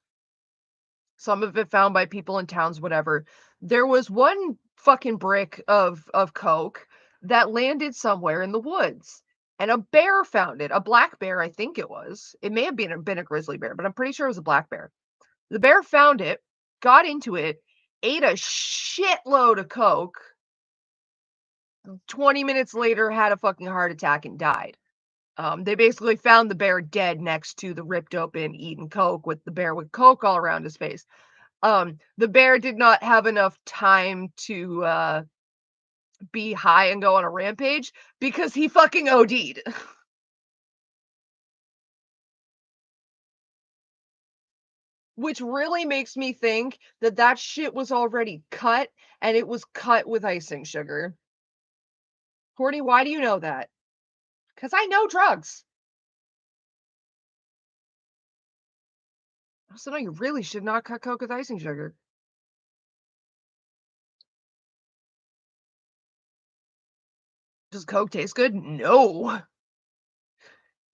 Some of it found by people in towns, whatever. There was one fucking brick of coke that landed somewhere in the woods, and a bear found it. A black bear, I think it was. It may have been a grizzly bear, but I'm pretty sure it was a black bear. The bear found it, got into it, ate a shitload of coke. 20 minutes later, had a fucking heart attack and died. They basically found the bear dead next to the ripped open, eaten coke with the bear with coke all around his face. The bear did not have enough time to be high and go on a rampage because he fucking OD'd. Which really makes me think that that shit was already cut and it was cut with icing sugar. Courtney, why do you know that? Because I know drugs. So no, you really should not cut coke with icing sugar. Does coke taste good? No.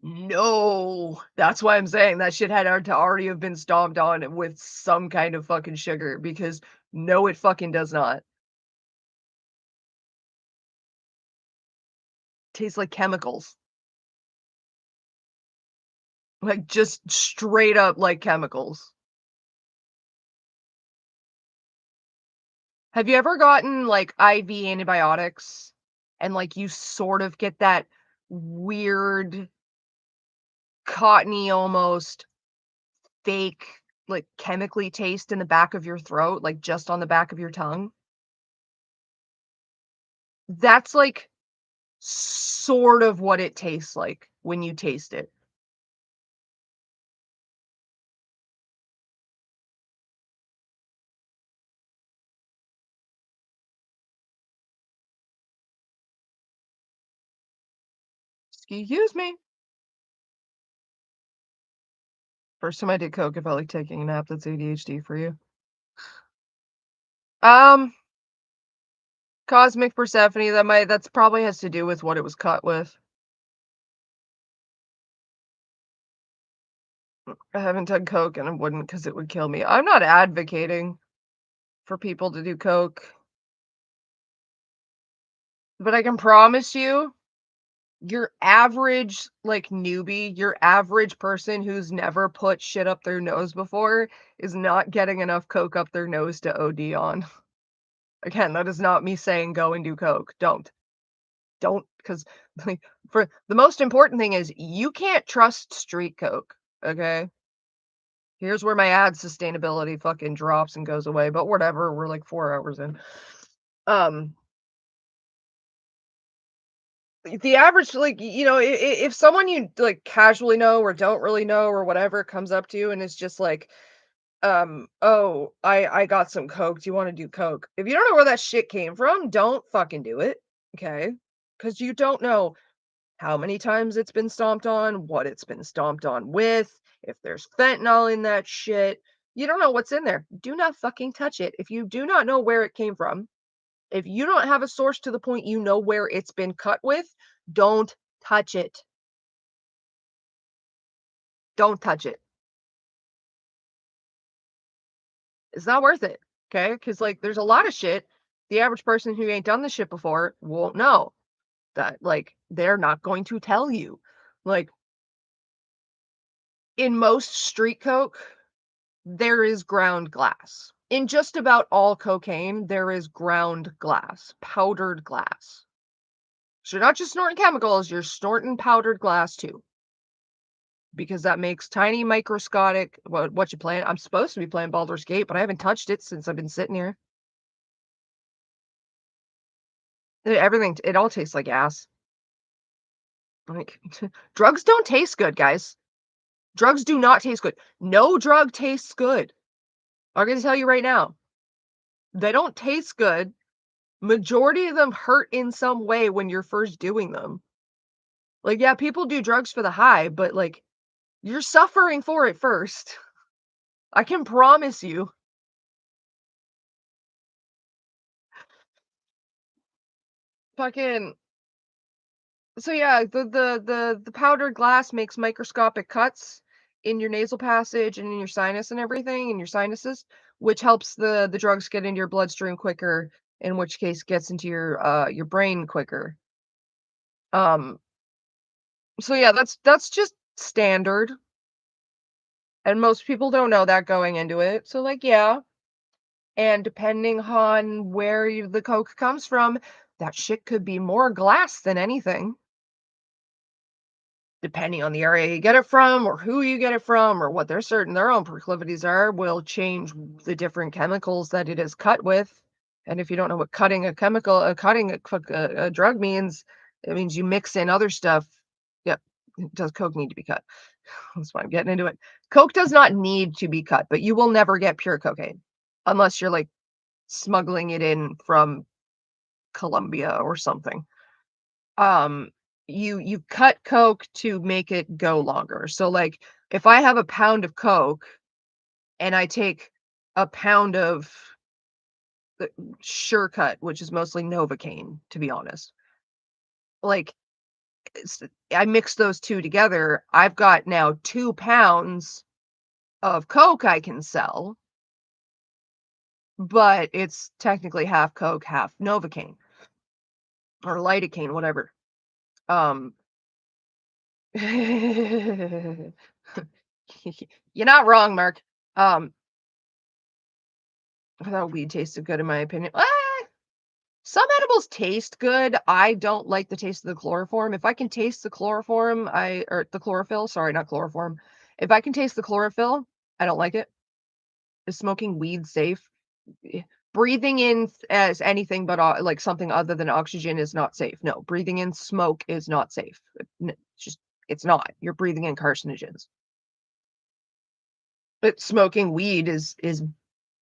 No. That's why I'm saying that shit had to already have been stomped on with some kind of fucking sugar because no, it fucking does not. Tastes like chemicals. Like just straight up like chemicals. Have you ever gotten like IV antibiotics and like you sort of get that weird cottony almost fake like chemically taste in the back of your throat, like just on the back of your tongue? That's like sort of what it tastes like when you taste it. Excuse me. First time I did coke, I felt like taking a nap. That's ADHD for you. Um, Cosmic Persephone, that's probably has to do with what it was cut with. I haven't done coke and I wouldn't because it would kill me. I'm not advocating for people to do coke, but I can promise you your average, like, newbie, your average person who's never put shit up their nose before is not getting enough coke up their nose to OD on. Again, that is not me saying go and do coke. Don't, because like, for the most important thing is you can't trust street coke, okay? Here's where my ad sustainability fucking drops and goes away, but whatever, we're like 4 hours in. Um, the average, like, if someone you, like, casually know or don't really know or whatever comes up to you and is just like, "Oh, I got some coke. Do you wanna do coke?" If you don't know where that shit came from, don't fucking do it, okay? Because you don't know how many times it's been stomped on, what it's been stomped on with, if there's fentanyl in that shit. You don't know what's in there. Do not fucking touch it. If you do not know where it came from, if you don't have a source to the point you know where it's been cut with, don't touch it. Don't touch it. It's not worth it. Okay? Because, like, there's a lot of shit the average person who ain't done this shit before won't know. That, like, they're not going to tell you. Like, in most street coke, there is ground glass. In just about all cocaine, there is ground glass, powdered glass. So you're not just snorting chemicals, you're snorting powdered glass too. Because that makes tiny microscopic what you playing? I'm supposed to be playing Baldur's Gate, but I haven't touched it since I've been sitting here. Everything, it all tastes like ass. Like, drugs don't taste good, guys. Drugs do not taste good. No drug tastes good. I'm gonna tell you right now. They don't taste good. Majority of them hurt in some way when you're first doing them. Like, yeah, people do drugs for the high, but, like, you're suffering for it first. I can promise you. Fucking so yeah, the powdered glass makes microscopic cuts in your nasal passage and in your sinus and everything, in your sinuses, which helps the drugs get into your bloodstream quicker, in which case gets into your brain quicker. Um, so yeah, that's just standard, and most people don't know that going into it. So, like, yeah, and depending on where the coke comes from, that shit could be more glass than anything. Depending on the area you get it from, or who you get it from, or what their own proclivities are, will change the different chemicals that it is cut with. And if you don't know what cutting a drug means, it means you mix in other stuff. Yep. Does coke need to be cut? That's why I'm getting into it. Coke does not need to be cut, but you will never get pure cocaine unless you're, like, smuggling it in from Colombia or something. Um, you cut coke to make it go longer. So, like, if I have a pound of coke and I take a pound of the Surecut, which is mostly Novocaine, to be honest, like, it's, I mix those two together. I've got now 2 pounds of coke I can sell, but it's technically half coke, half Novocaine or lidocaine, whatever. Um, you're not wrong, Mark. Um, I thought weed tasted good in my opinion. Some edibles taste good. I don't like the taste of the chloroform. If I can taste the chloroform, or the chlorophyll, sorry, not chloroform. If I can taste the chlorophyll, I don't like it. Is smoking weed safe? Eh, Breathing in as anything but like something other than oxygen is not safe. No, breathing in smoke is not safe. It's just, it's not. You're breathing in carcinogens. But smoking weed is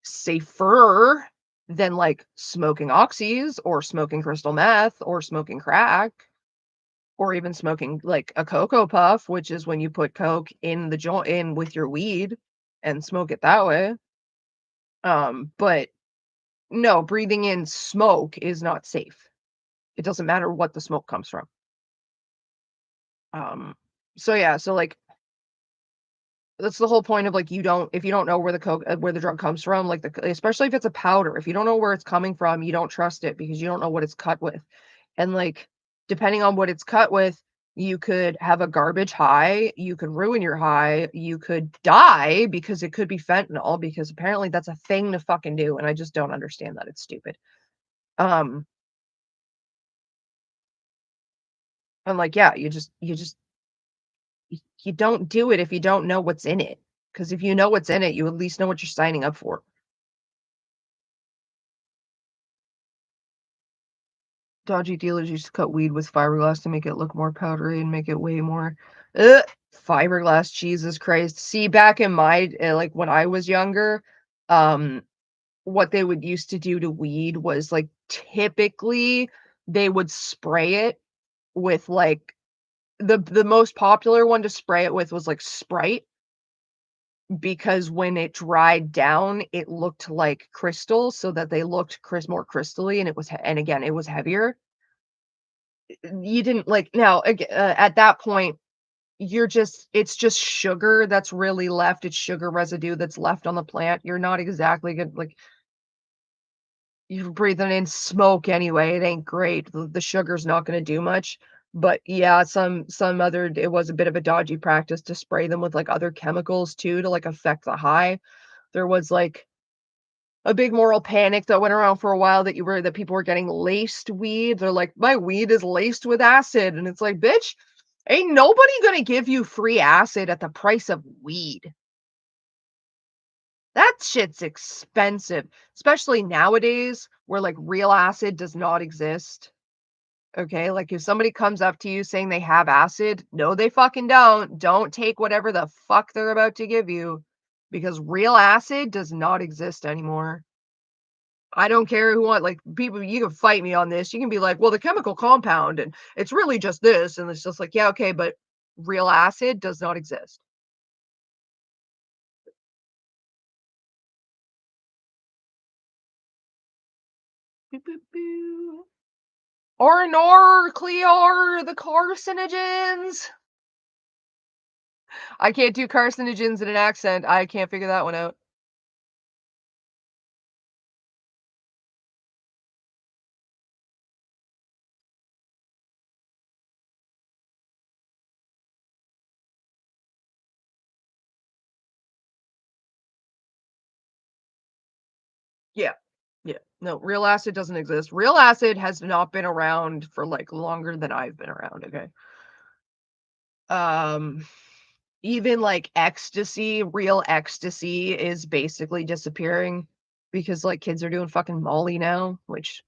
safer than, like, smoking oxys or smoking crystal meth or smoking crack or even smoking, like, a cocoa puff, which is when you put coke in the joint in with your weed and smoke it that way. But no, breathing in smoke is not safe. It doesn't matter what the smoke comes from. Um, so yeah, so, like, that's the whole point of, like, if you don't know where where the drug comes from, like, especially if it's a powder, if you don't know where it's coming from, you don't trust it because you don't know what it's cut with. And, like, depending on what it's cut with, You could have a garbage high, you could ruin your high, you could die because it could be fentanyl because apparently that's a thing to fucking do, and I just don't understand that, it's stupid. Um, I'm like, yeah, you don't do it if you don't know what's in it. Because if you know what's in it, you at least know what you're signing up for. Dodgy dealers used to cut weed with fiberglass to make it look more powdery and make it way more ugh, fiberglass, Jesus Christ. See, back in my like, when I was younger, um, what they would used to do to weed was, like, typically, they would spray it with, like the most popular one to spray it with was, like, Sprite, because when it dried down, it looked like crystal, so that they looked more crystally, and it was and again, it was heavier. You didn't like now, at that point, you're just it's just sugar that's really left, it's sugar residue that's left on the plant. You're not exactly good like, you're breathing in smoke anyway, it ain't great. The sugar's not gonna do much. But yeah, some other it was a bit of a dodgy practice to spray them with, like, other chemicals too to, like, affect the high. There was, like, a big moral panic that went around for a while that people were getting laced weed. They're like, "My weed is laced with acid," and it's like, "Bitch, ain't nobody gonna give you free acid at the price of weed." That shit's expensive, especially nowadays where, like, real acid does not exist, okay? Like, if somebody comes up to you saying they have acid, no, they fucking don't. Don't take whatever the fuck they're about to give you because real acid does not exist anymore. I don't care who want like, people you can fight me on this. You can be like, "Well, the chemical compound, and it's really just this," and it's just like, "Yeah, okay, but real acid does not exist." Boo, boo, boo. Or nor, Clear, the carcinogens. I can't do carcinogens in an accent. I can't figure that one out. Yeah. Yeah. No, real acid doesn't exist. Real acid has not been around for, like, longer than I've been around, okay? Um, Even, like, ecstasy, real ecstasy is basically disappearing because, like, kids are doing fucking Molly now, which,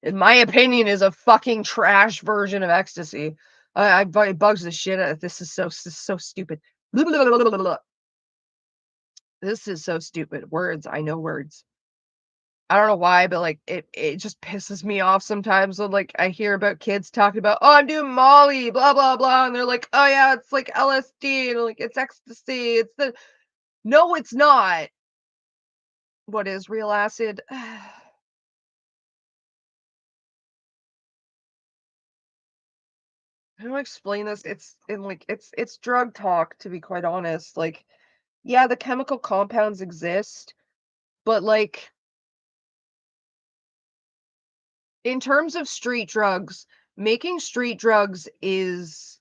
in my opinion, is a fucking trash version of ecstasy. It bugs the shit out of this is so stupid. This is so stupid. Words, I know words. I don't know why, but, like, it just pisses me off sometimes when, like, I hear about kids talking about, "Oh, I'm doing Molly, blah, blah, blah," and they're like, "Oh, yeah, it's like LSD," and, like, "It's ecstasy, it's the" No, it's not. What is real acid? How do I explain this? It's drug talk, to be quite honest. Like, yeah, the chemical compounds exist, but, like, in terms of street drugs, making street drugs is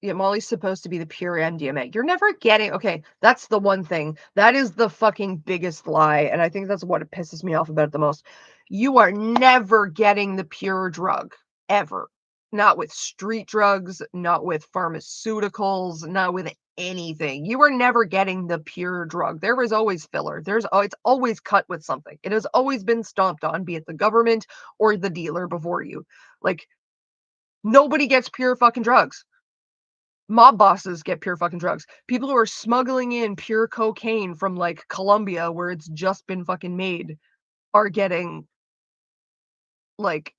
yeah, Molly's supposed to be the pure MDMA. You're never getting okay, that's the one thing. That is the fucking biggest lie, and I think that's what it pisses me off about it the most. You are never getting the pure drug, ever. Not with street drugs, not with pharmaceuticals, not with anything. You are never getting the pure drug. There is always filler. It's always cut with something. It has always been stomped on, be it the government or the dealer before you. Like, nobody gets pure fucking drugs. Mob bosses get pure fucking drugs. People who are smuggling in pure cocaine from, like, Colombia where it's just been fucking made are getting, like,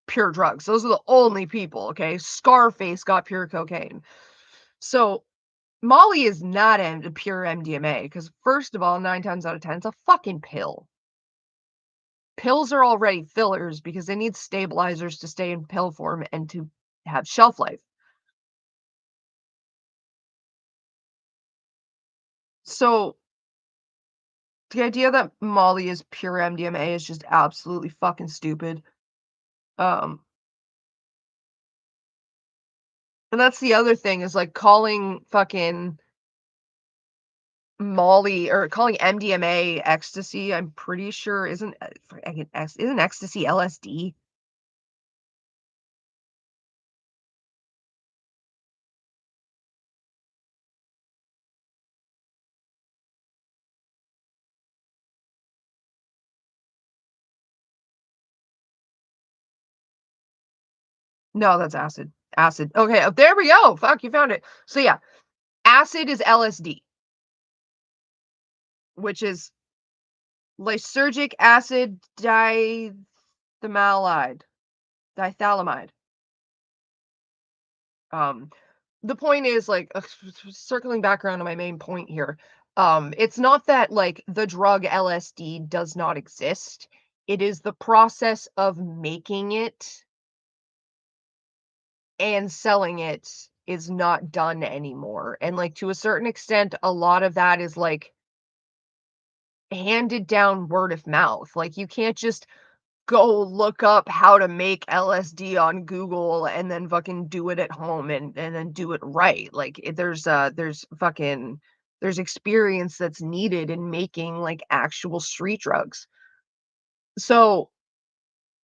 pure drugs. Those are the only people, okay? Scarface got pure cocaine. So, Molly is not a pure MDMA because first of all, 9 times out of 10, it's a fucking pill. Pills are already fillers because they need stabilizers to stay in pill form and to have shelf life. So, the idea that Molly is pure MDMA is just absolutely fucking stupid. Um, And that's the other thing is, like, calling fucking Molly or calling MDMA ecstasy, I'm pretty sure isn't ecstasy LSD? No, that's acid. Acid. Okay, there we go. Fuck, you found it. So yeah, acid is LSD, which is lysergic acid dithamalide, dithalamide. Um, the point is like circling back around to my main point here. It's not that like the drug LSD does not exist. It is the process of making it and selling it is not done anymore. And like to a certain extent, a lot of that is like handed down word of mouth. Like you can't just go look up how to make LSD on Google and then fucking do it at home and then do it right. Like there's fucking there's experience that's needed in making like actual street drugs. So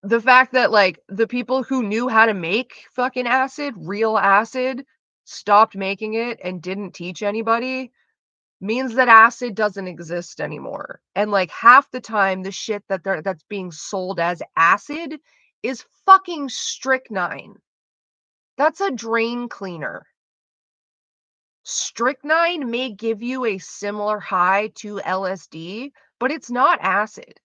the fact that like the people who knew how to make fucking acid, real acid, stopped making it and didn't teach anybody means that acid doesn't exist anymore. And like half the time the shit that's being sold as acid is fucking strychnine. That's a drain cleaner. Strychnine may give you a similar high to LSD, but it's not acid.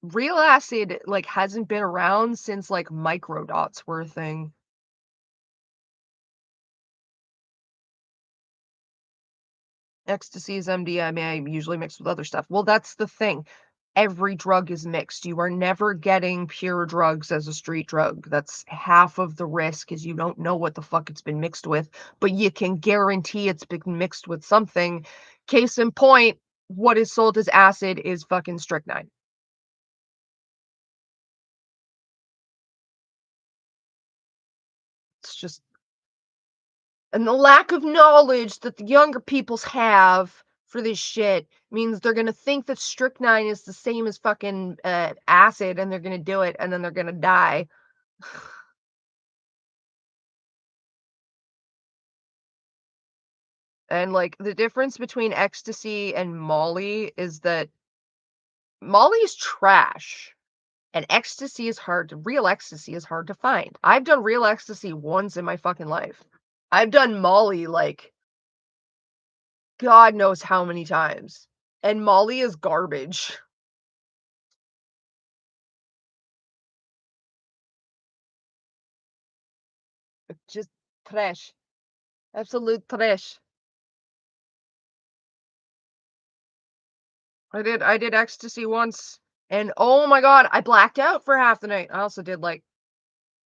Real acid like hasn't been around since like microdots were a thing. Ecstasy is MDMA, usually mixed with other stuff. Well, that's the thing. Every drug is mixed. You are never getting pure drugs as a street drug. That's half of the risk is you don't know what the fuck it's been mixed with, but you can guarantee it's been mixed with something. Case in point, what is sold as acid is fucking strychnine. It's just and the lack of knowledge that the younger peoples have for this shit means they're gonna think that strychnine is the same as fucking acid, and they're gonna do it, and then they're gonna die. And like the difference between ecstasy and Molly is that Molly's trash, and real ecstasy is hard to find. I've done real ecstasy once in my fucking life. I've done Molly like God knows how many times, and Molly is garbage. Just trash. Absolute trash. I did ecstasy once, and oh my god, I blacked out for half the night. I also did like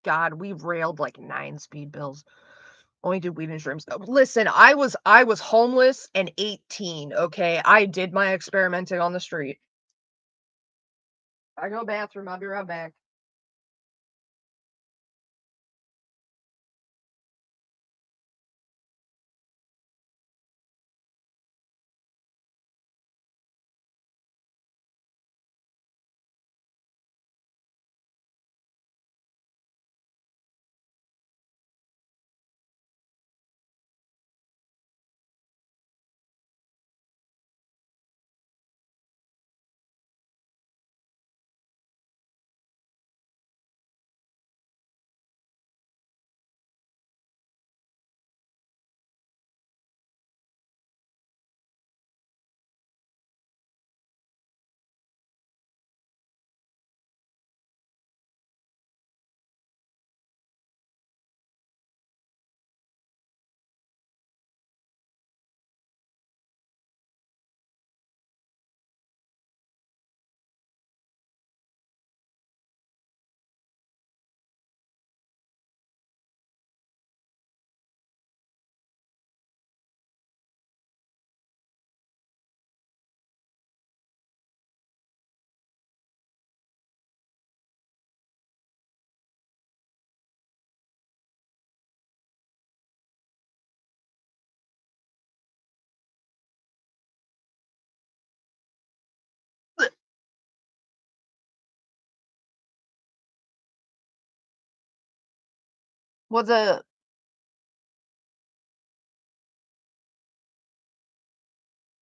God, we railed like 9 speed bills. Only did weed and shrooms though. Listen, I was homeless and 18, okay? I did my experimenting on the street. I go bathroom, I'll be right back. Was a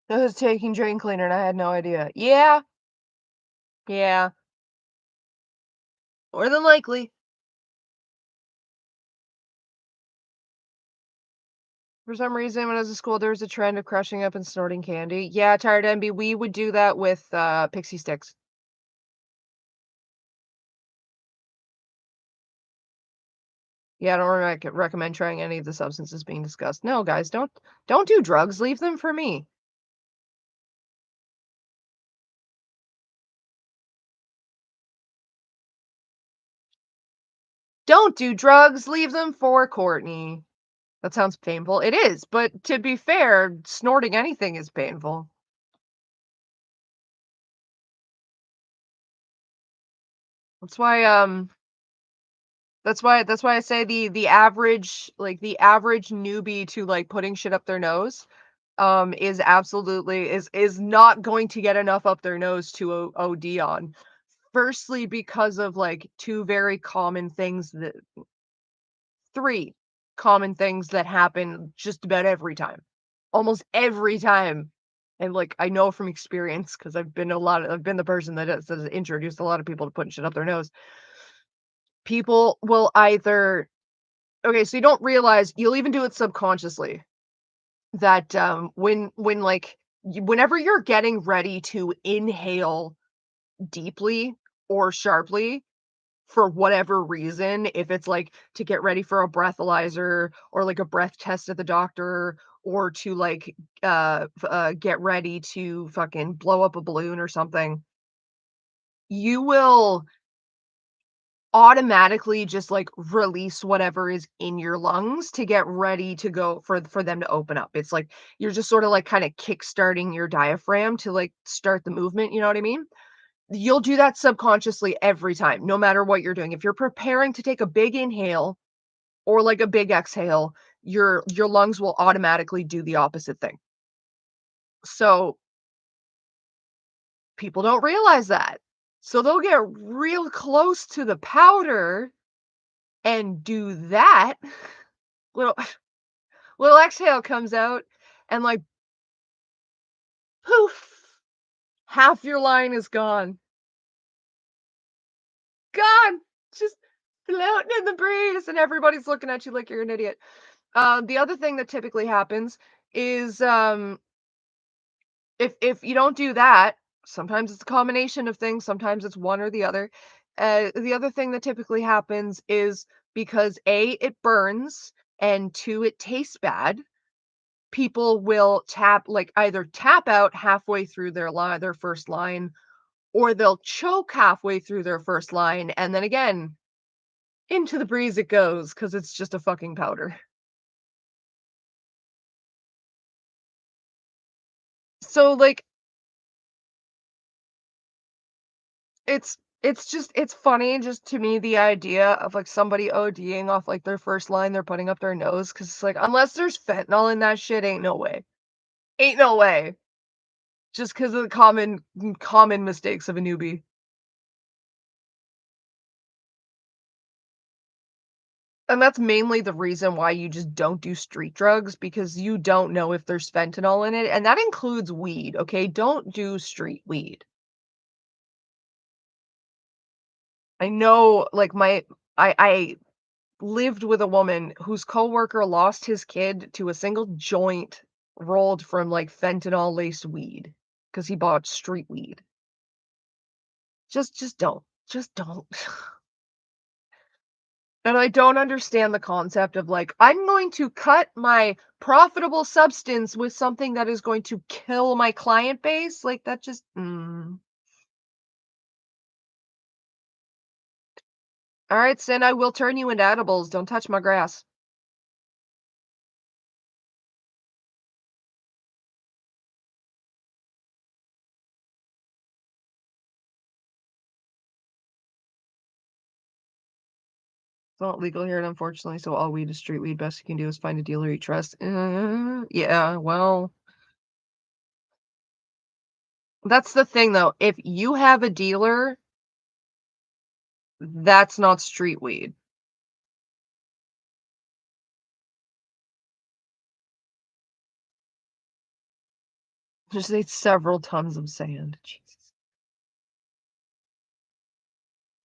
I was taking drain cleaner and I had no idea. Yeah, yeah, more than likely. For some reason, when I was in school, there was a trend of crushing up and snorting candy. Yeah, tired MB, we would do that with pixie sticks. Yeah, I don't recommend trying any of the substances being discussed. No, guys, don't do drugs. Leave them for me. Don't do drugs. Leave them for Courtney. That sounds painful. It is, but to be fair, snorting anything is painful. That's why that's why I say the average the average newbie to like putting shit up their nose is absolutely is not going to get enough up their nose to OD on. Firstly, because of like two very common things that three common things that happen just about every time. Almost every time. And like I know from experience because I've been the person that has introduced a lot of people to putting shit up their nose. People will either okay, so you don't realize you'll even do it subconsciously that when like whenever you're getting ready to inhale deeply or sharply for whatever reason, if it's like to get ready for a breathalyzer or like a breath test at the doctor or to like get ready to fucking blow up a balloon or something, you will automatically just like release whatever is in your lungs to get ready to go for them to open up. It's like you're just sort of like kind of kickstarting your diaphragm to like start the movement, you know what I mean? You'll do that subconsciously every time, no matter what you're doing. If you're preparing to take a big inhale or like a big exhale, your lungs will automatically do the opposite thing. So people don't realize that. So they'll get real close to the powder and do that. Little little exhale comes out and like poof, half your line is gone. Gone. Just floating in the breeze and everybody's looking at you like you're an idiot. The other thing that typically happens is, if you don't do that, sometimes it's a combination of things, sometimes it's one or the other. The other thing that typically happens is because A, it burns, and 2, it tastes bad, people will either tap out halfway through their first line, or they'll choke halfway through their first line, and then again, into the breeze it goes because it's just a fucking powder. So, like, it's funny just to me the idea of, like, somebody ODing off, like, their first line they're putting up their nose because it's like, unless there's fentanyl in that shit, ain't no way. Ain't no way. Just because of the common mistakes of a newbie. And that's mainly the reason why you just don't do street drugs because you don't know if there's fentanyl in it, and that includes weed, okay? Don't do street weed. I know, like, I lived with a woman whose coworker lost his kid to a single joint rolled from, like, fentanyl-laced weed because he bought street weed. Just don't. Just don't. And I don't understand the concept of, like, "I'm going to cut my profitable substance with something that is going to kill my client base." Like, that just "Alright, Sin, I will turn you into edibles, don't touch my grass." It's not legal here, unfortunately, so all weed is street weed. Best you can do is find a dealer you trust. Yeah, well, that's the thing, though. If you have a dealer, that's not street weed. Just ate several tons of sand. Jesus.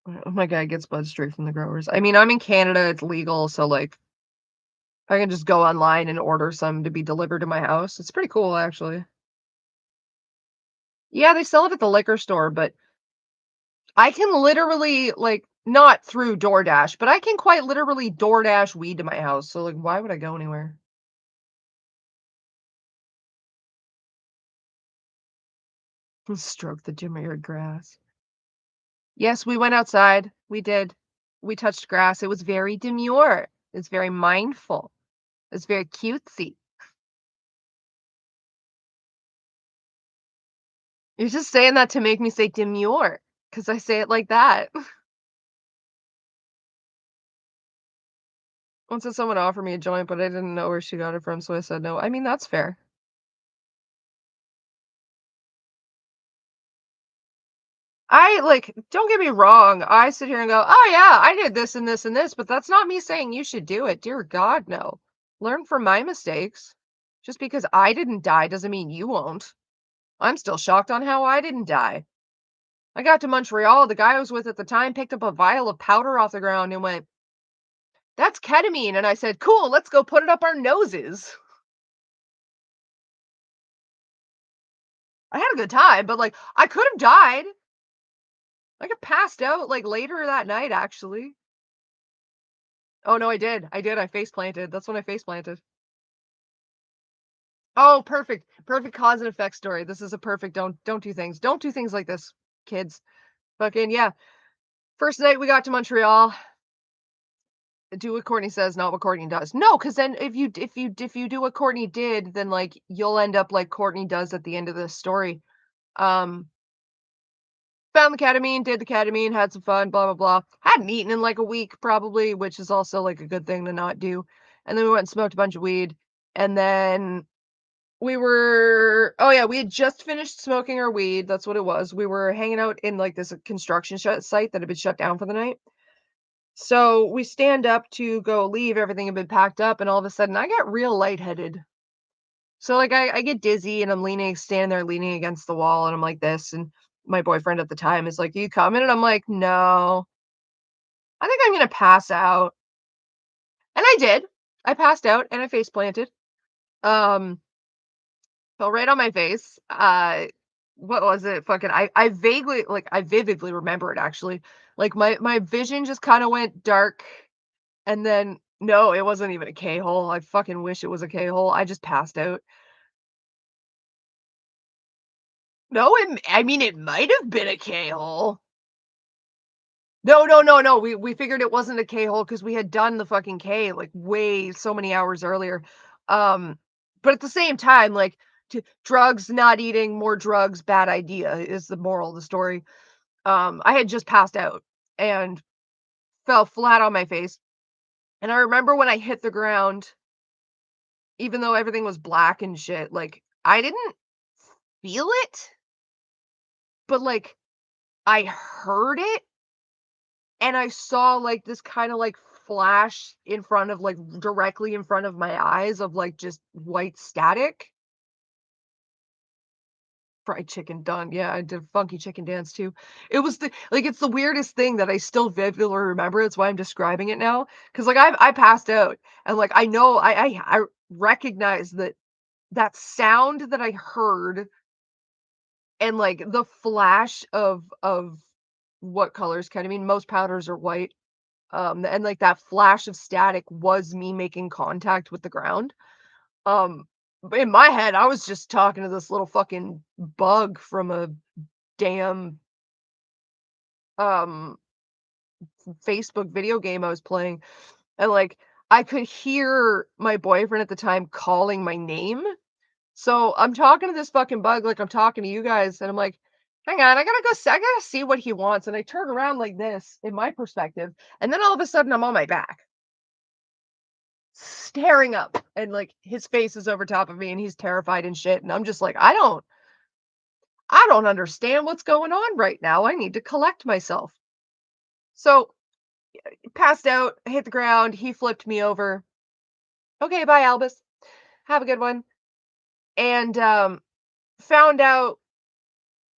Oh my god, gets bud straight from the growers. I mean, I'm in Canada, it's legal, so, like, I can just go online and order some to be delivered to my house. It's pretty cool, actually. Yeah, they sell it at the liquor store, but I can literally, like, not through DoorDash, but I can quite literally DoorDash weed to my house, so, like, why would I go anywhere? Stroke the Jimmy grass. Yes, we went outside. We did. We touched grass. It was very demure. It's very mindful. It's very cutesy. You're just saying that to make me say demure, because I say it like that. Once had someone offered me a joint, but I didn't know where she got it from, so I said no. I mean, that's fair. I like, don't get me wrong. I sit here and go, oh yeah, I did this and this and this, but that's not me saying you should do it. Dear God, no. Learn from my mistakes. Just because I didn't die doesn't mean you won't. I'm still shocked on how I didn't die. I got to Montreal. The guy I was with at the time picked up a vial of powder off the ground and went, that's ketamine. And I said, cool, let's go put it up our noses. I had a good time, but like, I could have died. I got passed out like later that night, actually. Oh no, I did. I did. I face planted. That's when I face planted. Oh, perfect. Perfect cause and effect story. This is a perfect don't do things. Don't do things like this, kids. Fucking yeah. First night we got to Montreal. Do what Courtney says, not what Courtney does. No, because then if you do what Courtney did, then like you'll end up like Courtney does at the end of this story. Um, Found the ketamine, did the ketamine, had some fun, blah blah blah. Hadn't eaten in like a week probably, which is also like a good thing to not do. And then we went and smoked a bunch of weed, and then oh yeah, we had just finished smoking our weed. That's what it was. We were hanging out in like this construction site that had been shut down for the night. So we stand up to go leave. Everything had been packed up, and all of a sudden, I got real lightheaded. So like I get dizzy, and I'm standing there leaning against the wall, and I'm like this. And my boyfriend at the time is like, "You coming?" And I'm like, "No, I think I'm gonna pass out." And I did. I passed out, and I face planted. Um, Fell right on my face. What was it? Fucking I vaguely like I vividly remember it actually. Like my vision just kind of went dark, and then no, it wasn't even a K-hole. I fucking wish it was a K-hole. I just passed out. No, I mean it might have been a K-hole. No, no, no, no. We figured it wasn't a K-hole because we had done the fucking K like way so many hours earlier. Um, but at the same time, like drugs, not eating, more drugs, bad idea is the moral of the story. I had just passed out and fell flat on my face. And I remember when I hit the ground, even though everything was black and shit, like I didn't feel it, but like I heard it and I saw like this kind of like flash in front of like directly in front of my eyes of like just white static. Fried chicken done. Yeah, I did a funky chicken dance too. It was it's the weirdest thing that I still vividly remember. It's why I'm describing it now. Cause like I passed out and like I know I recognize that sound that I heard and like the flash of what colors kind of mean most powders are white. And like that flash of static was me making contact with the ground. Um in my head, I was just talking to this little fucking bug from a damn um Facebook video game I was playing, and like I could hear my boyfriend at the time calling my name. So I'm talking to this fucking bug like I'm talking to you guys, and I'm like, hang on, I gotta see what he wants. And I turn around like this in my perspective, and then all of a sudden I'm on my back, staring up, and like his face is over top of me and he's terrified and shit. And I'm just like, I don't understand what's going on right now. I need to collect myself. So passed out, hit the ground, he flipped me over. Okay, bye, Albus. Have a good one. And Found out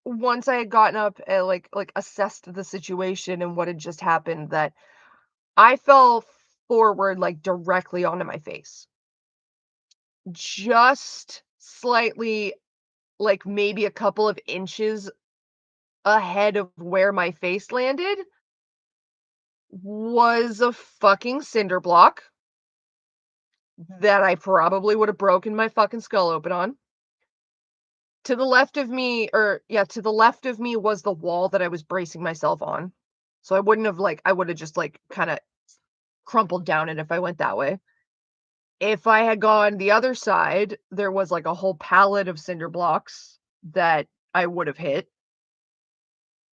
once I had gotten up and, like, assessed the situation and what had just happened that I fell forward, like, directly onto my face. Just slightly, like, maybe a couple of inches ahead of where my face landed was a fucking cinder block that I probably would have broken my fucking skull open on. To the left of me, or yeah, to the left of me was the wall that I was bracing myself on. So I wouldn't have, like, I would have just, like, kinda crumpled down it if I went that way. If I had gone the other side, there was, like, a whole pallet of cinder blocks that I would have hit.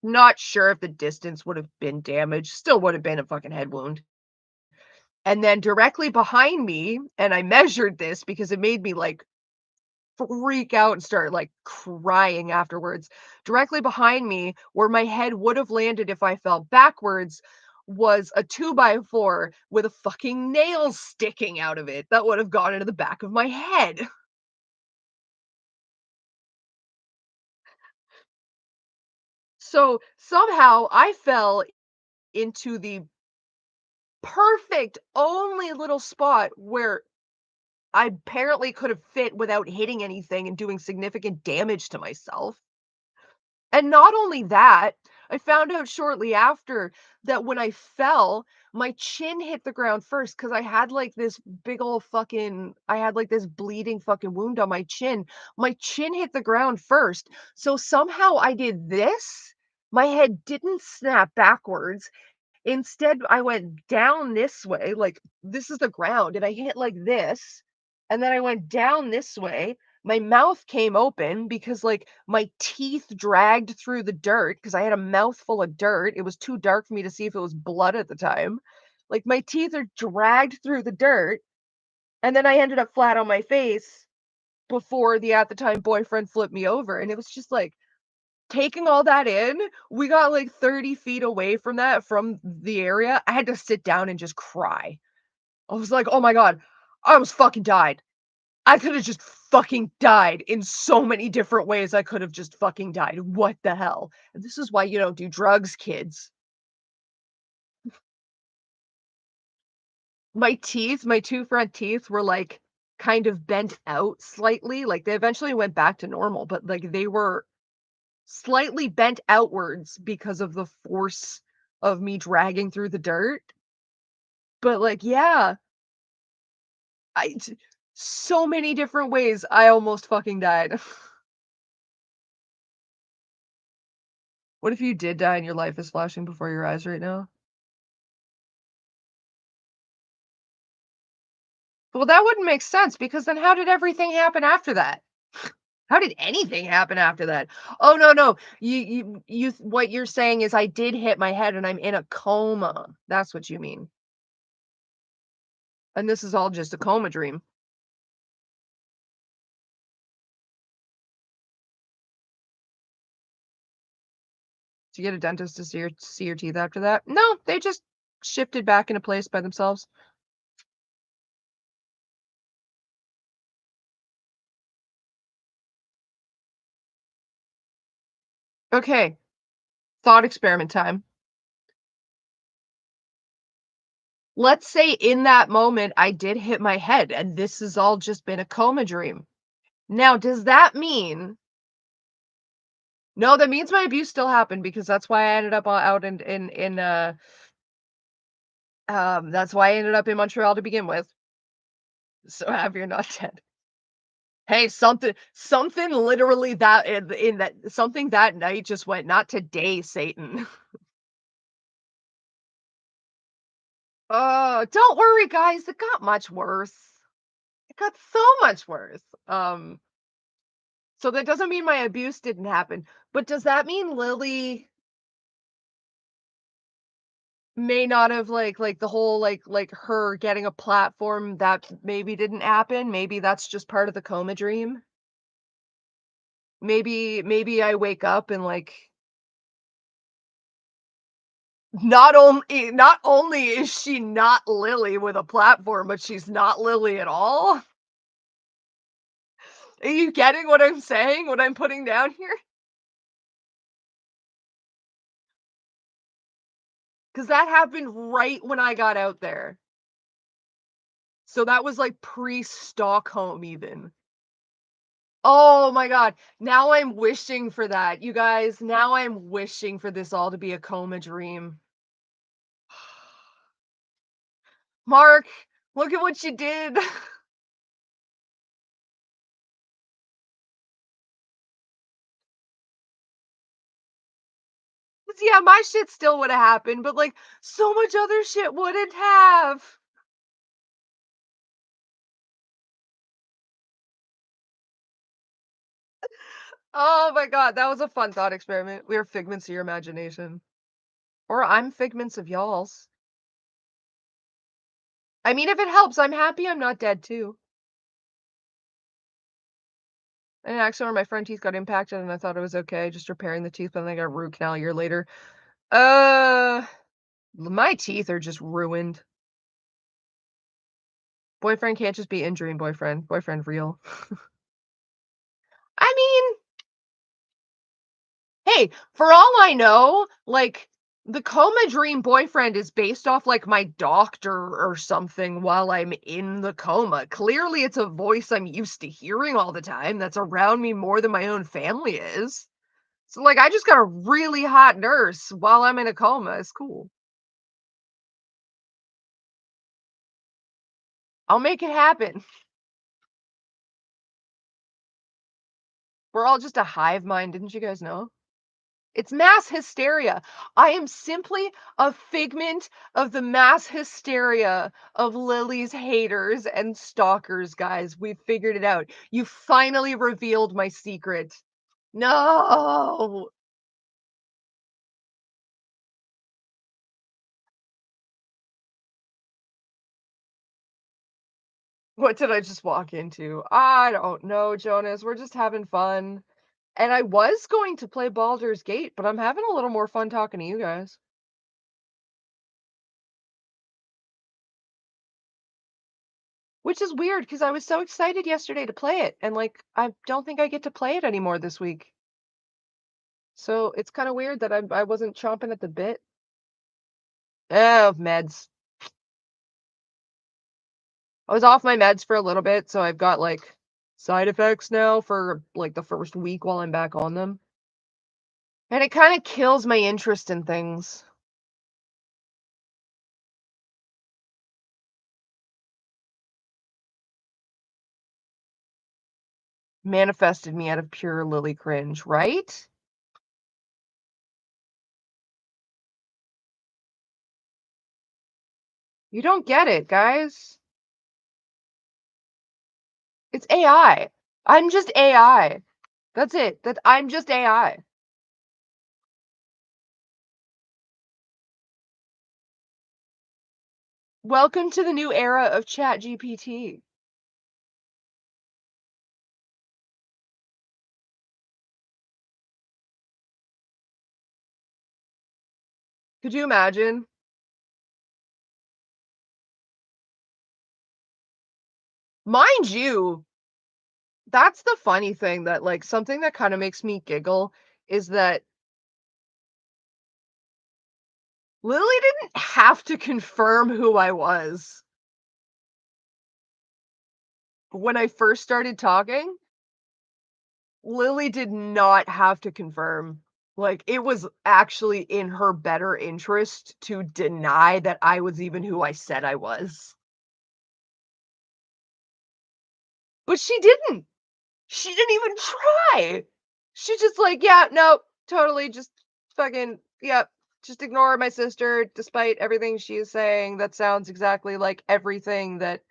Not sure if the distance would have been damaged, still would have been a fucking head wound. And then directly behind me, and I measured this because it made me, like, freak out and start, like, crying afterwards. Directly behind me, where my head would have landed if I fell backwards, was a 2 by 4 with a fucking nail sticking out of it that would have gone into the back of my head. So, somehow I fell into the perfect only little spot where I apparently could have fit without hitting anything and doing significant damage to myself. And not only that, I found out shortly after that when I fell, my chin hit the ground first because I had, like, this big old fucking I had, like, this bleeding fucking wound on my chin. My chin hit the ground first, so somehow I did this. My head didn't snap backwards. Instead, I went down this way, like, this is the ground, and I hit like this, and then I went down this way. My mouth came open because, like, my teeth dragged through the dirt because I had a mouthful of dirt. It was too dark for me to see if it was blood at the time. Like, my teeth are dragged through the dirt, and then I ended up flat on my face before the at the time boyfriend flipped me over, and it was just like taking all that in, we got, like, 30 feet away from the area. I had to sit down and just cry. I was like, "Oh my god, I almost fucking died. I coulda just fucking died in so many different ways. I could have just fucking died. What the hell?" And this is why you don't do drugs, kids. My 2 front teeth were, like, kind of bent out slightly, like, they eventually went back to normal, but, like, they were slightly bent outwards because of the force of me dragging through the dirt. But, like, yeah, I t so many different ways I almost fucking died. What if you did die and your life is flashing before your eyes right now? Well, that wouldn't make sense because then how did everything happen after that? How did anything happen after that? Oh, no, no. What you're saying is I did hit my head and I'm in a coma. That's what you mean. And this is all just a coma dream. Did you get a dentist to see your teeth after that? No, they just shifted back into place by themselves. Okay, thought experiment time. Let's say in that moment I did hit my head and this has all just been a coma dream. Now, does that mean no, that means my abuse still happened because that's why I ended up out that's why I ended up in Montreal to begin with. So happy you're not dead. Hey, something literally that in that something that night just went, "Not today, Satan." Oh, don't worry, guys, it got much worse. It got so much worse. So that doesn't mean my abuse didn't happen, but does that mean Lily may not have like the whole like her getting a platform that maybe didn't happen? Maybe that's just part of the coma dream? Maybe I wake up and like not only is she not Lily with a platform, but she's not Lily at all. Are you getting what I'm saying? What I'm putting down here? 'Cause that happened right when I got out there. So that was, like, pre-Stockholm even. Oh my god. Now I'm wishing for that, you guys. Now I'm wishing for this all to be a coma dream. Mark, look at what you did. Yeah, my shit still woulda happened, but, like, so much other shit wouldn't have. Oh my god, that was a fun thought experiment. We are figments of your imagination. Or I'm figments of y'all's. I mean, if it helps, I'm happy I'm not dead too. And actually, where my front teeth got impacted and I thought it was okay, just repairing the teeth, but then I got a root canal a year later. Uh, my teeth are just ruined. Boyfriend can't just be in dream boyfriend. Boyfriend real. I mean, hey, for all I know, like, the coma dream boyfriend is based off, like, my doctor or something while I'm in the coma. Clearly, it's a voice I'm used to hearing all the time that's around me more than my own family is. So, like, I just got a really hot nurse while I'm in a coma. It's cool. I'll make it happen. We're all just a hive mind, didn't you guys know? It's mass hysteria. I am simply a figment of the mass hysteria of Lily's haters and stalkers, guys. We've figured it out. You finally revealed my secret. No. What did I just walk into? I don't know, Jonas. We're just having fun. And I was going to play Baldur's Gate, but I'm having a little more fun talking to you guys. Which is weird because I was so excited yesterday to play it, and, like, I don't think I get to play it anymore this week. So, it's kinda weird that I wasn't chomping at the bit. Oh, meds. I was off my meds for a little bit, so I've got, like, side effects now for, like, the first week while I'm back on them, and it kinda kills my interest in things. Manifested me out of pure Lily cringe, right? You don't get it, guys. It's AI. I'm just AI. That's it. I'm just AI. Welcome to the new era of ChatGPT. Could you imagine? Mind you, that's the funny thing that, like, something that kinda makes me giggle is that Lily didn't have to confirm who I was when I first started talking. Lily did not have to confirm. Like, it was actually in her better interest to deny that I was even who I said I was. But she didn't. She didn't even try. She just like, "Yeah, no, totally, just fucking yep, just ignore my sister despite everything she is saying. That sounds exactly like everything that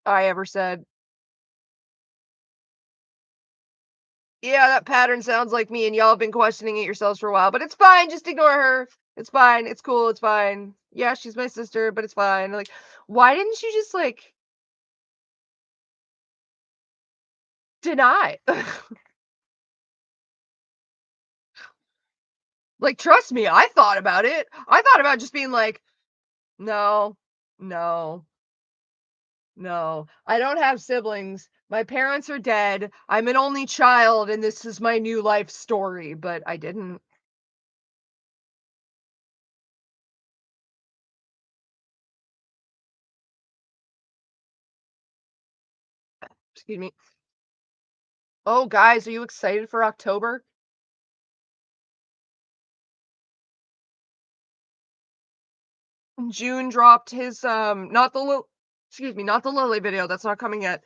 I ever said." Yeah, that pattern sounds like me, and y'all have been questioning it yourselves for a while, but it's fine. Just ignore her. It's fine. It's cool. It's fine. Yeah, she's my sister, but it's fine. Like, why didn't you just like deny? Like, trust me, I thought about it. I thought about just being like, no, no, no. I don't have siblings. My parents are dead. I'm an only child, and this is my new life story, but I didn't. Excuse me. Oh, guys, are you excited for October? June dropped his, not the excuse me, not the Lily video, that's not coming yet.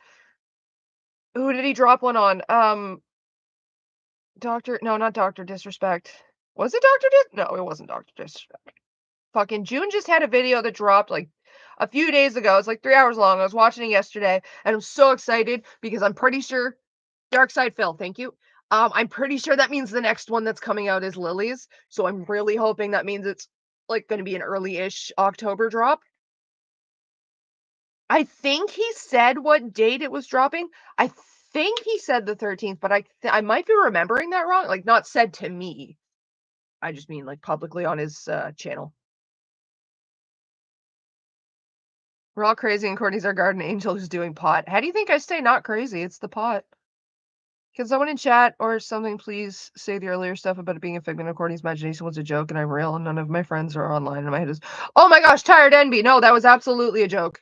Who did he drop one on? No, not Doctor Disrespect. Was it Doctor Dis No, it wasn't Doctor Disrespect. Fucking June just had a video that dropped, like, a few days ago. It's, like, 3 hours long. I was watching it yesterday, and I'm so excited because I'm pretty sure Dark Side Phil, thank you. I'm pretty sure that means the next one that's coming out is Lily's, so I'm really hoping that means it's, like, gonna be an early-ish October drop. I think he said what date it was dropping. I think he said the 13th, but I might be remembering that wrong, like, not said to me. I just mean, like, publicly on his, channel. We're all crazy and Courtney's our garden angel who's doing pot. How do you think I stay not crazy? It's the pot. Can someone in chat or something please say the earlier stuff about it being a figment of Courtney's imagination was a joke and I'm real and none of my friends are online and my head is, oh my gosh, tired envy. No, that was absolutely a joke.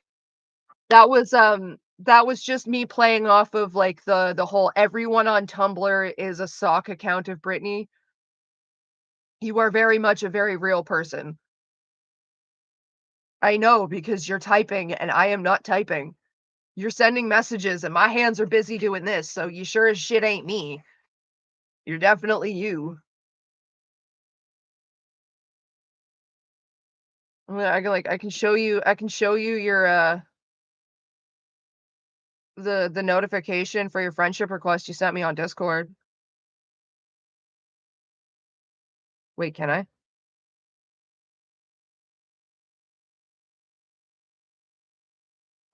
That was just me playing off of like the whole everyone on Tumblr is a sock account of Britney. You are very much a very real person. I know because you're typing and I am not typing. You're sending messages and my hands are busy doing this, so you sure as shit ain't me. You're definitely you. I can show you your the notification for your friendship request you sent me on Discord. Wait, can I?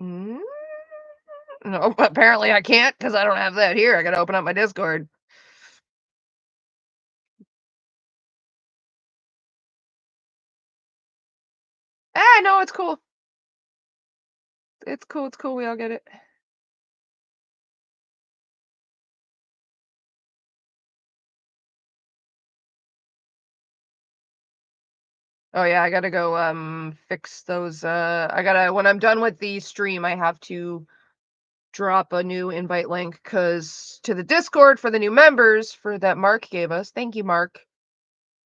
Mm, no, apparently I can't because I don't have that here. I gotta open up my Discord. Ah, no, it's cool. It's cool. It's cool. We all get it. Oh yeah, I gotta go fix those I gotta when I'm done with the stream, I have to drop a new invite link cuz to the Discord for the new members for that Mark gave us. Thank you, Mark.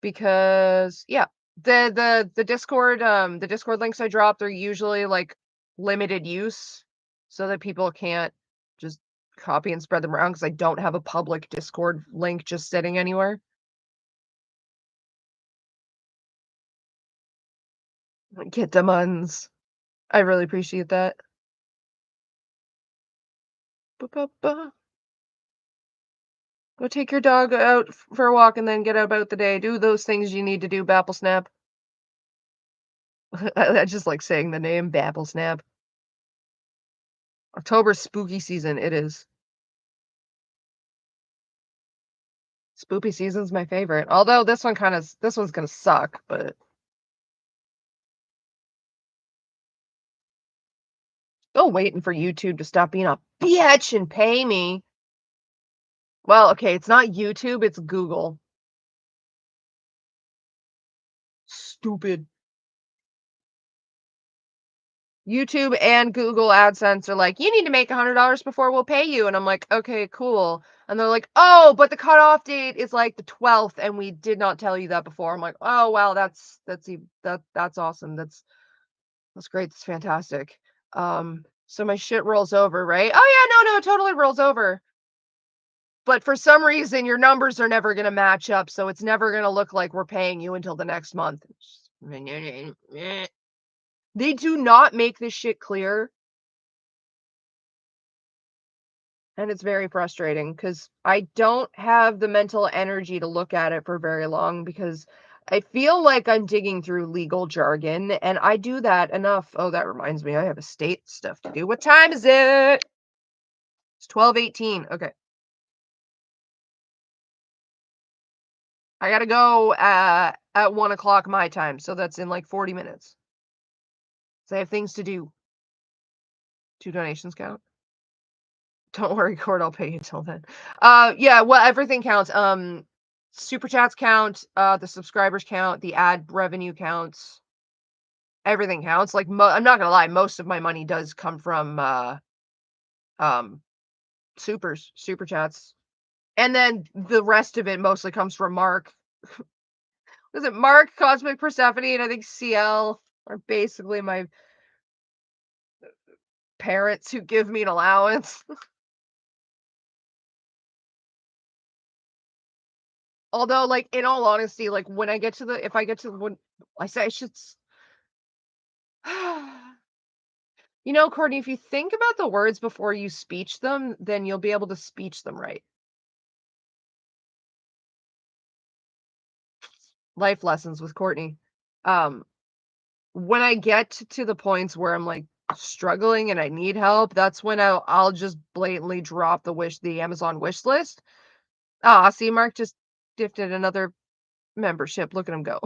Because yeah, the Discord links I dropped are usually like limited use so that people can't just copy and spread them around because I don't have a public Discord link just sitting anywhere. Get them uns. I really appreciate that. Ba-ba-ba. Go take your dog out for a walk and then get about the day. Do those things you need to do, Bapple Snap. I just like saying the name Bapple Snap. October spooky season, it is. Spoopy season's my favorite. Although this one's gonna suck, but still waiting for YouTube to stop being a bitch and pay me. Well, okay, it's not YouTube, it's Google. Stupid. YouTube and Google AdSense are like, you need to make $100 before we'll pay you. And I'm like, okay, cool. And they're like, oh, but the cutoff date is like the 12th, and we did not tell you that before. I'm like, oh wow, that's awesome. That's great. That's fantastic. So my shit rolls over, right? Oh yeah, no, it totally rolls over. But for some reason, your numbers are never gonna match up, so it's never gonna look like we're paying you until the next month. They do not make this shit clear, and it's very frustrating because I don't have the mental energy to look at it for very long because I feel like I'm digging through legal jargon, and I do that enough. Oh, that reminds me, I have estate stuff to do. What time is it? It's 12:18. Okay. I gotta go at 1 o'clock my time, so that's in like 40 minutes. So I have things to do. 2 donations count. Don't worry, Cord, I'll pay you till then. Yeah, well, everything counts. Super chats count, the subscribers count, the ad revenue counts, everything counts. Like, I'm not gonna lie, most of my money does come from um super chats. And then the rest of it mostly comes from Mark. Was it Mark, Cosmic Persephone, and I think CL are basically my parents who give me an allowance. Although, like, in all honesty, like, when I get to the if I get to when I say I should you know, Courtney, if you think about the words before you speech them, then you'll be able to speech them right. Life lessons with Courtney. Um, when I get to the points where I'm, like, struggling and I need help, that's when I'll just blatantly drop the Amazon wish list. Ah, see, Mark just gifted another membership. Look at him go.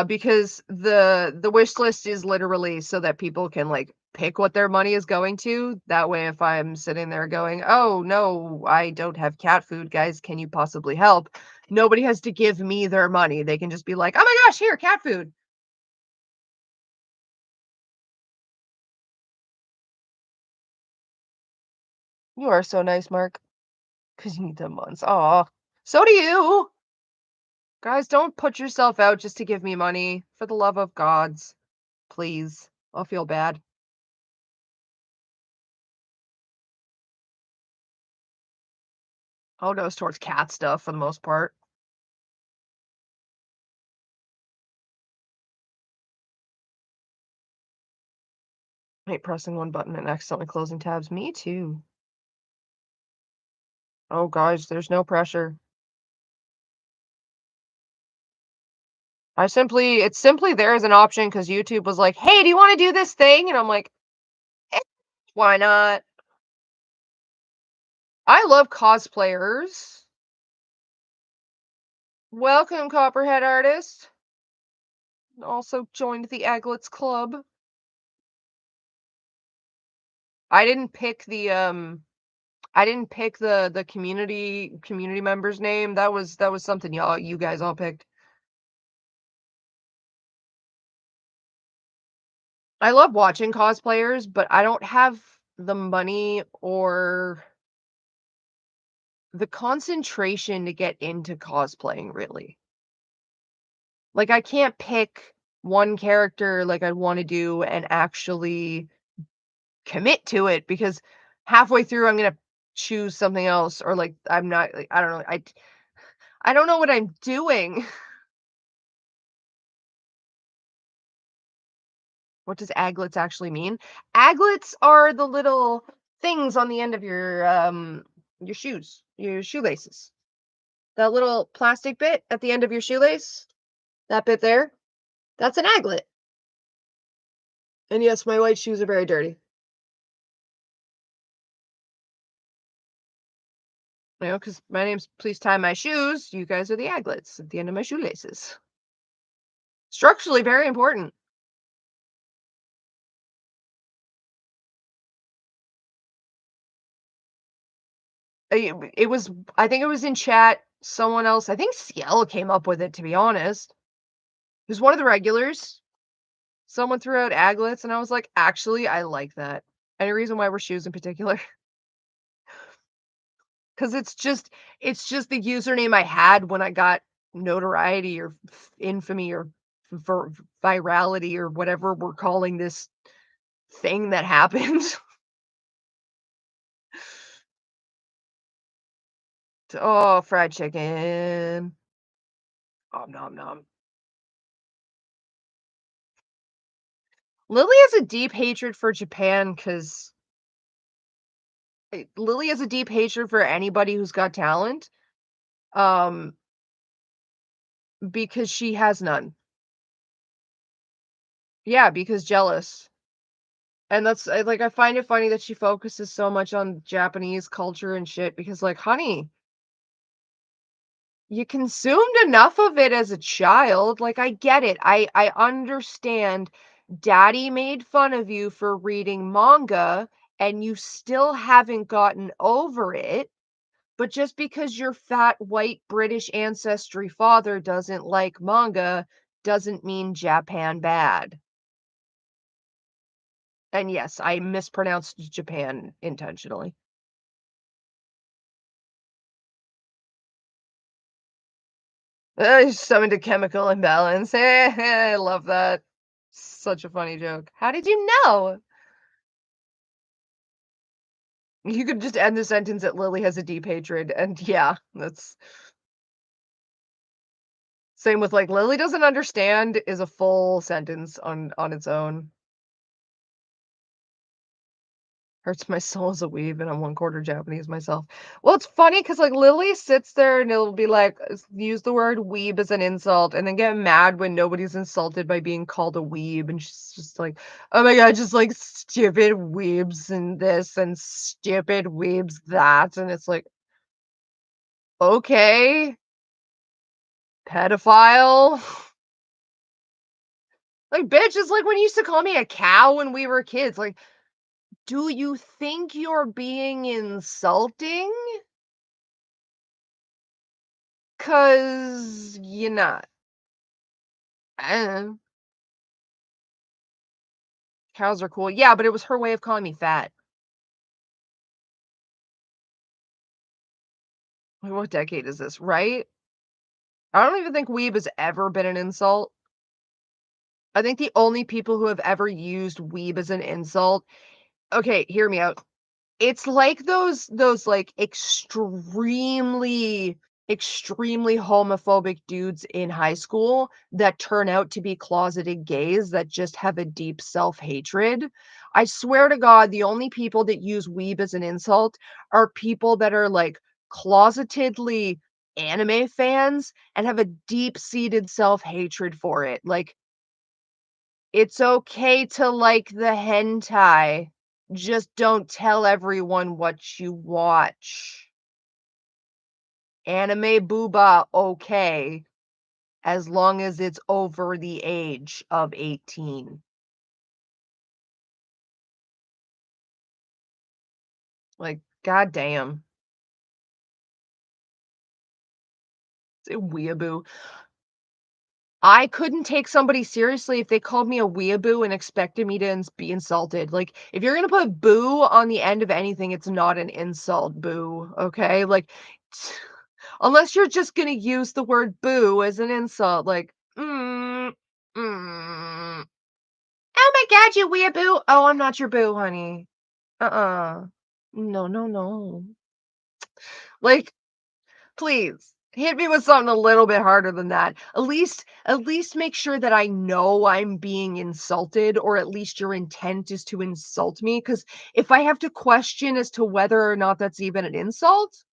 Because the wish list is literally so that people can, like, pick what their money is going to. That way, if I'm sitting there going, "Oh, no, I don't have cat food, guys, can you possibly help?" Nobody has to give me their money. They can just be like, "Oh my gosh, here, cat food." You are so nice, Mark. Because you need them months. Aw. So do you. Guys, don't put yourself out just to give me money. For the love of gods. Please. I'll feel bad. All goes towards cat stuff for the most part. I hate pressing one button and accidentally closing tabs. Me too. Oh, guys, there's no pressure. It's simply there as an option because YouTube was like, hey, do you want to do this thing? And I'm like, eh, why not? I love cosplayers. Welcome, Copperhead Artist. Also joined the Aglets Club. I didn't pick the community member's name. That was something you guys all picked. I love watching cosplayers, but I don't have the money or the concentration to get into cosplaying, really. Like, I can't pick one character like I wanna do and actually commit to it because halfway through, I'm gonna choose something else or, like, I'm not like, I don't know, I don't know what I'm doing. What does aglets actually mean? Aglets are the little things on the end of your shoes, your shoelaces. That little plastic bit at the end of your shoelace, that bit there, that's an aglet. And yes, my white shoes are very dirty. You know, because my name's Please Tie My Shoes. You guys are the aglets at the end of my shoelaces. Structurally very important. It was, I think it was in chat. Someone else, I think Ciel came up with it, to be honest. It was one of the regulars. Someone threw out aglets, and I was like, actually, I like that. Any reason why we're shoes in particular? Because it's just the username I had when I got notoriety or infamy or vir virality or whatever we're calling this thing that happened. Oh, fried chicken. Om nom nom. Lily has a deep hatred for Japan because Lily has a deep hatred for anybody who's got talent. Um, because she has none. Yeah, because jealous. And like, I find it funny that she focuses so much on Japanese culture and shit because, like, honey, you consumed enough of it as a child. Like, I get it. I understand daddy made fun of you for reading manga and you still haven't gotten over it, but just because your fat, white, British ancestry father doesn't like manga doesn't mean Japan bad. And yes, I mispronounced Japan intentionally. Summoned a chemical imbalance. I love that. Such a funny joke. How did you know? You could just end the sentence that Lily has a deep hatred, and yeah, that's same with like Lily doesn't understand is a full sentence on its own. Hurts my soul as a weeb, and I'm one quarter Japanese myself. Well, it's funny because like Lily sits there and it'll be like use the word weeb as an insult, and then get mad when nobody's insulted by being called a weeb, and she's just like, oh my god, just like stupid weebs and this and stupid weebs that, and it's like, okay, pedophile. Like, bitch, it's like when you used to call me a cow when we were kids. Like, do you think you're being insulting? 'Cause you're not. I Cows are cool. Yeah, but it was her way of calling me fat. Like, what decade is this, right? I don't even think weeb has ever been an insult. I think the only people who have ever used weeb as an insult, okay, hear me out. It's like those, like, extremely homophobic dudes in high school that turn out to be closeted gays that just have a deep self-hatred. I swear to God, the only people that use weeb as an insult are people that are, like, closetedly anime fans and have a deep-seated self-hatred for it. Like, it's okay to like the hentai. Just don't tell everyone what you watch. Anime booba, okay, as long as it's over the age of 18. Like, goddamn. It's a weeaboo. I couldn't take somebody seriously if they called me a weeaboo and expected me to be insulted. Like, if you're gonna put boo on the end of anything, it's not an insult, boo, okay? Like, unless you're just gonna use the word boo as an insult, like, "Oh my god, you weeaboo." "Oh, I'm not your boo, honey." Uh-uh. No, no, no. Like, please, hit me with something a little bit harder than that. At least make sure that I know I'm being insulted, or at least your intent is to insult me. Because if I have to question as to whether or not that's even an insult,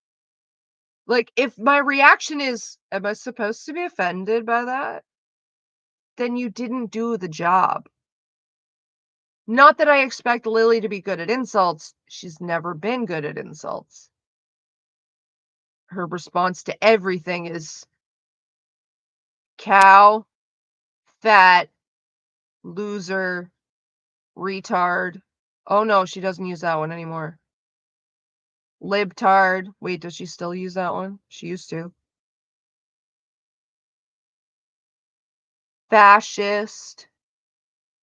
like, if my reaction is, "Am I supposed to be offended by that?" Then you didn't do the job. Not that I expect Lily to be good at insults, she's never been good at insults. Her response to everything is cow, fat, loser, retard. Oh, no, she doesn't use that one anymore. Libtard. Wait, does she still use that one? She used to. Fascist,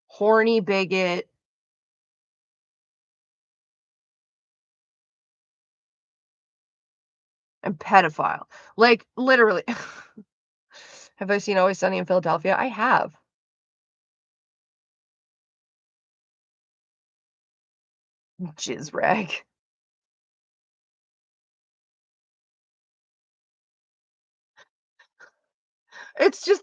horny bigot, and pedophile. Like, literally. Have I seen Always Sunny in Philadelphia? I have. Jizz rag. It's just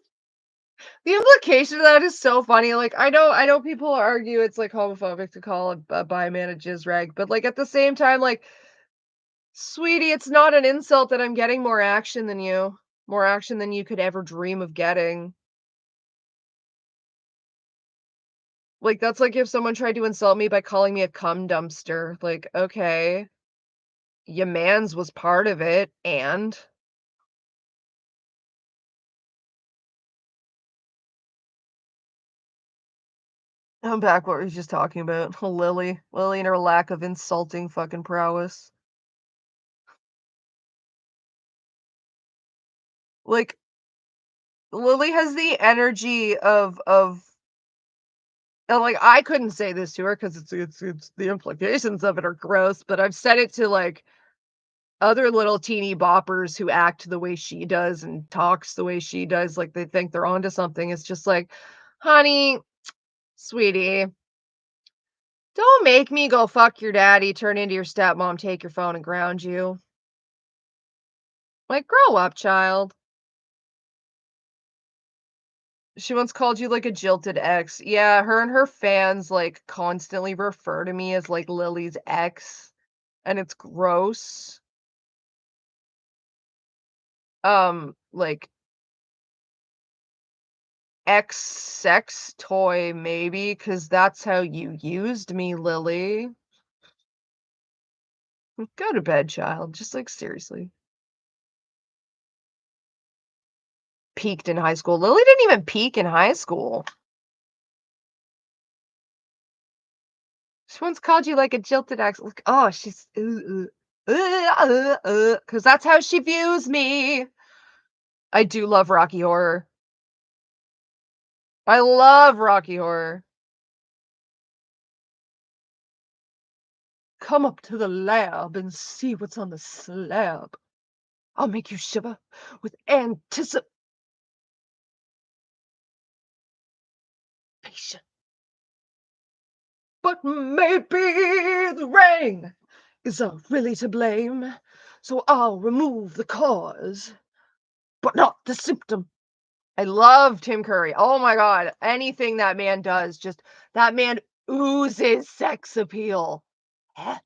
the implication of that is so funny. Like, I know people argue it's, like, homophobic to call a bi man a jizz rag, but, like, at the same time, like, sweetie, it's not an insult that I'm getting more action than you could ever dream of getting. Like, that's like if someone tried to insult me by calling me a cum dumpster. Like, okay, your man's was part of it, and I'm back what we was just talking about. Lily. Lily and her lack of insulting fucking prowess. Like, Lily has the energy of and, like, I couldn't say this to her because it's the implications of it are gross, but I've said it to, like, other little teeny boppers who act the way she does and talks the way she does, like, they think they're onto something. It's just like, "Honey, sweetie, don't make me go fuck your daddy, turn into your stepmom, take your phone, and ground you. Like, grow up, child." She once called you, like, a jilted ex. Yeah, her and her fans, like, constantly refer to me as, like, Lily's ex, and it's gross. Like, ex-sex toy maybe, because that's how you used me, Lily. Go to bed, child. Just, like, seriously. Peaked in high school. Lily didn't even peak in high school. She once called you, like, a jilted ex. Like, oh, she's because that's how she views me. I do love Rocky Horror. I love Rocky Horror. Come up to the lab and see what's on the slab. I'll make you shiver with anticipation. But maybe the rain is really to blame. So I'll remove the cause, but not the symptom. I love Tim Curry. Oh my God. Anything that man does, just that man oozes sex appeal. Eh.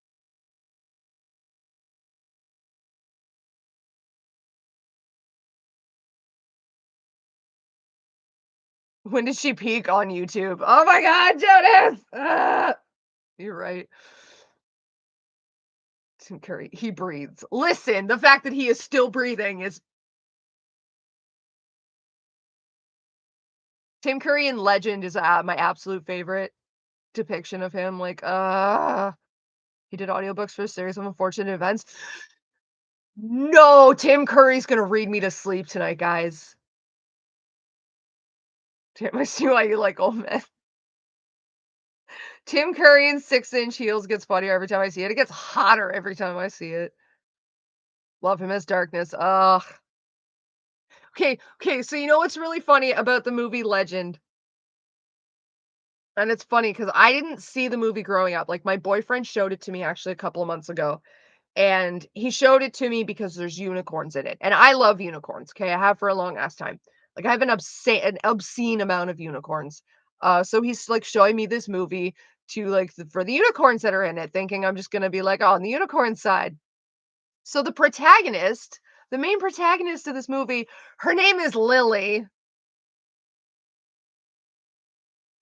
When did she peak on YouTube? Oh my God, Jonas! You're right. Tim Curry, he breathes. Listen, the fact that he is still breathing is Tim Curry in Legend is my absolute favorite depiction of him. Like, he did audiobooks for a series of unfortunate events. No, Tim Curry's gonna read me to sleep tonight, guys. Tim, I see why you like old men. Tim Curry in 6-inch heels gets funnier every time I see it. It gets hotter every time I see it. Love him as Darkness. Ugh. Okay, so you know what's really funny about the movie Legend? And it's funny because I didn't see the movie growing up. Like, my boyfriend showed it to me actually a couple of months ago, and he showed it to me because there's unicorns in it, and I love unicorns, okay? I have for a long ass time. Like, I have an obscene amount of unicorns. So he's, like, showing me this movie to, like, for the unicorns that are in it, thinking I'm just gonna be like, "Oh, on the unicorn side." So the main protagonist of this movie, her name is Lily.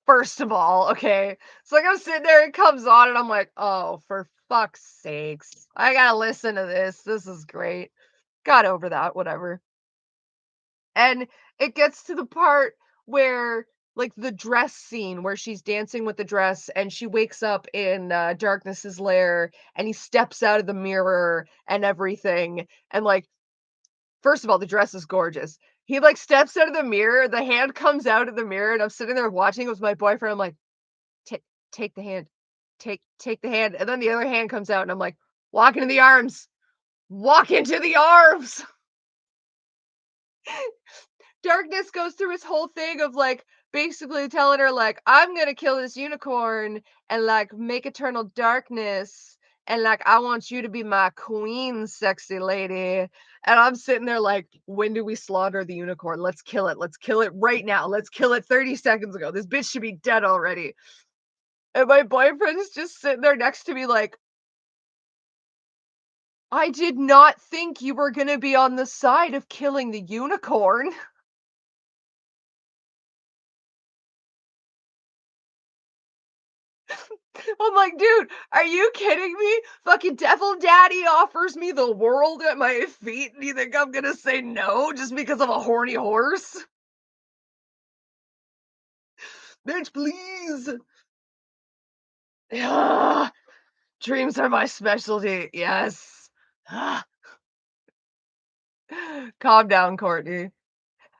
First of all, okay. So, like, I'm sitting there, it comes on, and I'm like, "Oh, for fuck's sakes. I gotta listen to this. This is great." Got over that, whatever. And it gets to the part where, like, the dress scene where she's dancing with the dress, and she wakes up in, Darkness's lair, and he steps out of the mirror and everything, and, like, first of all, the dress is gorgeous. He, like, steps out of the mirror, the hand comes out of the mirror, and I'm sitting there watching with my boyfriend, I'm like, "Ta take the hand. Take the hand," and then the other hand comes out, and I'm like, "Walk into the arms. Walk into the arms." Darkness goes through his whole thing of, like, basically telling her, like, "I'm gonna kill this unicorn and, like, make eternal darkness, and, like, I want you to be my queen, sexy lady." And I'm sitting there like, "When do we slaughter the unicorn? Let's kill it. Let's kill it right now. Let's kill it 30 seconds ago. This bitch should be dead already." And my boyfriend is just sitting there next to me like, "I did not think you were gonna be on the side of killing the unicorn." I'm like, "Dude, are you kidding me? Fucking Devil Daddy offers me the world at my feet, and you think I'm gonna say no just because of a horny horse? Bitch, please." Ah, dreams are my specialty. Yes. Ah, calm down, Courtney.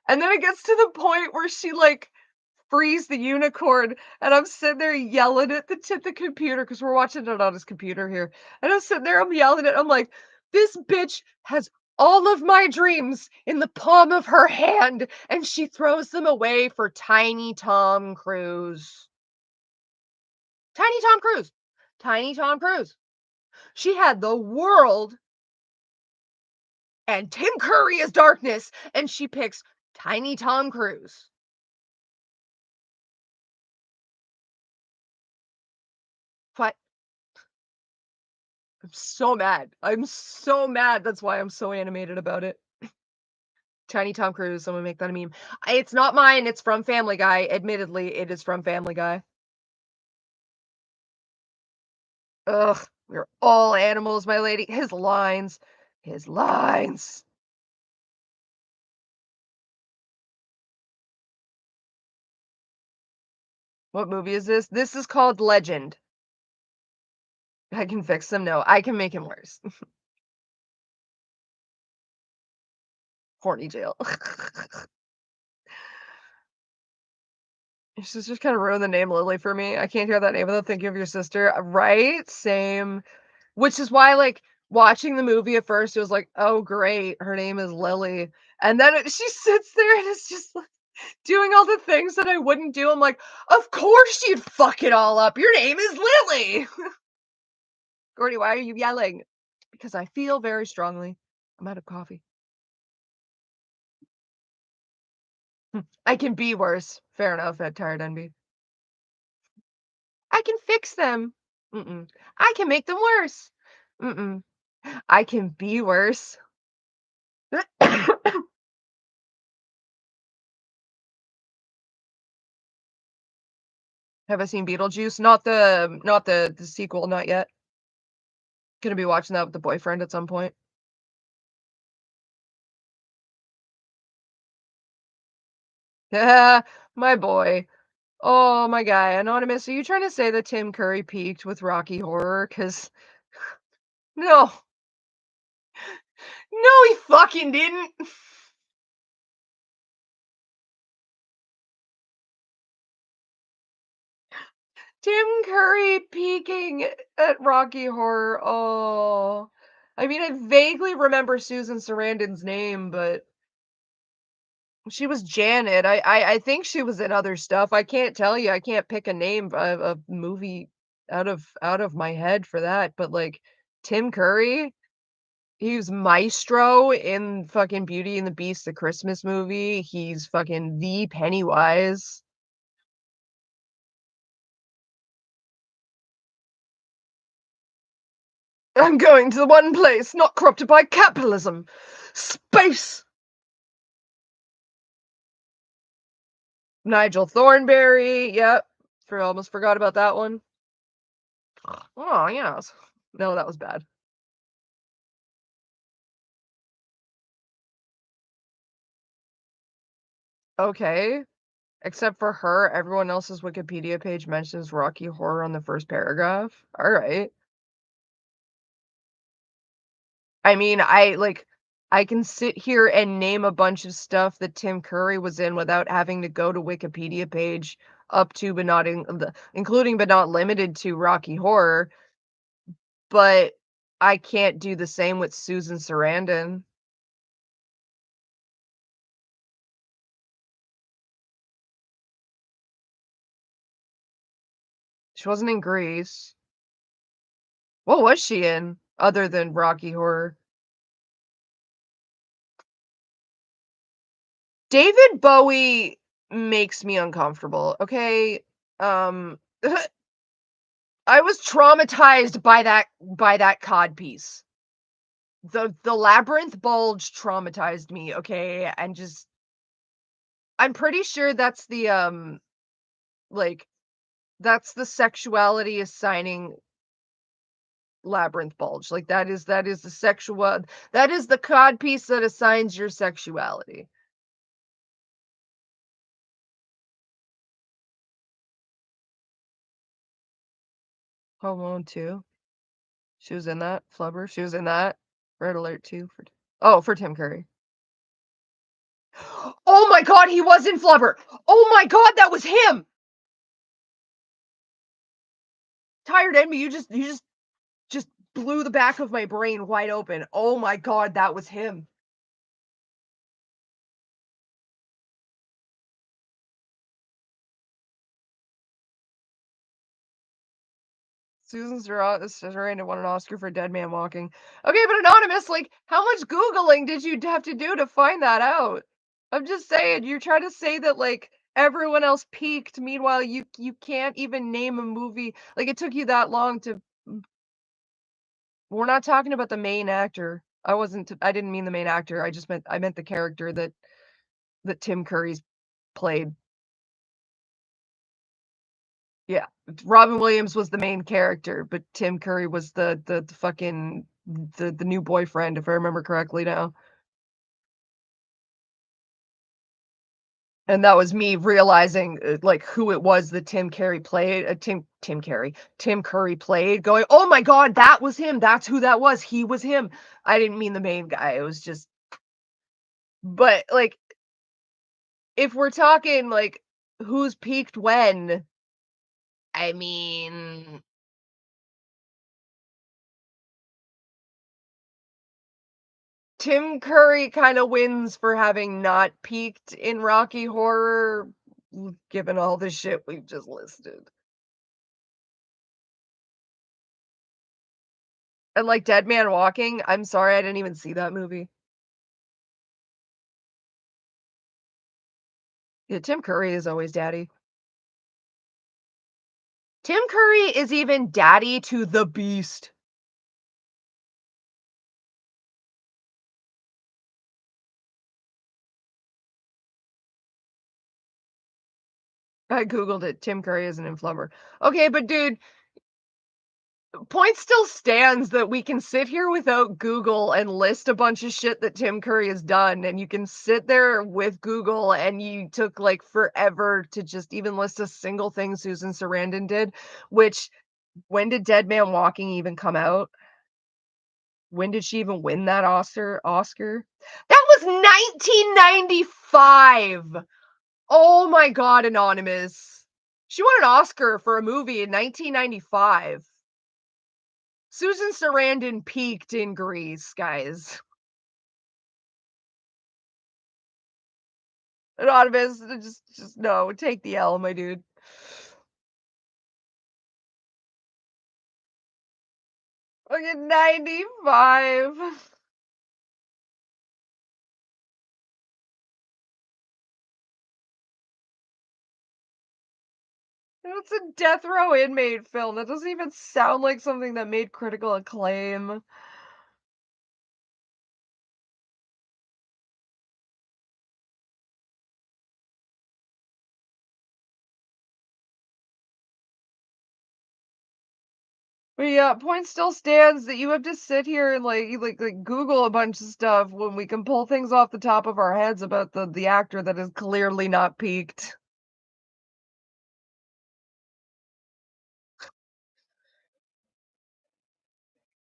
And then it gets to the point where she like frees the unicorn, and I'm sitting there yelling at the computer because we're watching it on his computer here. And I'm sitting there, I'm yelling at I'm like, this bitch has all of my dreams in the palm of her hand, and she throws them away for tiny Tom Cruise. Tiny Tom Cruise. Tiny Tom Cruise. She had the world and Tim Curry as darkness, and she picks tiny Tom Cruise. What? I'm so mad. I'm so mad. That's why I'm so animated about it. Tiny Tom Cruise, someone make that a meme. It's not mine, it's from Family Guy. Admittedly, it is from Family Guy. Ugh, we're all animals, my lady. His lines. His lines. What movie is this? This is called Legend. I can fix him. No, I can make him worse. Horny jail. She's just kind of ruined the name Lily for me. I can't hear that name without thinking of your sister. Right? Same. Which is why, like, watching the movie at first, it was like, "Oh, great, her name is Lily." And then she sits there and it's just, like, doing all the things that I wouldn't do. I'm like, "Of course you'd fuck it all up. Your name is Lily." "Gordy, why are you yelling?" "Because I feel very strongly." I'm out of coffee. "I can be worse." Fair enough, at Tired Envy. "I can fix them." Mm-mm. "I can make them worse." Mm-mm. "I can be worse." Have I seen Beetlejuice? Not the sequel, not yet. Gonna be watching that with the boyfriend at some point. Yeah, my boy. Oh, my guy. Anonymous, are you trying to say that Tim Curry peaked with Rocky Horror? Cause no. No, he fucking didn't. Tim Curry peaking at Rocky Horror. Oh. I mean, I vaguely remember Susan Sarandon's name, but she was Janet. I think she was in other stuff. I can't tell you. I can't pick a name of a movie out of my head for that, but, like, Tim Curry, he was Maestro in fucking Beauty and the Beast, the Christmas movie. He's fucking the Pennywise. I'm going to the one place not corrupted by capitalism. Space! Nigel Thornberry, yep. Almost forgot about that one. Oh, yes. No, that was bad. Okay. Except for her, everyone else's Wikipedia page mentions Rocky Horror on the first paragraph. Alright. I mean, I can sit here and name a bunch of stuff that Tim Curry was in without having to go to Wikipedia page up to but not including but not limited to Rocky Horror, but I can't do the same with Susan Sarandon. She wasn't in Grease. What was she in other than Rocky Horror? David Bowie makes me uncomfortable, okay? Um, I was traumatized by that cod piece. The labyrinth bulge traumatized me, okay? And just I'm pretty sure that's like that's the sexuality assigning labyrinth bulge. Like that is the cod piece that assigns your sexuality. Home Alone 2. She was in that. Flubber. She was in that. Red Alert 2 for for Tim Curry. Oh my god, he was in Flubber. Oh my god, that was him. Tired Enemy, you just blew the back of my brain wide open. Oh my god, that was him. Susan Sarandon won an Oscar for Dead Man Walking. Okay, but Anonymous, like, how much Googling did you have to do to find that out? I'm just saying, you're trying to say that, like, everyone else peaked, meanwhile, you can't even name a movie. Like, it took you that long to. We're not talking about the main actor. I didn't mean the main actor. I meant the character that Tim Curry's played. Yeah, Robin Williams was the main character, but Tim Curry was the fucking the new boyfriend, if I remember correctly now. And that was me realizing, like, who it was that Tim Curry played, going, "Oh my god, that was him. That's who that was. He was him." I didn't mean the main guy. It was just. But, like, if we're talking, like, who's peaked when, I mean, Tim Curry kinda wins for having not peaked in Rocky Horror, given all the shit we've just listed. And, like, Dead Man Walking, I'm sorry, I didn't even see that movie. Yeah, Tim Curry is always daddy. Tim Curry is even daddy to the Beast. I googled it, Tim Curry isn't in Flubber. Okay, but dude, point still stands that we can sit here without Google and list a bunch of shit that Tim Curry has done, and you can sit there with Google and you took, like, forever to just even list a single thing Susan Sarandon did, which when did Dead Man Walking even come out? When did she even win that Oscar? That was 1995! Oh my god, Anonymous. She won an Oscar for a movie in 1995. Susan Sarandon peaked in Grease, guys. Anonymous, just no, take the L, my dude. Fucking 95. It's a death row inmate film. That doesn't even sound like something that made critical acclaim. But yeah, point still stands that you have to sit here and like Google a bunch of stuff when we can pull things off the top of our heads about the actor that is clearly not peaked.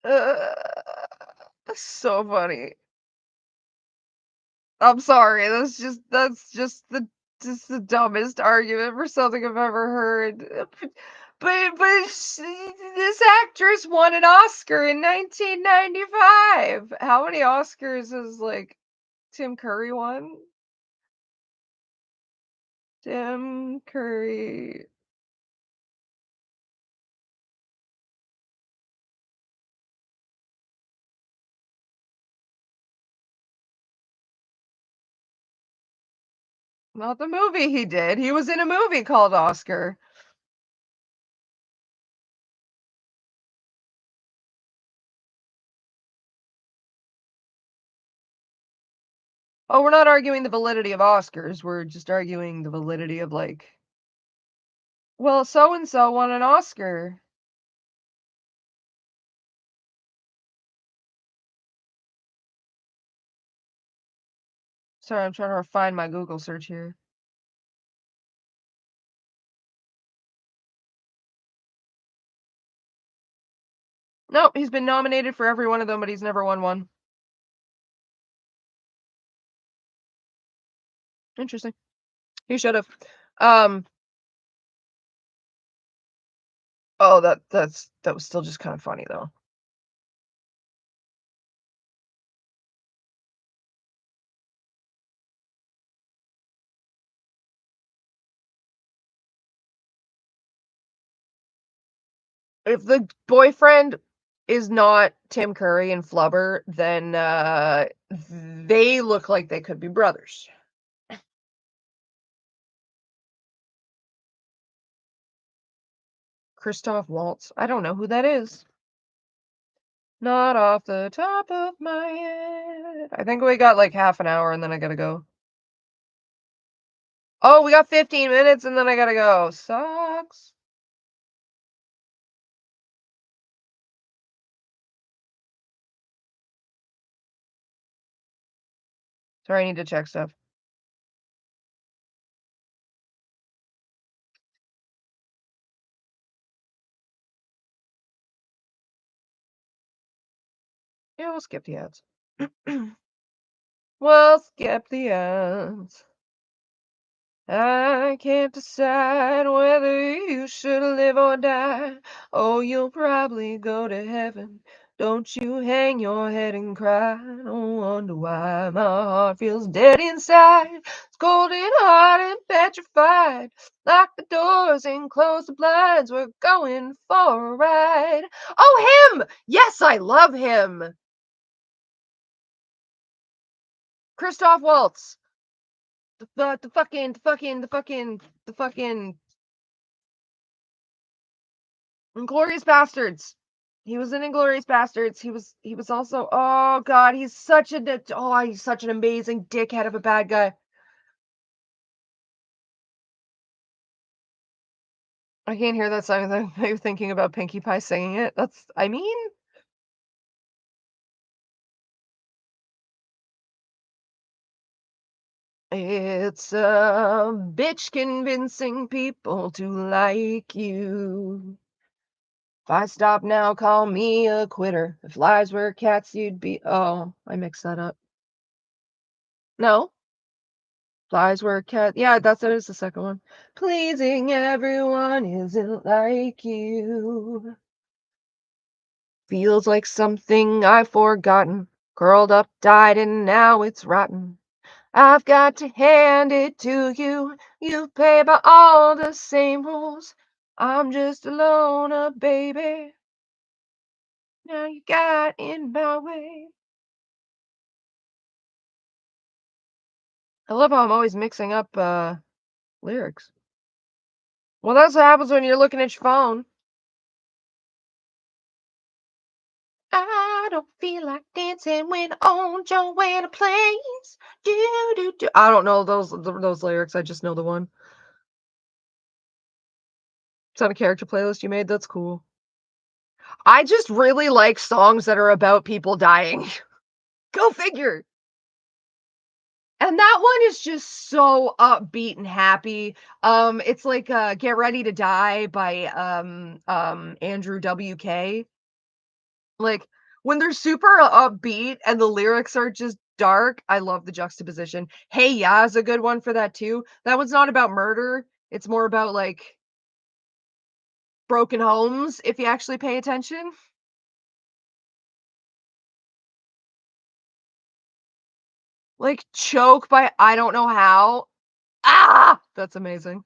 Uh, so funny. I'm sorry. That's just the dumbest argument for something I've ever heard. This actress won an Oscar in 1995. How many Oscars has, like, Tim Curry won? Tim Curry. Not the movie he did. He was in a movie called Oscar. Oh, we're not arguing the validity of Oscars. We're just arguing the validity of, like, well, so and so won an Oscar. Sorry, I'm trying to refine my Google search here. No, he's been nominated for every one of them, but he's never won one. Interesting. He should have. Um, oh, that was still just kind of funny though. If the boyfriend is not Tim Curry and Flubber, then they look like they could be brothers. Christoph Waltz. I don't know who that is. Not off the top of my head. I think we got like half an hour and then I gotta go. Oh, we got 15 minutes and then I gotta go. Sucks. Sorry, I need to check stuff. Yeah, we'll skip the ads. We'll skip the ads. I can't decide whether you should live or die. Oh, you'll probably go to heaven. Don't you hang your head and cry. Don't wonder why my heart feels dead inside. It's cold and hard and petrified. Lock the doors and close the blinds. We're going for a ride. Oh, him! Yes, I love him. Christoph Waltz. The fucking Inglorious Bastards. He was in Inglorious Bastards. He was also, oh god, he's such an amazing dickhead of a bad guy. I can't hear that song without you thinking about Pinkie Pie singing it. I mean, it's a bitch convincing people to like you. If I stop now, call me a quitter. If lies were cats, you'd be. Oh, I mixed that up. No, flies were cat. Yeah, that is the second one. Pleasing everyone isn't like you. Feels like something I've forgotten. Curled up, died, and now it's rotten. I've got to hand it to you. You play by all the same rules. I'm just a loner, baby. Now you got in my way. I love how I'm always mixing up lyrics. Well, that's what happens when you're looking at your phone. I don't feel like dancing when on Joanna plays. Do do do. I don't know those lyrics. I just know the one. It's on a character playlist you made. That's cool. I just really like songs that are about people dying. Go figure. And that one is just so upbeat and happy. It's like Get Ready to Die by Andrew WK. Like, when they're super upbeat and the lyrics are just dark, I love the juxtaposition. Hey Ya is a good one for that too. That one's not about murder. It's more about like broken homes if you actually pay attention. Like Choke by I Don't Know How. Ah, that's amazing.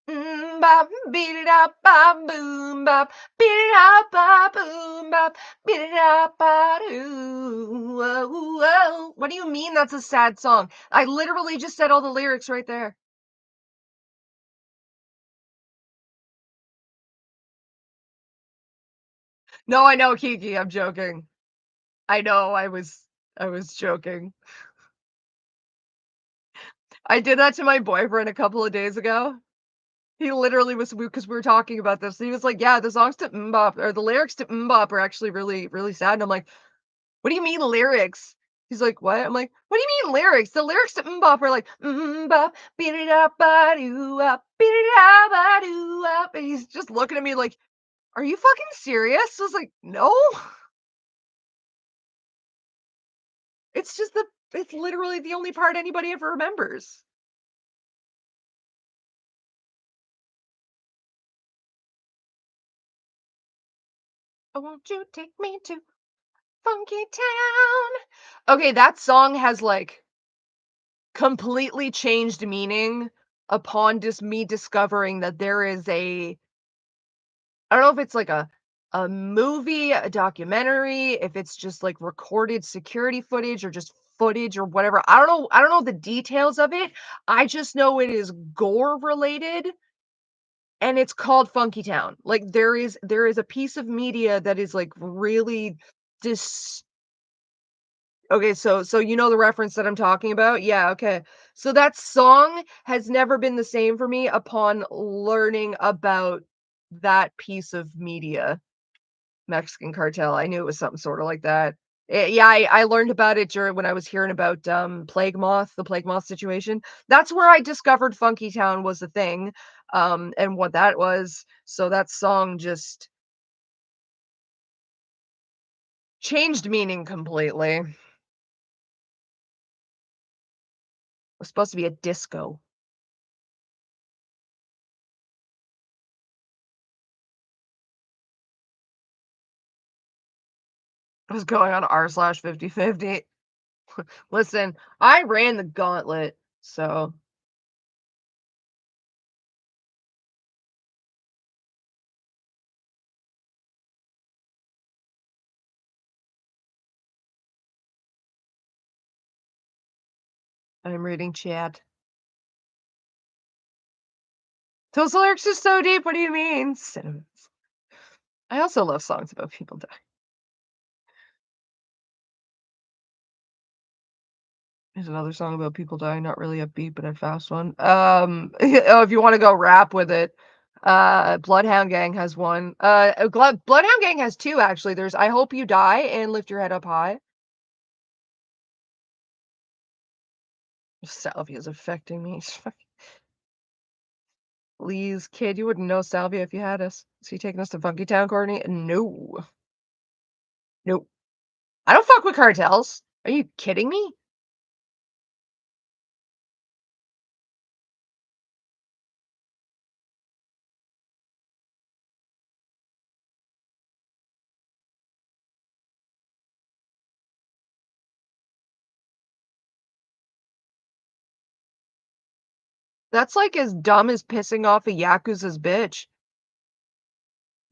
Bop, beat it up, bop, boom, bop, beat it up, bop, boom, bop, beat it up, bop, ooh, whoa, whoa. What do you mean that's a sad song? I literally just said all the lyrics right there. No, I know, Kiki, I'm joking. I know, I was joking. I did that to my boyfriend a couple of days ago. He literally was because we were talking about this. He was like, "Yeah, the songs to MMMBop or the lyrics to MMMBop are actually really, really sad." And I'm like, "What do you mean lyrics?" He's like, "What?" I'm like, "What do you mean lyrics? The lyrics to MMMBop are like, MMMBop, beat it up, ba doo up, beat it up, ba doo up." And he's just looking at me like, "Are you fucking serious?" I was like, "No." It's just it's literally the only part anybody ever remembers. "Oh, won't you take me to Funky Town?" Okay, that song has, like, completely changed meaning upon just me discovering that there is I don't know if it's like a movie, a documentary, if it's just like recorded security footage or just footage or whatever. I don't know the details of it. I just know it is gore related and it's called Funky Town. Like there is a piece of media that is like really dis Okay, so you know the reference that I'm talking about? Yeah, okay. So that song has never been the same for me upon learning about that piece of media. Mexican Cartel. I knew it was something sorta like that. Yeah, I learned about it during when I was hearing about, Plague Moth, the Plague Moth situation. That's where I discovered Funky Town was a thing, and what that was. So that song just changed meaning completely. It was supposed to be a disco. It was going on r/5050. Listen, I ran the gauntlet, so I'm reading chat. Those lyrics are so deep, what do you mean? Sentiments. I also love songs about people dying. There's another song about people dying, not really upbeat, but a fast one. Oh, if you wanna go rap with it, Bloodhound Gang has one. Bloodhound Gang has 2, actually. There's "I Hope You Die" and "Lift Your Head Up High." Salvia is affecting me. Please, kid, you wouldn't know Salvia if you had us. Is he taking us to Funky Town, Courtney? No. Nope. I don't fuck with cartels. Are you kidding me? That's, like, as dumb as pissing off a yakuza's bitch.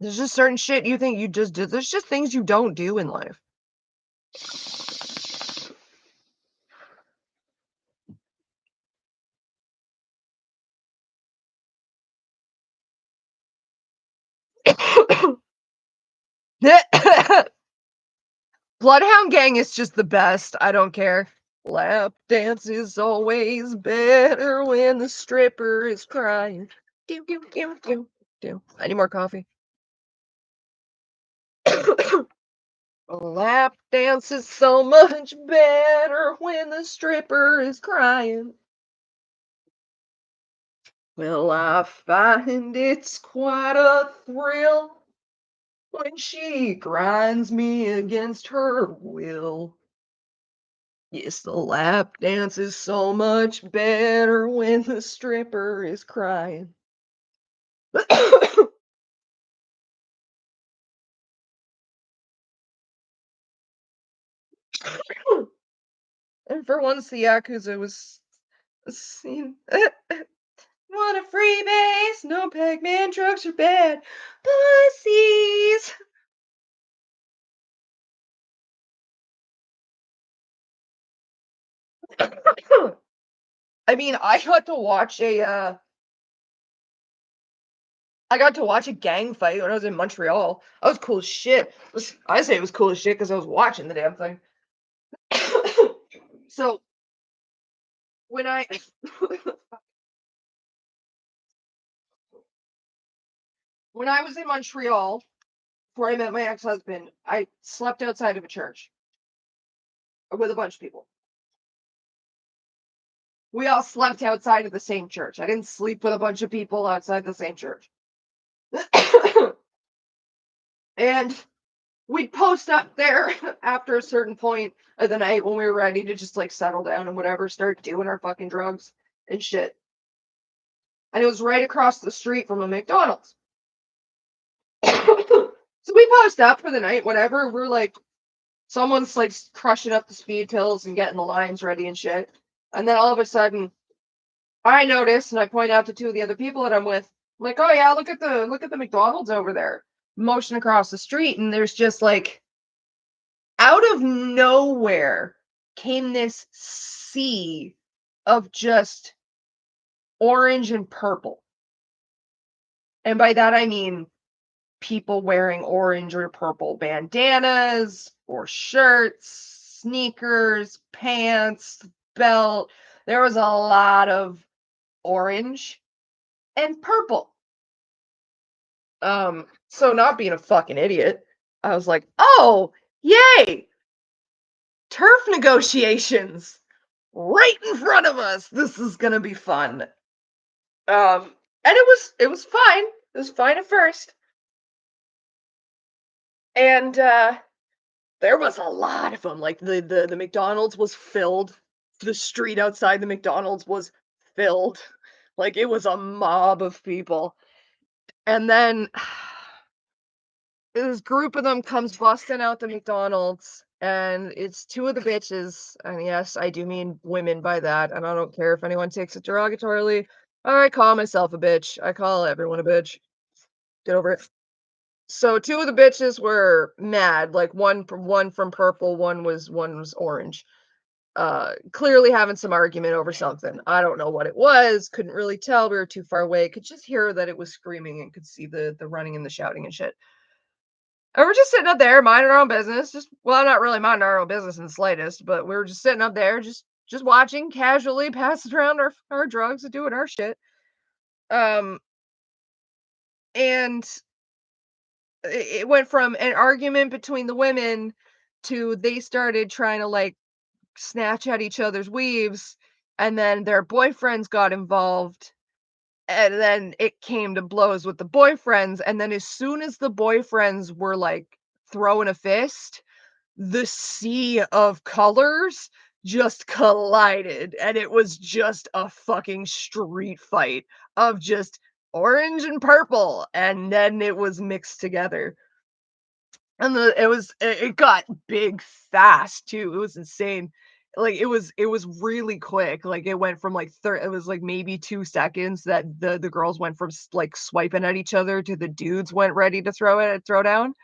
There's just certain shit you think you just do there's just things you don't do in life. Bloodhound Gang is just the best, I don't care. Lap dance is always better when the stripper is crying. Do, do, do, do, do. I need more coffee. A lap dance is so much better when the stripper is crying. Well, I find it's quite a thrill when she grinds me against her will. Yes, the lap dance is so much better when the stripper is crying. And for once, the Yakuza was seen. Want a free base? No Pac-Man trucks are bad. Pussies! I mean, I got to watch a gang fight when I was in Montreal. That was cool as shit. I say it was cool as shit because I was watching the damn thing. So when I when I was in Montreal before I met my ex-husband, I slept outside of a church. with a bunch of people. We all slept outside of the same church. I didn't sleep with a bunch of people outside the same church. And we'd post up there after a certain point of the night when we were ready to just like settle down and whatever, start doing our fucking drugs and shit. And it was right across the street from a McDonald's. So we post up for the night, whatever. We're like, someone's like crushing up the speed pills and getting the lines ready and shit. And then all of a sudden, I notice and I point out to two of the other people that I'm with, I'm like, oh yeah, look at the McDonald's over there. Motion across the street, and there's just like out of nowhere came this sea of just orange and purple. And by that I mean people wearing orange or purple bandanas or shirts, sneakers, pants, belt. There was a lot of orange and purple. So not being a fucking idiot, I was like, "Oh, yay! Turf negotiations right in front of us. This is gonna be fun." And it was fine. It was fine at first. And there was a lot of them. Like the McDonald's was filled. The street outside the McDonald's was filled. Like it was a mob of people. And then this group of them comes busting out the McDonald's, and it's two of the bitches. And yes, I do mean women by that. And I don't care if anyone takes it derogatorily. I call myself a bitch. I call everyone a bitch. Get over it. So two of the bitches were mad. Like one from purple, one was orange. Clearly having some argument over something. I don't know what it was. Couldn't really tell. We were too far away. Could just hear that it was screaming and could see the running and the shouting and shit. And we're just sitting up there minding our own business. Just well, not really minding our own business in the slightest, but we were just sitting up there, just watching casually, passing around our drugs and doing our shit. Um, and it went from an argument between the women to they started trying to like snatch at each other's weaves, and then their boyfriends got involved, and then it came to blows with the boyfriends, and then as soon as the boyfriends were like throwing a fist, the sea of colors just collided, and it was just a fucking street fight of just orange and purple, and then it was mixed together. And it got big fast too. It was insane. Like it was really quick. Like it went from like it was like maybe 2 seconds that the girls went from like swiping at each other to the dudes went ready to throw down.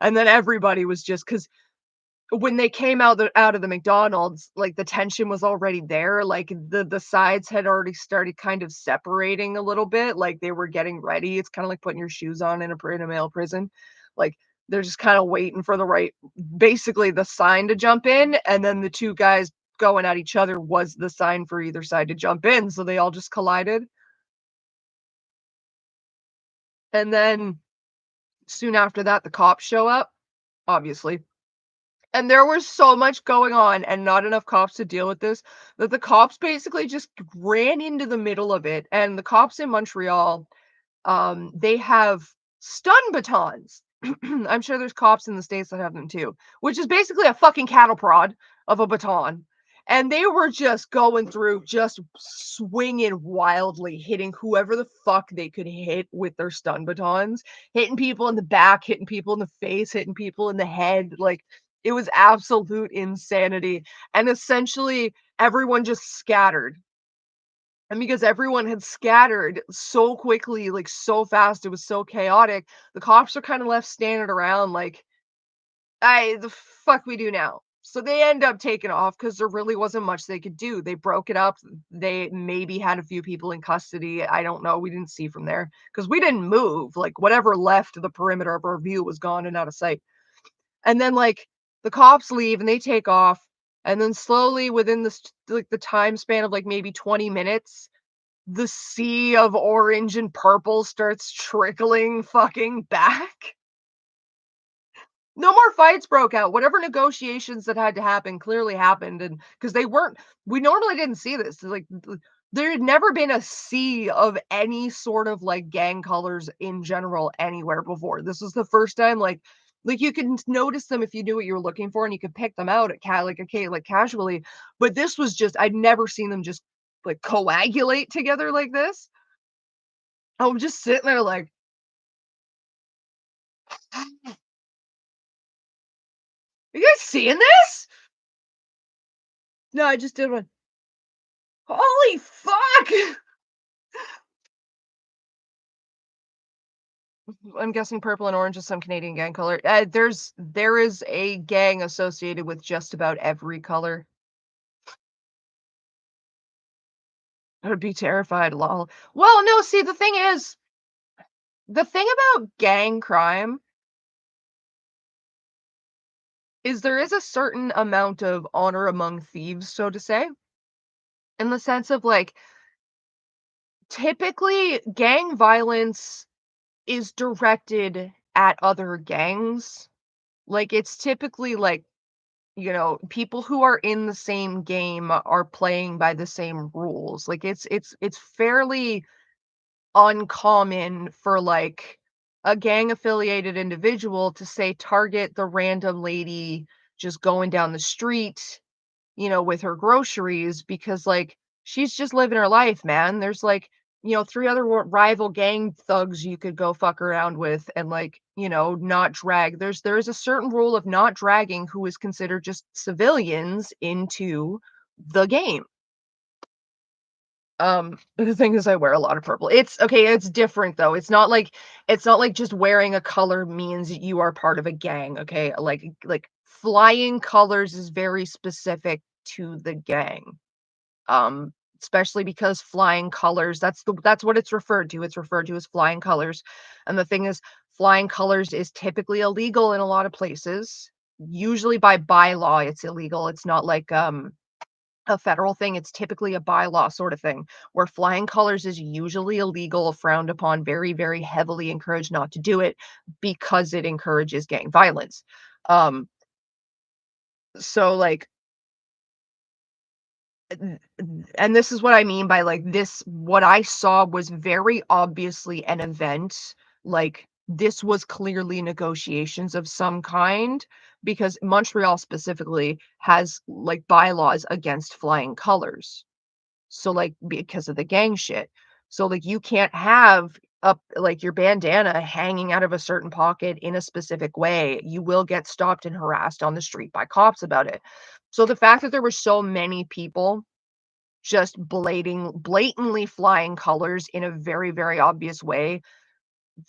And then everybody was just because when they came out of the McDonald's, like the tension was already there. Like the sides had already started kind of separating a little bit. Like they were getting ready. It's kind of like putting your shoes on in a male prison. Like they're just kind of waiting for basically the sign to jump in, and then the two guys going at each other was the sign for either side to jump in. So they all just collided. And then soon after that, the cops show up, obviously. And there was so much going on and not enough cops to deal with this that the cops basically just ran into the middle of it. And the cops in Montreal, they have stun batons. I'm sure there's cops in the States that have them too, which is basically a fucking cattle prod of a baton. And they were just going through, just swinging wildly, hitting whoever the fuck they could hit with their stun batons, hitting people in the back, hitting people in the face, hitting people in the head. Like, it was absolute insanity. And essentially, everyone just scattered. And because everyone had scattered so quickly, like so fast, it was so chaotic, the cops are kind of left standing around like, the fuck we do now? So they end up taking off because there really wasn't much they could do. They broke it up. They maybe had a few people in custody. I don't know. We didn't see from there because we didn't move. Like whatever left of the perimeter of our view was gone and out of sight. And then like the cops leave and they take off. And then slowly within the time span of like maybe 20 minutes, the sea of orange and purple starts trickling fucking back. No more fights broke out. Whatever negotiations that had to happen clearly happened, and because they weren't, we normally didn't see this. Like there had never been a sea of any sort of like gang colors in general anywhere before. This was the first time like you can notice them if you knew what you were looking for and you could pick them out at like okay like casually. But this was just I'd never seen them just like coagulate together like this. I was just sitting there like, you guys seeing this? No, I just did one. Holy fuck! I'm guessing purple and orange is some Canadian gang color. There is a gang associated with just about every color. I would be terrified, lol. Well, no, see, the thing about gang crime is there is a certain amount of honor among thieves, so to say, in the sense of like typically gang violence is directed at other gangs. Like it's typically like people who are in the same game are playing by the same rules. Like it's fairly uncommon for like a gang affiliated individual to say target the random lady just going down the street, with her groceries because like she's just living her life, man. There's like, three other rival gang thugs you could go fuck around with and like, not drag. There is a certain rule of not dragging who is considered just civilians into the game. The thing is I wear a lot of purple. It's okay, it's different though. It's not like just wearing a color means you are part of a gang, okay? Like flying colors is very specific to the gang. Um, Especially because flying colors, that's what it's referred to. It's referred to as flying colors. And the thing is flying colors is typically illegal in a lot of places. Usually by bylaw it's illegal. It's not like a federal thing, it's typically a bylaw sort of thing, where flying colors is usually illegal, frowned upon, very, very heavily encouraged not to do it because it encourages gang violence. Um, so like, and this is what I mean by like this, what I saw was very obviously an event. Like, this was clearly negotiations of some kind because Montreal specifically has like bylaws against flying colors. So, like, because of the gang shit. So, like, you can't have up like your bandana hanging out of a certain pocket in a specific way. You will get stopped and harassed on the street by cops about it. So the fact that there were so many people just blatantly flying colors in a very, very obvious way,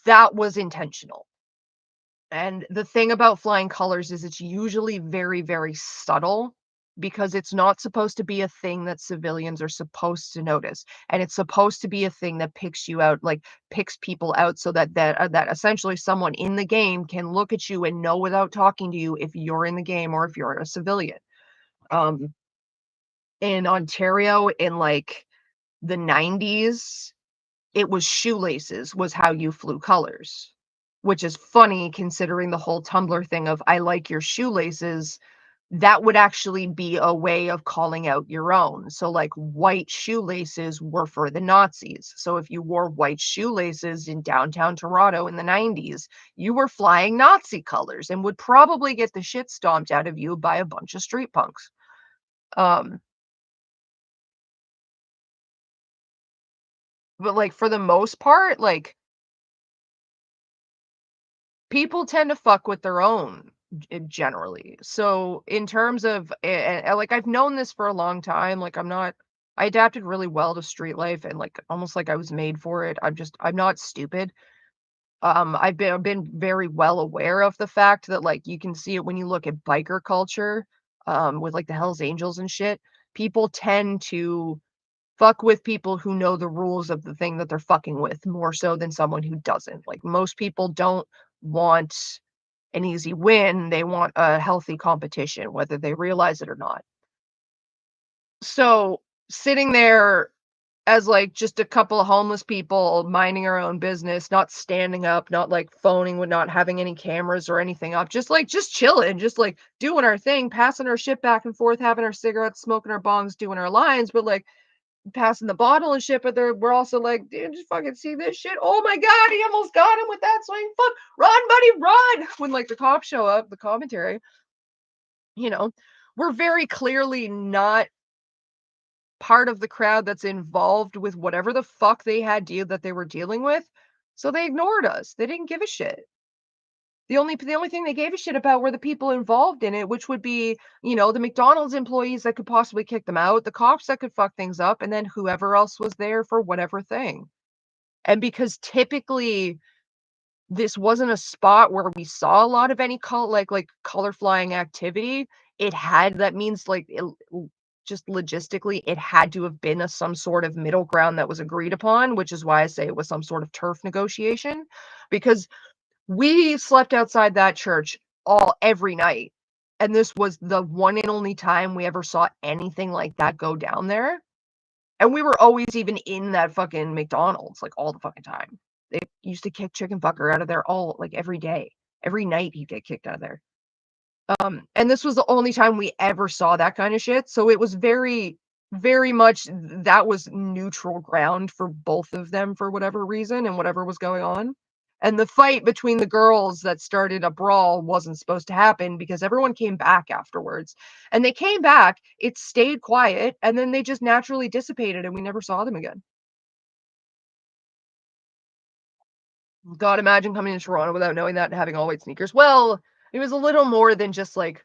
that was intentional. And the thing about flying colors is it's usually very, very subtle because it's not supposed to be a thing that civilians are supposed to notice. And it's supposed to be a thing that picks you out, like picks people out so that essentially someone in the game can look at you and know without talking to you if you're in the game or if you're a civilian. Um, in Ontario in like the 90s, it was shoelaces was how you flew colors, which is funny considering the whole Tumblr thing of "I like your shoelaces." That would actually be a way of calling out your own. So, like, white shoelaces were for the Nazis. So if you wore white shoelaces in downtown Toronto in the 90s, you were flying Nazi colors and would probably get the shit stomped out of you by a bunch of street punks. Um, but, like, for the most part, like, people tend to fuck with their own generally. So in terms of like I've known this for a long time. Like I adapted really well to street life and like almost like I was made for it. I'm not stupid. I've been very well aware of the fact that like you can see it when you look at biker culture, with like the Hells Angels and shit. People tend to fuck with people who know the rules of the thing that they're fucking with more so than someone who doesn't. Like most people don't want an easy win, they want a healthy competition, whether they realize it or not. So, sitting there as, like, just a couple of homeless people minding our own business, not standing up, not, like, phoning, with not having any cameras or anything up, just, like, just chilling, just, like, doing our thing, passing our shit back and forth, having our cigarettes, smoking our bongs, doing our lines, but, like, passing the bottle and shit, but we're also like, "Dude, just fucking see this shit? Oh my god, he almost got him with that swing. Fuck, run, buddy, run!" When, like, the cops show up, the commentary, you know, we're very clearly not part of the crowd that's involved with whatever the fuck they had deal that they were dealing with. So they ignored us. They didn't give a shit. The only thing they gave a shit about were the people involved in it, which would be, the McDonald's employees that could possibly kick them out, the cops that could fuck things up, and then whoever else was there for whatever thing. And because typically this wasn't a spot where we saw a lot of any color flying activity, that means like just logistically it had to have been some sort of middle ground that was agreed upon, which is why I say it was some sort of turf negotiation, because we slept outside that church all every night, and this was the one and only time we ever saw anything like that go down there, and we were always even in that fucking McDonald's, like, all the fucking time. They used to kick Chicken Fucker out of there all like, every day. Every night he'd get kicked out of there. And this was the only time we ever saw that kinda shit, so it was very, very much that was neutral ground for both of them for whatever reason and whatever was going on. And the fight between the girls that started a brawl wasn't supposed to happen because everyone came back afterwards. And they came back, it stayed quiet, and then they just naturally dissipated and we never saw them again. God, imagine coming to Toronto without knowing that and having all white sneakers. Well, it was a little more than just white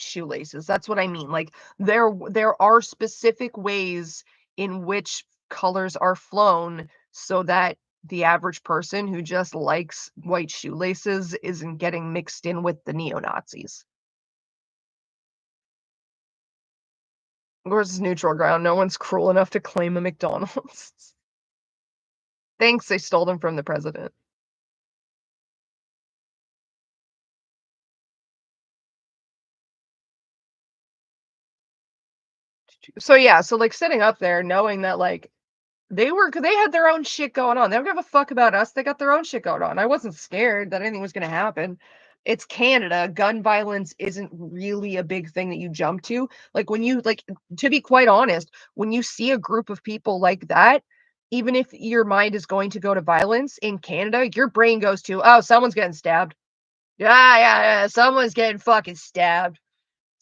shoelaces. That's what I mean. Like there are specific ways in which colors are flown so that the average person who just likes white shoelaces isn't getting mixed in with the neo-Nazis. Of course, it's neutral ground. No one's cruel enough to claim a McDonald's. Thanks, they stole them from the president. So yeah, so like sitting up there knowing that like they had their own shit going on. They don't give a fuck about us. They got their own shit going on. I wasn't scared that anything was gonna happen. It's Canada. Gun violence isn't really a big thing that you jump to. Like when you like to be quite honest, when you see a group of people like that, even if your mind is going to go to violence in Canada, your brain goes to, oh, someone's getting stabbed. Yeah, yeah, yeah. Someone's getting fucking stabbed.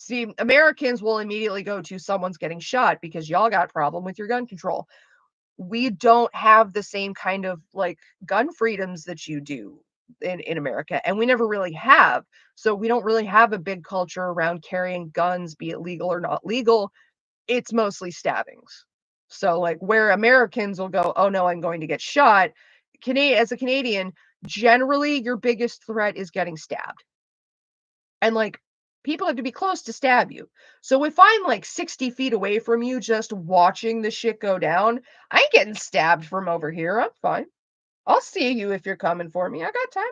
See, Americans will immediately go to someone's getting shot because y'all got a problem with your gun control. We don't have the same kind of like gun freedoms that you do in America, and we never really have. So we don't really have a big culture around carrying guns, be it legal or not legal. It's mostly stabbings. So like where Americans will go, oh no, I'm going to get shot. As a Canadian, generally your biggest threat is getting stabbed. And like people have to be close to stab you. So if I'm like 60 feet away from you just watching the shit go down, I ain't getting stabbed from over here. I'm fine. I'll see you if you're coming for me. I got time.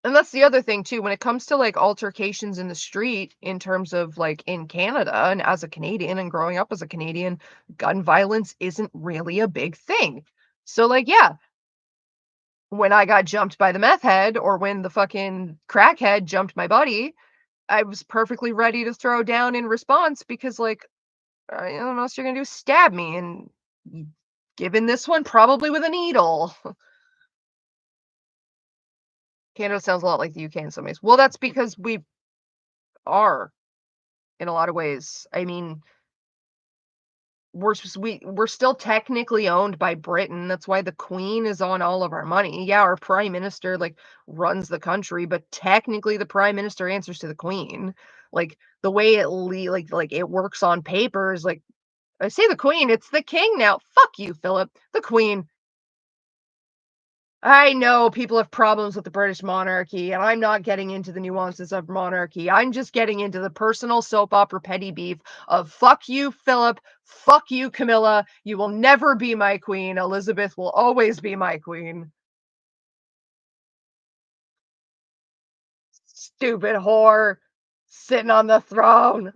And that's the other thing too, when it comes to like altercations in the street in terms of like in Canada and as a Canadian and growing up as a Canadian, gun violence isn't really a big thing. So like yeah, when I got jumped by the meth head or when the fucking crackhead jumped my buddy, I was perfectly ready to throw down in response because, like, I don't know what you're gonna do, stab me, and given this one, probably with a needle. Canada sounds a lot like the UK in some ways. Well, that's because we are in a lot of ways. I mean, we're still technically owned by Britain. That's why the Queen is on all of our money. Yeah, our prime minister like runs the country, but technically the prime minister answers to the Queen. Like the way like it works on paper is like I say the Queen, it's the King now. Fuck you, Philip. The Queen. I know people have problems with the British monarchy, and I'm not getting into the nuances of monarchy. I'm just getting into the personal soap opera petty beef of fuck you, Philip. Fuck you, Camilla. You will never be my queen. Elizabeth will always be my queen. Stupid whore sitting on the throne.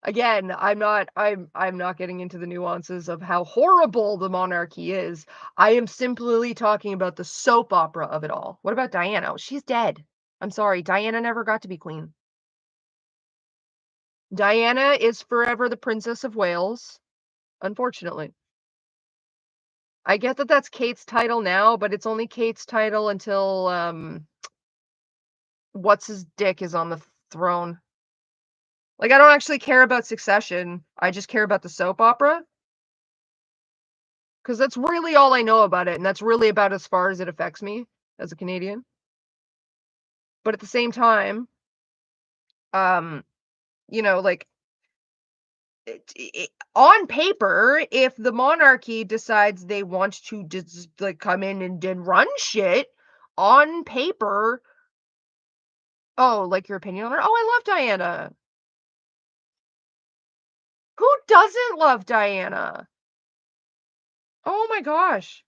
Again, I'm not getting into the nuances of how horrible the monarchy is. I am simply talking about the soap opera of it all. What about Diana? Oh, she's dead. I'm sorry, Diana never got to be queen. Diana is forever the Princess of Wales, unfortunately. I get that that's Kate's title now, but it's only Kate's title until, what's his dick is on the throne. Like, I don't actually care about Succession, I just care about the soap opera, because that's really all I know about it, and that's really about as far as it affects me as a Canadian. But at the same time, um, like, on paper, if the monarchy decides they want to just, like, come in and run shit, on paper. Oh, like, your opinion on her? Oh, I love Diana. Who doesn't love Diana? Oh my gosh.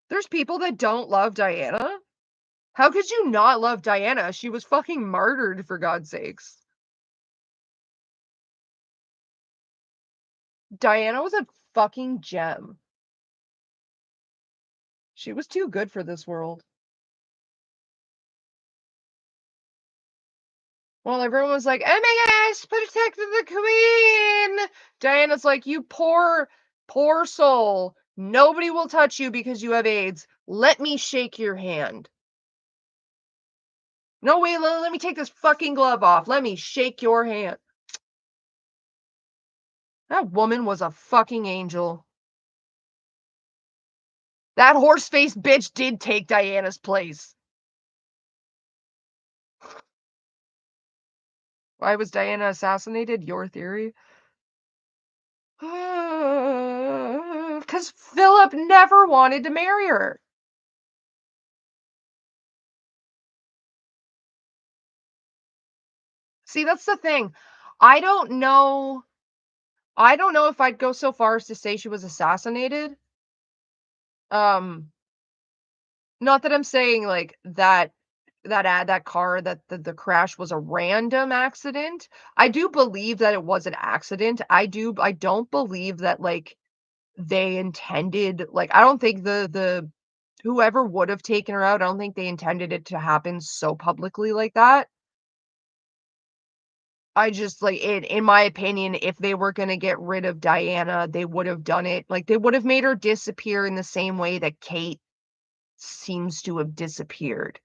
There's people that don't love Diana? How could you not love Diana? She was fucking martyred, for God's sakes. Diana was a fucking gem. She was too good for this world. Well, everyone was like, "Oh my gosh, protect the queen!" Diana's like, "You poor, poor soul. Nobody will touch you because you have AIDS. Let me shake your hand." No, wait, let me take this fucking glove off. Let me shake your hand. That woman was a fucking angel. That horse-faced bitch did take Diana's place. Why was Diana assassinated? Your theory? Because Philip never wanted to marry her. See, that's the thing. I don't know. I don't know if I'd go so far as to say she was assassinated. Um, Not that I'm saying like that car that the crash was a random accident. I do believe that it was an accident. I don't believe that like they intended like I don't think the whoever would have taken her out, I don't think they intended it to happen so publicly like that. I just like in my opinion, if they were gonna get rid of Diana, they would have done it like they would have made her disappear in the same way that Kate seems to have disappeared.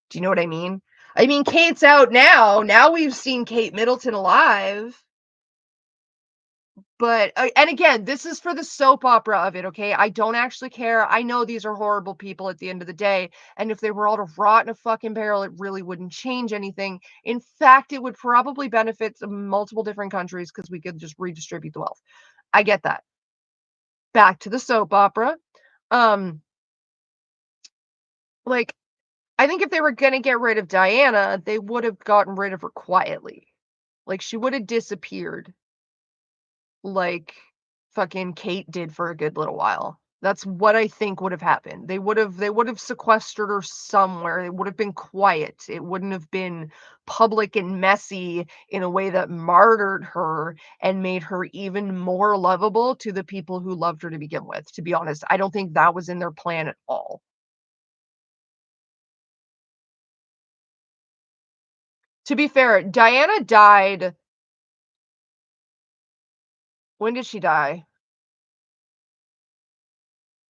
Do you know what I mean? I mean, Kate's out now. Now we've seen Kate Middleton alive. But and again, this is for the soap opera of it, okay? I don't actually care. I know these are horrible people at the end of the day, and if they were all to rot in a fucking barrel, it really wouldn't change anything. In fact, it would probably benefit multiple different countries because we could just redistribute the wealth. I get that. Back to the soap opera. Um, like I think if they were gonna get rid of Diana, they would have gotten rid of her quietly. Like she would have disappeared like fucking Kate did for a good little while. That's what I think would have happened. They would have sequestered her somewhere. It would have been quiet. It wouldn't have been public and messy in a way that martyred her and made her even more lovable to the people who loved her to begin with. To be honest, I don't think that was in their plan at all. To be fair, Diana died. When did she die?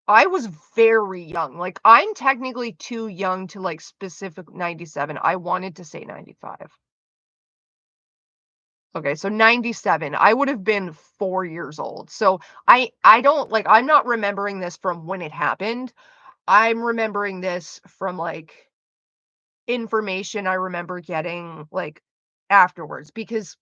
I was very young. Like, I'm technically too young to, like, specific 97. I wanted to say 95. Okay, so 97. I would have been 4 years old. So, I don't like, I'm not remembering this from when it happened. I'm remembering this from, like, information I remember getting, like, afterwards because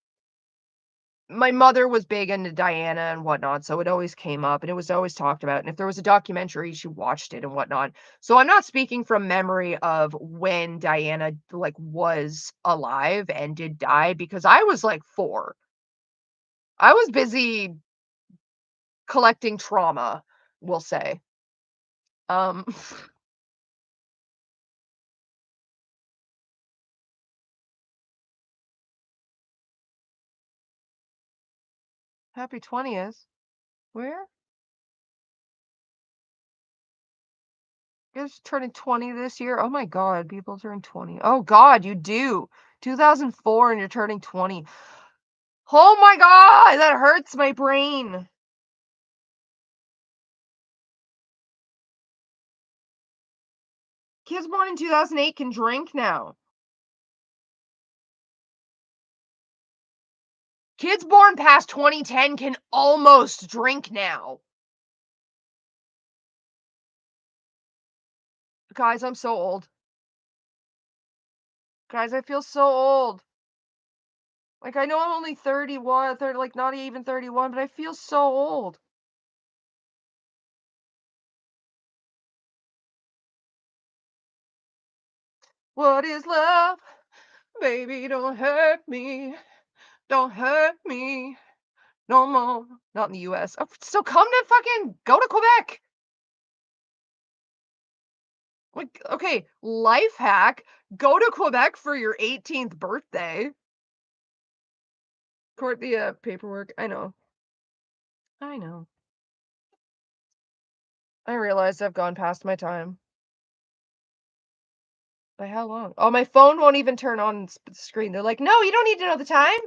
my mother was big into Diana and whatnot, so it always came up and it was always talked about. And if there was a documentary, she watched it and whatnot. So I'm not speaking from memory of when Diana like was alive and did die because I was like 4. I was busy collecting trauma, we'll say. Um Happy 20th. Where? You guys turning 20 this year? Oh my god, people turn 20. Oh god, you do. 2004 and you're turning 20. Oh my god, that hurts my brain. Kids born in 2008 can drink now. Kids born past 2010 can almost drink now. Guys, I'm so old. Guys, I feel so old. Like, I know I'm only 31, 30, like, not even 31, but I feel so old. What is love? Baby, don't hurt me. Don't hurt me no more. Not in the US. Oh, so come to fucking go to Quebec. Like, okay, life hack. Go to Quebec for your 18th birthday. Court the paperwork. I know. I know. I realized I've gone past my time. By how long? Oh, my phone won't even turn on the screen. They're like, no, you don't need to know the time.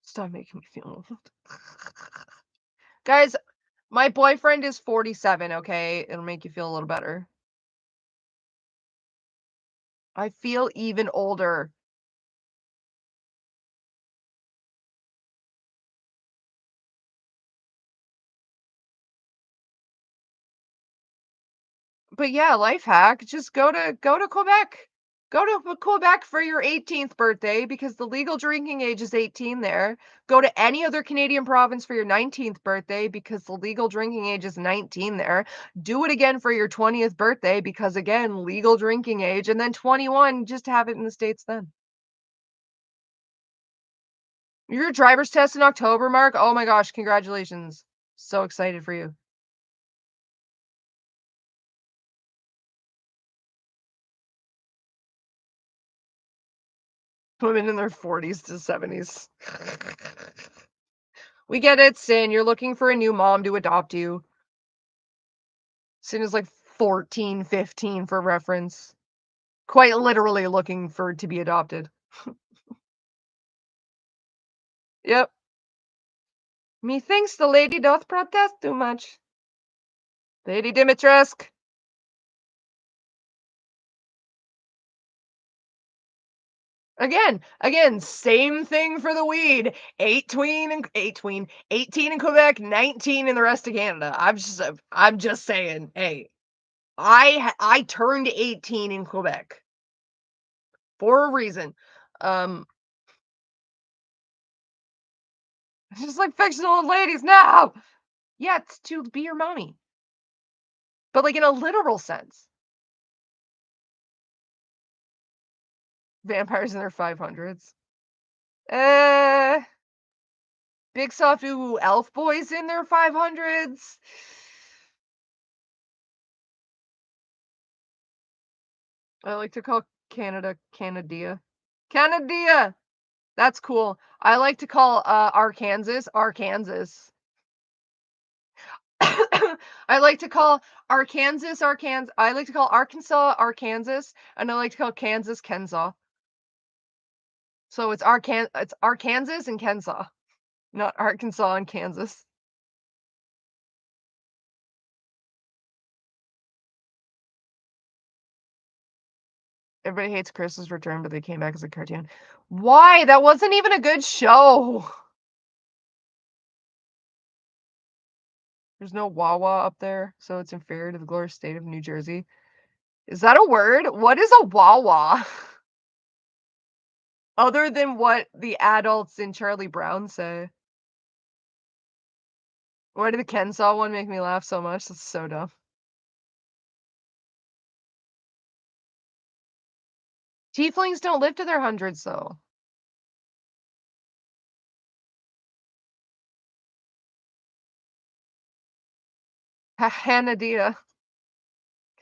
Stop making me feel old. Guys, my boyfriend is 47, okay? It'll make you feel a little better. I feel even older. But yeah, life hack, just go to Quebec. Go to Quebec for your 18th birthday because the legal drinking age is 18 there. Go to any other Canadian province for your 19th birthday because the legal drinking age is 19 there. Do it again for your 20th birthday because again, legal drinking age, and then 21, just have it in the States then. Your driver's test in October, Mark? Oh my gosh, congratulations. So excited for you. Women in their 40s to 70s. We get it, Sin. You're looking for a new mom to adopt you. Sin is like 14, 15 for reference. Quite literally looking for to be adopted. Yep. Methinks the lady doth protest too much. Lady Dimitrescu. Again, same thing for the weed. 18 in Quebec, 19 in the rest of Canada. I'm just saying, hey, I turned 18 in Quebec for a reason. Um, it's just like fictional old ladies. No, yeah, it's to be your mommy, but like in a literal sense. Vampires in their 500s. Uh, Big soft ooh elf boys in their 500s. I like to call Canada Canadia. Canadia. That's cool. I like to call Arkansas Arkansas. I like to call Arkansas Arkansas. I like to call Arkansas Arkansas, and I like to call Kansas Kensaw. So it's Arkansas and Kensaw, not Arkansas and Kansas. Everybody hates Chris's Return, but they came back as a cartoon. Why? That wasn't even a good show. There's no Wawa up there, so it's inferior to the glorious state of New Jersey. Is that a word? What is a Wawa? Other than what the adults in Charlie Brown say. Why did the Kensaw one make me laugh so much? That's so dumb. Tieflings don't live to their hundreds, though. Kahanadia.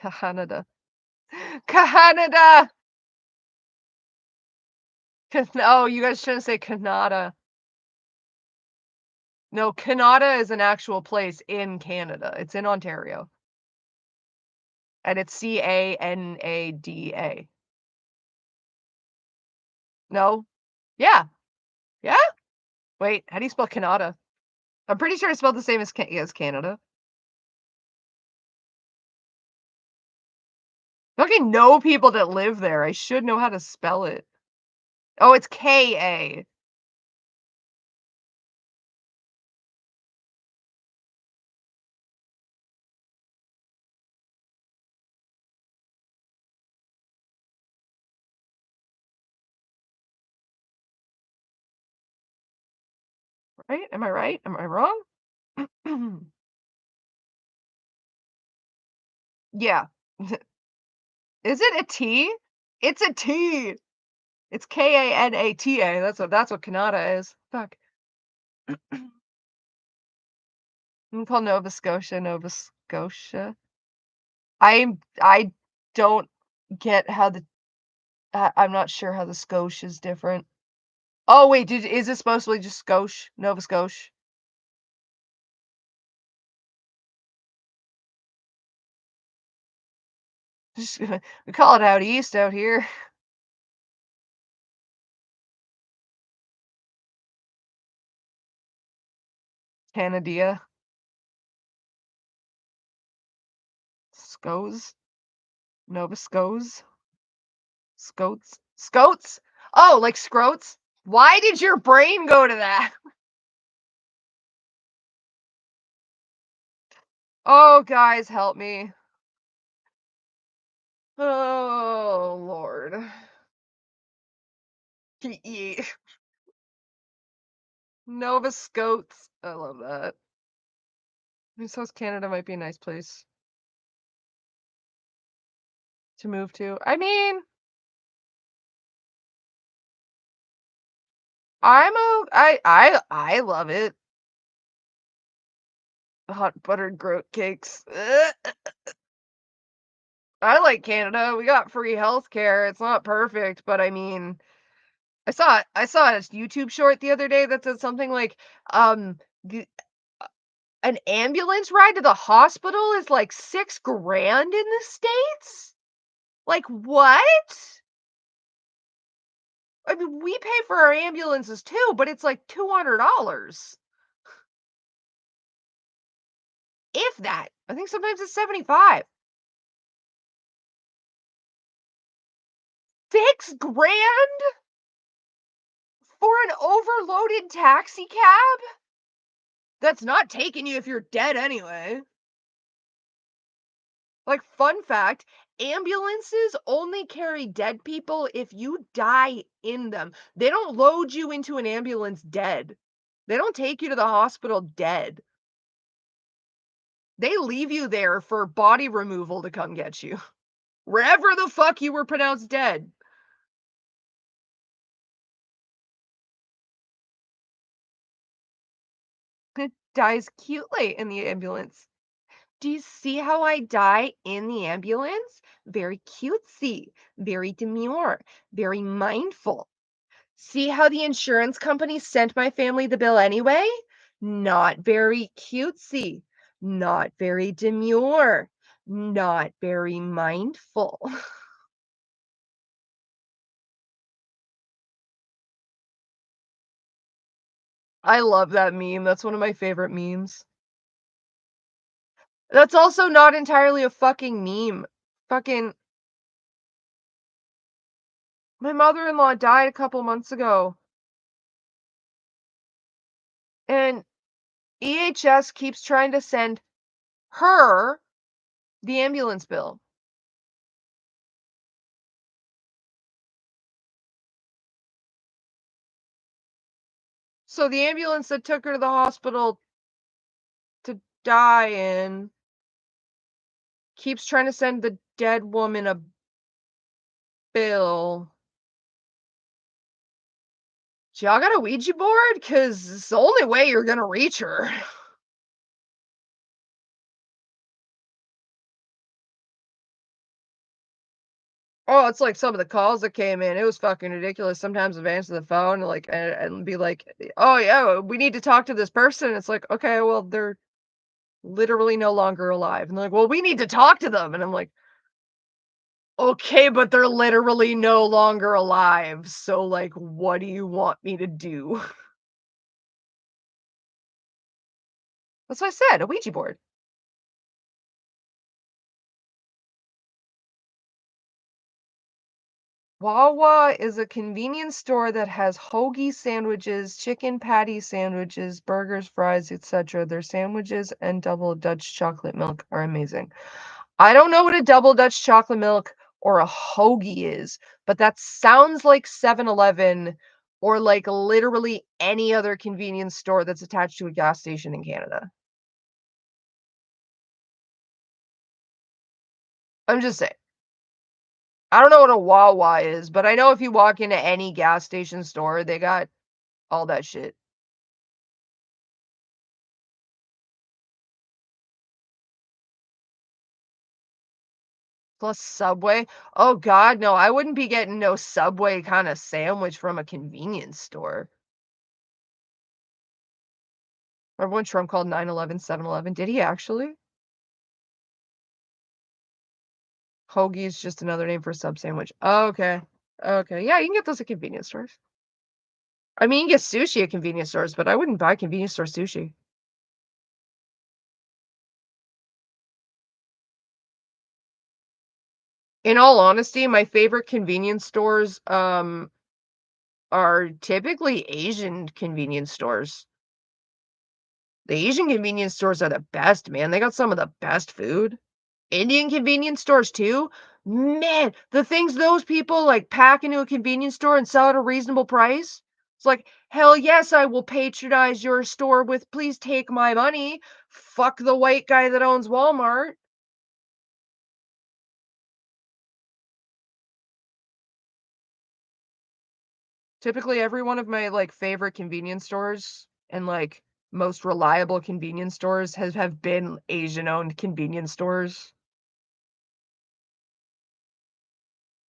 Kahanada. Kahanada! Oh, you guys shouldn't say Canada. No, Canada is an actual place in Canada. It's in Ontario, and it's Canada. No? Yeah. Yeah? Wait, how do you spell Canada? I'm pretty sure it's spelled the same as Canada. I fucking know people that live there. I should know how to spell it. Oh, it's Ka. Right? Am I right? Am I wrong? Yeah. Is it a T? It's a T. It's Kanata. That's what Canada is. Fuck. I'm call Nova Scotia Nova Scotia. I don't get how I'm not sure how the Scotia is different. Oh wait, is it supposed to be just Scotia, Nova Scotia? Just, we call it out east out here. Canada. Scoes. Nova Scoes. Scots. Scots? Oh, like scrotes? Why did your brain go to that? Oh, guys, help me. Oh, Lord. PE. Nova Scots. I love that. South Canada might be a nice place to move to. I mean, I love it. Hot buttered groat cakes. Ugh. I like Canada. We got free healthcare. It's not perfect, but I mean, I saw a YouTube short the other day that said something like, the an ambulance ride to the hospital is like 6 grand in the States? Like, what? I mean, we pay for our ambulances too, but it's like $200. If that. I think sometimes it's 75. 6 grand for an overloaded taxi cab? That's not taking you if you're dead anyway. Like, fun fact, ambulances only carry dead people if you die in them. They don't load you into an ambulance dead. They don't take you to the hospital dead. They leave you there for body removal to come get you. Wherever the fuck you were pronounced dead. It dies cutely in the ambulance. Do you see how I die in the ambulance? Very cutesy, very demure, very mindful. See how the insurance company sent my family the bill anyway? Not very cutesy, not very demure, not very mindful. I love that meme. That's one of my favorite memes. That's also not entirely a fucking meme. Fucking my mother-in-law died a couple months ago, and EHS keeps trying to send her the ambulance bill. So the ambulance that took her to the hospital to die in keeps trying to send the dead woman a bill. Y'all got a Ouija board? 'Cause it's the only way you're gonna reach her. Oh, it's like some of the calls that came in, it was fucking ridiculous. Sometimes I'd answer the phone, like, and be like, "Oh, yeah, we need to talk to this person." It's like, "Okay, well, they're literally no longer alive." And they're like, "Well, we need to talk to them." And I'm like, "Okay, but they're literally no longer alive. So, like, what do you want me to do?" That's what I said, a Ouija board. Wawa is a convenience store that has hoagie sandwiches, chicken patty sandwiches, burgers, fries, etc. Their sandwiches and double Dutch chocolate milk are amazing. I don't know what a double Dutch chocolate milk or a hoagie is, but that sounds like 7-Eleven or like literally any other convenience store that's attached to a gas station in Canada. I'm just saying. I don't know what a Wawa is, but I know if you walk into any gas station store, they got all that shit. Plus Subway. Oh god, no, I wouldn't be getting no Subway kinda sandwich from a convenience store. Remember when Trump called 9/11 7-Eleven? Did he actually? Hoagie is just another name for sub sandwich. Oh, okay. Okay, yeah, you can get those at convenience stores. I mean, you can get sushi at convenience stores, but I wouldn't buy convenience store sushi. In all honesty, my favorite convenience stores, are typically Asian convenience stores. The Asian convenience stores are the best, man. They got some of the best food. Indian convenience stores too? Man, the things those people, like, pack into a convenience store and sell at a reasonable price? It's like, "Hell yes, I will patronize your store with please take my money. Fuck the white guy that owns Walmart." Typically, every one of my, like, favorite convenience stores and, like, most reliable convenience stores have been Asian-owned convenience stores.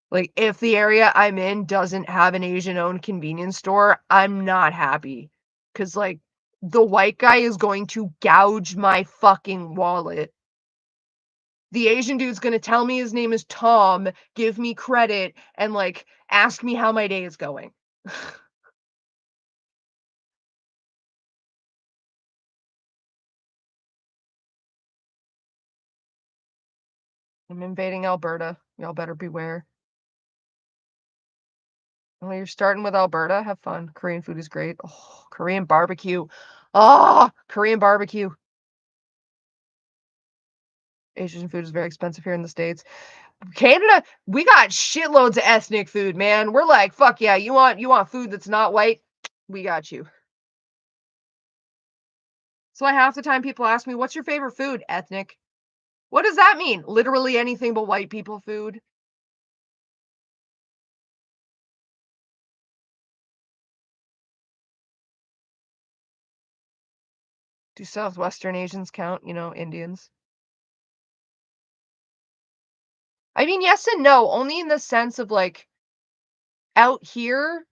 Like, if the area I'm in doesn't have an Asian-owned convenience store, I'm not happy. Cause like, the white guy is going to gouge my fucking wallet. The Asian dude's gonna tell me his name is Tom, give me credit, and, like, ask me how my day is going. I'm invading Alberta. Y'all better beware. Well, you're starting with Alberta, have fun. Korean food is great. Oh, Korean barbecue. Ah, Korean barbecue. Asian food is very expensive here in the States. Canada, we got shitloads of ethnic food, man. We're like, "Fuck yeah, you want food that's not white? We got you." So why half the time people ask me, "What's your favorite food?" "Ethnic." What does that mean? Literally anything but white people food? Do Southwestern Asians count, Indians? I mean, yes and no, only in the sense of, like, out here,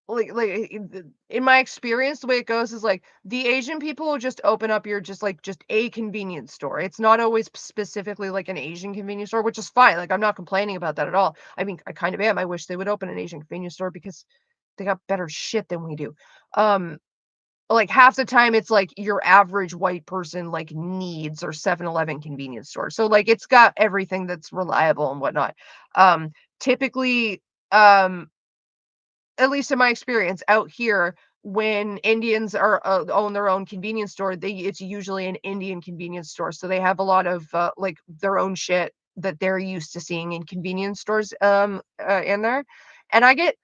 in my experience, the way it goes is, like, the Asian people will just open up your just a convenience store. It's not always specifically, like, an Asian convenience store, which is fine, like, I'm not complaining about that at all. I mean, I kind of am. I wish they would open an Asian convenience store because they got better shit than we do. Um, like, half the time, it's, like, your average white person, like, needs or 7-Eleven convenience store. So, like, it's got everything that's reliable and whatnot. Typically, um at least in my experience out here, when Indians own their own convenience store, it's usually an Indian convenience store, so they have a lot of, like, their own shit that they're used to seeing in convenience stores, in there, and I get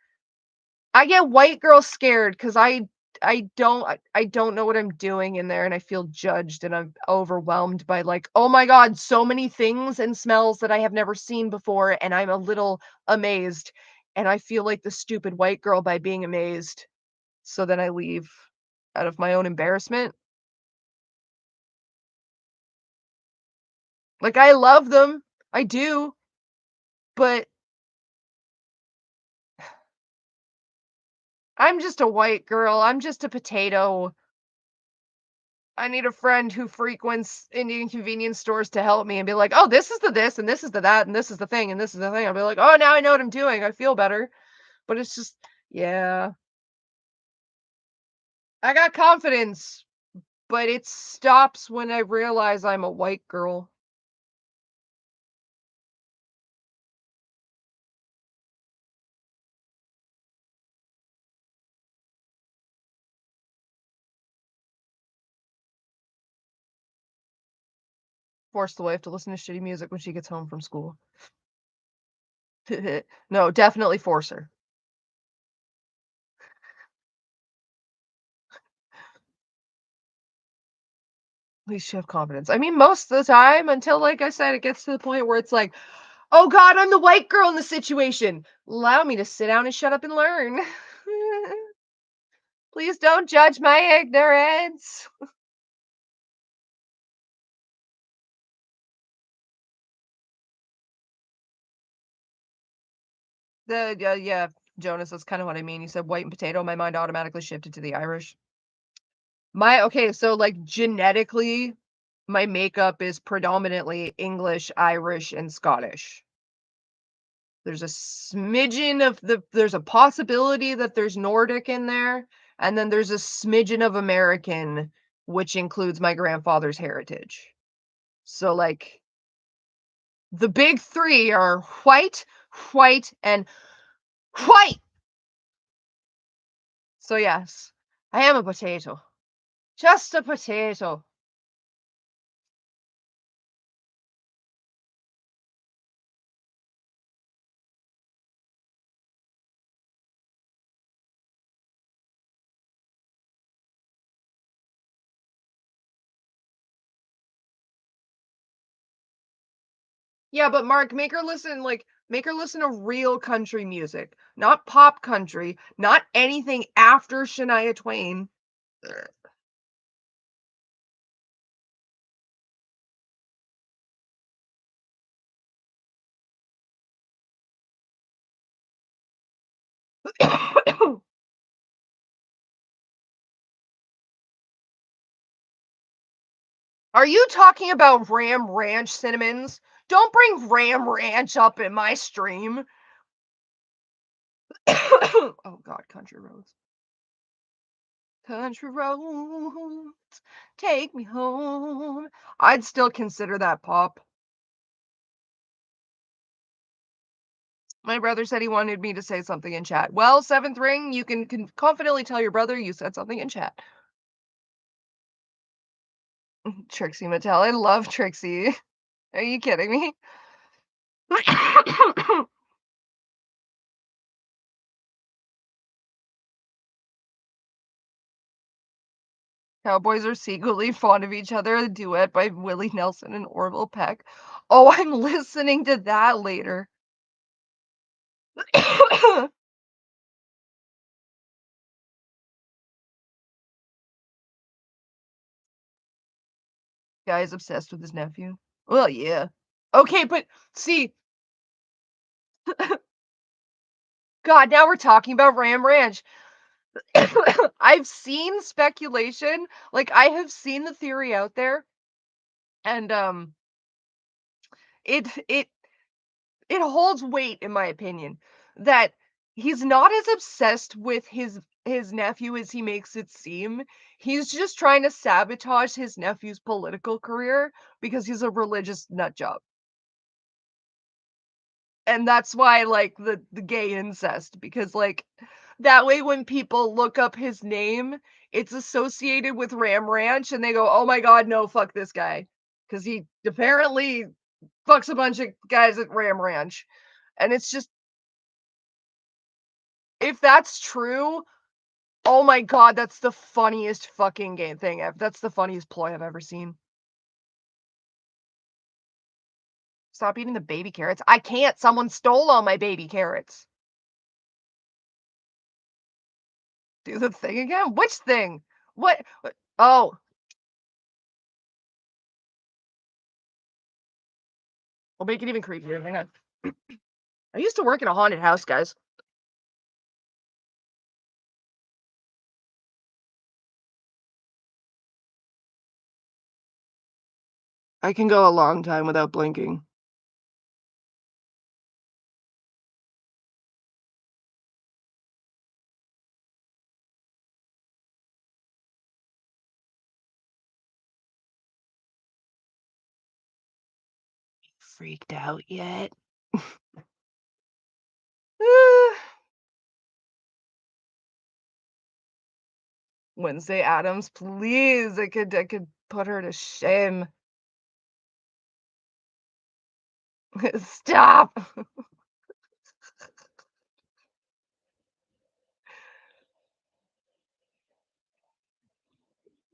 white girl scared 'cause I don't know what I'm doing in there, and I feel judged, and I'm overwhelmed by, like, "Oh my god, so many things and smells that I have never seen before," and I'm a little amazed, and I feel like the stupid white girl by being amazed, so then I leave out of my own embarrassment. Like, I love them, I do, But I'm just a white girl. I'm just a potato. I need a friend who frequents Indian convenience stores to help me and be like, "Oh, this is the this, and this is the that, and this is the thing, and this is the thing." I'll be like, "Oh, now I know what I'm doing. I feel better." But it's just, yeah, I got confidence, but it stops when I realize I'm a white girl. Force the wife to listen to shitty music when she gets home from school. No, definitely force her. At least you have confidence. I mean, most of the time, until, like I said, it gets to the point where it's like, "Oh god, I'm the white girl in the situation. Allow me to sit down and shut up and learn. Please don't judge my ignorance." Yeah, Jonas, that's kind of what I mean. You said white and potato, my mind automatically shifted to the Irish. Okay, so like genetically, my makeup is predominantly English, Irish, and Scottish. There's a smidgen of there's a possibility that there's Nordic in there, and then there's a smidgen of American, which includes my grandfather's heritage. So like the big three are white, white, and white. So yes, I am a potato. Just a potato. Yeah, but Mark, make her listen to real country music, not pop country, not anything after Shania Twain. Are you talking about Ram Ranch cinnamons? Don't bring Ram Ranch up in my stream. Oh God, country roads. Country roads, take me home. I'd still consider that pop. My brother said he wanted me to say something in chat. Well, seventh ring, you can confidently tell your brother you said something in chat. Trixie Mattel. I love Trixie. Are you kidding me? Cowboys are secretly fond of each other. A duet by Willie Nelson and Orville Peck. Oh, I'm listening to that later. Guy's obsessed with his nephew. Well, yeah. Okay, but see, God, now we're talking about Ram Ranch. I've seen speculation, like I have seen the theory out there, and it it holds weight in my opinion that he's not as obsessed with his nephew as he makes it seem. He's just trying to sabotage his nephew's political career because he's a religious nut job. And that's why like the gay incest because like that way when people look up his name, it's associated with Ram Ranch and they go, "Oh my god, no, fuck this guy." Cuz he apparently fucks a bunch of guys at Ram Ranch. And it's just if that's true, oh my god, that's the funniest fucking game thing ever. That's the funniest ploy I've ever seen. Stop eating the baby carrots. I can't. Someone stole all my baby carrots. Do the thing again? Which thing? What? Oh, we'll make it even creepier. Hang on. I used to work in a haunted house, guys. I can go a long time without blinking. Freaked out yet? Wednesday Adams, please. I could put her to shame. Stop.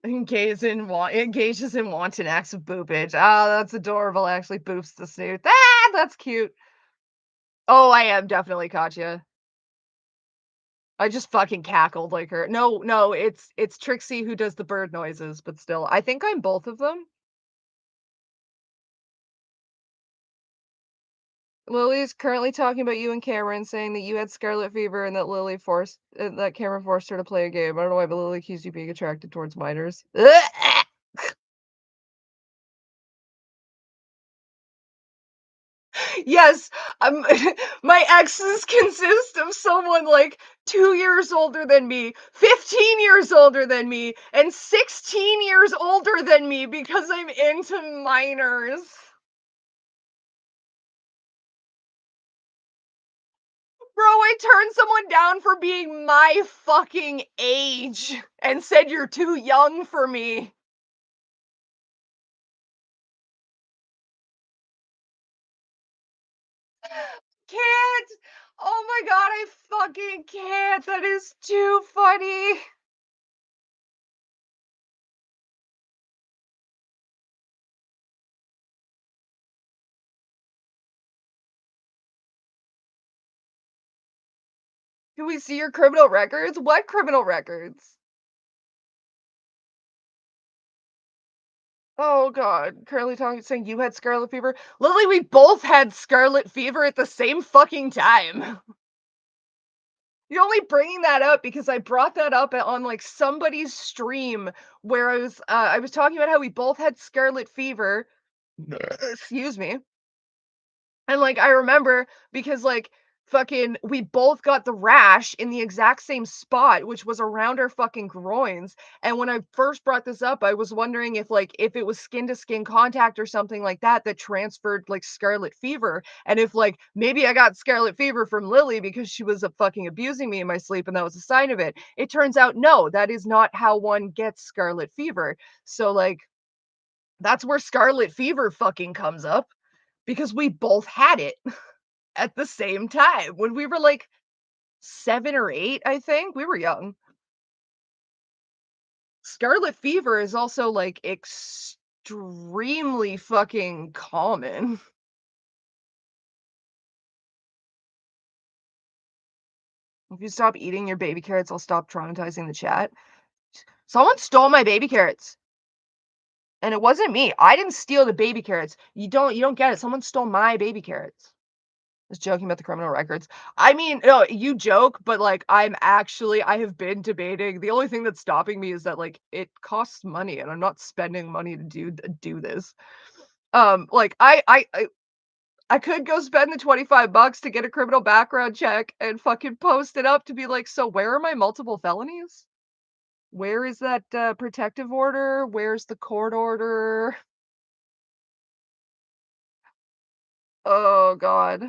Engages in wanton acts of boopage. Ah, that's adorable. Actually, boops the snoot. Ah, that's cute. Oh, I am definitely Katya. I just fucking cackled like her. No, no, it's Trixie who does the bird noises, but still, I think I'm both of them. Lily's currently talking about you and Cameron, saying that you had scarlet fever and that Cameron forced her to play a game. I don't know why, but Lily accused you being attracted towards minors. Yes, my exes consist of someone like 2 years older than me, 15 years older than me, and 16 years older than me because I'm into minors. Bro, I turned someone down for being my fucking age and said you're too young for me. Can't. Oh my god, I fucking can't. That is too funny. Can we see your criminal records? What criminal records? Oh god, currently talking saying you had scarlet fever. Lily, we both had scarlet fever at the same fucking time. You're only bringing that up because I brought that up on like somebody's stream where I was talking about how we both had scarlet fever. Excuse me. And, like, I remember because, like, fucking we both got the rash in the exact same spot, which was around our fucking groins, and when I first brought this up, I was wondering if, like, if it was skin to skin contact or something like that that transferred, like, scarlet fever, and if, like, maybe I got scarlet fever from Lily because she was, fucking abusing me in my sleep and that was a sign of it. It turns out, no, that is not how one gets scarlet fever. So, like, that's where scarlet fever fucking comes up because we both had it at the same time when we were like 7 or 8, I think. We were young. Scarlet fever is also like extremely fucking common. If you stop eating your baby carrots, I'll stop traumatizing the chat. Someone stole my baby carrots, and it wasn't me. I didn't steal the baby carrots. You don't get it. Someone stole my baby carrots. Was joking about the criminal records. I mean, no, you joke, but, like, I have been debating. The only thing that's stopping me is that, like, it costs money, and I'm not spending money to do this. Like, I could go spend the 25 bucks to get a criminal background check and fucking post it up to be like, "So where are my multiple felonies? Where is that, protective order? Where's the court order?" Oh god.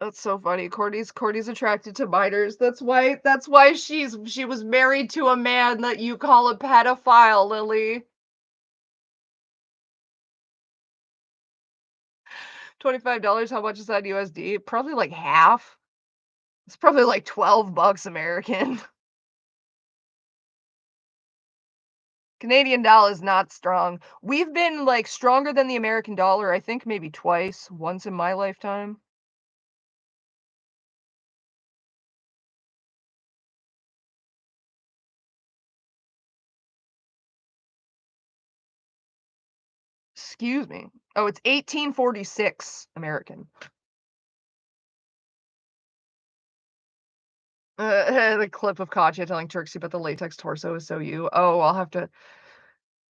That's so funny. Courtney's attracted to minors. That's why she was married to a man that you call a pedophile, Lily. $25, how much is that USD? Probably like half. It's probably like 12 bucks American. Canadian dollar is not strong. We've been like stronger than the American dollar, I think maybe twice, once in my lifetime. Excuse me. Oh, it's 1846 American. The clip of Katya telling Trixie about the latex torso is so you. Oh,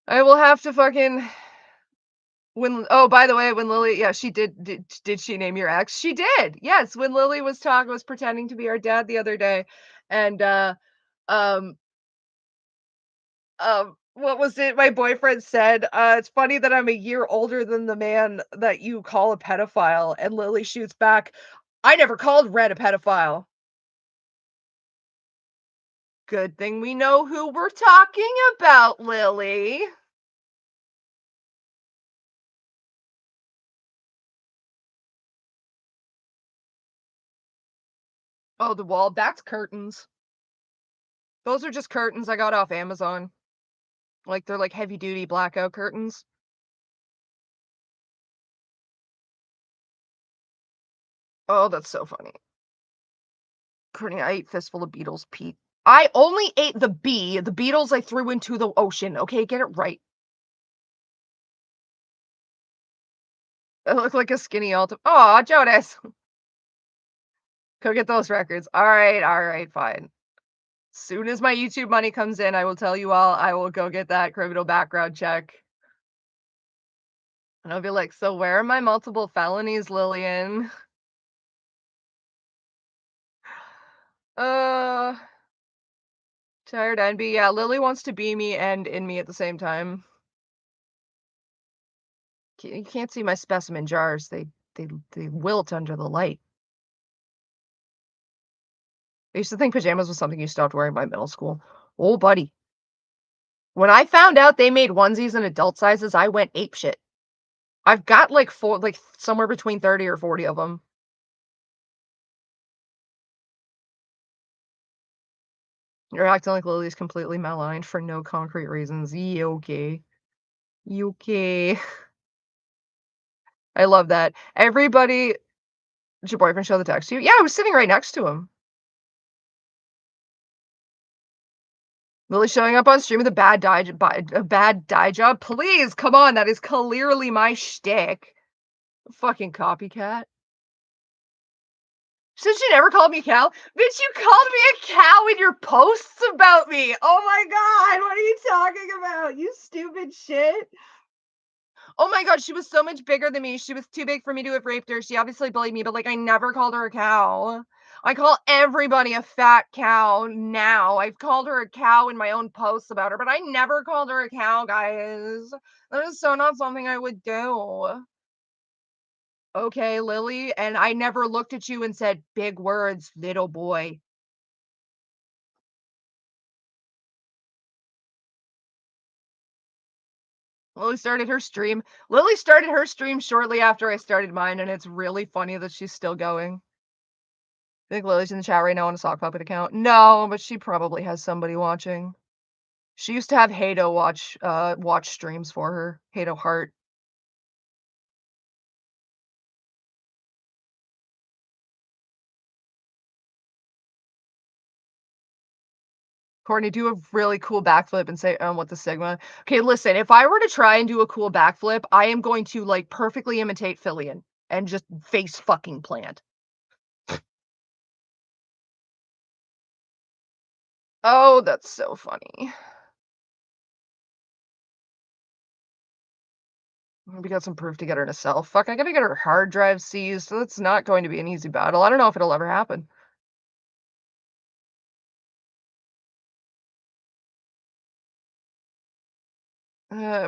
I will have to fucking when oh, by the way, when Lily yeah, she did she name your ex? She did. Yes, when Lily was pretending to be our dad the other day and um what was it my boyfriend said? It's funny that I'm a year older than the man that you call a pedophile and Lily shoots back, I never called Red a pedophile. Good thing we know who we're talking about, Lily. Oh, the wall, that's curtains. Those are just curtains I got off Amazon. Like, they're, like, heavy duty blackout curtains. Oh, that's so funny. Courtney, I ate fistful of beetles, Pete. I only ate the bee. The beetles I threw into the ocean, okay? Get it right. I look like a skinny alt. Aw, Jonas. Go get those records. Alright, fine. Soon as my YouTube money comes in, I will tell you all, I will go get that criminal background check. And I'll be like, "So where are my multiple felonies, Lillian?" Uh, tired envy. Yeah, Lily wants to be me and in me at the same time. You can't see my specimen jars. They wilt under the light. I used to think pajamas was something you stopped wearing by middle school. Oh, buddy. When I found out they made onesies in adult sizes, I went apeshit. I've got like somewhere between 30 or 40 of them. You're acting like Lily's completely maligned for no concrete reasons. Ye okay. You okay. I love that. Everybody did your boyfriend show the text to you? Yeah, I was sitting right next to him. Lily showing up on stream with a bad dye job? Please, come on, that is clearly my shtick. Fucking copycat. Since you never called me a cow? Bitch, you called me a cow in your posts about me! Oh my god, what are you talking about? You stupid shit. Oh my god, she was so much bigger than me. She was too big for me to have raped her. She obviously bullied me, but, like, I never called her a cow. I call everybody a fat cow now. I've called her a cow in my own posts about her, but I never called her a cow, guys. That is so not something I would do. Okay, Lily, and I never looked at you and said, "Big words, little boy." Lily started her stream shortly after I started mine, and it's really funny that she's still going. I think Lily's in the chat right now on a sock puppet account. No, but she probably has somebody watching. She used to have Hato watch streams for her. Hato Heart. Courtney, do a really cool backflip and say, what the Sigma. Okay, listen, if I were to try and do a cool backflip, I am going to like perfectly imitate Fillion and just face fucking plant. Oh, that's so funny. We got some proof to get her to sell. Fuck, I gotta get her hard drive seized. So that's not going to be an easy battle. I don't know if it'll ever happen.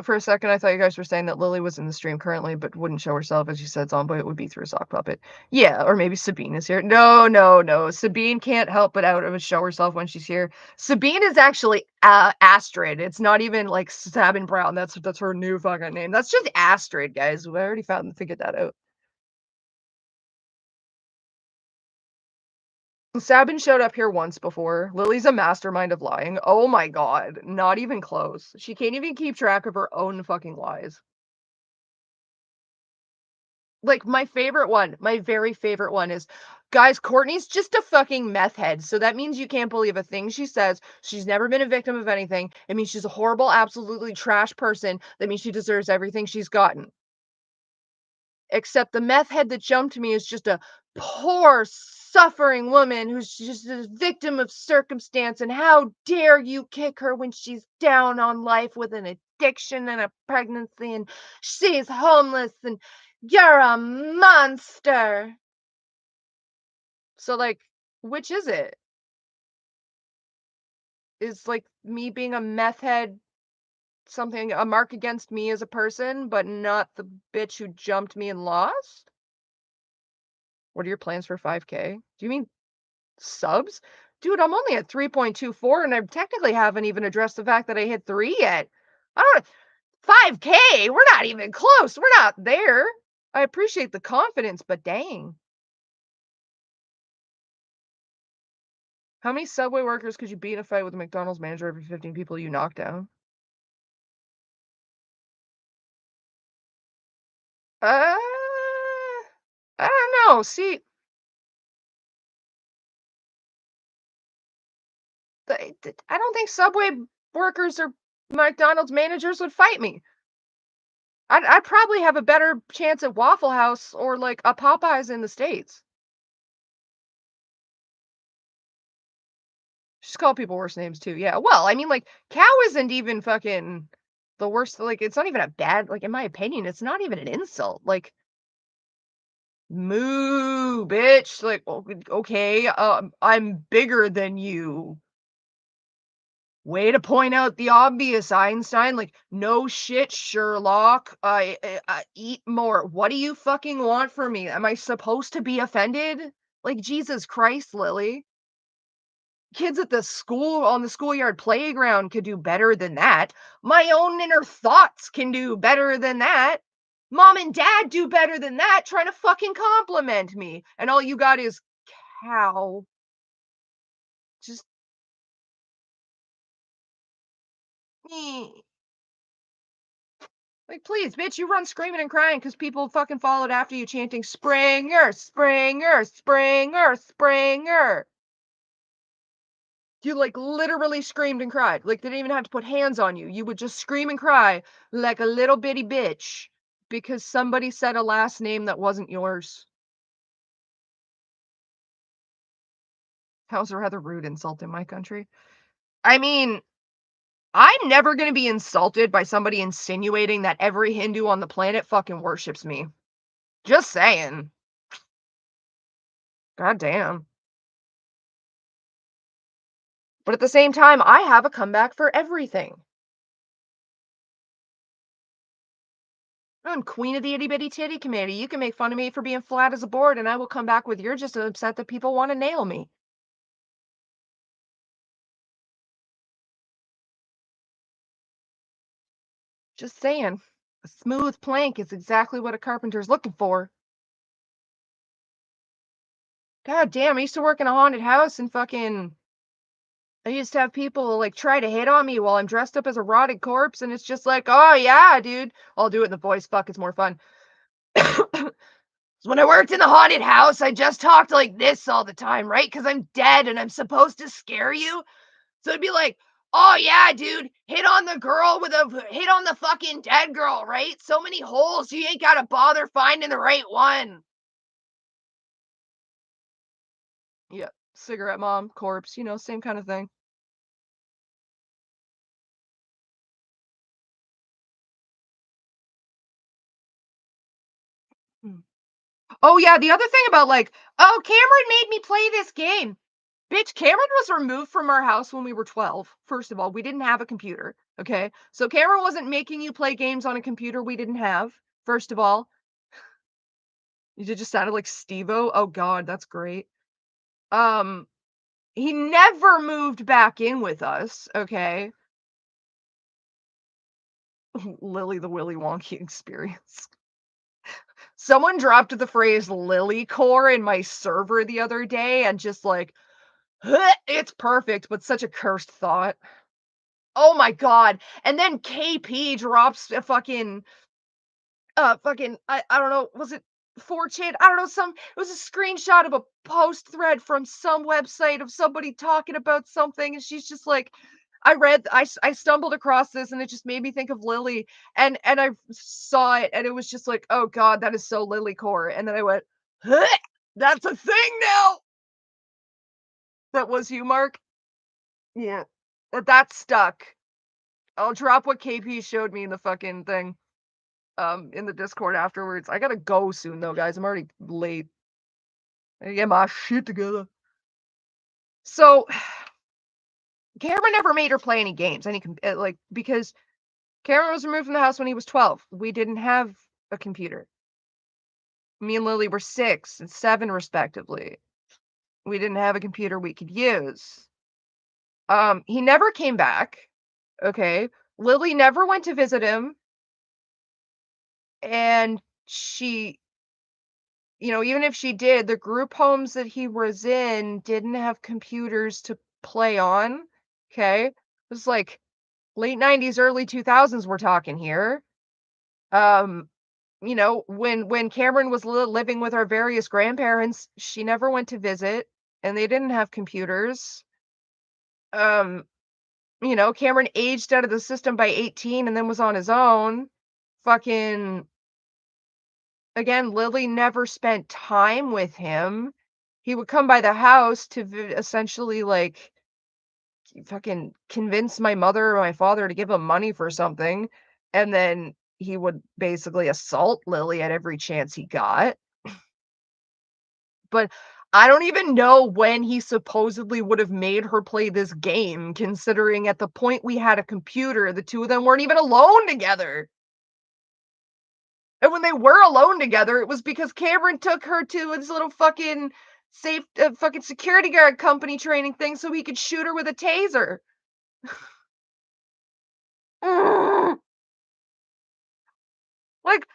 For a second, I thought you guys were saying that Lily was in the stream currently, but wouldn't show herself, as you said, Zomboy, it would be through a sock puppet. Yeah, or maybe Sabine is here. No, no, no. Sabine can't help but out of show herself when she's here. Sabine is actually Astrid. It's not even like Sabin Brown. That's her new fucking name. That's just Astrid, guys. We already figured that out. Sabin showed up here once before. Lily's a mastermind of lying. Oh my god. Not even close. She can't even keep track of her own fucking lies. Like, my favorite one, my very favorite one is, "Guys, Courtney's just a fucking meth head, so that means you can't believe a thing she says. She's never been a victim of anything. It means she's a horrible, absolutely trash person. That means she deserves everything she's gotten. Except the meth head that jumped me is just a poor, suffering woman who's just a victim of circumstance, and how dare you kick her when she's down on life with an addiction and a pregnancy, and she's homeless, and you're a monster." So, like, which is it? Is, like, me being a meth head something a mark against me as a person, but not the bitch who jumped me and lost? What are your plans for 5K? Do you mean subs? Dude, I'm only at 3.24 and I technically haven't even addressed the fact that I hit 3 yet. I don't 5K? We're not even close. We're not there. I appreciate the confidence, but dang. How many Subway workers could you beat in a fight with a McDonald's manager every 15 people you knock down? Uh, I don't know. See, I don't think Subway workers or McDonald's managers would fight me. I'd probably have a better chance at Waffle House or like a Popeyes in the States. Just call people worse names too. Yeah. Well, I mean, like, cow isn't even fucking the worst. Like, it's not even a bad, like, in my opinion, it's not even an insult. Like, moo, bitch. Like, okay, I'm bigger than you. Way to point out the obvious, Einstein. Like, no shit, Sherlock. I eat more. What do you fucking want from me? Am I supposed to be offended? Like, Jesus Christ, Lily. Kids at the school on the schoolyard playground could do better than that. My own inner thoughts can do better than that. Mom and dad do better than that trying to fucking compliment me. And all you got is cow. Just like, please, bitch, you run screaming and crying because people fucking followed after you chanting Springer, Springer, Springer, Springer. You like literally screamed and cried. Like they didn't even have to put hands on you. You would just scream and cry like a little bitty bitch because somebody said a last name that wasn't yours. That was a rather rude insult in my country. I mean, I'm never going to be insulted by somebody insinuating that every Hindu on the planet fucking worships me. Just saying. God damn. But at the same time, I have a comeback for everything. I'm queen of the itty bitty titty committee. You can make fun of me for being flat as a board, and I will come back with you're just upset that people want to nail me. Just saying. A smooth plank is exactly what a carpenter's looking for. God damn, I used to work in a haunted house and fucking I used to have people like try to hit on me while I'm dressed up as a rotted corpse, and it's just like, oh yeah, dude. I'll do it in the voice. Fuck, it's more fun. When I worked in the haunted house, I just talked like this all the time, right? Because I'm dead and I'm supposed to scare you. So it'd be like, oh yeah, dude, hit on the fucking dead girl, right? So many holes, you ain't gotta bother finding the right one. Yeah, cigarette mom, corpse, same kind of thing. Mm. Oh yeah, the other thing about like, oh, Cameron made me play this game. Bitch, Cameron was removed from our house when we were 12. First of all, we didn't have a computer. Okay. So Cameron wasn't making you play games on a computer we didn't have. First of all, you just sounded like Steve-O. Oh God, that's great. Um, he never moved back in with us. Okay. Lily the Willy Wonky experience. Someone dropped the phrase Lily core in my server the other day and just like, it's perfect, but such a cursed thought. Oh my god. And then KP drops a fucking I don't know, was it 4chan, I don't know, it was a screenshot of a post thread from some website of somebody talking about something, and she's just like, I stumbled across this, and it just made me think of Lily, and I saw it, and it was just like, "Oh god, that is so Lily core," and then I went, "Huh, that's a thing now!" That was you, Mark? Yeah. That stuck. I'll drop what KP showed me in the fucking thing, in the Discord afterwards. I gotta go soon though, guys. I'm already late. I gotta get my shit together. So, Cameron never made her play any games, like, because Cameron was removed from the house when he was 12. We didn't have a computer. Me and Lily were 6 and 7 respectively. We didn't have a computer we could use. He never came back. Okay. Lily never went to visit him, and she, even if she did, the group homes that he was in didn't have computers to play on. Okay. It was like late 90s, early 2000s we're talking here. Um, when Cameron was living with our various grandparents, she never went to visit, and they didn't have computers. Um, Cameron aged out of the system by 18 and then was on his own. Fucking again, Lily never spent time with him. He would come by the house to essentially like fucking convince my mother or my father to give him money for something, and then he would basically assault Lily at every chance he got. But I don't even know when he supposedly would have made her play this game, considering at the point we had a computer, the two of them weren't even alone together. And when they were alone together, it was because Cameron took her to his little fucking fucking security guard company training thing so he could shoot her with a taser. Like,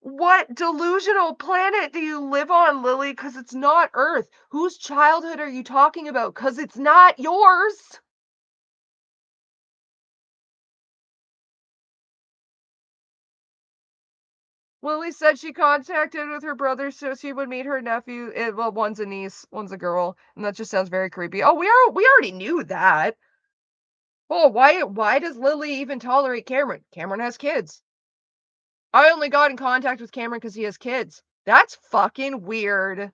what delusional planet do you live on, Lily? Because it's not Earth. Whose childhood are you talking about? Because it's not yours. Lily said she contacted with her brother so she would meet her nephew. Well, one's a niece, one's a girl, and that just sounds very creepy. Oh, we already knew that. Well, why does Lily even tolerate Cameron? Cameron has kids. I only got in contact with Cameron because he has kids. That's fucking weird.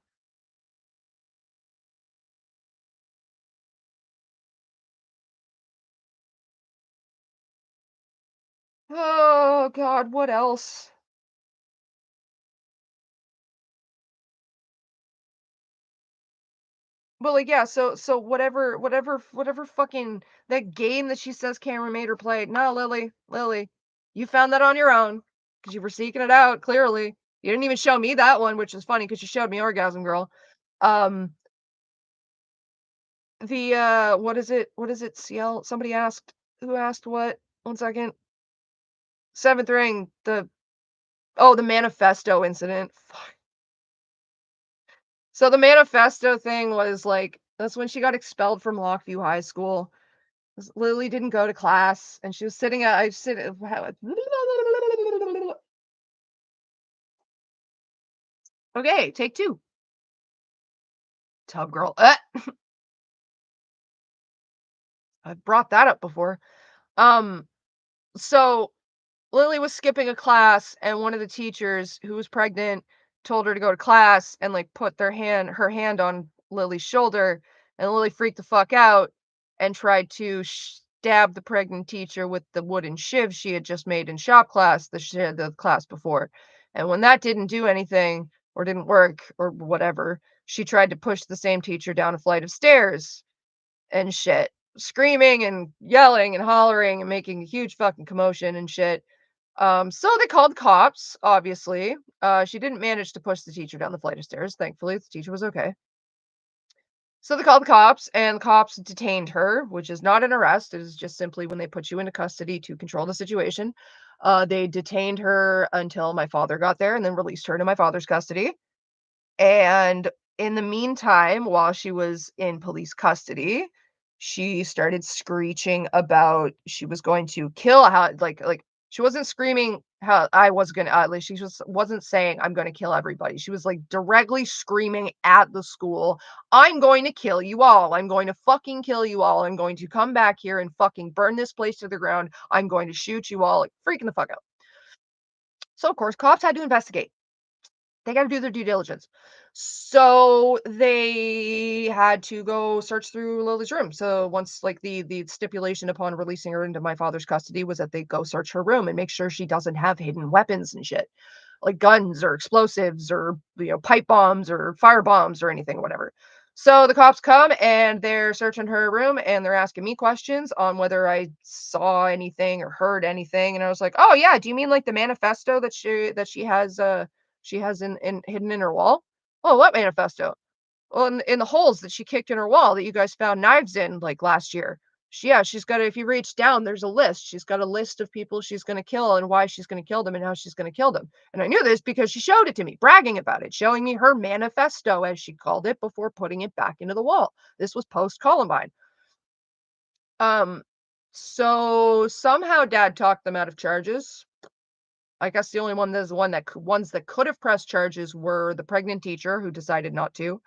Oh God, what else? But like, yeah, so whatever fucking that game that she says Cameron made her play. No, Lily, you found that on your own because you were seeking it out. Clearly, you didn't even show me that one, which is funny because you showed me Orgasm Girl. Um, the what is it? What is it? CL? Somebody asked. Who asked what? 1 second. Seventh Ring. The manifesto incident. Fuck. So the manifesto thing was like that's when she got expelled from Lockview High School. 'Cause Lily didn't go to class, and she was sitting at I sit Okay, take 2. Tub girl. I've brought that up before. Um, so Lily was skipping a class, and one of the teachers who was pregnant told her to go to class and like put her hand on Lily's shoulder, and Lily freaked the fuck out and tried to stab the pregnant teacher with the wooden shiv she had just made in shop class, the class before. And when that didn't do anything or didn't work or whatever, she tried to push the same teacher down a flight of stairs and shit, screaming and yelling and hollering and making a huge fucking commotion and shit. So they called cops, obviously. She didn't manage to push the teacher down the flight of stairs. Thankfully, the teacher was okay. So they called the cops, and the cops detained her, which is not an arrest. It is just simply when they put you into custody to control the situation. They detained her until my father got there and then released her to my father's custody. And in the meantime, while she was in police custody, she started screeching about she was going to kill a house, like She wasn't screaming how I was gonna at least she just wasn't saying, "I'm gonna kill everybody." She was, like, directly screaming at the school, "I'm going to kill you all. I'm going to fucking kill you all. I'm going to come back here and fucking burn this place to the ground. I'm going to shoot you all," like, freaking the fuck out. So, of course, cops had to investigate. They gotta do their due diligence. So, they had to go search through Lily's room. So, once, like, the stipulation upon releasing her into my father's custody was that they go search her room and make sure she doesn't have hidden weapons and shit, like guns or explosives or, pipe bombs or fire bombs or anything, whatever. So, the cops come and they're searching her room and they're asking me questions on whether I saw anything or heard anything, and I was like, "Oh, yeah, do you mean, like, the manifesto that she has in hidden in her wall?" "Oh, what manifesto?" "Well, in the holes that she kicked in her wall that you guys found knives in, like, last year. Yeah, she's got if you reach down, there's a list. She's got a list of people she's gonna kill and why she's gonna kill them and how she's gonna kill them." And I knew this because she showed it to me, bragging about it, showing me her manifesto, as she called it, before putting it back into the wall. This was post Columbine. Um, so somehow dad talked them out of charges. I guess the only one there's one that ones that could have pressed charges were the pregnant teacher who decided not to.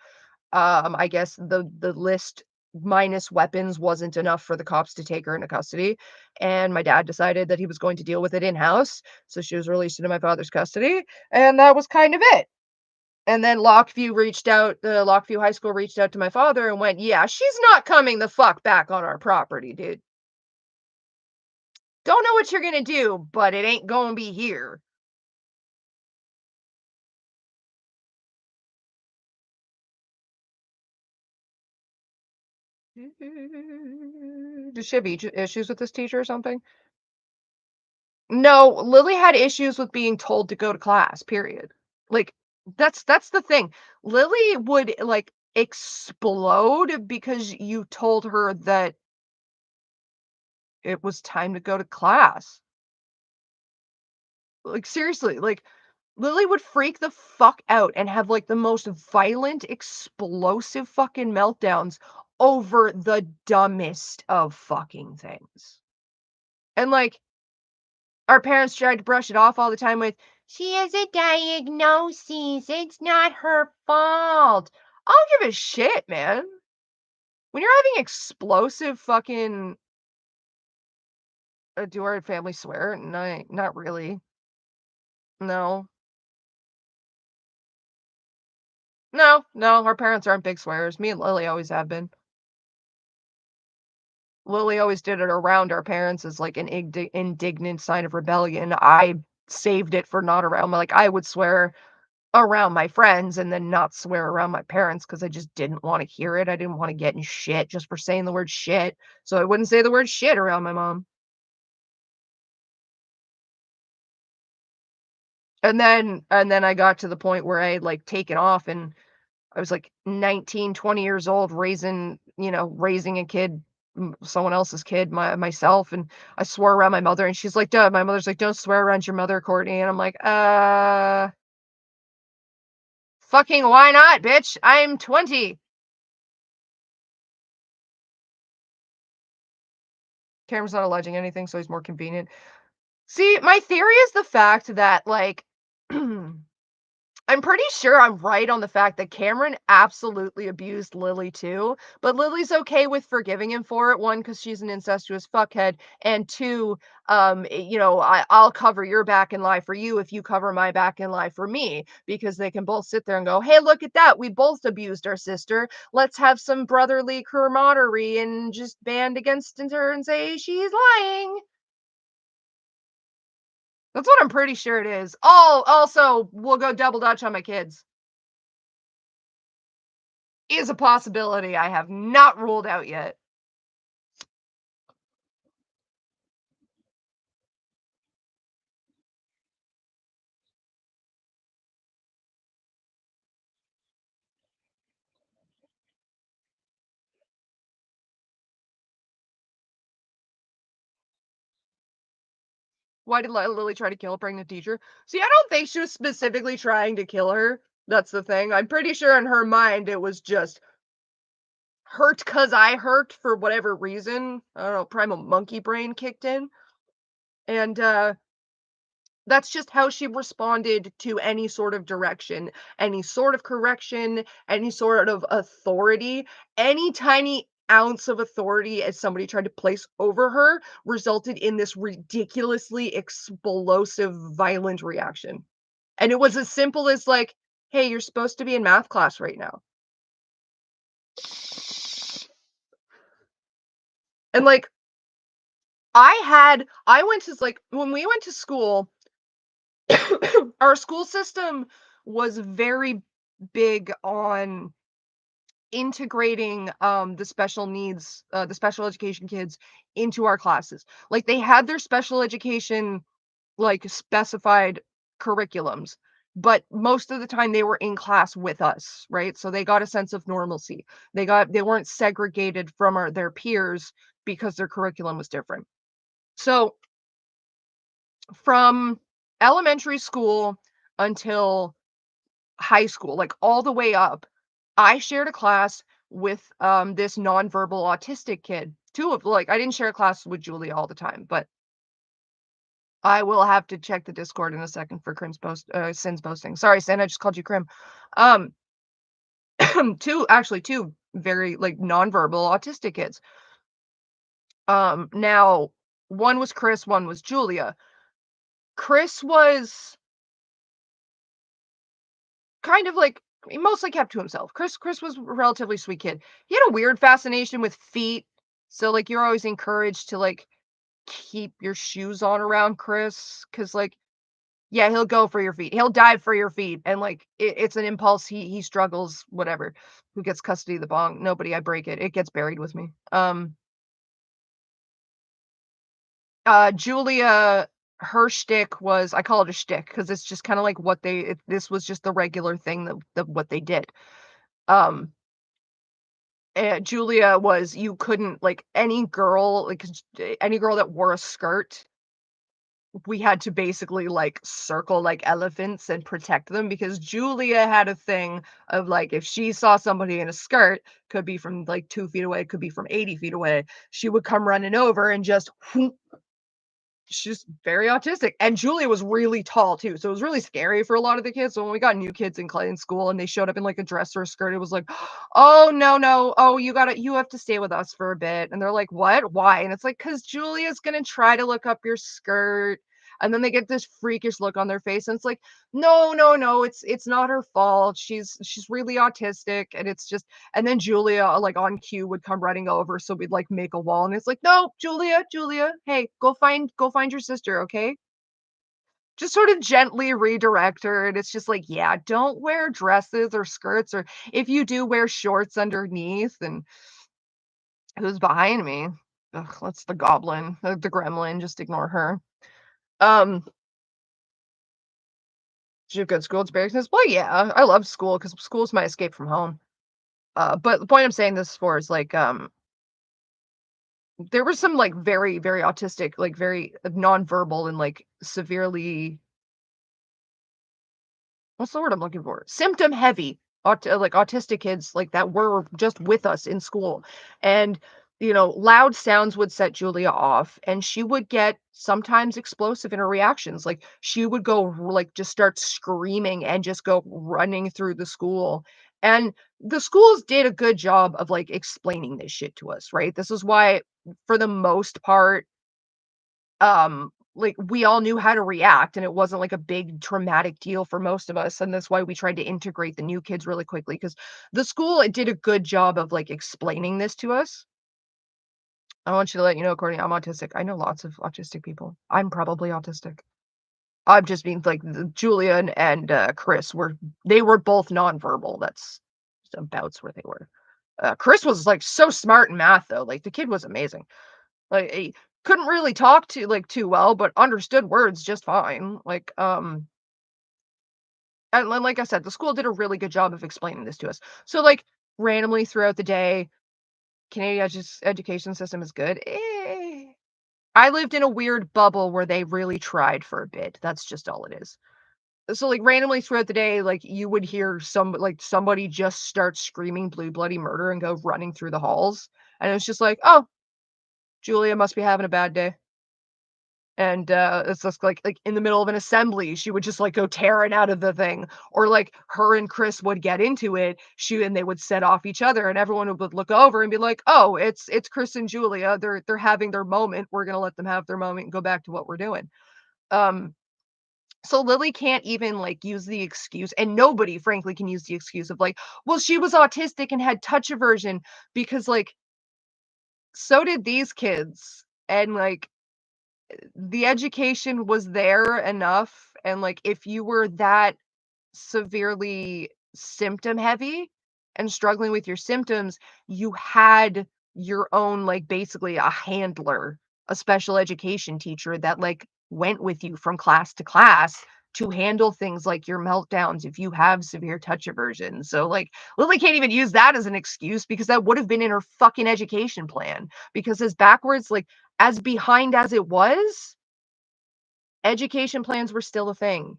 I guess the list minus weapons wasn't enough for the cops to take her into custody, and my dad decided that he was going to deal with it in-house, so she was released into my father's custody, and that was kind of it. And then Lockview High School reached out to my father and went, "Yeah, she's not coming the fuck back on our property, dude. Don't know what you're gonna do, but it ain't gonna be here." Does she have issues with this teacher or something? No, Lily had issues with being told to go to class, period. Like, that's the thing. Lily would, like, explode because you told her that it was time to go to class. Like, seriously, like, Lily would freak the fuck out and have, like, the most violent, explosive fucking meltdowns over the dumbest of fucking things. And, like, our parents tried to brush it off all the time with, "She has a diagnosis, it's not her fault." I don't give a shit, man. When you're having explosive fucking do our family swear? No, not really. No. No, no, our parents aren't big swearers. Me and Lily always have been. Lily always did it around our parents as, like, an indignant sign of rebellion. I saved it for not around like, I would swear around my friends and then not swear around my parents because I just didn't wanna hear it. I didn't wanna get in shit just for saying the word shit, so I wouldn't say the word shit around my mom. And then I got to the point where I had, like, taken off and I was, like, 19, 20 years old raising a kid, someone else's kid, myself, and I swore around my mother, and she's like, "Duh," my mother's like, "Don't swear around your mother, Courtney," and I'm like, fucking why not, bitch? I'm 20." Cameron's not alleging anything, so he's more convenient. See, my theory is the fact that, like, I'm pretty sure I'm right on the fact that Cameron absolutely abused Lily too, but Lily's okay with forgiving him for it. One, because she's an incestuous fuckhead, and two, I'll cover your back and lie for you if you cover my back and lie for me, because they can both sit there and go, "Hey, look at that. We both abused our sister. Let's have some brotherly camaraderie and just band against her and say she's lying." That's what I'm pretty sure it is. Oh, also, we'll go double dutch on my kids. Is a possibility I have not ruled out yet. Why did Lily try to kill a pregnant teacher? See, I don't think she was specifically trying to kill her. That's the thing. I'm pretty sure in her mind it was just hurt cause I hurt for whatever reason. I don't know, primal monkey brain kicked in. And That's just how she responded to any sort of direction, any sort of correction, any sort of authority. Any tiny ounce of authority as somebody tried to place over her resulted in this ridiculously explosive, violent reaction. And it was as simple as like, "Hey, you're supposed to be in math class right now." And like, I went to like when we went to school, our school system was very big on integrating the special needs, the special education kids into our classes. Like they had their special education like specified curriculums, but most of the time they were in class with us, right? So they got a sense of normalcy. They weren't segregated from their peers because their curriculum was different. So from elementary school until high school, like all the way up, I shared a class with this nonverbal autistic kid. Two of like I didn't share a class with Julia all the time, but I will have to check the Discord in a second for Sin's posting. Sorry, Sin, I just called you Crim. Um, two very like nonverbal autistic kids. Now one was Chris, one was Julia. Chris was kind of like he mostly kept to himself. Chris was a relatively sweet kid. He had a weird fascination with feet. So like you're always encouraged to like keep your shoes on around Chris because like yeah, he'll go for your feet. He'll dive for your feet, and, like, it's an impulse. He struggles, whatever. Who gets custody of the bong? Nobody, I break it. It gets buried with me. Julia, her shtick was I call it a shtick because it's just kinda like what this was just the regular thing that what they did. Um, Julia was you couldn't like, any girl that wore a skirt we had to basically like circle like elephants and protect them because Julia had a thing of like if she saw somebody in a skirt, could be from like 2 feet away, could be from 80 feet away, she would come running over and just whoop. She's very autistic, and Julia was really tall too, so it was really scary for a lot of the kids. So when we got new kids in school and they showed up in like a dress or a skirt, it was like, "Oh no, no, oh you have to stay with us for a bit." And they're like, "What? Why?" And it's like, "Cause Julia's gonna try to look up your skirt." And then they get this freakish look on their face, and it's like, "No, no, no, it's not her fault. She's really autistic, and it's just." And then Julia, like, on cue would come running over, so we'd, like, make a wall, and it's like, "No, Julia, Julia, hey, go find your sister, okay?" Just sort of gently redirect her, and it's just like, "Yeah, don't wear dresses or skirts, or if you do, wear shorts underneath," and who's behind me? Ugh, that's the goblin, the gremlin, just ignore her. Um, did you have good school experiences? Well, yeah, I love school because school's my escape from home. But the point I'm saying this for is, like, there was some, like, very, very autistic, like, very nonverbal and, like, severely what's the word I'm looking for? Symptom heavy, like, autistic kids, like, that were just with us in school, and, loud sounds would set Julia off, and she would get sometimes explosive in her reactions, like, she would go like, just start screaming and just go running through the school, and the schools did a good job of, like, explaining this shit to us, right? This is why, for the most part, like, we all knew how to react, and it wasn't, like, a big traumatic deal for most of us, and that's why we tried to integrate the new kids really quickly because the school, it did a good job of, like, explaining this to us. I want you to let you know, Courtney, I'm autistic. I know lots of autistic people. I'm probably autistic. I'm just being like, Julia and Chris they were both nonverbal. That's just about where they were. Chris was, like, so smart in math, though, like, the kid was amazing. Like, he couldn't really talk too well, but understood words just fine. And like I said, the school did a really good job of explaining this to us. So, like, randomly throughout the day, Canadian education system is good. I lived in a weird bubble where they really tried for a bit. That's just all it is. So, like, randomly throughout the day, like, you would hear somebody just start screaming blue bloody murder and go running through the halls. And it was just like, oh, Julia must be having a bad day. And, it's just like in the middle of an assembly, she would just, like, go tearing out of the thing, or, like, her and Chris would get into it, and they would set off each other, and everyone would look over and be like, "Oh, it's Chris and Julia, they're having their moment, we're gonna let them have their moment and go back to what we're doing." Um, so Lily can't even, like, use the excuse, and nobody, frankly, can use the excuse of, like, "Well, she was autistic and had touch aversion," because, like, so did these kids, and, like, the education was there enough, and, like, if you were that severely symptom heavy and struggling with your symptoms, you had your own, like, basically a handler, a special education teacher that, like, went with you from class to class to handle things like your meltdowns if you have severe touch aversion. So, like, Lily can't even use that as an excuse because that would have been in her fucking education plan, because as backwards, like, as behind as it was, education plans were still a thing.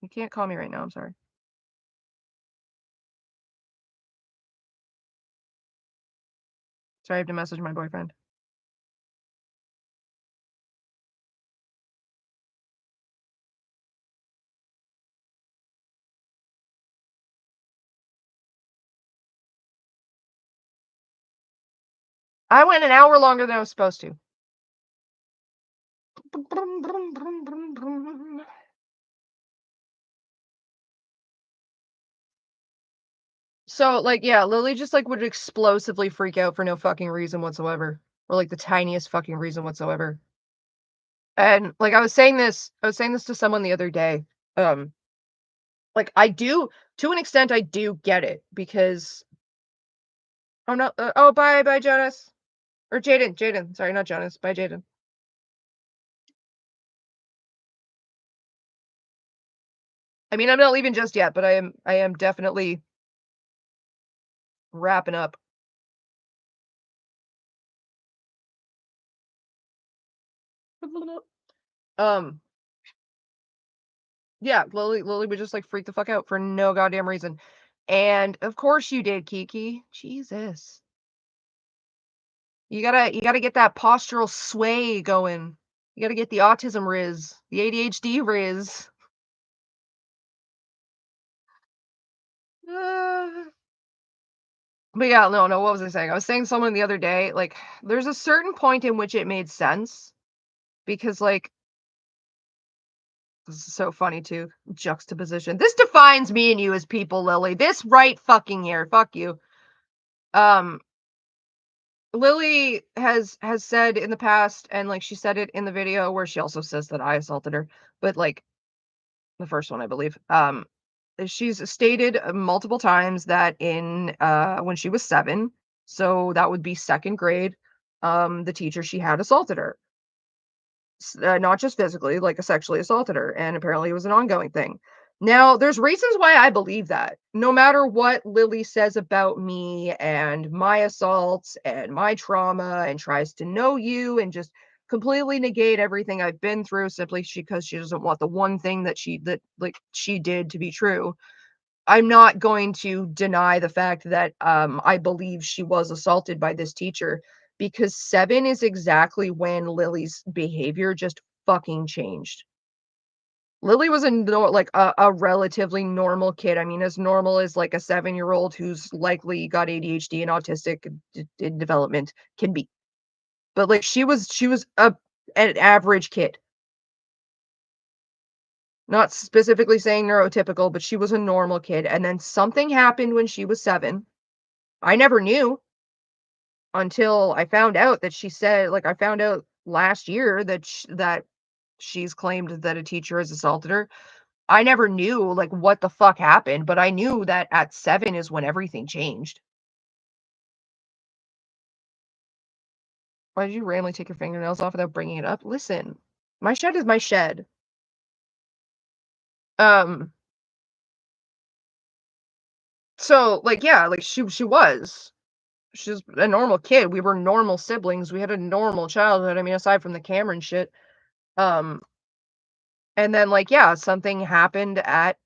You can't call me right now, I'm sorry. Sorry, I have to message my boyfriend. I went an hour longer than I was supposed to. So, like, yeah, Lily just, like, would explosively freak out for no fucking reason whatsoever, or, like, the tiniest fucking reason whatsoever. And, like, I was saying this to someone the other day. Um, like, I do, to an extent, I do get it because oh, no, oh, bye, Jonas. Or Jaden, sorry, not Jonas. Bye, Jaden. I mean, I'm not leaving just yet, but I am definitely wrapping up. Um, yeah, Lily would just, like, freak the fuck out for no goddamn reason. And of course you did, Kiki. Jesus. You gotta get that postural sway going. You gotta get the autism riz, the ADHD riz. Uh, but yeah, no, what was I saying? I was saying to someone the other day, like, there's a certain point in which it made sense because, like, this is so funny too. Juxtaposition. This defines me and you as people, Lily. This right fucking here. Fuck you. Um, Lily has said in the past, and, like, she said it in the video where she also says that I assaulted her, but, like, the first one, I believe. She's stated multiple times that in when she was 7, so that would be 2nd grade, the teacher she had assaulted her. Not just physically, like, sexually assaulted her, and apparently it was an ongoing thing. Now, there's reasons why I believe that. No matter what Lily says about me and my assaults and my trauma and tries to know you and just completely negate everything I've been through simply because she doesn't want the one thing that like she did to be true. I'm not going to deny the fact that, I believe she was assaulted by this teacher because 7 is exactly when Lily's behavior just fucking changed. Lily was like a relatively normal kid. I mean, as normal as like a 7-year-old who's likely got ADHD and autistic in development can be. But like she was an average kid. Not specifically saying neurotypical, but she was a normal kid. And then something happened when she was 7. I never knew until I found out that she said, like, I found out last year that she's claimed that a teacher has assaulted her. I never knew, like, what the fuck happened, but I knew that at 7 is when everything changed. Why did you randomly take your fingernails off without bringing it up? Listen, my shed is my shed. Um, so, like, yeah, like, she's a normal kid. We were normal siblings. We had a normal childhood. I mean, aside from the Cameron shit. Um, and then, like, yeah, something happened at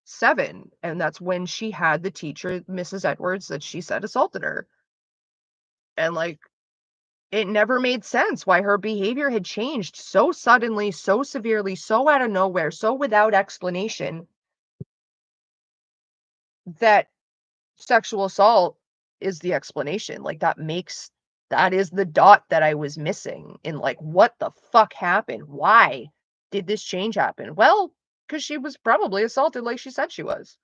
7, and that's when she had the teacher, Mrs. Edwards, that she said assaulted her. And, like, it never made sense why her behavior had changed so suddenly, so severely, so out of nowhere, so without explanation that sexual assault is the explanation. Like, that is the dot that I was missing in, like, what the fuck happened? Why did this change happen? Well, because she was probably assaulted like she said she was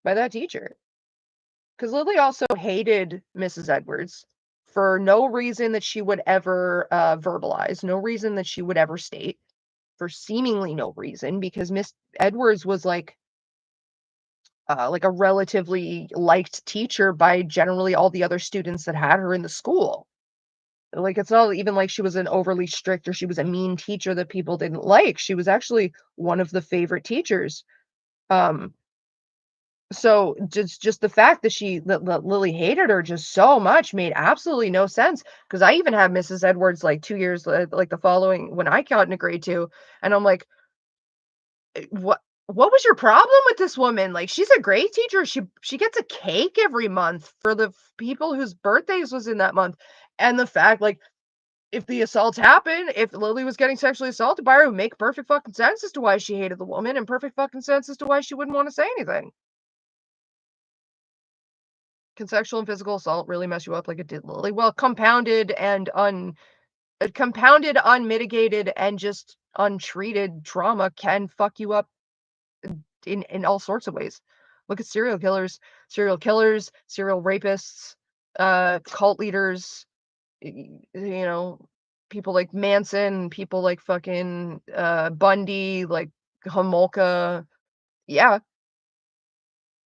by that teacher. Because Lily also hated Mrs. Edwards for no reason that she would ever verbalize, no reason that she would ever state, for seemingly no reason, because Miss Edwards was like a relatively liked teacher by generally all the other students that had her in the school. Like, it's not even like she was an overly strict or she was a mean teacher that people didn't like. She was actually one of the favorite teachers. Um, so just the fact that that Lily hated her just so much made absolutely no sense. Because I even had Mrs. Edwards like 2 years like the following when I got into grade two, and I'm like, what was your problem with this woman? Like, she's a great teacher. She gets a cake every month for the people whose birthdays was in that month. And the fact, like, if the assaults happen, if Lily was getting sexually assaulted by her, it would make perfect fucking sense as to why she hated the woman and perfect fucking sense as to why she wouldn't want to say anything. Can sexual and physical assault really mess you up like it did Lily? Well, compounded, unmitigated, and just untreated trauma can fuck you up in all sorts of ways. Look at serial rapists, cult leaders, you know, people like Manson, people like fucking Bundy, like Homolka. Yeah,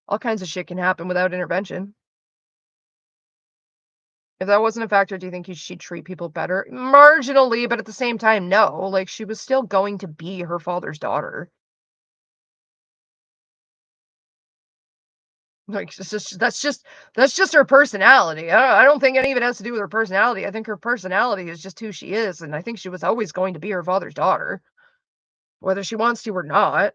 all kinds of shit can happen without intervention. If that wasn't a factor, do you think she'd treat people better? Marginally, but at the same time, no. Like, she was still going to be her father's daughter. Like, that's just her personality. I don't think any of it has to do with her personality. I think her personality is just who she is, and I think she was always going to be her father's daughter, whether she wants to or not.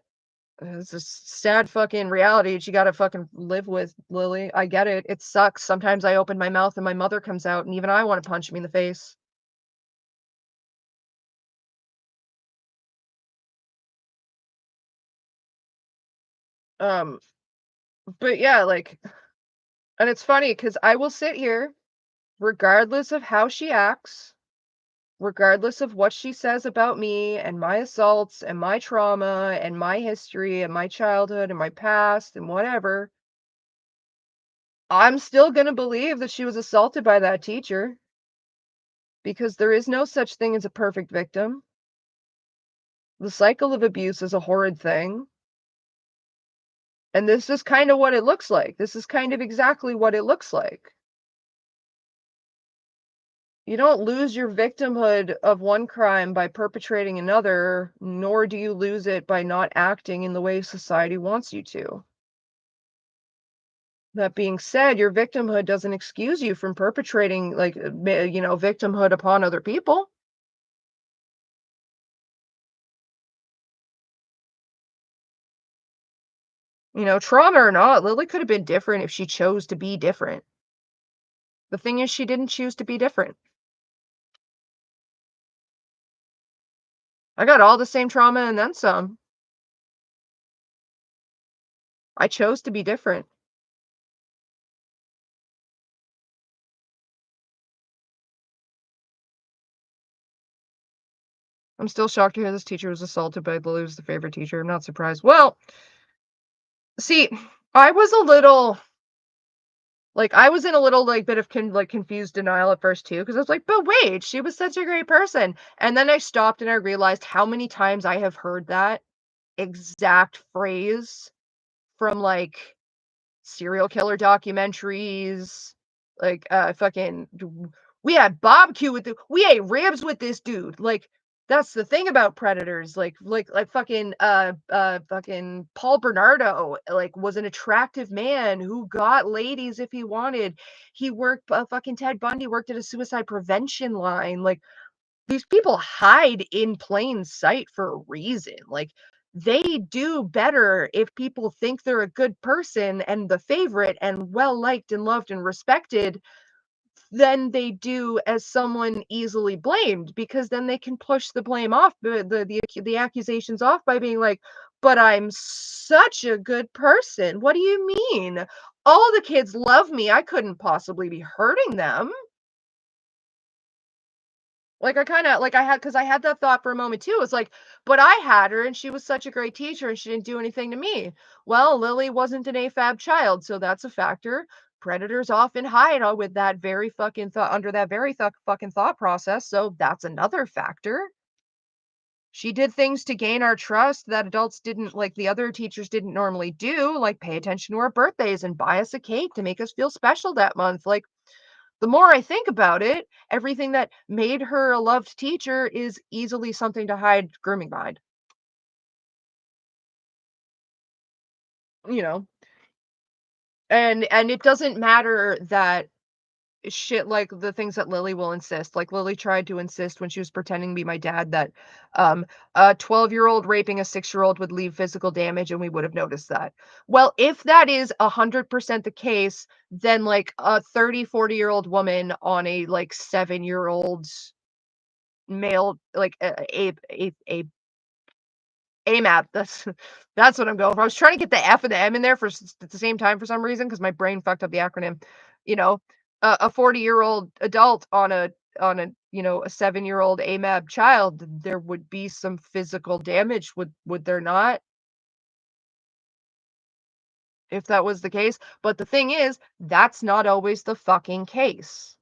It's a sad fucking reality she gotta fucking live with, Lily. I get it. It sucks. Sometimes I open my mouth and my mother comes out, and even I want to punch me in the face. Um, but yeah, like, and it's funny because I will sit here, regardless of how she acts, regardless of what she says about me and my assaults and my trauma and my history and my childhood and my past and whatever, I'm still going to believe that she was assaulted by that teacher because there is no such thing as a perfect victim. The cycle of abuse is a horrid thing. And this is kind of what it looks like. This is kind of exactly what it looks like. You don't lose your victimhood of one crime by perpetrating another, nor do you lose it by not acting in the way society wants you to. That being said, your victimhood doesn't excuse you from perpetrating, like, victimhood upon other people. Trauma or not, Lily could have been different if she chose to be different. The thing is, she didn't choose to be different. I got all the same trauma and then some. I chose to be different. I'm still shocked to hear this teacher was assaulted by Lily was the favorite teacher. I'm not surprised. Well, see, I was a little I was in a little bit of confused denial at first too, because I was like, but wait, she was such a great person. And then I stopped and I realized how many times I have heard that exact phrase from serial killer documentaries, fucking we had barbecue with we ate ribs with this dude. Like, that's the thing about predators. Like fucking Paul Bernardo, was an attractive man who got ladies if he wanted. He worked fucking Ted Bundy worked at a suicide prevention line. Like, these people hide in plain sight for a reason. Like, they do better if people think they're a good person and the favorite and well liked and loved and respected than they do as someone easily blamed, because then they can push the blame off the accusations off by being like, "But I'm such a good person." What do you mean? All the kids love me. I couldn't possibly be hurting them. Like, I kinda like, I had because I had that thought for a moment too. It's like, "But I had her, and she was such a great teacher, and she didn't do anything to me." Well, Lily wasn't an AFAB child, so that's a factor. Predators often hide with that very fucking thought under that very fucking thought process, so that's another factor. She did things to gain our trust that adults didn't like the other teachers didn't normally do, like pay attention to our birthdays and buy us a cake to make us feel special that month. Like, the more I think about it, everything that made her a loved teacher is easily something to hide grooming behind, you know? And it doesn't matter that shit like the things that Lily will insist. Like Lily tried to insist when she was pretending to be my dad that a 12-year-old raping a 6-year-old would leave physical damage and we would have noticed that. Well, if that is 100% the case, then like a 30, 40-year-old woman on a like 7-year-old male like a AMAP, that's what I'm going for. I was trying to get the F and the M in there for at the same time for some reason because my brain fucked up the acronym. You know, a 40-year-old adult on a 7-year-old AMAB child, there would be some physical damage, would there not, if that was the case? But the thing is, that's not always the fucking case.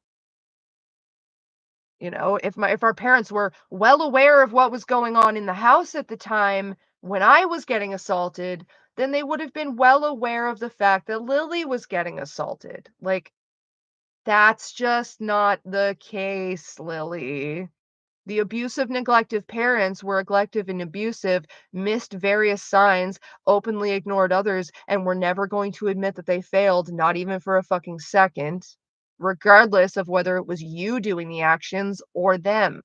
You know, if our parents were well aware of what was going on in the house at the time when I was getting assaulted, then they would have been well aware of the fact that Lily was getting assaulted. Like, that's just not the case, Lily. The abusive, neglective parents were neglective and abusive, missed various signs, openly ignored others, and were never going to admit that they failed, not even for a fucking second, regardless of whether it was you doing the actions or them.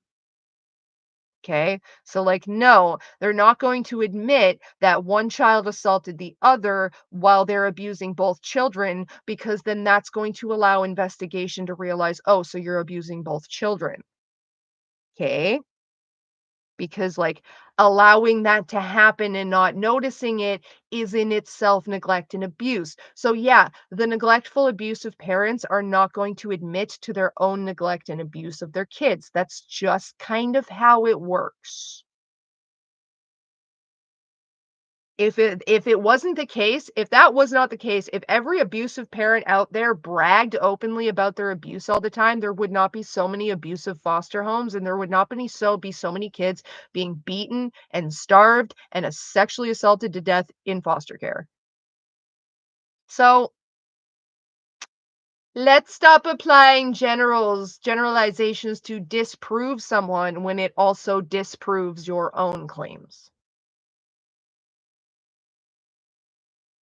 Okay. So, like, no, they're not going to admit that one child assaulted the other while they're abusing both children, because then that's going to allow investigation to realize, oh, so you're abusing both children. Okay. Because like allowing that to happen and not noticing it is in itself neglect and abuse. So yeah, the neglectful abusive parents are not going to admit to their own neglect and abuse of their kids. That's just kind of how it works. If it wasn't the case, if that was not the case, if every abusive parent out there bragged openly about their abuse all the time, there would not be so many abusive foster homes, and there would not be so many kids being beaten and starved and sexually assaulted to death in foster care. So, let's stop applying generalizations to disprove someone when it also disproves your own claims.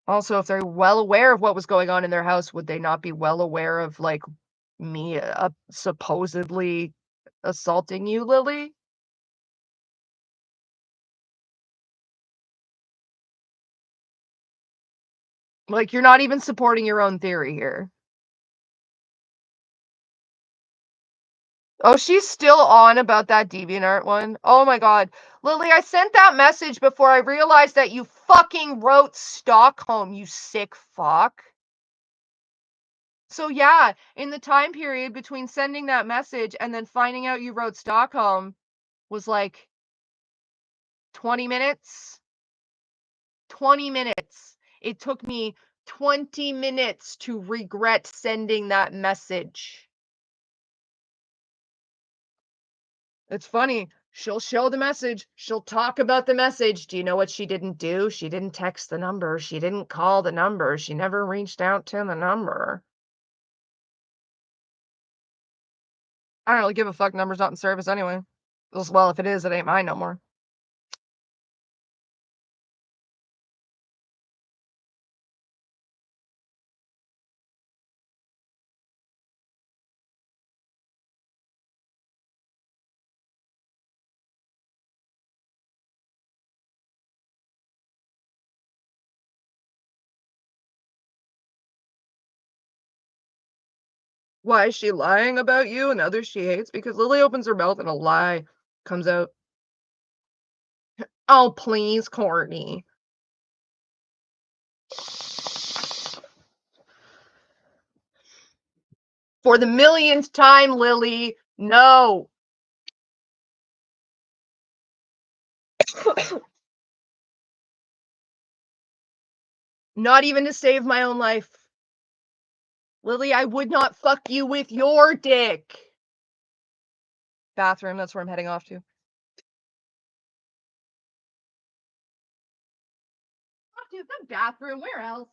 Also, if they're well aware of what was going on in their house, would they not be well aware of, like, me, supposedly assaulting you, Lily? Like, you're not even supporting your own theory here. Oh, she's still on about that DeviantArt one? Oh my god. Lily, I sent that message before I realized that you fucking wrote Stockholm, you sick fuck. So, yeah, in the time period between sending that message and then finding out you wrote Stockholm was, like, 20 minutes? 20 minutes. It took me 20 minutes to regret sending that message. It's funny. She'll show the message. She'll talk about the message. Do you know what she didn't do? She didn't text the number. She didn't call the number. She never reached out to the number. I don't really give a fuck. Number's not in service anyway. Well, if it is, it ain't mine no more. Why is she lying about you and others she hates? Because Lily opens her mouth and a lie comes out. Oh, please, Courtney. For the millionth time, Lily, no. Not even to save my own life. Lily, I would not fuck you with your dick. Bathroom, that's where I'm heading off to. Off to the bathroom, where else?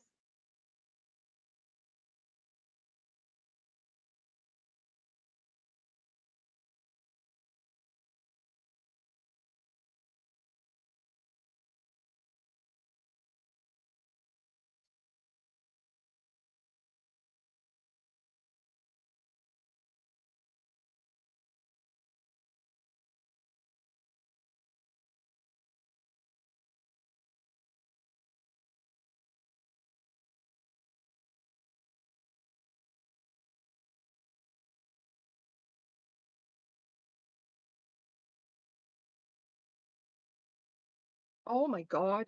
Oh my god.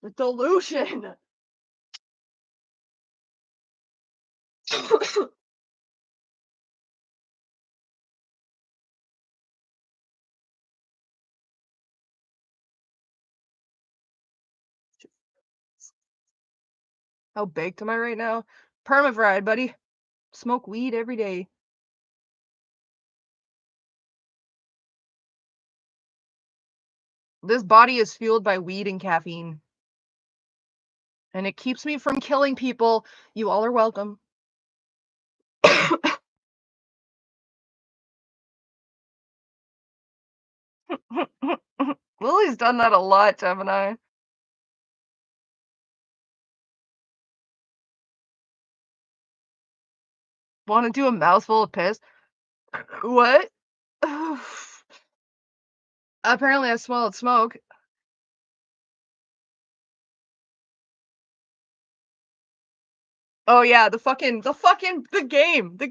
The delusion. How baked am I right now? Permafried, buddy. Smoke weed every day. This body is fueled by weed and caffeine. And it keeps me from killing people. You all are welcome. Lily's done that a lot, haven't I? Want to do a mouthful of piss? What? Apparently I smelled smoke. Oh yeah, the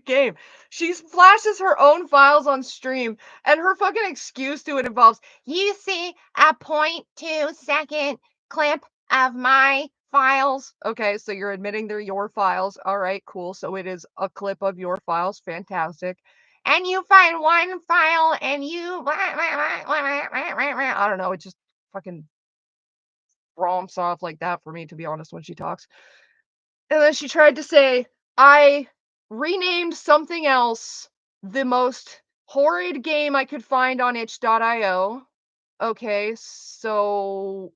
game. She flashes her own files on stream, and her fucking excuse to it involves, you see a 0.2 second clip of my files. Okay, so you're admitting they're your files. All right, cool. So it is a clip of your files. Fantastic. And you find one file and you, I don't know, it just fucking romps off like that for me, to be honest, when she talks. And then she tried to say, I renamed something else the most horrid game I could find on itch.io. Okay, so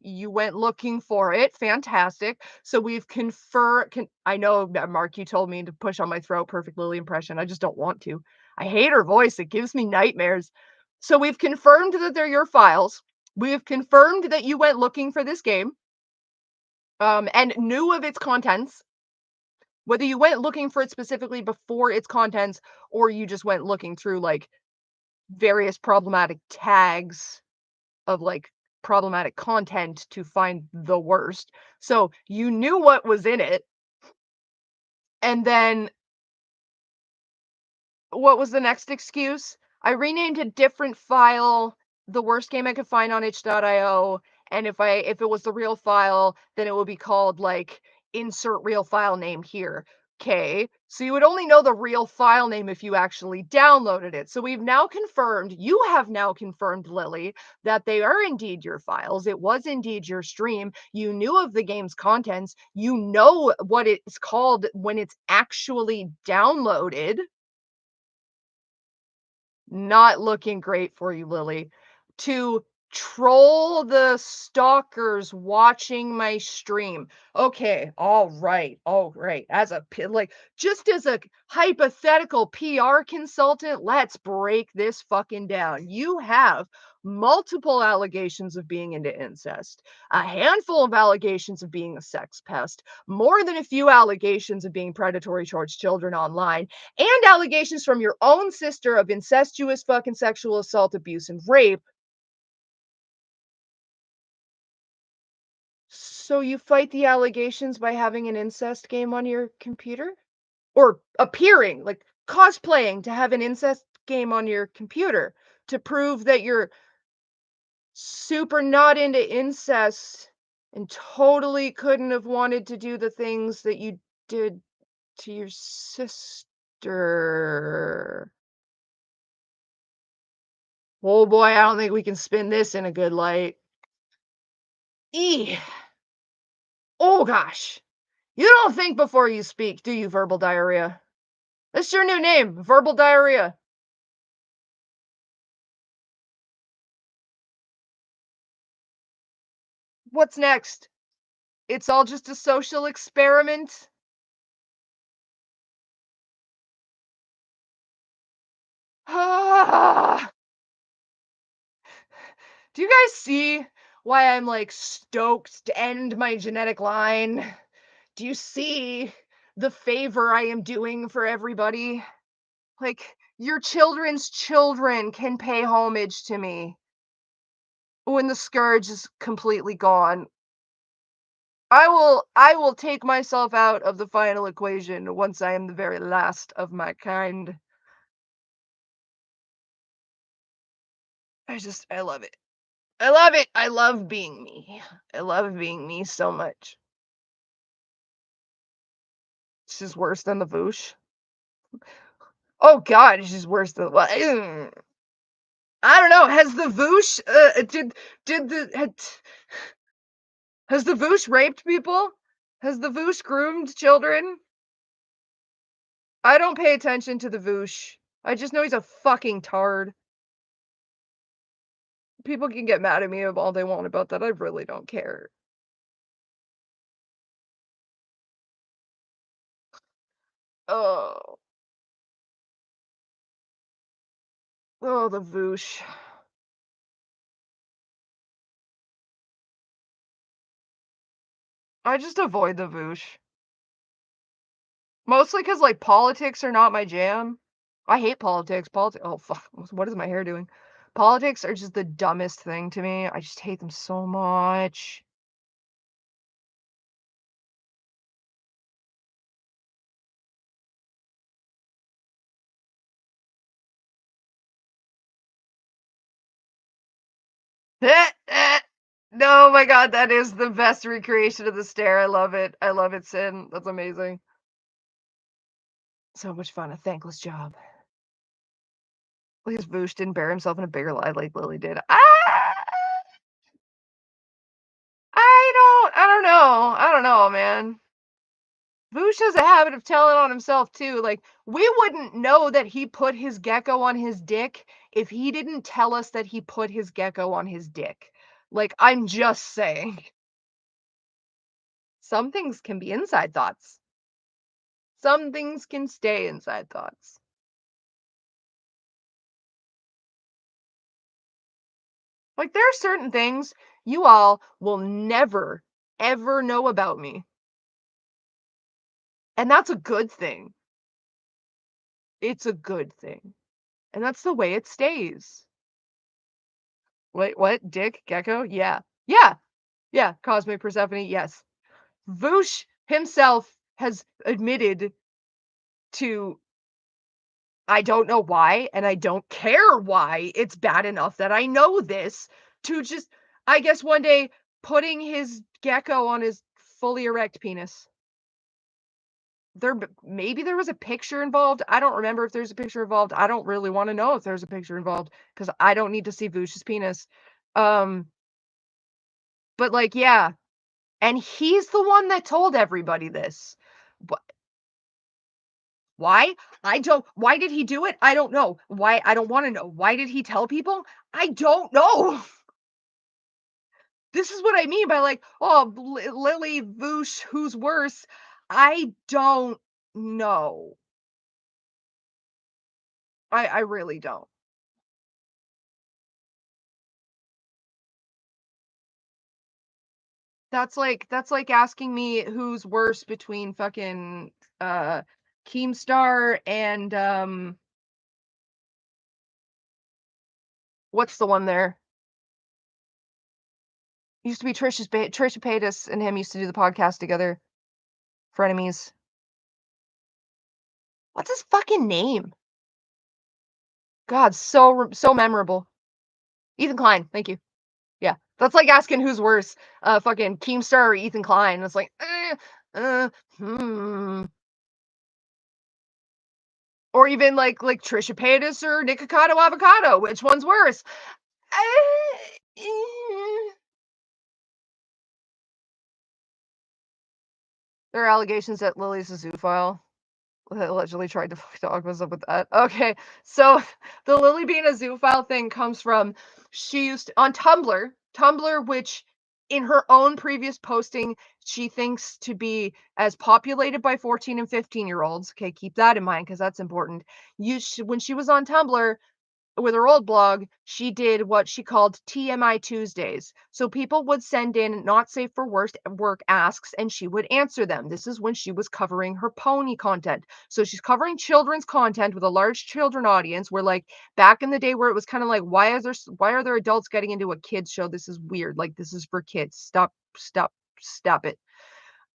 you went looking for it. Fantastic. So we've confirmed. I know, Mark, you told me to push on my throat perfect Lily impression. I just don't want to. I hate her voice. It gives me nightmares. So we've confirmed that they're your files. We have confirmed that you went looking for this game, and knew of its contents. Whether you went looking for it specifically before its contents or you just went looking through, like, various problematic tags of, like, problematic content to find the worst. So, you knew what was in it, and then what was the next excuse? I renamed a different file, the worst game I could find on itch.io, and if it was the real file, then it would be called, like, insert real file name here. Okay, so you would only know the real file name if you actually downloaded it. So we've now confirmed, you have now confirmed, Lily, that they are indeed your files. It was indeed your stream. You knew of the game's contents. You know what it's called when it's actually downloaded. Not looking great for you, Lily. To troll the stalkers watching my stream. Okay, all right. As a like, just as a hypothetical PR consultant, let's break this fucking down. You have multiple allegations of being into incest, a handful of allegations of being a sex pest, more than a few allegations of being predatory towards children online, and allegations from your own sister of incestuous fucking sexual assault, abuse, and rape. So you fight the allegations by having an incest game on your computer? or appearing, like cosplaying to have an incest game on your computer to prove that you're super not into incest and totally couldn't have wanted to do the things that you did to your sister. Oh boy, I don't think we can spin this in a good light. E. Oh gosh. You don't think before you speak, do you, verbal diarrhea? That's your new name, verbal diarrhea. What's next? It's all just a social experiment. Ah, do you guys see why I'm like stoked to end my genetic line? Do you see the favor I am doing for everybody? Like, your children's children can pay homage to me when the scourge is completely gone. I will take myself out of the final equation once I am the very last of my kind. I love it. I love it. I love being me. I love being me so much. It's just worse than the Voosh. Oh god, it's just worse than what? I don't know. Has the Voosh did the has the Voosh raped people? Has the Voosh groomed children? I don't pay attention to the Voosh. I just know he's a fucking tard. People can get mad at me all they want about that. I really don't care. Oh, oh, the Voosh. I just avoid the Voosh. Mostly because like politics are not my jam. I hate politics. Politics. Oh fuck! What is my hair doing? Politics are just the dumbest thing to me. I just hate them so much. No, my god, that is the best recreation of the stare. I love it. I love it, Sin. That's amazing. So much fun. A thankless job. Because Voosh didn't bury himself in a bigger lie like Lily did. I don't know, man. Voosh has a habit of telling on himself too. Like, we wouldn't know that he put his gecko on his dick if he didn't tell us that he put his gecko on his dick. Like, I'm just saying. Some things can be inside thoughts. Some things can stay inside thoughts. Like, there are certain things you all will never, ever know about me. And that's a good thing. It's a good thing. And that's the way it stays. Wait, what? Dick? Gecko? Yeah. Yeah. Yeah. Cosme Persephone? Yes. Voosh himself has admitted to, I don't know why, and I don't care why it's bad enough that I know this, to just, I guess one day, putting his gecko on his fully erect penis. Maybe there was a picture involved. I don't remember if there's a picture involved. I don't really want to know if there's a picture involved because I don't need to see Voosh's penis. Um, but like, yeah, and he's the one that told everybody this. But why? I don't. Why did he do it? I don't know. Why? I don't want to know. Why did he tell people? I don't know. This is what I mean by like, oh, Lily Voosh, who's worse? I don't know. I really don't. That's like asking me who's worse between fucking uh Keemstar and what's the one there? Used to be Trisha Paytas and him used to do the podcast together. Frenemies. What's his fucking name? God, so memorable. Ethan Klein, thank you. Yeah, that's like asking who's worse, fucking Keemstar or Ethan Klein. It's like, uh, hmm. Or even like Trisha Paytas or Nikocado Avocado. Which one's worse? Eh, There are allegations that Lily's a zoophile. Allegedly tried to fuck dog. What's up with that? Okay, so the Lily being a zoophile thing comes from she used on Tumblr, which in her own previous posting she thinks to be as populated by 14 and 15-year-olds. Okay, keep that in mind because that's important. When she was on Tumblr, with her old blog, she did what she called TMI Tuesdays. So people would send in not safe for work asks and she would answer them. This is when she was covering her pony content. So she's covering children's content with a large children audience where like back in the day where it was kind of like why are there adults getting into a kids show? This is weird. Like this is for kids. Stop it.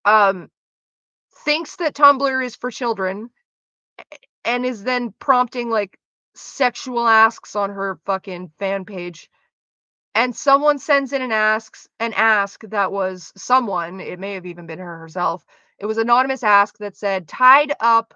Um thinks that Tumblr is for children and is then prompting like sexual asks on her fucking fan page. And someone sends in an ask that was someone, it may have even been her herself. It was anonymous ask that said tied up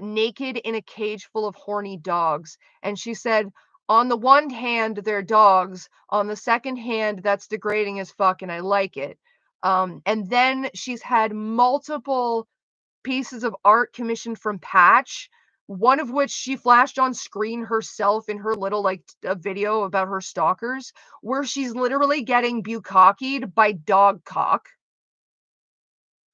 naked in a cage full of horny dogs. And she said, on the one hand, they're dogs. On the second hand, that's degrading as fuck, and I like it. And then she's had multiple pieces of art commissioned from Patch, one of which she flashed on screen herself in her little like a video about her stalkers, where she's literally getting bukkakied by dog cock.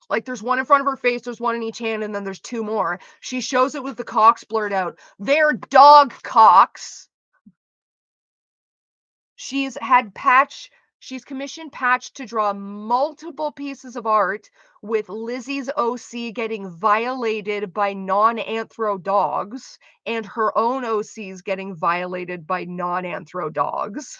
Like there's one in front of her face, there's one in each hand, and then there's two more. She shows it with the cocks blurred out. They're dog cocks. She's had Patch, she's commissioned Patch to draw multiple pieces of art with Lizzie's OC getting violated by non-anthro dogs and her own OCs getting violated by non-anthro dogs.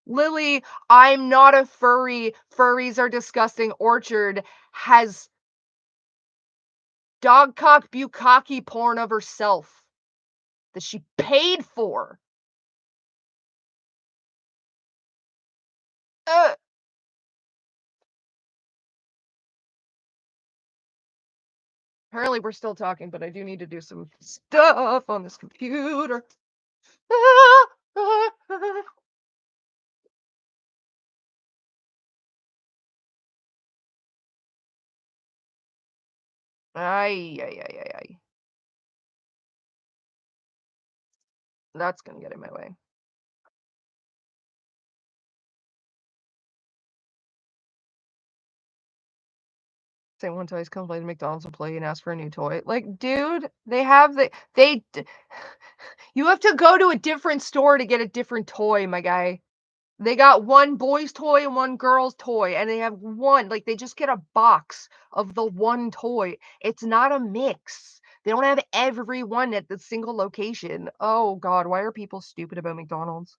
Lily, I'm not a furry. Furries are disgusting. Orchard has dogcock bukkake porn of herself that she paid for. Uh, Apparently, we're still talking, but I do need to do some stuff on this computer. Ay, ay, ay, ay, ay. That's gonna get in my way. Say one toys come play the McDonald's employee and ask for a new toy. Like, dude, you have to go to a different store to get a different toy, my guy. They got one boy's toy and one girl's toy, and they have one, like, they just get a box of the one toy. It's not a mix. They don't have every one at the single location. Oh god, why are people stupid about McDonald's?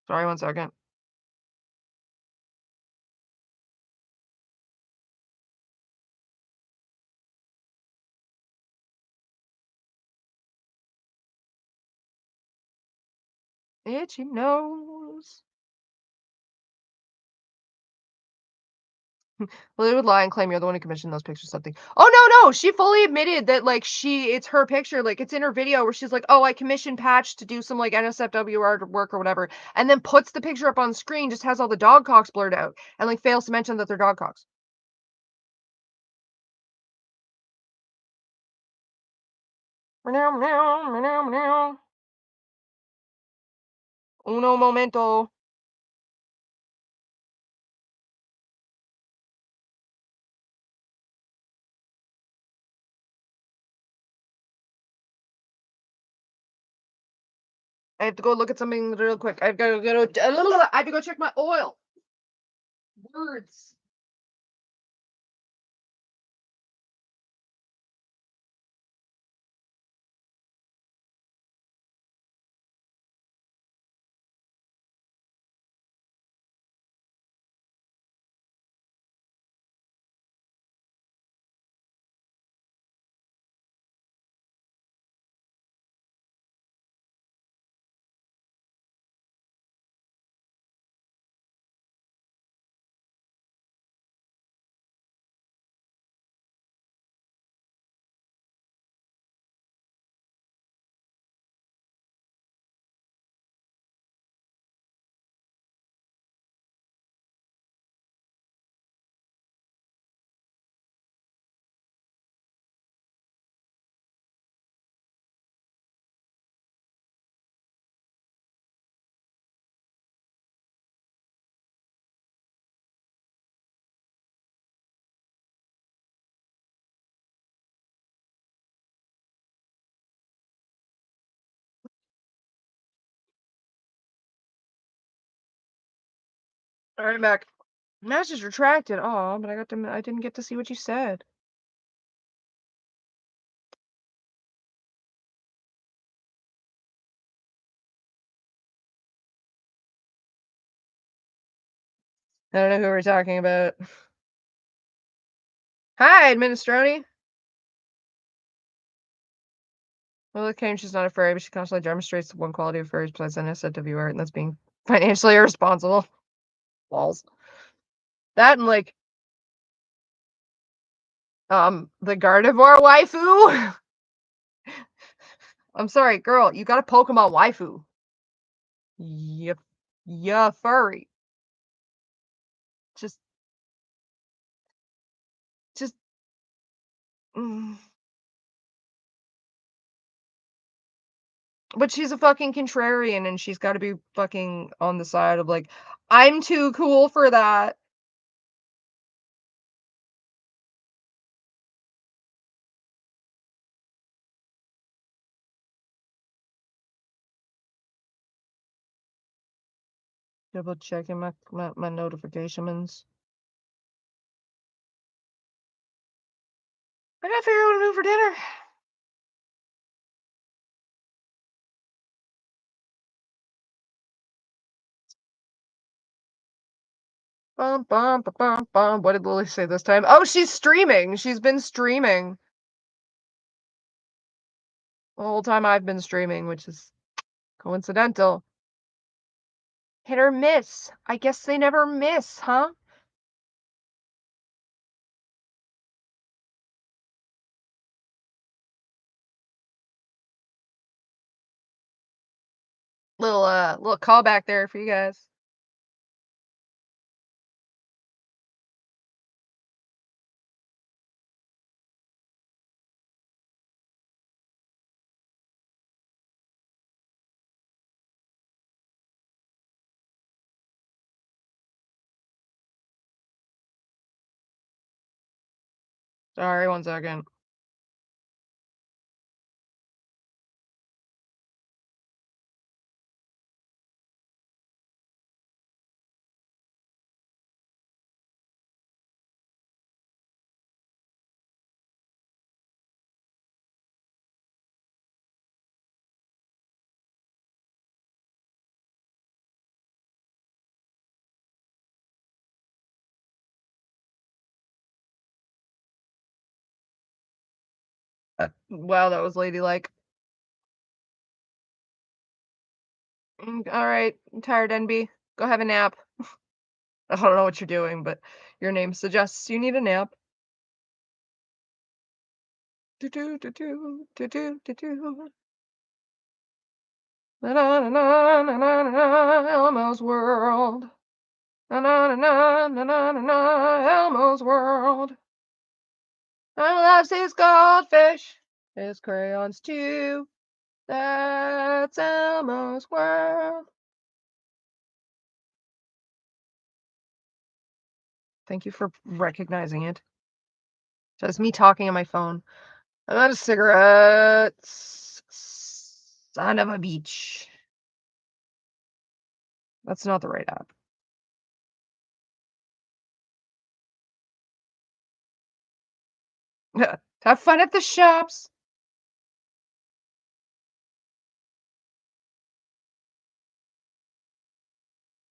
Sorry, one second. Itchy nose. Well, they would lie and claim you're the one who commissioned those pictures something. Oh, no, no, she fully admitted that, like, it's her picture, like, it's in her video where she's like, "Oh, I commissioned Patch to do some, like, NSFW art work or whatever," and then puts the picture up on screen, just has all the dog cocks blurred out, and, like, fails to mention that they're dog cocks. Meow, meow, meow, meow. Uno momento. I have to go look at something real quick. I have to go check my oil. Words. All right, Mac. Message retracted. Oh, but I didn't get to see what you said. I don't know who we're talking about. Hi, Administroni. Well, Kane, she's not a furry, but she constantly demonstrates the one quality of furries besides NSFW art, and that's being financially irresponsible. Balls. That and like the Gardevoir waifu. I'm sorry, girl, you got a Pokemon waifu. Yep. Yeah, furry. Just just mm. But she's a fucking contrarian and she's got to be fucking on the side of like I'm too cool for that. Double checking my notifications. I gotta figure out what to do for dinner. Bum, bum, ba, bum, bum. What did Lily say this time? Oh, she's streaming. She's been streaming the whole time I've been streaming, which is coincidental. Hit or miss. I guess they never miss, huh? Little callback there for you guys. Sorry, 1 second. Wow, that was ladylike. All right, I'm tired, NB. Go have a nap. I don't know what you're doing, but your name suggests you need a nap. Do do do do do do do do. Na na na na na na na Elmo's world. Na na na na na na na na Elmo's world. I loves his goldfish, his crayons too. That's Elmo's world. Thank you for recognizing it. Just me talking on my phone. I'm out of cigarettes. Son of a beach. That's not the right app. Have fun at the shops.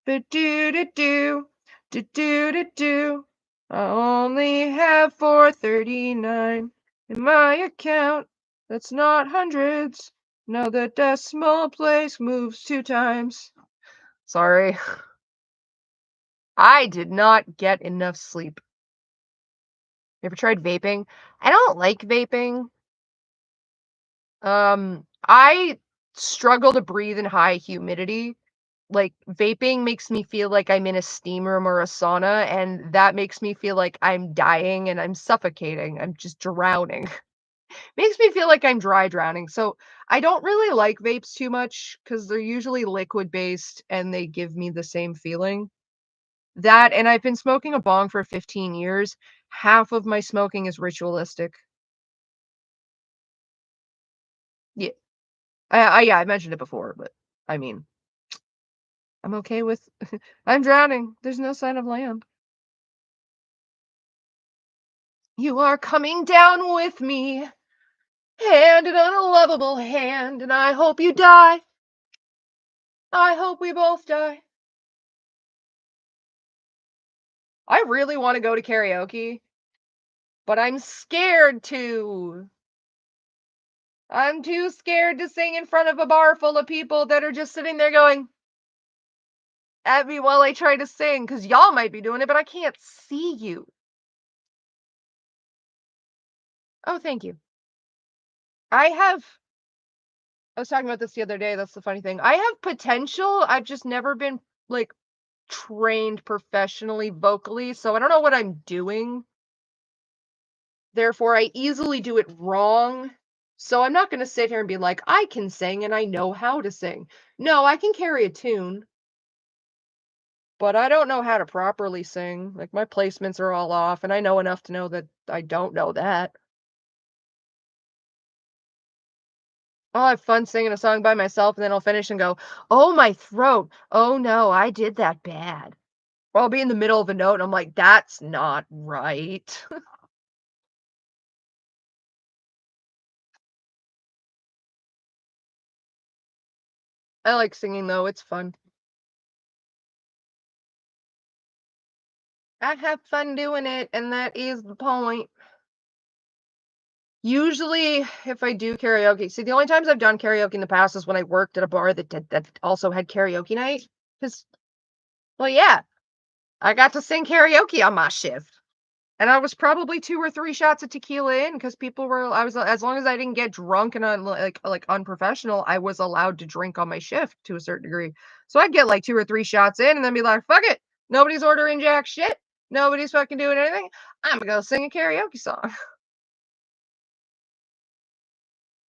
Do do do do do do do do. I only have 439 in my account. That's not hundreds. No, the decimal place moves 2 times. Sorry. I did not get enough sleep. You ever tried vaping? I don't like vaping. I struggle to breathe in high humidity. Like, vaping makes me feel like I'm in a steam room or a sauna, and that makes me feel like I'm dying and I'm suffocating. I'm just drowning. Makes me feel like I'm dry drowning. So, I don't really like vapes too much because 'cause they're usually liquid based and they give me the same feeling. That and I've been smoking a bong for 15 years. Half of my smoking is ritualistic. Yeah. Yeah, I mentioned it before, but I mean I'm okay with I'm drowning. There's no sign of land. You are coming down with me, hand in an unlovable hand, and I hope you die. I hope we both die. I really wanna go to karaoke, but I'm scared to. I'm too scared to sing in front of a bar full of people that are just sitting there going at me while I try to sing, because 'cause y'all might be doing it, but I can't see you. Oh, thank you. I have I was talking about this the other day, that's the funny thing. I have potential, I've just never been, like, trained professionally vocally, so I don't know what I'm doing. Therefore, I easily do it wrong. So I'm not gonna sit here and be like, "I can sing and I know how to sing." No, I can carry a tune, but I don't know how to properly sing. Like, my placements are all off, and I know enough to know that I don't know that. I'll have fun singing a song by myself, and then I'll finish and go, "Oh, my throat. Oh, no, I did that bad." Or I'll be in the middle of a note, and I'm like, "That's not right." I like singing, though, it's fun. I have fun doing it, and that is the point. Usually, if I do karaoke, see, the only times I've done karaoke in the past is when I worked at a bar that also had karaoke night. Cause, well, yeah, I got to sing karaoke on my shift, and I was probably 2 or 3 shots of tequila in, because people were I was as long as I didn't get drunk and like unprofessional, I was allowed to drink on my shift to a certain degree. So I'd get like 2 or 3 shots in and then be like, "Fuck it, nobody's ordering jack shit. Nobody's fucking doing anything. I'm gonna go sing a karaoke song."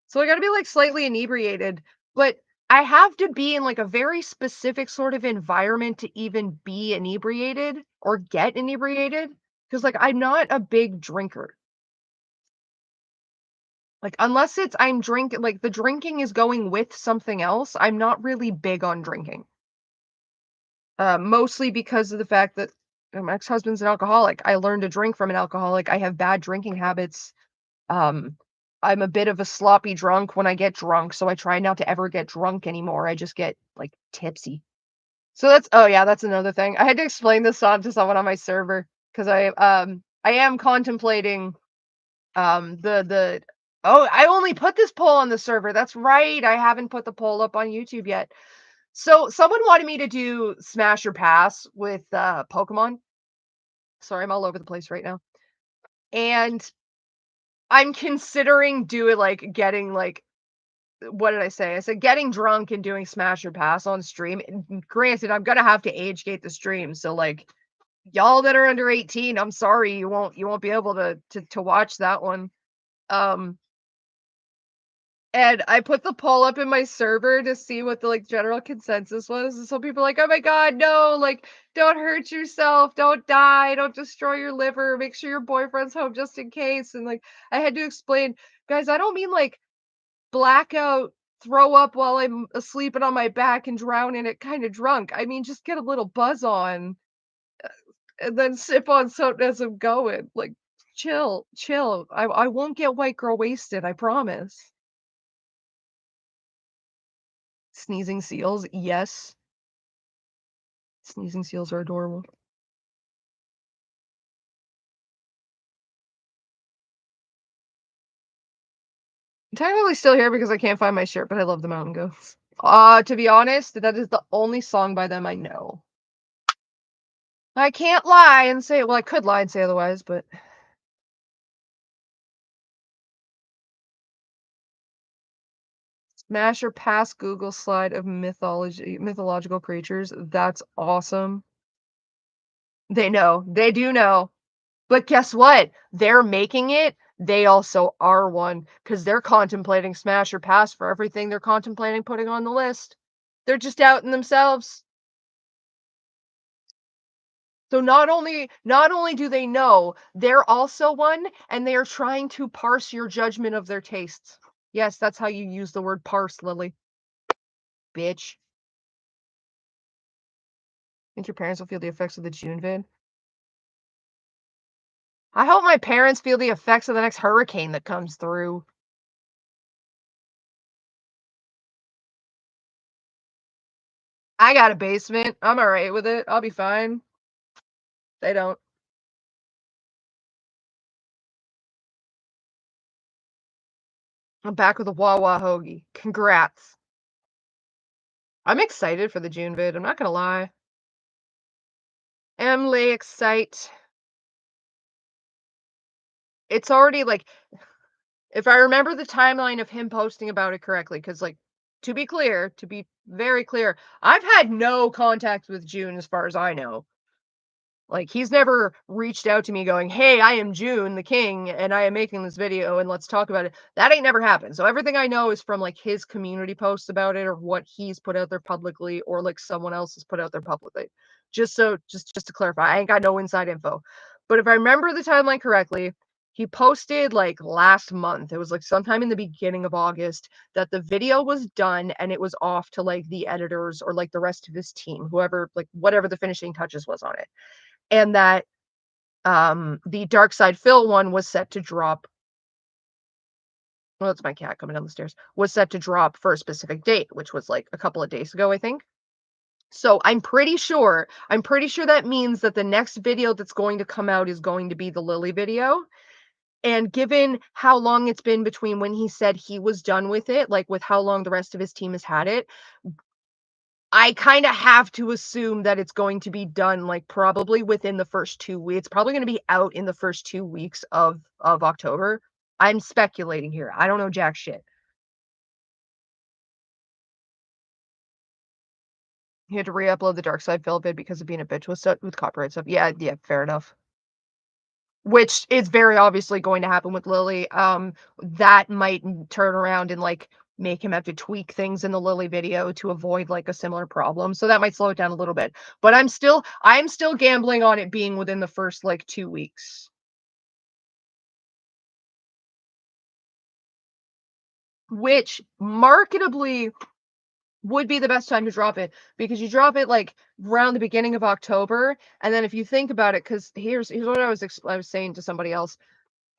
So I gotta be, like, slightly inebriated, but I have to be in, like, a very specific sort of environment to even be inebriated or get inebriated. Because like, I'm not a big drinker. Like, unless it's I'm drinking like, the drinking is going with something else, I'm not really big on drinking. Mostly because of the fact that my ex-husband's an alcoholic. I learned to drink from an alcoholic. I have bad drinking habits. Um, I'm a bit of a sloppy drunk when I get drunk, so I try not to ever get drunk anymore. I just get, like, tipsy. So that's oh, yeah, that's another thing. I had to explain this song to someone on my server because I am contemplating, the oh, I only put this poll on the server. That's right. I haven't put the poll up on YouTube yet. So someone wanted me to do Smash or Pass with, Pokemon. Sorry, I'm all over the place right now. And I'm considering doing, like, getting, like, what did I say? I said getting drunk and doing smash or pass on stream. And granted, I'm gonna have to age gate the stream. So like y'all that are under 18, I'm sorry, you won't be able to watch that one. Um and I put the poll up in my server to see what the like general consensus was. And some people are like, oh my god, no, like don't hurt yourself, don't die, don't destroy your liver, make sure your boyfriend's home just in case. And like I had to explain, guys, I don't mean like blackout, throw up while I'm asleep and on my back and drown in it kinda drunk. I mean, just get a little buzz on and then sip on something as I'm going. Like, chill, chill. I won't get white girl wasted, I promise. Sneezing seals, yes. Sneezing seals are adorable. I'm technically still here because I can't find my shirt, but I love the Mountain Goats. To be honest, that is the only song by them I know. I can't lie and say well, I could lie and say otherwise, but Smash or pass Google slide of mythological creatures. That's awesome. They know. They do know. But guess what? They're making it. They also are one because they're contemplating smash or pass for everything they're contemplating putting on the list. They're just outing themselves. So not only do they know, they're also one, and they are trying to parse your judgment of their tastes. Yes, that's how you use the word parse, Lily. Bitch. Think your parents will feel the effects of the June vid? I hope my parents feel the effects of the next hurricane that comes through. I got a basement. I'm alright with it. I'll be fine. They don't. I'm back with a Wawa hoagie. Congrats. I'm excited for the June vid. I'm not gonna lie. Emily excite. It's already like, if I remember the timeline of him posting about it correctly, because like, to be clear, to be very clear, I've had no contact with June as far as I know. Like, he's never reached out to me going, "Hey, I am June the King, and I am making this video, and let's talk about it." That ain't never happened. So everything I know is from like his community posts about it, or what he's put out there publicly, or like someone else has put out there publicly. Just to clarify, I ain't got no inside info. But if I remember the timeline correctly, he posted like last month. It was like sometime in the beginning of August that the video was done and it was off to like the editors or like the rest of his team, whoever, like whatever the finishing touches was on it, and that the Dark Side Phil one was set to drop. Well, it's my cat coming down the stairs. Was set to drop for a specific date, which was like a couple of days ago, I think. So I'm pretty sure that means that the next video that's going to come out is going to be the Lily video. And given how long it's been between when he said he was done with it, like with how long the rest of his team has had it, I kinda have to assume that it's going to be done, like, probably within the first 2 weeks. Probably gonna be out in the first 2 weeks of October. I'm speculating here. I don't know jack shit. He had to re-upload the Dark Side Phil vid because of being a bitch with with copyright stuff. Yeah, yeah, fair enough. Which is very obviously going to happen with Lily. That might turn around and, like, make him have to tweak things in the Lily video to avoid, like, a similar problem, so that might slow it down a little bit. But I'm still gambling on it being within the first, like, 2 weeks, which marketably would be the best time to drop it, because you drop it, like, around the beginning of October, and then if you think about it, because here's what I was saying to somebody else.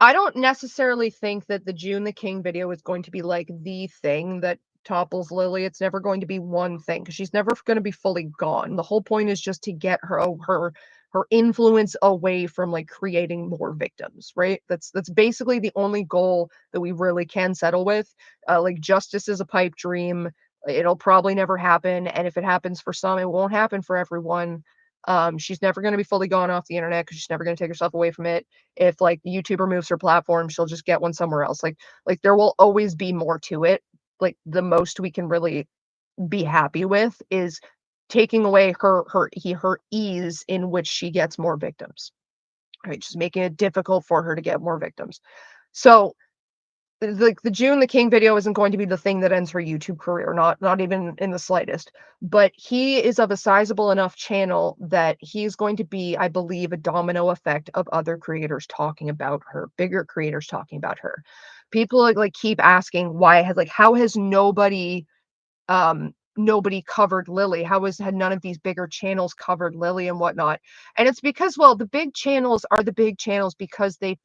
I don't necessarily think that the June the King video is going to be like the thing that topples Lily. It's never going to be one thing because she's never going to be fully gone. The whole point is just to get her influence away from like creating more victims, right? That's basically the only goal that we really can settle with. Like justice is a pipe dream. It'll probably never happen, and if it happens for some, it won't happen for everyone. She's never going to be fully gone off the internet because she's never going to take herself away from it. If like the YouTuber moves her platform, she'll just get one somewhere else. Like there will always be more to it. Like the most we can really be happy with is taking away her ease in which she gets more victims. Right, just making it difficult for her to get more victims. So like the June the King video isn't going to be the thing that ends her YouTube career, not even in the slightest. But he is of a sizable enough channel that he's going to be, I believe, a domino effect of other creators talking about her, bigger creators talking about her. People like keep asking why has like how has nobody covered Lily? How has had none of these bigger channels covered Lily and whatnot? And it's because, well, the big channels are the big channels because they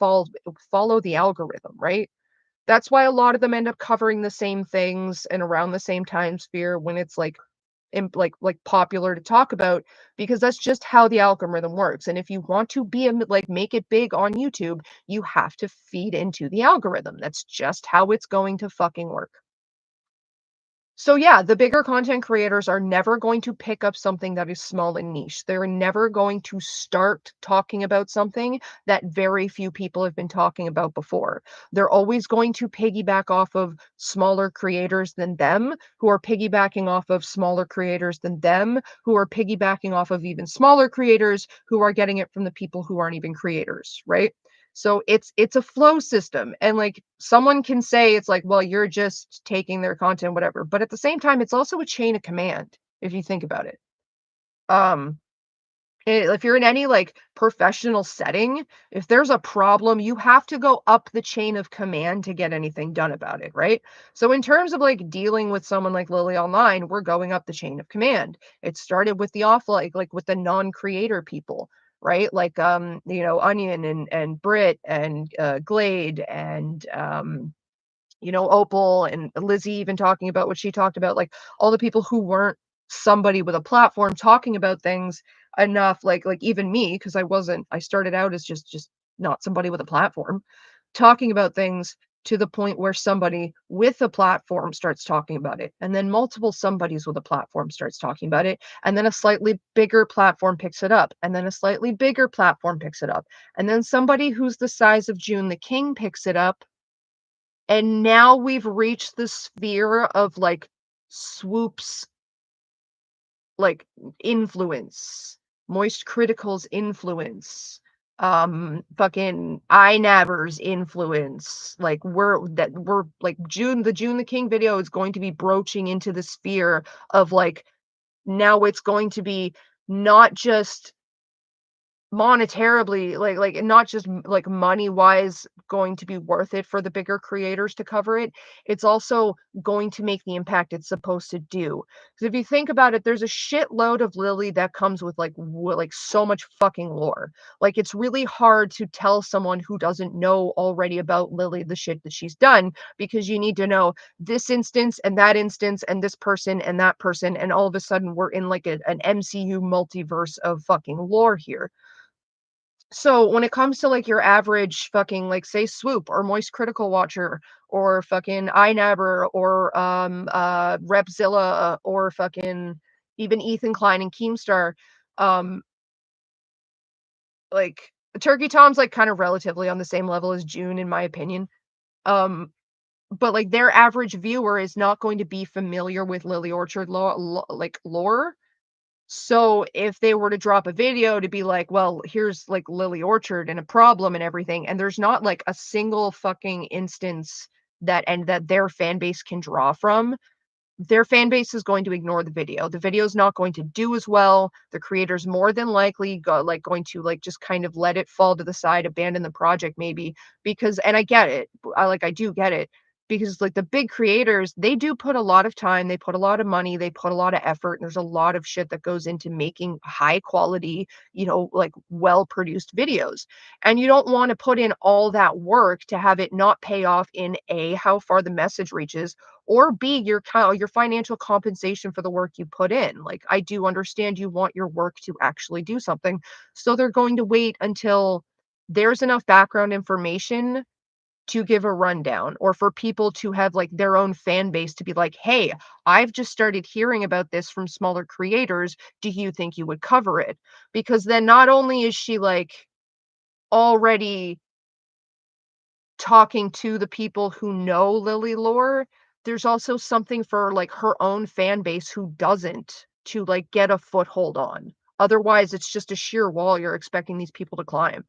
follow the algorithm, right? That's why a lot of them end up covering the same things and around the same time sphere when it's like like popular to talk about, because that's just how the algorithm works. And if you want to be like make it big on YouTube, you have to feed into the algorithm. That's just how it's going to fucking work. So yeah, the bigger content creators are never going to pick up something that is small and niche. They're never going to start talking about something that very few people have been talking about before. They're always going to piggyback off of smaller creators than them, who are piggybacking off of smaller creators than them, who are piggybacking off of even smaller creators who are getting it from the people who aren't even creators, right? So it's a flow system, and like someone can say it's like, well, you're just taking their content, whatever. But at the same time, it's also a chain of command if you think about it. Um, If you're in any, like, professional setting, if there's a problem, you have to go up the chain of command to get anything done about it, right? So in terms of, like, dealing with someone like Lily online, we're going up the chain of command. It started with the like, with the non-creator people, right? Like, Onion and Brit and, Glade and, Opal and Lizzie even talking about what she talked about, like all the people who weren't somebody with a platform talking about things enough, like even me, because I started out as just not somebody with a platform, talking about things to the point where somebody with a platform starts talking about it, and then multiple somebodies with a platform starts talking about it, and then a slightly bigger platform picks it up, and then a slightly bigger platform picks it up, and then somebody who's the size of June the King picks it up, and now we've reached the sphere of, like, Swoop's, like, influence, Moist Critical's influence, fucking iNabber's influence, like, June the King video is going to be broaching into the sphere of, like, now it's going to be not just monetarily, like not just like money wise going to be worth it for the bigger creators to cover it, it's also going to make the impact it's supposed to do. Because if you think about it, there's a shitload of Lily that comes with like so much fucking lore. Like it's really hard to tell someone who doesn't know already about Lily the shit that she's done, because you need to know this instance and this person and that person, and all of a sudden we're in like an MCU multiverse of fucking lore here. So when it comes to like your average fucking like say Swoop or Moist Critical Watcher or fucking iNabber or Repzilla or fucking even Ethan Klein and Keemstar, um like Turkey Tom's like kind of relatively on the same level as June in my opinion. Um but like their average viewer is not going to be familiar with Lily Orchard lore. So if they were to drop a video to be like, well, here's like Lily Orchard and a problem and everything, and there's not like a single fucking instance that their fan base can draw from, their fan base is going to ignore the video. The video is not going to do as well. The creator's more than likely going to like just kind of let it fall to the side, abandon the project maybe, because and I get it. I do get it, because like the big creators, they do put a lot of time, they put a lot of money, they put a lot of effort, and there's a lot of shit that goes into making high quality, like well produced videos. And you don't want to put in all that work to have it not pay off in A, how far the message reaches, or B, your financial compensation for the work you put in. Like, I do understand you want your work to actually do something. So they're going to wait until there's enough background information to give a rundown, or for people to have like their own fan base to be like, hey, I've just started hearing about this from smaller creators. Do you think you would cover it? Because then not only is she like already talking to the people who know Lily lore, there's also something for like her own fan base who doesn't, to like get a foothold on. Otherwise, it's just a sheer wall you're expecting these people to climb.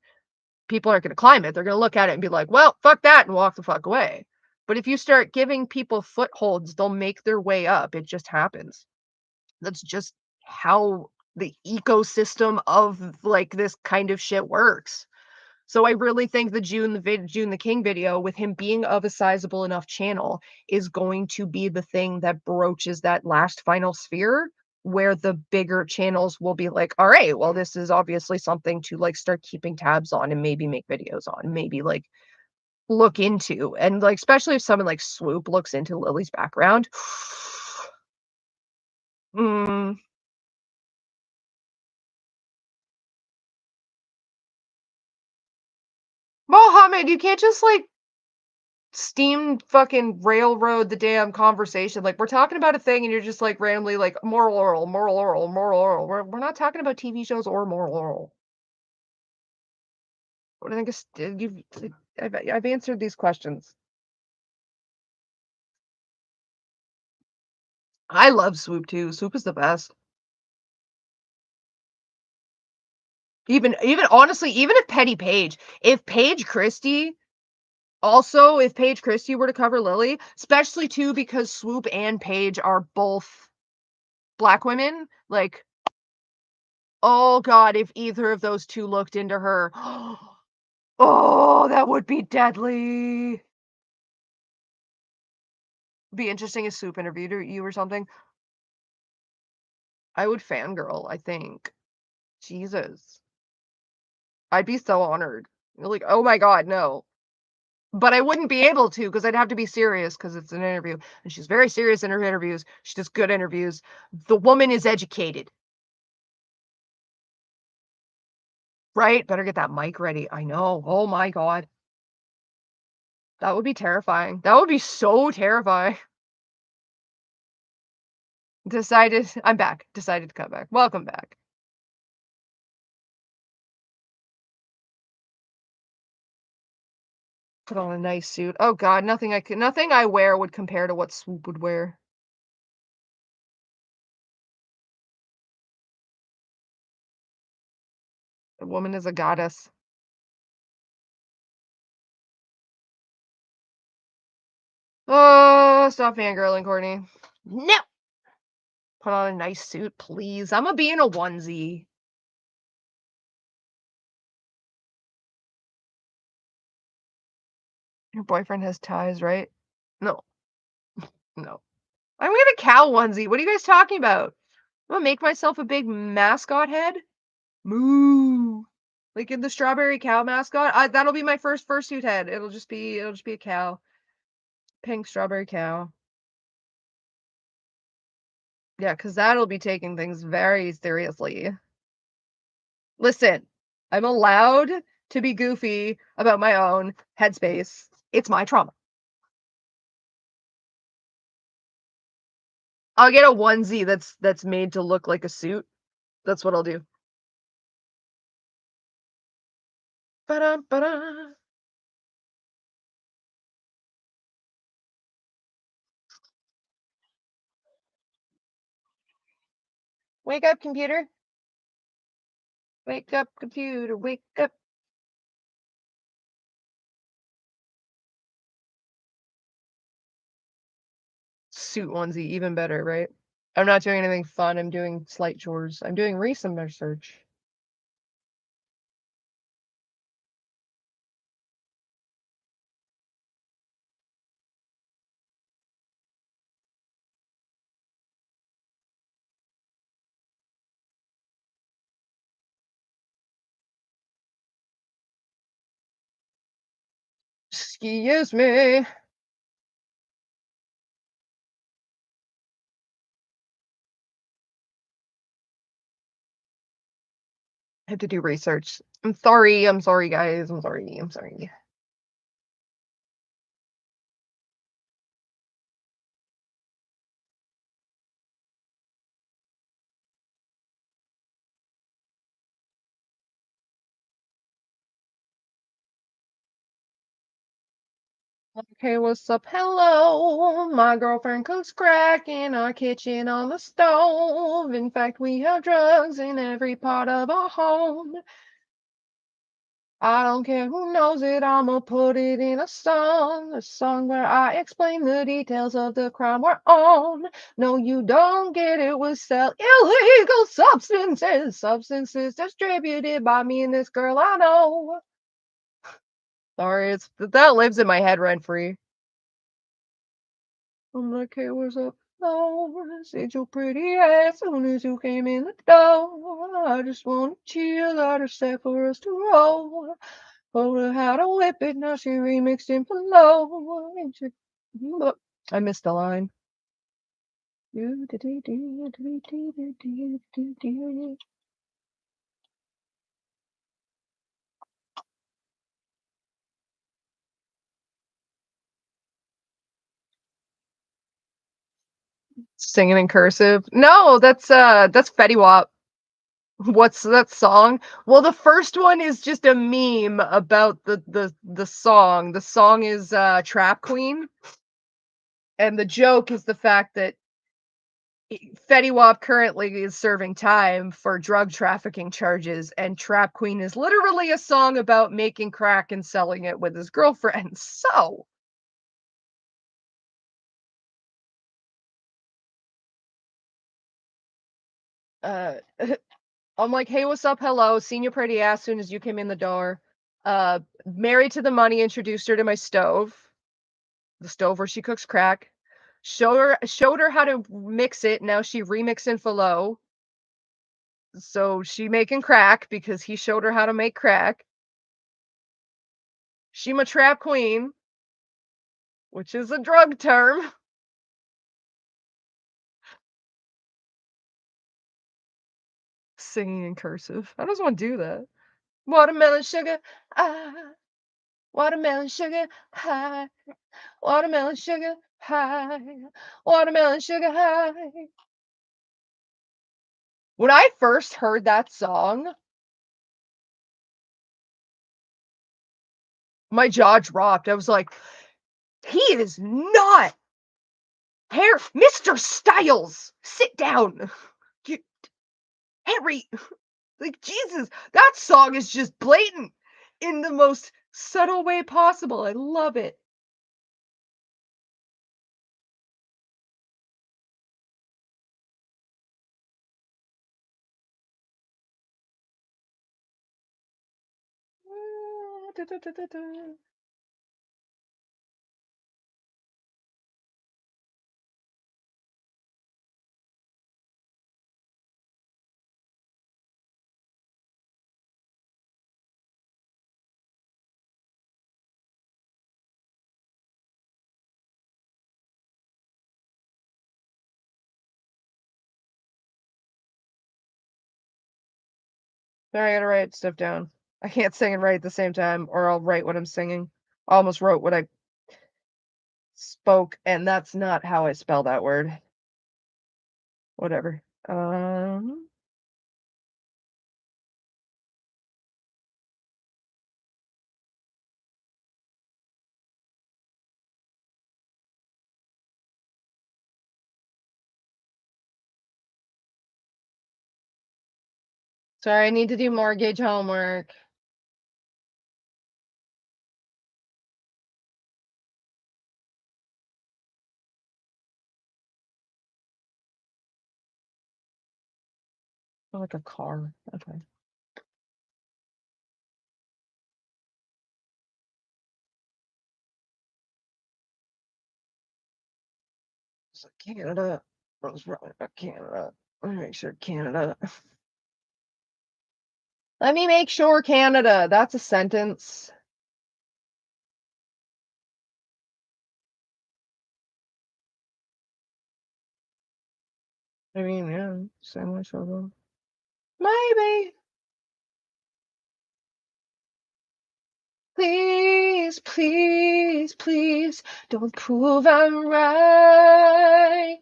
People aren't going to climb it. They're going to look at it and be like, well, fuck that, and walk the fuck away. But if you start giving people footholds, they'll make their way up. It just happens. That's just how the ecosystem of like this kind of shit works. So I really think the June the King video, with him being of a sizable enough channel, is going to be the thing that broaches that last final sphere, where the bigger channels will be like, all right, well, this is obviously something to like start keeping tabs on and maybe make videos on, maybe like look into. And like especially if someone like Swoop looks into Lily's background. mm, Mohammed, you can't just like steam fucking railroad the damn conversation. Like we're talking about a thing and you're just like randomly like moral oral, moral oral, moral oral. We're not talking about TV shows or moral oral. What I think is I've answered these questions. I love Swoop too. Swoop is the best. Even honestly, even if Paige Christie, also if Paige Christie were to cover Lily, especially too because Swoop and Paige are both black women, like Oh god, if either of those 2 looked into her. Oh, that would be deadly. Be interesting if Soup interviewed you or something. I would fangirl, I think. Jesus. I'd be so honored. Like, "Oh my god, no." But I wouldn't be able to because 'cause I'd have to be serious because it's an interview, and she's very serious in her interviews. She does good interviews. The woman is educated, right? Better get that mic ready. I know. Oh my god. That would be terrifying. That would be so terrifying. Decided I'm back. Decided to come back. Welcome back. Put on a nice suit. Oh god, nothing I wear would compare to what Swoop would wear. The woman is a goddess. Oh, stop fangirling, Courtney. No! Put on a nice suit, please. Imma be in a onesie. Your boyfriend has ties, right? No, no. I'm gonna get a cow onesie. What are you guys talking about? I'm gonna make myself a big mascot head. Moo. Like in the strawberry cow mascot. That'll be my first fursuit head. It'll just be a cow. Pink strawberry cow. Yeah, because that'll be taking things very seriously. Listen, I'm allowed to be goofy about my own headspace. It's my trauma. I'll get a onesie that's made to look like a suit. That's what I'll do. Ba-dum, ba-dum. Wake up, computer. Wake up, computer. Wake up. Suit onesie, even better, right? I'm not doing anything fun. I'm doing slight chores. I'm doing recent research. Excuse me. I have to do research. I'm sorry. I'm sorry, guys. I'm sorry. I'm sorry. Okay, what's up? Hello. My girlfriend cooks crack in our kitchen on the stove. In fact, we have drugs in every part of our home. I don't care who knows it, I'ma put it in a song where I explain the details of the crime we're on. No, you don't get it, we sell illegal substances, substances distributed by me and this girl I know. Sorry, it's that lives in my head rent free. I'm like, hey, what's up? Oh, said your pretty ass soon as you came in the door. I just wanna chill out a set for us to roll. Told her how to whip it, now she remixed it below. I missed the line. Singing in cursive. No, that's Fetty Wap. What's that song? Well, the first one is just a meme about the song. The song is Trap Queen, and the joke is the fact that Fetty Wap currently is serving time for drug trafficking charges, and Trap Queen is literally a song about making crack and selling it with his girlfriend. So, uh, I'm like, "Hey, what's up? Hello. Seen your pretty ass soon as you came in the door. Married to the money, introduced her to my stove, the stove where she cooks crack. Showed her how to mix it. Now she remixing phyllo. So she making crack because he showed her how to make crack. She my trap queen, which is a drug term. Singing in cursive. I just want to do that. Watermelon sugar, ah, watermelon sugar, high, watermelon sugar, high, watermelon sugar, high. When I first heard that song, my jaw dropped. I was like, he is not Harry, Mr. Styles. Sit down. You, Harry, like Jesus, that song is just blatant in the most subtle way possible. I love it. Sorry, I gotta write stuff down. I can't sing and write at the same time, or I'll write what I'm singing. I almost wrote what I spoke, and that's not how I spell that word. Whatever. Sorry, I need to do mortgage homework. Oh, like a car. Okay. So Canada. I was wrong about Canada. Let me make sure Canada. Let me make sure Canada. That's a sentence. I mean, yeah, sandwich over. Maybe. Please, please, please don't prove I'm right.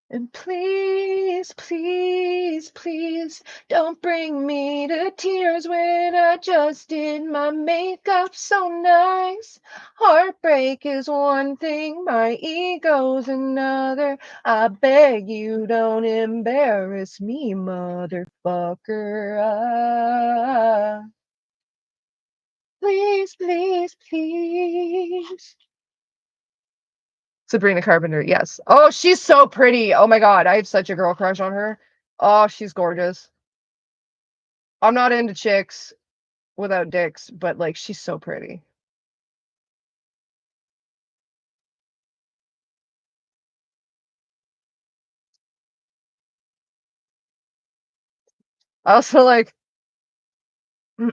And please, please, please don't bring me to tears when I just did my makeup so nice. Heartbreak is one thing, my ego's another. I beg you don't embarrass me, motherfucker. Please, please, please. Sabrina Carpenter, yes. Oh, she's so pretty. Oh my god, I have such a girl crush on her. Oh, she's gorgeous. I'm not into chicks without dicks, but like she's so pretty. I also like I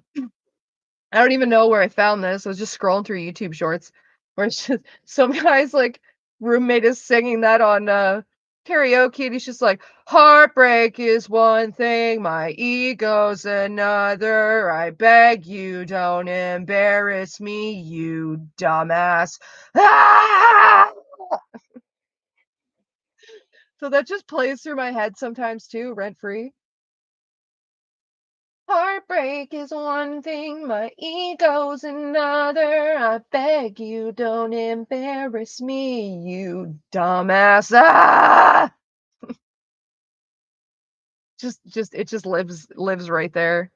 don't even know where I found this. I was just scrolling through YouTube shorts where it's just some guy's like roommate is singing that on karaoke and he's just like, heartbreak is one thing, my ego's another. I beg you don't embarrass me, you dumbass. Ah! So that just plays through my head sometimes too, rent free. Heartbreak is one thing, my ego's another. I beg you, don't embarrass me, you dumbass. Ah! Just it just lives right there.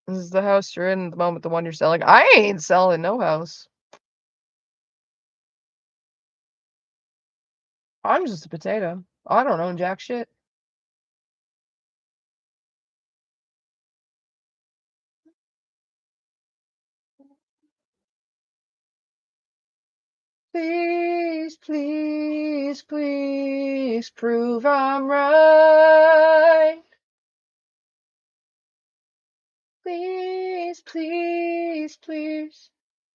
This is the house you're in at the moment, the one you're selling. I ain't selling no house. I'm just a potato. I don't own jack shit. Please, please, please prove I'm right. Please, please, please.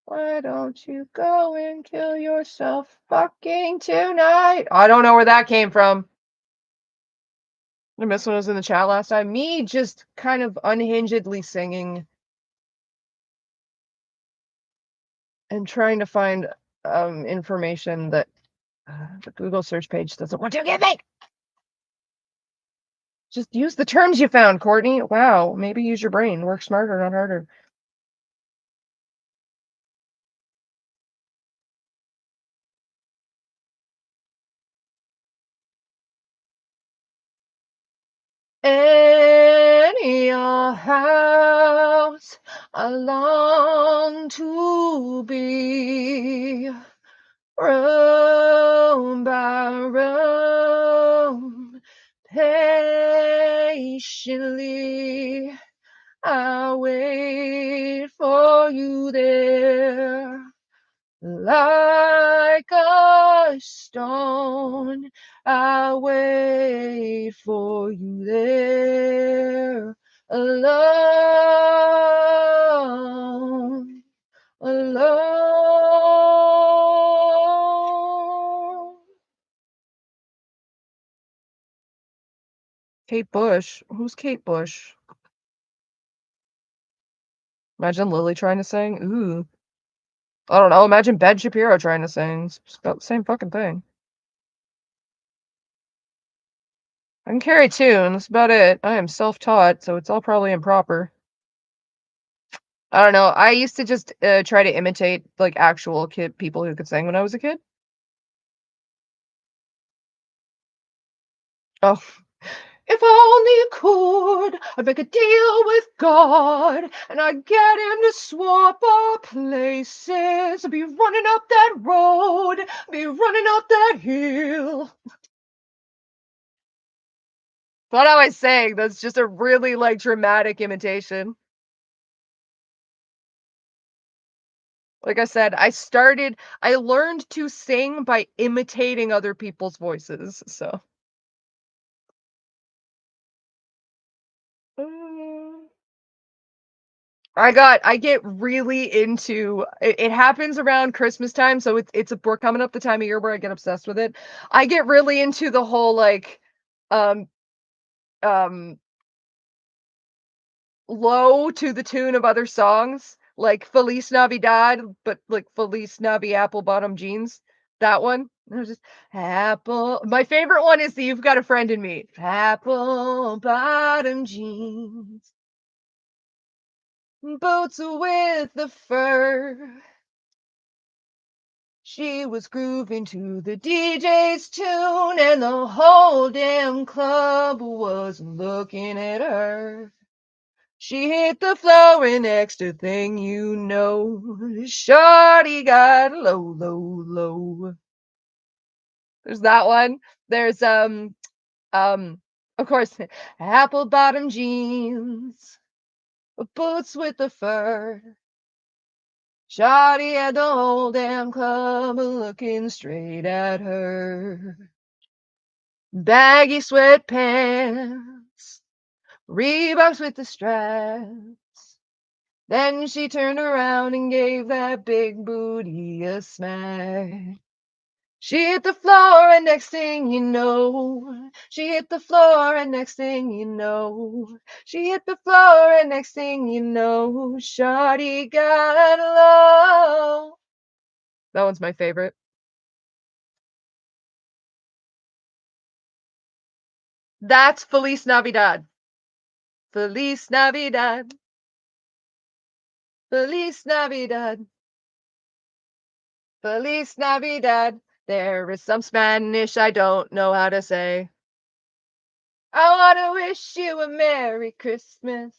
Why don't you go and kill yourself fucking tonight? I don't know where that came from. I missed when I was in the chat last time. Me just kind of unhingedly singing and trying to find information that the Google search page doesn't want to give me. Just use the terms you found, Courtney. Wow, maybe use your brain. Work smarter, not harder. In your house, I long to be room by room, patiently I wait for you there. Like a stone, I wait for you there, alone, alone. Kate Bush? Who's Kate Bush? Imagine Lily trying to sing. Ooh. I don't know. Imagine Ben Shapiro trying to sing. It's about the same fucking thing. I can carry tunes. That's about it. I am self-taught, so it's all probably improper. I don't know. I used to just try to imitate like actual kid people who could sing when I was a kid. Oh, if I only could, I'd make a deal with God, and I'd get him to swap our places. I'd be running up that road, be running up that hill. What am I saying? That's just a really like dramatic imitation. Like I said, I learned to sing by imitating other people's voices, so. I get really into it happens around Christmas time, so we're coming up the time of year where I get obsessed with it. I get really into the whole like um um low to the tune of other songs, like Feliz Navidad, but like Feliz Navi Apple Bottom Jeans. That one. And I was just apple. My favorite one is the You've Got a Friend in Me. Apple bottom jeans, boots with the fur. She was grooving to the DJ's tune, and the whole damn club was looking at her. She hit the floor, and next thing you know, shorty got low, low, low. There's that one. There's of course, apple bottom jeans, boots with the fur. Shawty had the whole damn club looking straight at her. Baggy sweatpants, Reeboks with the straps. Then she turned around and gave that big booty a smack. She hit the floor, and next thing you know, she hit the floor, and next thing you know, she hit the floor, and next thing you know, shawty got low. That one's my favorite. That's Feliz Navidad. Feliz Navidad. Feliz Navidad. Feliz Navidad. There is some Spanish I don't know how to say. I want to wish you a Merry Christmas.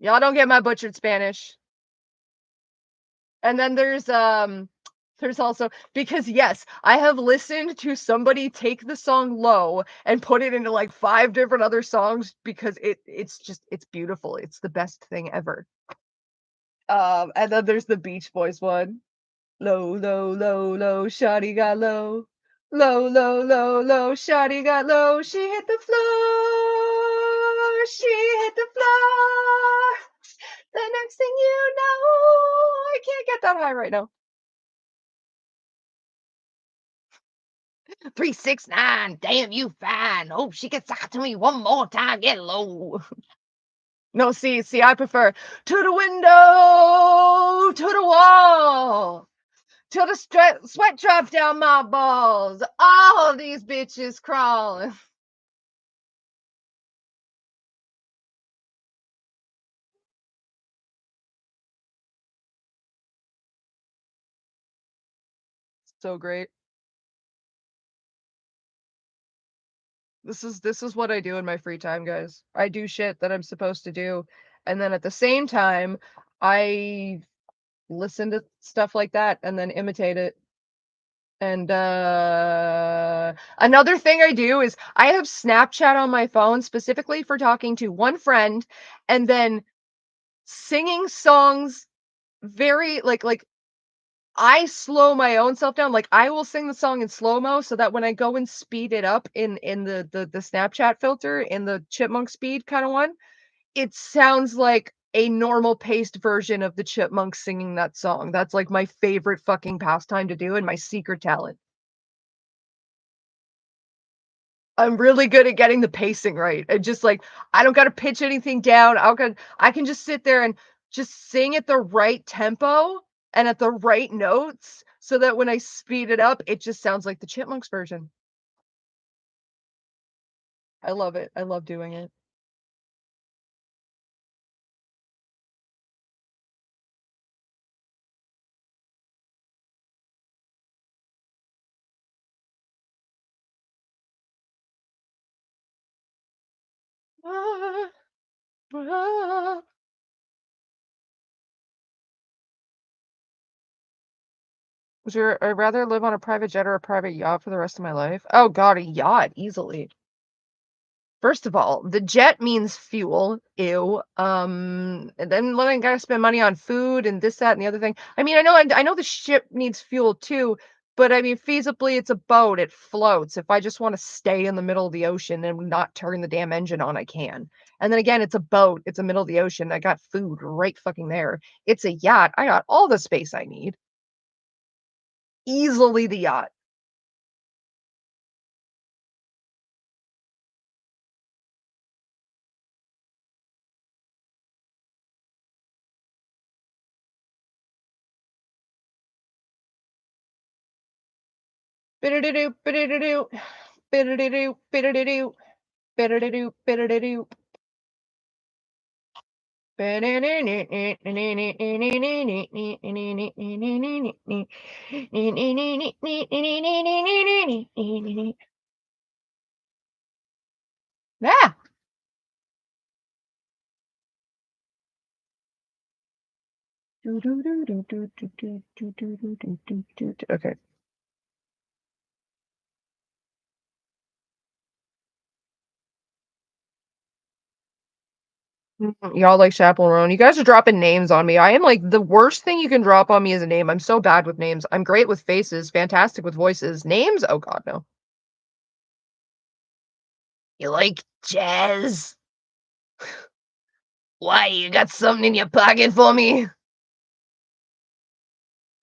Y'all don't get my butchered Spanish. And then there's There's also because yes, I have listened to somebody take the song "Low" and put it into, like, 5 different other songs because it's just it's beautiful. It's the best thing ever. And then there's the Beach Boys one. Low, low, low, low, shawty got low. Low, low, low, low, shawty got low. She hit the floor. She hit the floor. The next thing you know, I can't get that high right now. 369, damn you fine. Oh, she can suck it to me one more time. Get low. No, see, I prefer to the window, to the wall, till the sweat drops down my balls. All these bitches crawling. So great. This is what I do in my free time, guys. I do shit that I'm supposed to do, and then at the same time, I listen to stuff like that and then imitate it. And another thing I do is I have Snapchat on my phone specifically for talking to one friend and then singing songs very like I slow my own self down. Like I will sing the song in slow-mo so that when I go and speed it up in the Snapchat filter in the chipmunk speed kind of one, it sounds like a normal paced version of the chipmunks singing that song. That's like my favorite fucking pastime to do and my secret talent. I'm really good at getting the pacing right, and just, like, I don't gotta pitch anything down, I can just sit there and just sing at the right tempo and at the right notes so that when I speed it up, it just sounds like the Chipmunks version. I love it, I love doing it. Ah, ah. I'd rather live on a private jet or a private yacht for the rest of my life. Oh god, a yacht, easily. First of all, the jet means fuel, ew, and then I gotta spend money on food and this, that, and the other thing. I mean, I know the ship needs fuel too, but I mean, feasibly, it's a boat, it floats. If I just wanna stay in the middle of the ocean and not turn the damn engine on, I can. And then again, it's a boat, it's the middle of the ocean, I got food right fucking there. It's a yacht, I got all the space I need. Easily the yacht. Bidididoo, bidididoo, bidididoo, bidididoo, bidididoo, bidididoo. Yeah. Okay. Y'all like Chaperone. You guys are dropping names on me. I am like the worst thing you can drop on me is a name. I'm so bad with names. I'm great with faces, fantastic with voices. Names? Oh god, no. You like jazz? Why, you got something in your pocket for me? What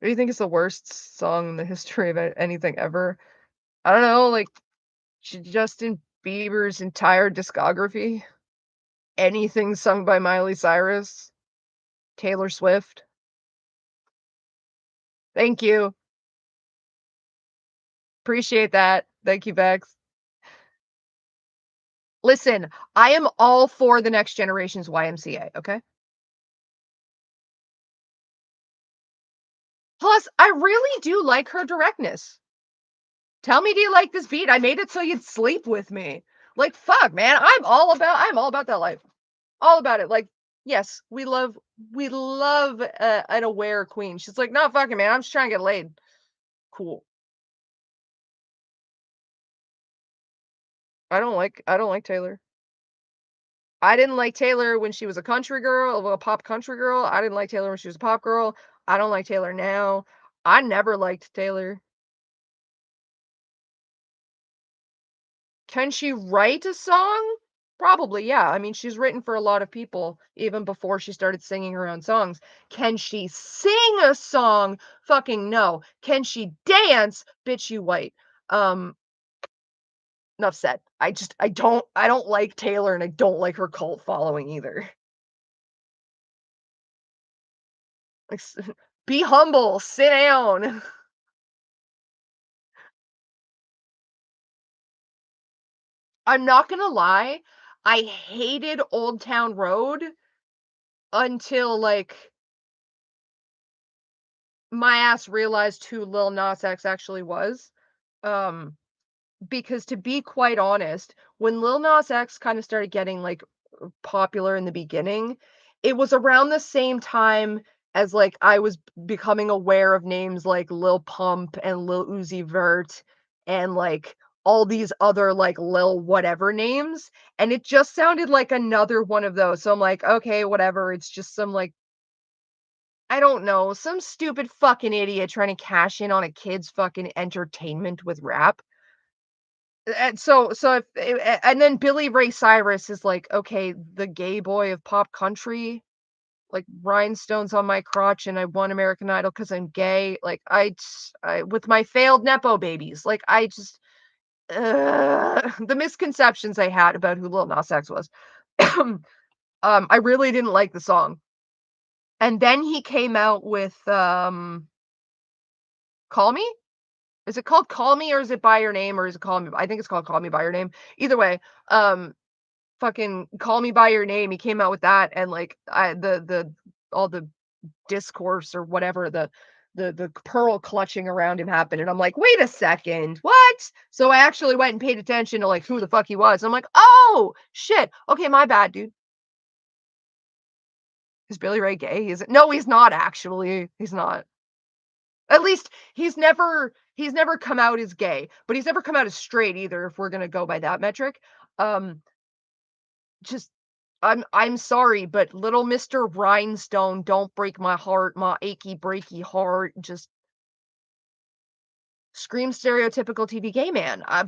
do you think is the worst song in the history of anything ever? I don't know, like Justin Bieber's entire discography. Anything sung by Miley Cyrus, Taylor Swift. Thank you. Appreciate that. Thank you, Bex. Listen, I am all for the next generation's YMCA, okay? Plus, I really do like her directness. Tell me, do you like this beat? I made it so you'd sleep with me. Like, fuck, man. I'm all about that life. All about it. Like, yes, we love an aware queen. She's like, no, fucking man, I'm just trying to get laid. Cool. I don't like Taylor. I didn't like Taylor when she was a country girl, well, a pop country girl. I didn't like Taylor when she was a pop girl. I don't like Taylor now. I never liked Taylor. Can she write a song? Probably, yeah. I mean, she's written for a lot of people even before she started singing her own songs. Can she sing a song? Fucking no. Can she dance? Bitch, you white. Um, enough said. I don't like Taylor and I don't like her cult following either. Like, be humble, sit down. I'm not gonna lie, I hated Old Town Road until, like, my ass realized who Lil Nas X actually was. Um, because to be quite honest, when Lil Nas X kinda started getting, like, popular in the beginning, it was around the same time as, like, I was becoming aware of names like Lil Pump and Lil Uzi Vert and, like, all these other, like, Lil whatever names, and it just sounded like another one of those, so I'm like, "Okay, whatever, it's just some, like" I don't know, some stupid fucking idiot trying to cash in on a kid's fucking entertainment with rap. And so if and then Billy Ray Cyrus is like, "Okay, the gay boy of pop country, like, rhinestones on my crotch, and I won American Idol because 'cause I'm gay." Like, I with my failed nepo babies, like, I just the misconceptions I had about who Lil Nas X was. I really didn't like the song. And then he came out with, Call Me? Is it called Call Me or is it By Your Name or is it Call Me I think it's called Call Me By Your Name. Either way, um, fucking Call Me By Your Name, he came out with that and, like, I the all the discourse or whatever, the pearl clutching around him happened, and I'm like, "Wait a second, what?" So I actually went and paid attention to, like, who the fuck he was. I'm like, "Oh, shit. Okay, my bad, dude." Is Billy Ray gay? Is it no, he's not actually. He's not. At least he's never come out as gay, but he's never come out as straight either, if we're gonna go by that metric. Um, just I'm sorry, but little Mr. Rhinestone, don't break my heart, my achy breaky heart, just scream stereotypical TV gay man. I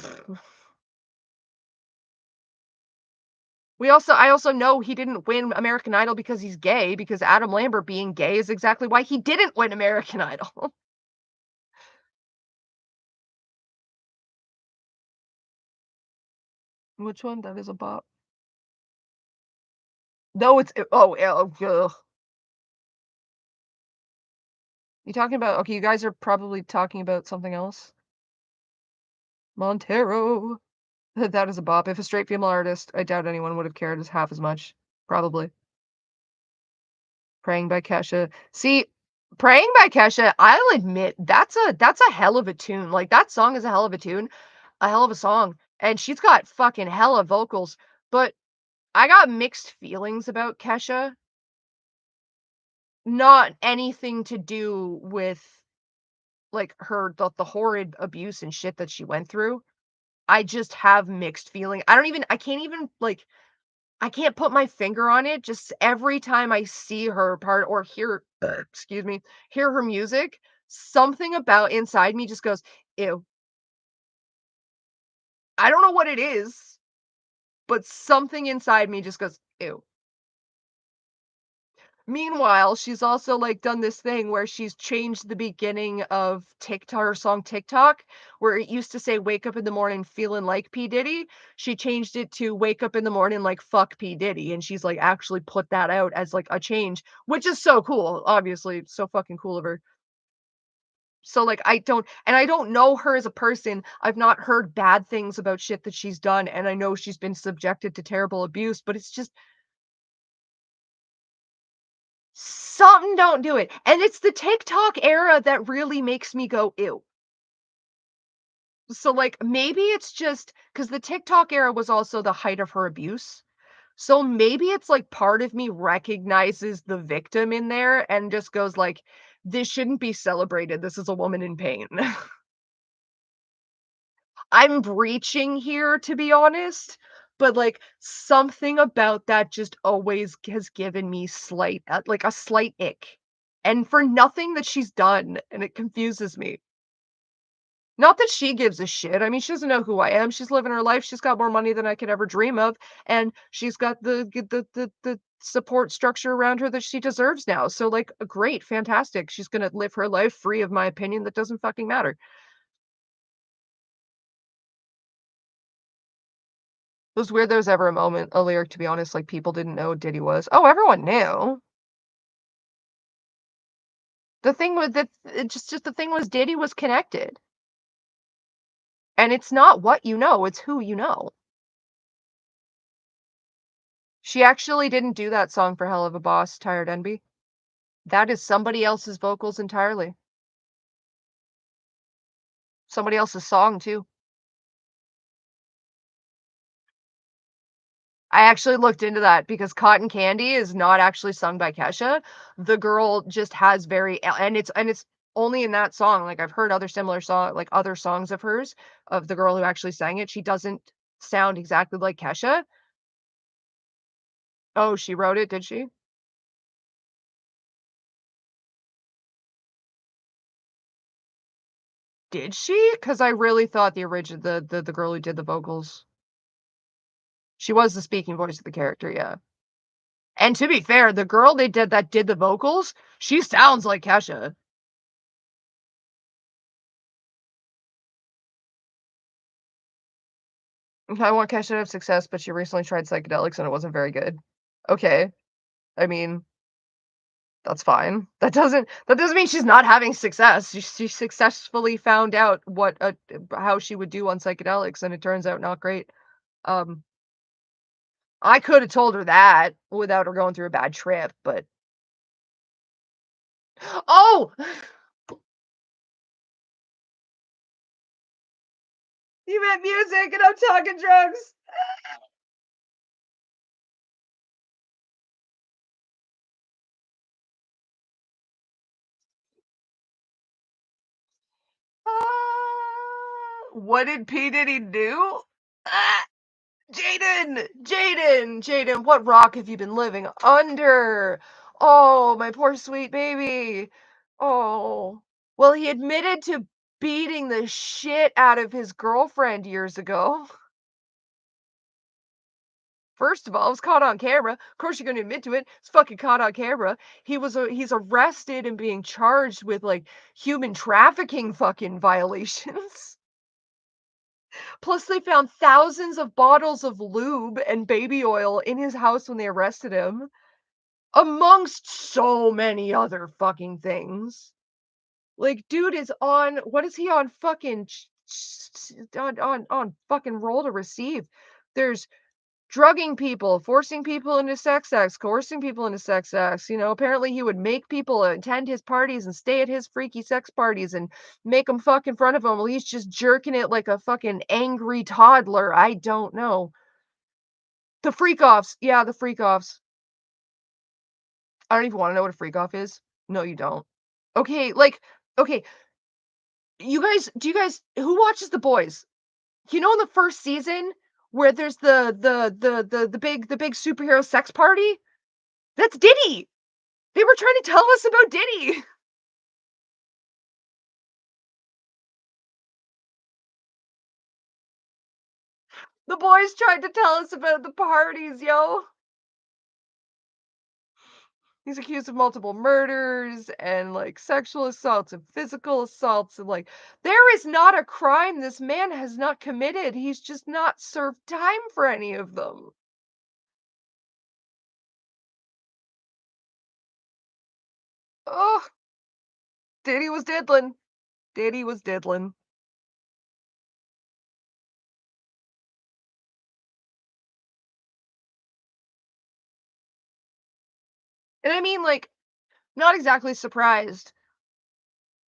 also know he didn't win American Idol because he's gay, because Adam Lambert being gay is exactly why he didn't win American Idol. Which one? That is a bop. No, it's oh, yeah, oh, ugh. You talking about okay, you guys are probably talking about something else. Montero. That is a bop. If a straight female artist, I doubt anyone would have cared as half as much. Probably. Praying by Kesha. See, Praying by Kesha, I'll admit that's a hell of a tune. Like that song is a hell of a tune, a hell of a song. And she's got fucking hella vocals. But I got mixed feelings about Kesha. Not anything to do with like the horrid abuse and shit that she went through. I just have mixed feeling. I can't even like I can't put my finger on it. Just every time I see her part or hear excuse me, hear her music, something about inside me just goes, ew. I don't know what it is, but something inside me just goes, ew. Meanwhile, she's also, like, done this thing where she's changed the beginning of TikTok her song TikTok, where it used to say, "Wake up in the morning feeling like P. Diddy." She changed it to, "Wake up in the morning like fuck P. Diddy," and she's, like, actually put that out as, like, a change, which is so cool, obviously, it's so fucking cool of her. So, like, I don't know her as a person, I've not heard bad things about shit that she's done, and I know she's been subjected to terrible abuse, but it's just something don't do it, and it's the TikTok era that really makes me go, "Ew." So, like, maybe it's just because the TikTok era was also the height of her abuse, so maybe it's, like, part of me recognizes the victim in there and just goes like, This shouldn't be celebrated. This is a woman in pain. I'm breaching here, to be honest, but, like, something about that just always has given me like, a slight ick, and for nothing that she's done, and it confuses me. Not that she gives a shit, I mean, she doesn't know who I am, she's living her life, she's got more money than I could ever dream of, and she's got the support structure around her that she deserves now, so, like, great, fantastic, she's gonna live her life free of my opinion that doesn't fucking matter. It was weird there was ever a lyric, to be honest, like, people didn't know who Diddy was. Oh, everyone knew. The thing was that it just the thing was Diddy was connected, and it's not what you know, it's who you know. She actually didn't do that song for Hell of a Boss, Tired Envy. That is somebody else's vocals entirely. Somebody else's song too. I actually looked into that because Cotton Candy is not actually sung by Kesha. The girl just has and it's only in that song. Like I've heard other similar other songs of hers, of the girl who actually sang it. She doesn't sound exactly like Kesha. Oh, she wrote it, did she? Did she? Because I really thought the girl who did the vocals, she was the speaking voice of the character, yeah. And to be fair, the girl that did the vocals, she sounds like Kesha. I want Kesha to have success, but she recently tried psychedelics and it wasn't very good. Okay. I mean, that's fine. That doesn't mean she's not having success. She successfully found out how she would do on psychedelics, and it turns out not great. Um, I could have told her that without her going through a bad trip, but oh, you meant music, and I'm talking drugs. What did P Diddy do? Ah, Jaden, what rock have you been living under? Oh, my poor sweet baby. Oh. Well, he admitted to beating the shit out of his girlfriend years ago. First of all, it was caught on camera. Of course, you're going to admit to it. It's fucking caught on camera. He's arrested and being charged with like human trafficking fucking violations. Plus, they found thousands of bottles of lube and baby oil in his house when they arrested him, amongst so many other fucking things. Like, dude is on what is he on fucking on fucking roll to receive? There's drugging people, forcing people into sex acts, coercing people into sex acts. You know, apparently he would make people attend his parties and stay at his freaky sex parties and make them fuck in front of him while he's just jerking it like a fucking angry toddler. I don't know. The freak offs. Yeah, the freak offs. I don't even want to know what a freak off is. No, you don't. Okay, like, okay, you guys, who watches The Boys? You know, in the first season where there's the big superhero sex party? That's Diddy. They were trying to tell us about Diddy. The boys tried to tell us about the parties, yo. He's accused of multiple murders and like sexual assaults and physical assaults and like there is not a crime this man has not committed. He's just not served time for any of them. Oh, Diddy was diddlin'. Diddy was diddlin'. And I mean like not exactly surprised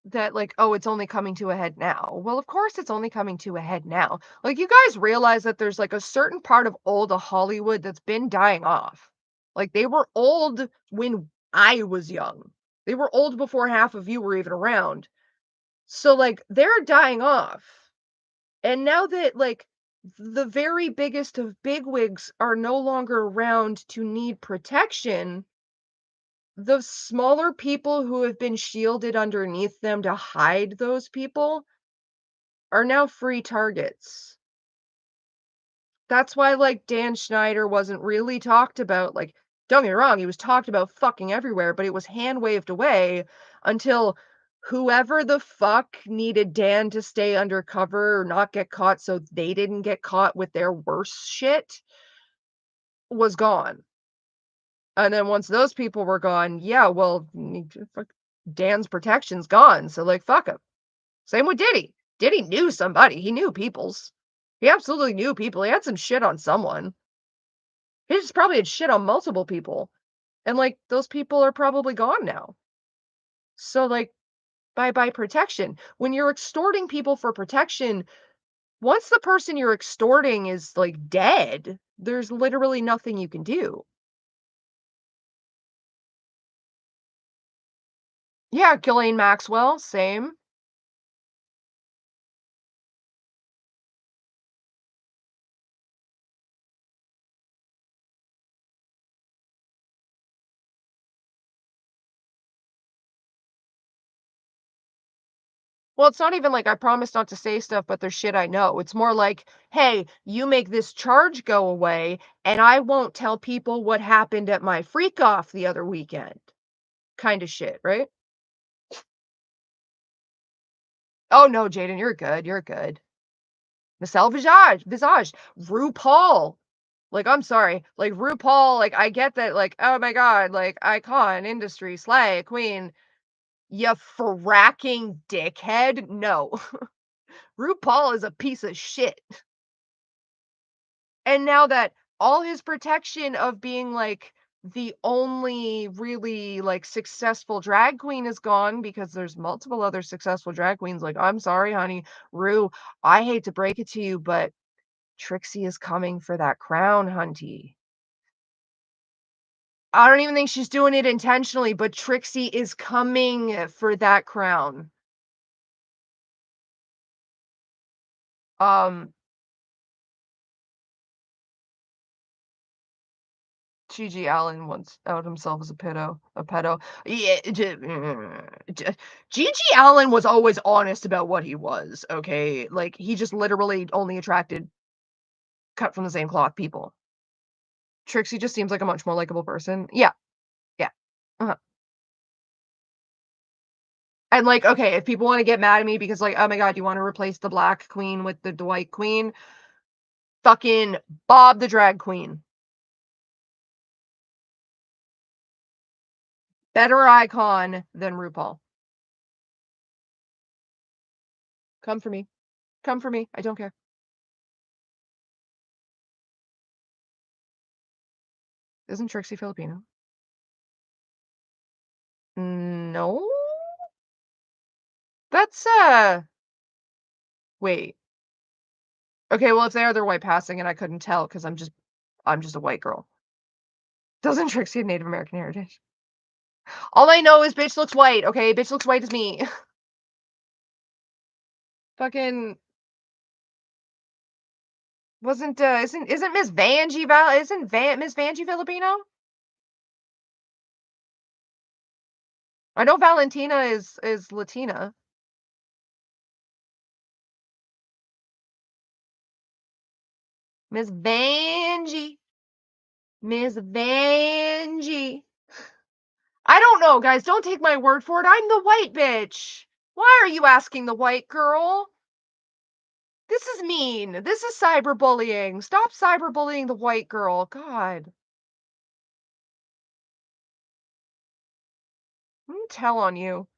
that like, oh, it's only coming to a head now. Well, of course it's only coming to a head now. Like you guys realize that there's like a certain part of old Hollywood that's been dying off. Like they were old when I was young. They were old before half of you were even around. So, like, they're dying off. And now that, like, the very biggest of bigwigs are no longer around to need protection, the smaller people who have been shielded underneath them to hide those people are now free targets. That's why, like, Dan Schneider wasn't really talked about, like, don't get me wrong, he was talked about fucking everywhere, but it was hand waved away until whoever the fuck needed Dan to stay undercover or not get caught so they didn't get caught with their worst shit was gone. And then once those people were gone, yeah, well, fuck, Dan's protection's gone, so, like, fuck him. Same with Diddy. Diddy knew somebody, he knew peoples. He absolutely knew people, he had some shit on someone. He just probably had shit on multiple people, and, like, those people are probably gone now. So, like, bye-bye protection. When you're extorting people for protection, once the person you're extorting is, like, dead, there's literally nothing you can do. Yeah, Ghislaine Maxwell, same. Well, it's not even like I promise not to say stuff, but there's shit I know. It's more like, "Hey, you make this charge go away, and I won't tell people what happened at my freak off the other weekend." Kinda shit, right? Oh, no, Jaden, you're good, you're good. Michelle Visage, RuPaul. Like, I'm sorry, like, RuPaul, like, I get that, like, oh my god, like, icon, industry, slay, queen. You fracking dickhead. No. RuPaul is a piece of shit. And now that all his protection of being, like, the only really, like, successful drag queen is gone because there's multiple other successful drag queens, like, I'm sorry, honey, Ru, I hate to break it to you, but Trixie is coming for that crown, hunty. I don't even think she's doing it intentionally, but Trixie is coming for that crown. Um, G.G. Allen once out himself as a pedo. Yeah, G.G. Allen was always honest about what he was, okay? Like, he just literally only attracted cut from the same cloth people. Trixie just seems like a much more likable person. Yeah, yeah. Uh-huh. And, like, okay, if people wanna get mad at me because, like, "Oh my god, you wanna replace the black queen with the white queen?" Fucking Bob the drag queen. Better icon than RuPaul. Come for me. Come for me. I don't care. Isn't Trixie Filipino? No? That's, wait. Okay, well, if they are, they're white passing, and I couldn't tell because 'cause I'm just a white girl. Doesn't Trixie have Native American heritage? All I know is bitch looks white, okay? Bitch looks white as me. Fucking wasn't, isn't Miss Vanjie Val isn't Van Miss Vanjie Filipino? I know Valentina is Latina. Miss Vanjie. Miss Vanjie. I don't know, guys, don't take my word for it, I'm the white bitch. Why are you asking the white girl? This is mean. This is cyberbullying. Stop cyberbullying the white girl. God. I'm gonna tell on you.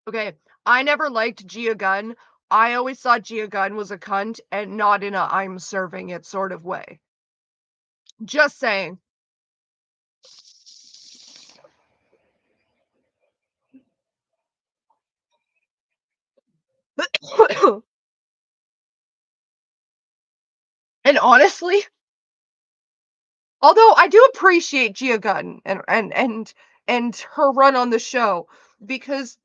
Okay. I never liked Gia Gunn. I always thought Gia Gunn was a cunt and not in a I'm serving it sort of way. Just saying. And honestly, although I do appreciate Gia Gunn and her run on the show because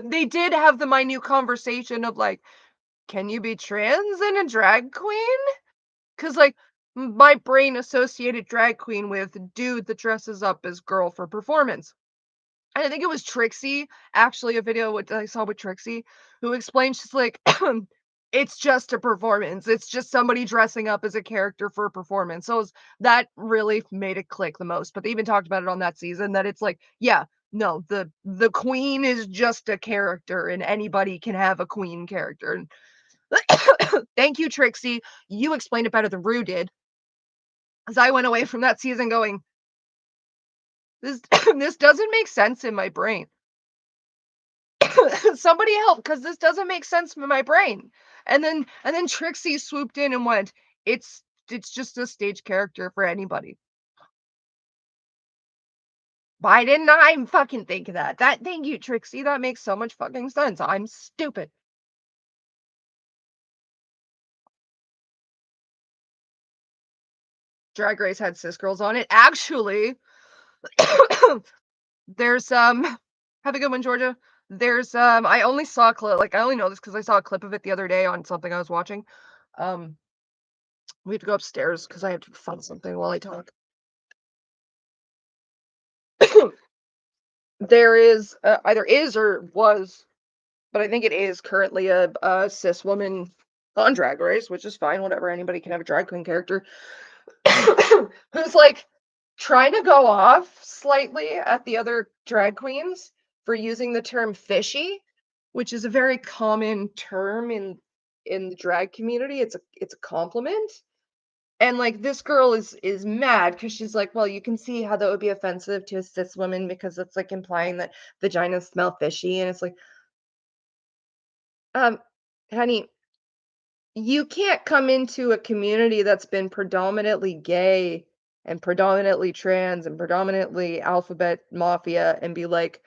they did have the minute conversation of like, can you be trans and a drag queen? Because like my brain associated drag queen with dude that dresses up as girl for performance. And I think it was Trixie, actually, a video what I saw with Trixie, who explained she's like, it's just a performance. It's just somebody dressing up as a character for a performance. So that really made it click the most. But they even talked about it on that season that it's like, yeah, no, the queen is just a character, and anybody can have a queen character. And thank you, Trixie. You explained it better than Rue did. As I went away from that season going, this this doesn't make sense in my brain. Somebody help, because this doesn't make sense in my brain. And then Trixie swooped in and went, it's just a stage character for anybody. Why didn't I fucking think of that? Thank you, Trixie. That makes so much fucking sense. I'm stupid. Drag Race had cis girls on it. Actually, there's have a good one, Georgia. There's I only saw a clip, like I only know this because I saw a clip of it the other day on something I was watching. Um, we have to go upstairs because I have to find something while I talk. There is either is or was, but I think it is currently a cis woman on Drag Race, which is fine. Whatever, anybody can have a drag queen character who's like trying to go off slightly at the other drag queens for using the term fishy, which is a very common term in the drag community. It's a compliment. And like this girl is mad because she's like, well, you can see how that would be offensive to a cis woman because it's like implying that vaginas smell fishy. And it's like, um, honey, you can't come into a community that's been predominantly gay and predominantly trans and predominantly alphabet mafia and be like,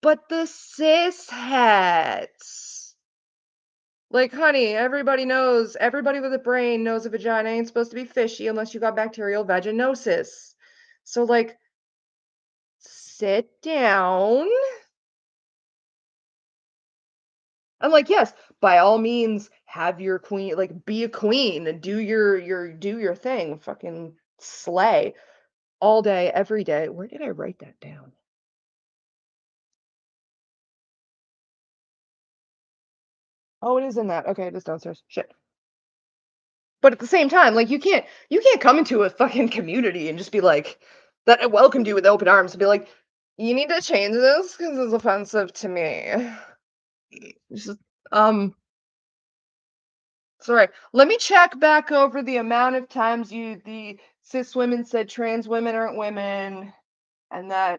but the cis hats. Like, honey, everybody knows, everybody with a brain knows a vagina ain't supposed to be fishy unless you got bacterial vaginosis. So, like, sit down. I'm like, yes, by all means, have your queen, like, be a queen and do your thing, fucking slay all day, every day. Where did I write that down? Oh, it is in that. Okay, it is downstairs. Shit. But at the same time, like you can't come into a fucking community and just be like that welcomed you with open arms and be like, you need to change this because it's offensive to me. It's just, um, sorry. Let me check back over the amount of times the cis women said trans women aren't women, and that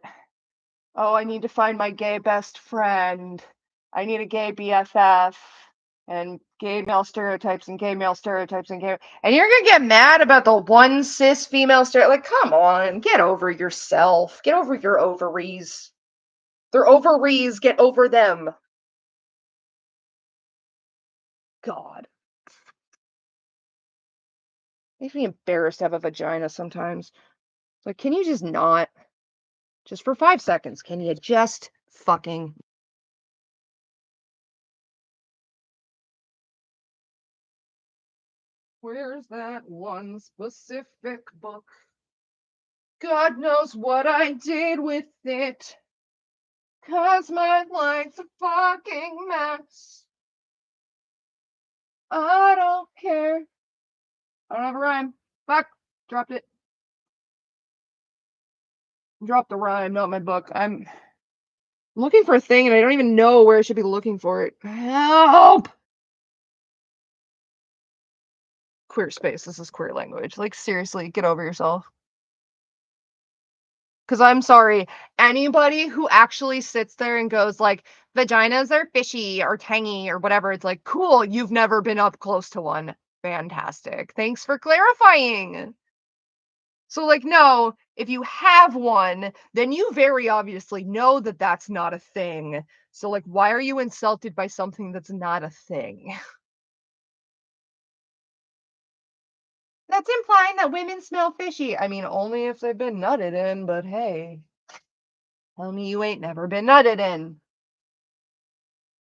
oh, I need to find my gay best friend. I need a gay BFF and gay male stereotypes and gay male stereotypes and gay. And you're gonna get mad about the one cis female stereotype. Like, come on, get over yourself. Get over your ovaries. They're ovaries. Get over them. God. Makes me embarrassed to have a vagina sometimes. Like, can you just not? Just for 5 seconds, can you just fucking where's that one specific book? God knows what I did with it. 'Cause my life's a fucking mess. I don't care. I don't have a rhyme. Fuck. Dropped it. Dropped the rhyme, not my book. I'm looking for a thing and I don't even know where I should be looking for it. Help! Queer space. This is queer language. Like, seriously, get over yourself. Because I'm sorry, anybody who actually sits there and goes like, vaginas are fishy or tangy or whatever, it's like, cool, you've never been up close to one. Fantastic. Thanks for clarifying. So, like, no, if you have one, then you very obviously know that that's not a thing. So, like, why are you insulted by something that's not a thing? That's implying that women smell fishy. I mean, only if they've been nutted in, but hey, tell me you ain't never been nutted in.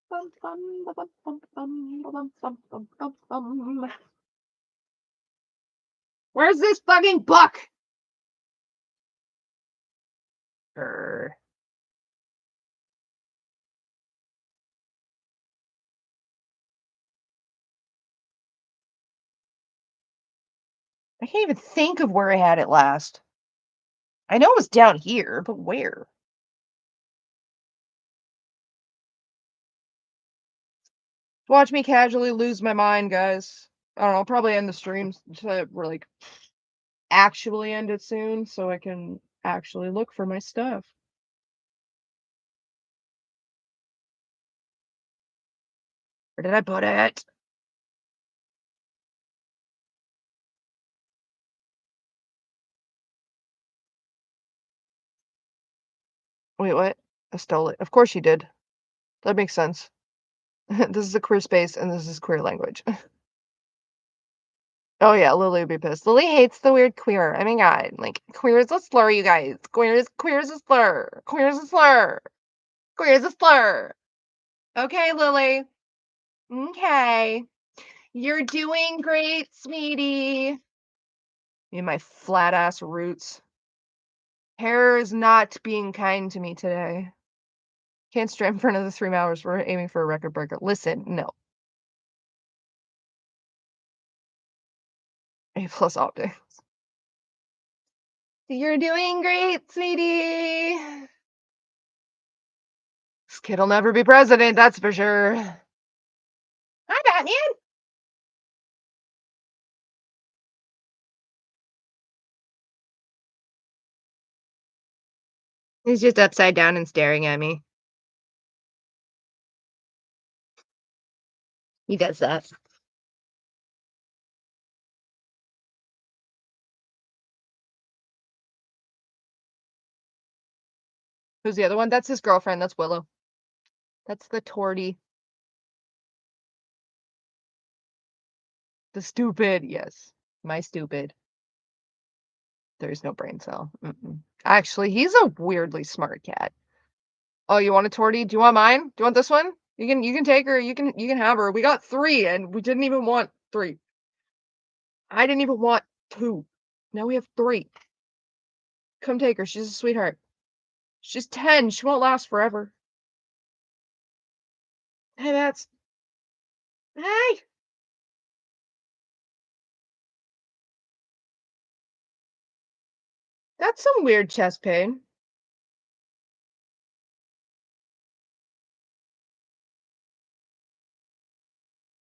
Bum, bum, ba, bum, bum, bum, ba, bum, bum, bum, bum, bum. Where's this fucking book? Grr. I can't even think of where I had it last. I know it was down here, but where? Watch me casually lose my mind, guys. I don't know, I'll probably end the stream to like actually end it soon so I can actually look for my stuff. Where did I put it? Wait, what? I stole it. Of course you did. That makes sense. This is a queer space and this is queer language. Oh yeah, Lily would be pissed. Lily hates the weird queer. Oh my god. Like, queer is a slur, you guys. Queer is a slur. Queer is a slur. Queer is a slur. Okay, Lily. Okay. You're doing great, sweetie. Me and my flat ass roots. Hair is not being kind to me today. Can't stream for another 3 hours. We're aiming for a record breaker. Listen, no. A plus optics. You're doing great, sweetie. This kid'll never be president, that's for sure. Hi, Batman. He's just upside down and staring at me. He does that. Who's the other one? That's his girlfriend. That's Willow. That's the Torty. The stupid. Yes. My stupid. There's no brain cell. Actually, he's a weirdly smart cat. Oh, you want a Torty? Do you want mine? Do you want this one? You can take her. You can have her. We got 3 and we didn't even want 3. I didn't even want 2. Now we have 3. Come take her. She's a sweetheart. She's 10. She won't last forever. Hey, that's. Hey! That's some weird chest pain.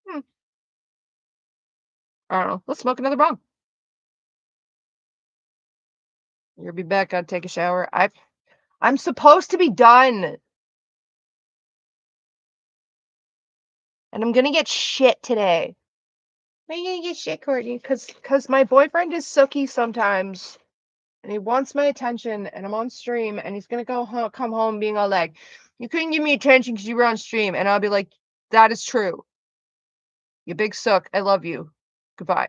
Hmm. I don't know. Let's smoke another bong. You'll be back. Gotta take a shower. I'm supposed to be done. And I'm gonna get shit today. Why are you gonna get shit, Courtney? Cause my boyfriend is sooky sometimes. And he wants my attention, and I'm on stream, and he's gonna come home being all like, "You couldn't give me attention because you were on stream," and I'll be like, "That is true. You big sook. I love you. Goodbye."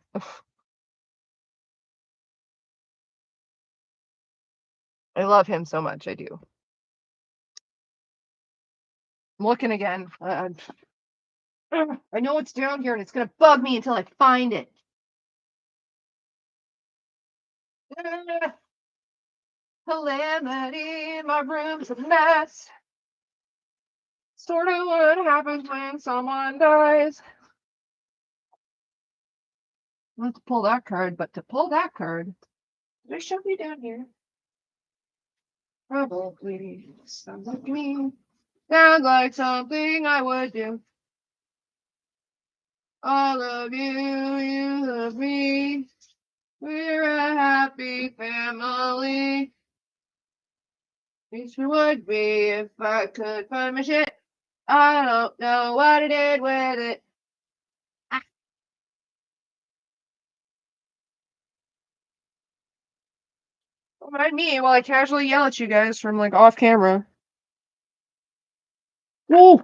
I love him so much. I do. I'm looking again. I know it's down here, and it's gonna bug me until I find it. Calamity, my room's a mess. Sort of what happens when someone dies. Let's pull that card, but to pull that card, did I shove you down here? Probably. Sounds like me. Sounds like something I would do. All of you, you love me. We're a happy family. Wish we would be if I could find my shit. I don't know what I did with it. Mind me while I casually yell at you guys from like off camera. Whoa!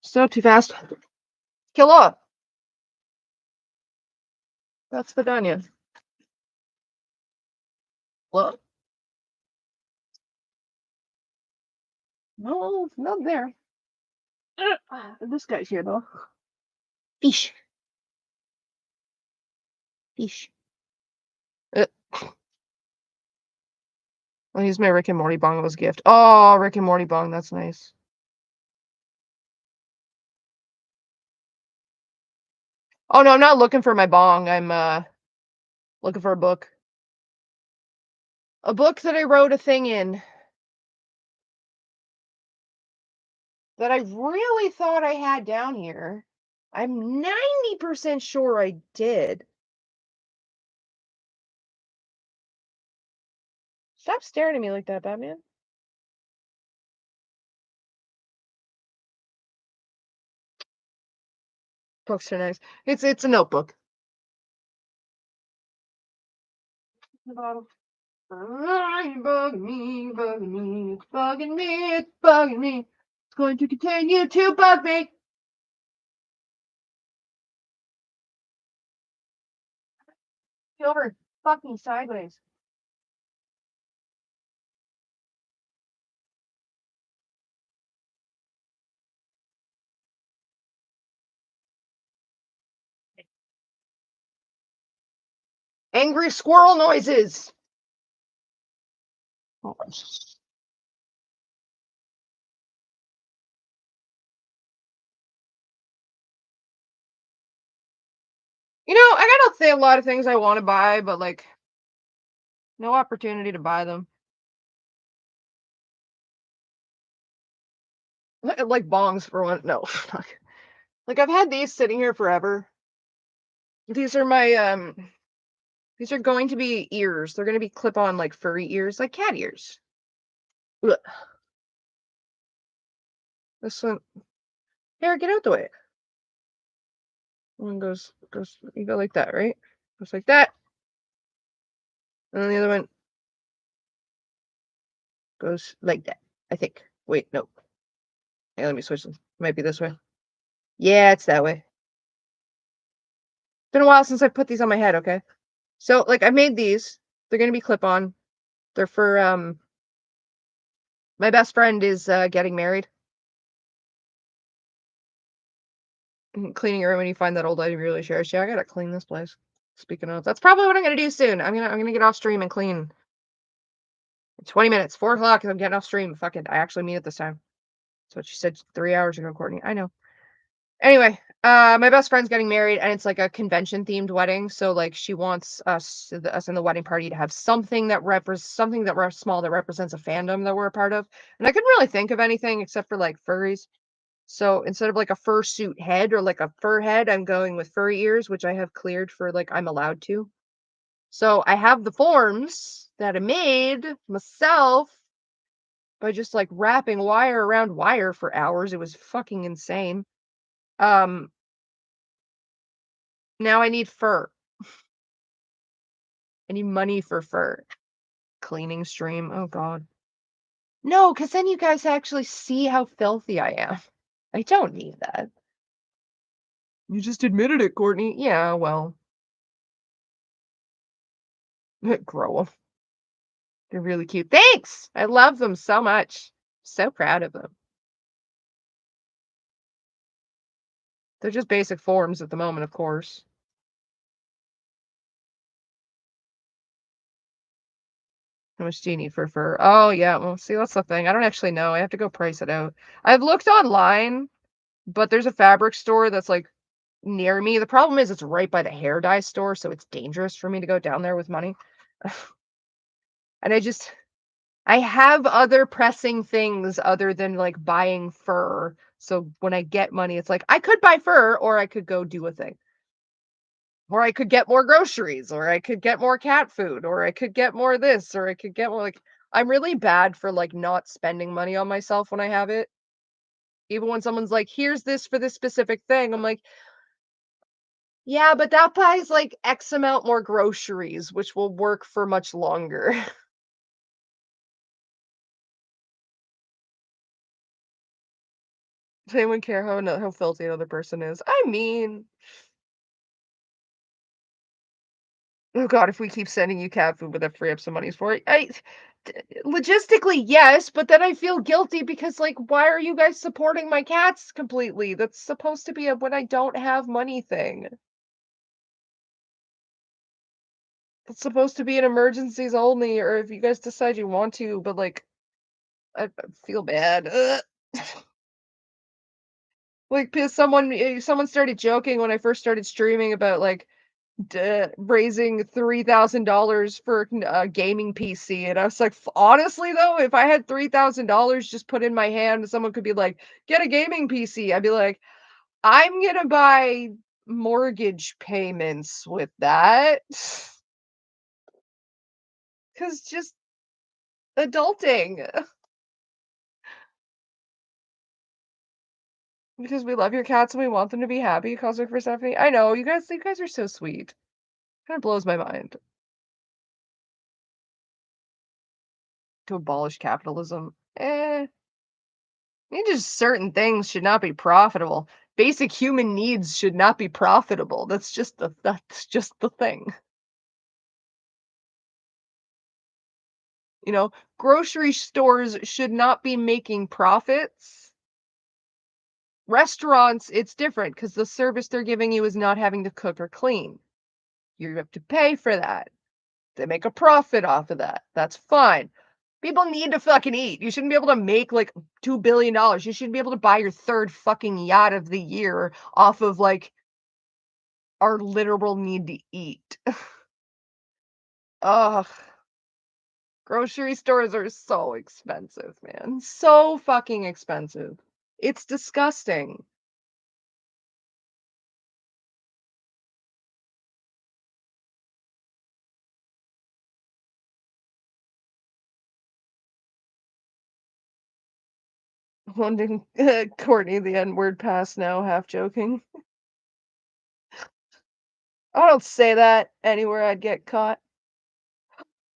So too fast. Kill off. That's Vidania. What? No, not there. This guy's here though. Fish. Fish. Uh, I'll use my Rick and Morty bong as a gift. Oh, Rick and Morty bong. That's nice. Oh no, I'm not looking for my bong. I'm looking for a book. A book that I wrote a thing in that I really thought I had down here. I'm 90% sure I did. Stop staring at me like that, Batman. Books are nice. It's a notebook. The bottom. Bugging me, bugging me, it's bugging me, it's bugging me. It's going to continue to bug me. Get over, fuck me sideways. Angry squirrel noises. Oh. You know, I gotta say a lot of things I want to buy, but like, no opportunity to buy them. Like bongs for one. No, like I've had these sitting here forever. These are my These are going to be ears. They're going to be clip-on like furry ears, like cat ears. Ugh. This one. Here, get out the way. One goes, you go like that, right? Goes like that. And then the other one goes like that, I think. Wait, no. Hey, let me switch them. Might be this way. Yeah, it's that way. It's been a while since I put these on my head, okay? So, like, I made these. They're going to be clip-on. They're for, my best friend is getting married. Cleaning her room when you find that old item you really cherish. Yeah, I gotta clean this place. Speaking of, that's probably what I'm gonna do soon. I'm gonna get off stream and clean. 20 minutes, 4 o'clock, I'm getting off stream. Fuck it, I actually mean it this time. That's what she said 3 hours ago, Courtney. I know. Anyway, my best friend's getting married, and it's like a convention themed wedding. So like, she wants us in the wedding party to have something that small that represents a fandom that we're a part of. And I couldn't really think of anything except for like furries. So instead of like a fursuit head or like a fur head, I'm going with furry ears, which I have cleared for like I'm allowed to. So I have the forms that I made myself by just like wrapping wire around wire for hours. It was fucking insane. Um, Now I need fur. I need money for fur. Cleaning stream. Oh god. No, because then you guys actually see how filthy I am. I don't need that. You just admitted it, Courtney. Yeah, well. Grow 'em. They're really cute. Thanks! I love them so much. So proud of them. They're just basic forms at the moment, of course. How much do you need for fur? Oh, yeah. Well, see, that's the thing. I don't actually know. I have to go price it out. I've looked online, but there's a fabric store that's like near me. The problem is it's right by the hair dye store, so it's dangerous for me to go down there with money. And I have other pressing things other than like buying fur. So when I get money, it's like I could buy fur or I could go do a thing. Or I could get more groceries, or I could get more cat food, or I could get more this, or I could get more like I'm really bad for like not spending money on myself when I have it. Even when someone's like, here's this for this specific thing, I'm like, yeah, but that buys like X amount more groceries, which will work for much longer. Does anyone care how filthy another person is? I mean, oh god, if we keep sending you cat food, would that free up some monies for it? Logistically, yes, but then I feel guilty because, like, why are you guys supporting my cats completely? That's supposed to be a when I don't have money thing. It's supposed to be an emergencies only, or if you guys decide you want to, but like, I feel bad. Ugh. Like, 'cause someone started joking when I first started streaming about like raising $3,000 for a gaming PC, and I was like, honestly though, if I had $3,000 just put in my hand, someone could be like, get a gaming PC. I'd be like, I'm gonna buy mortgage payments with that, because just adulting. Because we love your cats and we want them to be happy, Cosmic Persephone. I know, you guys are so sweet. Kind of blows my mind. To abolish capitalism. I mean, just certain things should not be profitable. Basic human needs should not be profitable. That's just the thing. You know, grocery stores should not be making profits. Restaurants, it's different because the service they're giving you is not having to cook or clean. You have to pay for that. They make a profit off of that. That's fine. People need to fucking eat. You shouldn't be able to make like $2 billion. You shouldn't be able to buy your third fucking yacht of the year off of like our literal need to eat. Ugh. Grocery stores are so expensive, man. So fucking expensive. It's disgusting. London, Courtney, the N word pass now, half joking. I don't say that anywhere I'd get caught.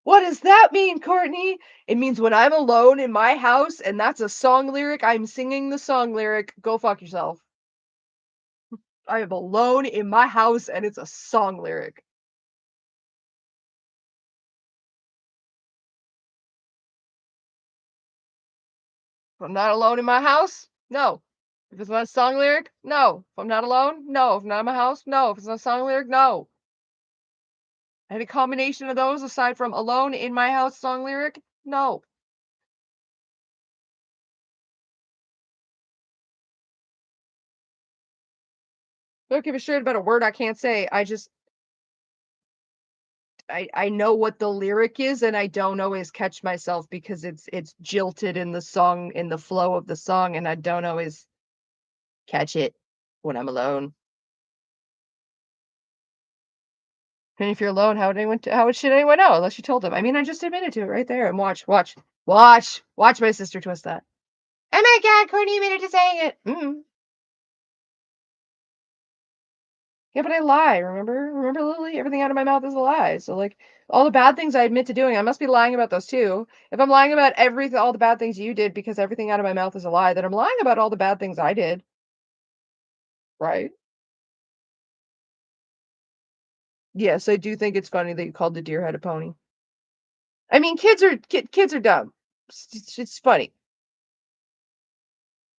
What does that mean, Courtney? It means when I'm alone in my house and that's a song lyric, I'm singing the song lyric. Go fuck yourself. I am alone in my house and it's a song lyric. If I'm not alone in my house, no. If it's not a song lyric, no. If I'm not alone, no. If I'm not in my house, no. If it's not a song lyric, no. Any combination of those aside from alone in my house song lyric, no. Don't give a shit about a word I can't say. I know what the lyric is and I don't always catch myself because it's jilted in the song in the flow of the song and I don't always catch it when I'm alone. And if you're alone, how should anyone know unless you told them? I mean, I just admitted to it right there and watch my sister twist that. Oh my god, Courtney admitted to saying it. Yeah, but I lie, remember? Remember, Lily? Everything out of my mouth is a lie. So, like, all the bad things I admit to doing, I must be lying about those too. If I'm lying about all the bad things you did because everything out of my mouth is a lie, then I'm lying about all the bad things I did, right? Yes, I do think it's funny that you called the deer head a pony. I mean, kids are dumb. It's funny,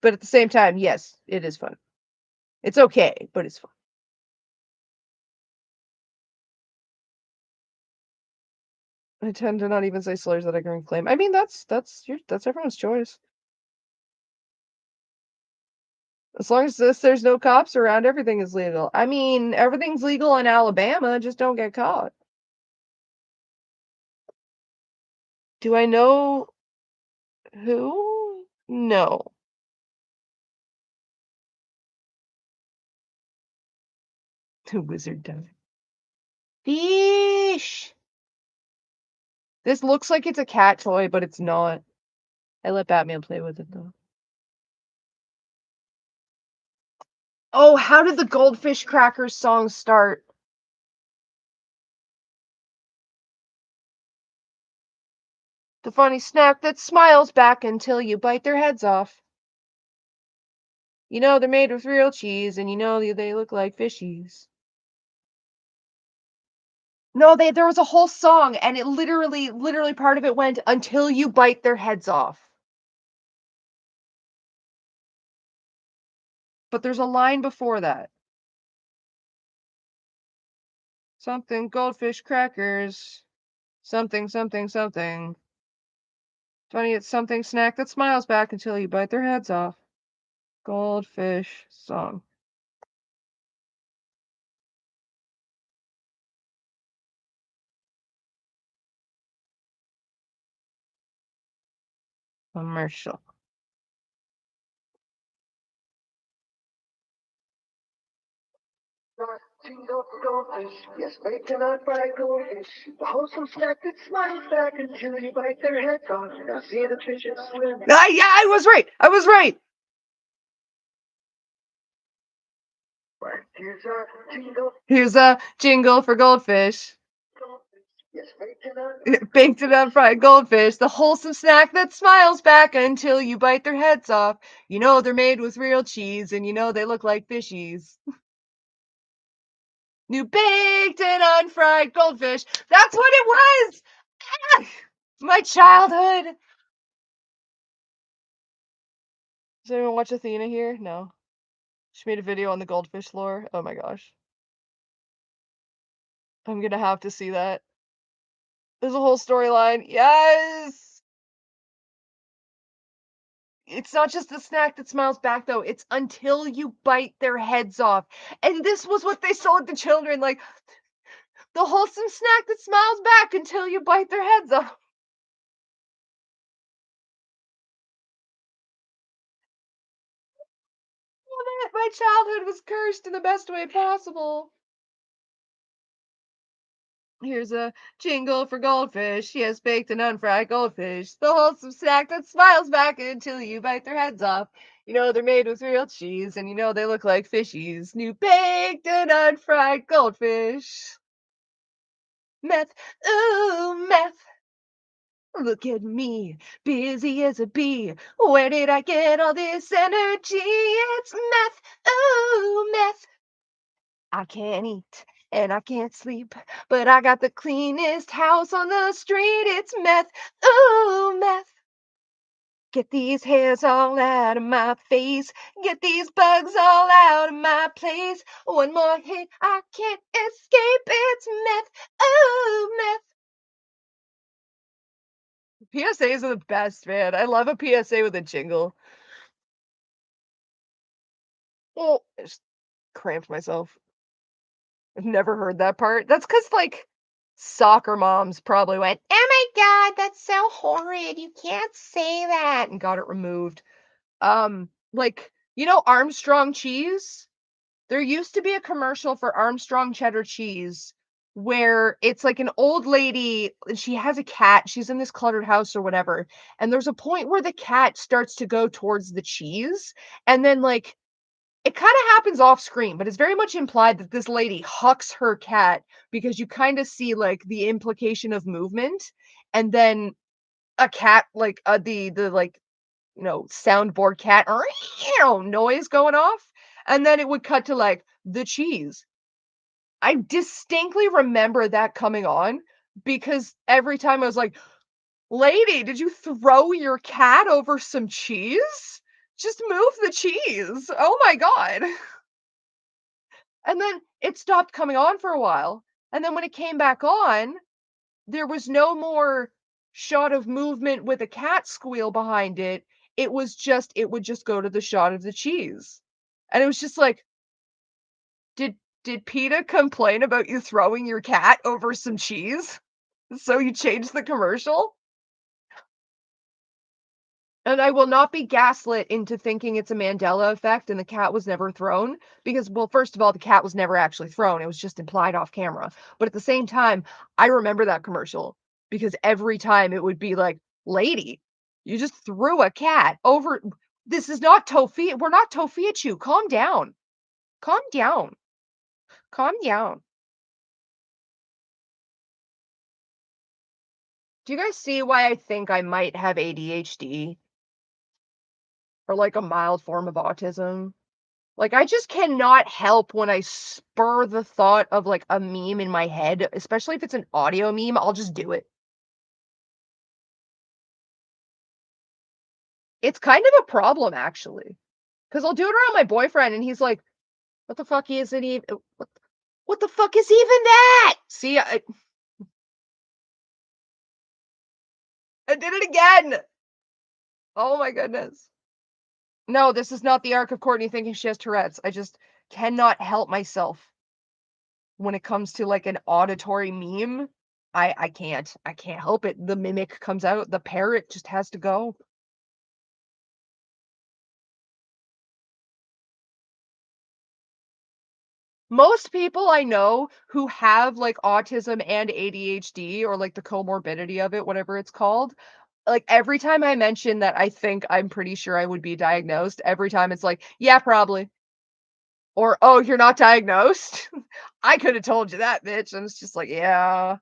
but at the same time, yes, it is fun. It's okay, but it's fun. I tend to not even say slurs that I can claim. I mean, that's everyone's choice. As long as there's no cops around, everything is legal. I mean, everything's legal in Alabama, just don't get caught. Do I know who? No. The wizard does. Fish! This looks like it's a cat toy, but it's not. I let Batman play with it though. Oh, how did the Goldfish Crackers song start? The funny snack that smiles back until you bite their heads off. You know they're made with real cheese, and you know they look like fishies. No, there was a whole song, and it literally part of it went, "Until you bite their heads off." But there's a line before that. Something goldfish crackers, something, something, something. Funny, it's something snack that smiles back until you bite their heads off. Goldfish song. Commercial. Goldfish, yes, bacon on fried goldfish. The wholesome snack that smiles back until you bite their heads off. Now see the fishes swim. Ah, yeah, I was right. I was right. Here's a jingle for goldfish. Yes, bacon on fried goldfish, the wholesome snack that smiles back until you bite their heads off. You know they're made with real cheese, and you know they look like fishies. New baked and unfried goldfish. That's what it was! Ah! My childhood. Does anyone watch Athena here? No. She made a video on the goldfish lore. Oh my gosh. I'm gonna have to see that. There's a whole storyline. Yes! It's not just the snack that smiles back though, it's until you bite their heads off. And this was what they sold the children, like the wholesome snack that smiles back until you bite their heads off. My childhood was cursed in the best way possible. Here's a jingle for goldfish. Yes, baked and unfried goldfish. The wholesome snack that smiles back until you bite their heads off. You know they're made with real cheese, and you know they look like fishies. New baked and unfried goldfish. Meth, ooh, meth. Look at me, busy as a bee. Where did I get all this energy? It's meth, ooh, meth. I can't eat and I can't sleep, but I got the cleanest house on the street. It's meth, ooh, meth. Get these hairs all out of my face. Get these bugs all out of my place. One more hit, I can't escape. It's meth, ooh, meth. PSAs are the best, man. I love a PSA with a jingle. Oh, I just cramped myself. I've never heard that part. That's because, like, soccer moms probably went, "Oh my god, that's so horrid. You can't say that," and got it removed. Like, Armstrong cheese? There used to be a commercial for Armstrong cheddar cheese where it's like an old lady, and she has a cat. She's in this cluttered house or whatever. And there's a point where the cat starts to go towards the cheese. And then, like, it kind of happens off screen, but it's very much implied that this lady hucks her cat because you kind of see like the implication of movement. And then a cat, like the like, soundboard cat noise going off. And then it would cut to like the cheese. I distinctly remember that coming on because every time I was like, "Lady, did you throw your cat over some cheese? Just move the cheese. Oh my god." And then it stopped coming on for a while. And then when it came back on, there was no more shot of movement with a cat squeal behind it. It would just go to the shot of the cheese. And it was just like, did PETA complain about you throwing your cat over some cheese? So you changed the commercial? And I will not be gaslit into thinking it's a Mandela effect and the cat was never thrown because, well, first of all, the cat was never actually thrown. It was just implied off camera. But at the same time, I remember that commercial because every time it would be like, "Lady, you just threw a cat over. This is not Tofi. We're not Tofiachu. Calm down. Calm down. Calm down." Do you guys see why I think I might have ADHD? or like a mild form of autism. Like, I just cannot help when I spur the thought of like a meme in my head, especially if it's an audio meme, I'll just do it. It's kind of a problem actually, because I'll do it around my boyfriend and he's like, "What the fuck is it even? What the fuck is even that?" See, I did it again. Oh my goodness. No, this is not the arc of Courtney thinking she has Tourette's. I just cannot help myself when it comes to like an auditory meme. I can't. I can't help it. The mimic comes out. The parrot just has to go. Most people I know who have like autism and ADHD or like the comorbidity of it, whatever it's called, like every time I mention that I think I'm pretty sure I would be diagnosed, every time it's like, yeah, probably. Or, oh, you're not diagnosed? I could have told you that, bitch. And it's just like, yeah,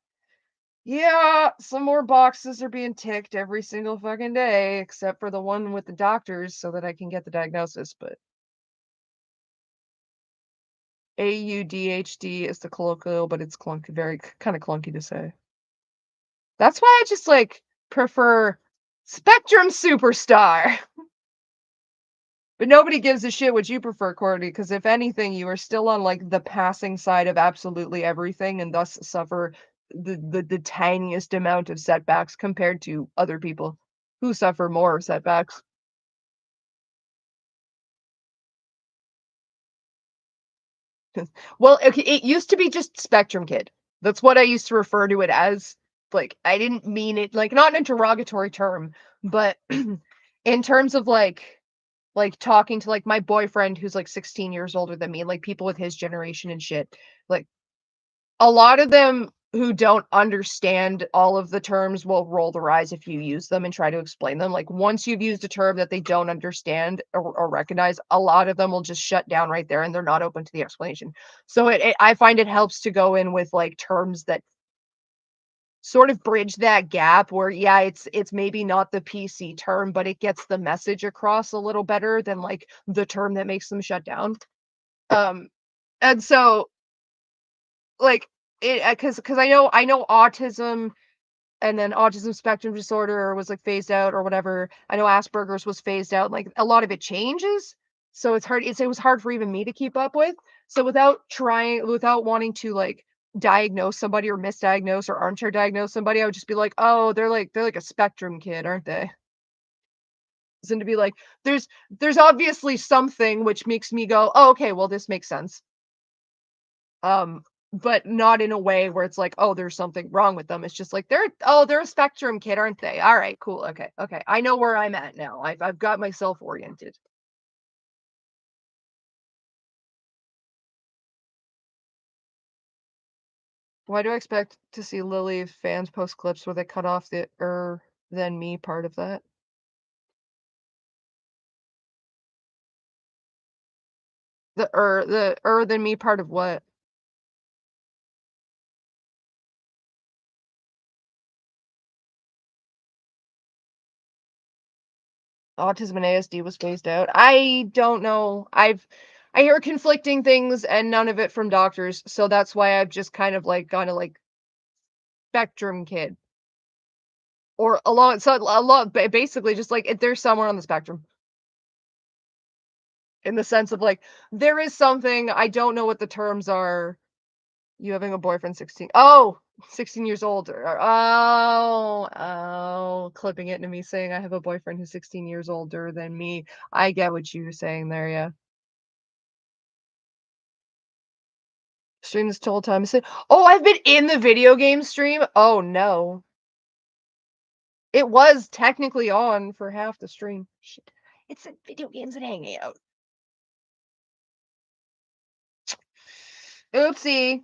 yeah, some more boxes are being ticked every single fucking day, except for the one with the doctors so that I can get the diagnosis. But AUDHD is the colloquial, but it's clunky, very kind of clunky to say. That's why I just like prefer Spectrum Superstar. But nobody gives a shit what you prefer, Courtney, because if anything, you are still on like the passing side of absolutely everything and thus suffer the tiniest amount of setbacks compared to other people who suffer more setbacks. Well, okay, it used to be just Spectrum Kid. That's what I used to refer to it as. Like, I didn't mean it like not an derogatory term, but in terms of like talking to like my boyfriend who's like 16 years older than me, like people with his generation and shit. Like a lot of them who don't understand all of the terms will roll their eyes if you use them and try to explain them. Like once you've used a term that they don't understand or recognize, a lot of them will just shut down right there and they're not open to the explanation. So I find it helps to go in with like terms that sort of bridge that gap where yeah, it's maybe not the PC term, but it gets the message across a little better than like the term that makes them shut down. Um, and so like it because I know autism and then autism spectrum disorder was like phased out or whatever. I know Asperger's was phased out. Like a lot of it changes, so it's hard. It was hard for even me to keep up with. So without wanting to like diagnose somebody or misdiagnose or armchair diagnose somebody, I would just be like, oh, they're like a spectrum kid, aren't they? And to be like, there's obviously something which makes me go, oh, okay, well, this makes sense. But not in a way where it's like, oh, there's something wrong with them. It's just like they're a spectrum kid, aren't they? All right, cool. Okay, okay. I know where I'm at now. I've got myself oriented. Why do I expect to see Lily fans post clips where they cut off the then me part of that? The then me part of what? Autism and ASD was phased out. I don't know. I hear conflicting things and none of it from doctors, so that's why I've just kind of like gone to like spectrum kid or along so a lot basically just like they're somewhere on the spectrum in the sense of like there is something I don't know what the terms are. You having a boyfriend 16? Oh, 16 years old. Oh, clipping it into me saying I have a boyfriend who's 16 years older than me. I get what you were saying there, yeah. Stream this whole time. Oh, I've been in the video game stream. Oh no. It was technically on for half the stream. Shit. It's a video games and hanging out. Oopsie.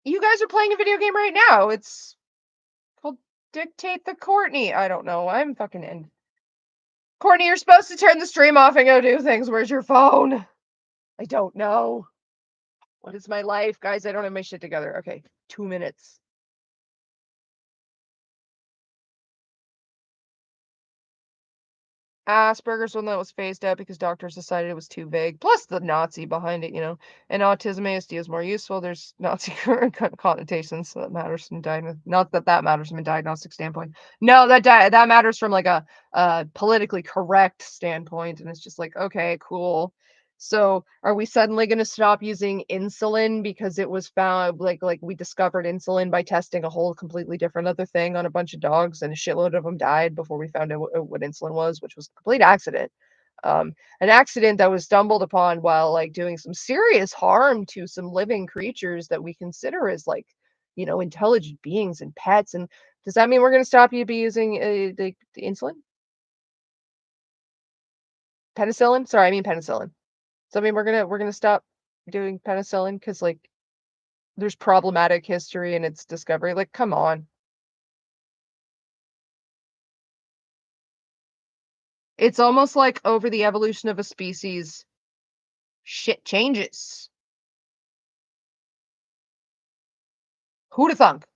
You guys are playing a video game right now. It's called Dictate the Courtney. I don't know. I'm fucking in. Courtney, you're supposed to turn the stream off and go do things. Where's your phone? I don't know. What is my life? Guys, I don't have my shit together. Okay, 2 minutes. Asperger's one that was phased out because doctors decided it was too vague. Plus the Nazi behind it, And autism ASD is more useful. There's Nazi connotations, so that matters from not that that matters from a diagnostic standpoint. No, that matters from like a politically correct standpoint, and it's just like, okay, cool. So, are we suddenly going to stop using insulin because it was found like we discovered insulin by testing a whole completely different other thing on a bunch of dogs and a shitload of them died before we found out what insulin was, which was a complete accident. An accident that was stumbled upon while like doing some serious harm to some living creatures that we consider as like, intelligent beings and pets. And does that mean we're going to stop you be using the insulin? Penicillin? Sorry, I mean penicillin. So I mean we're gonna stop doing penicillin because like there's problematic history in its discovery. Like, come on. It's almost like over the evolution of a species, shit changes. Who'da thunk?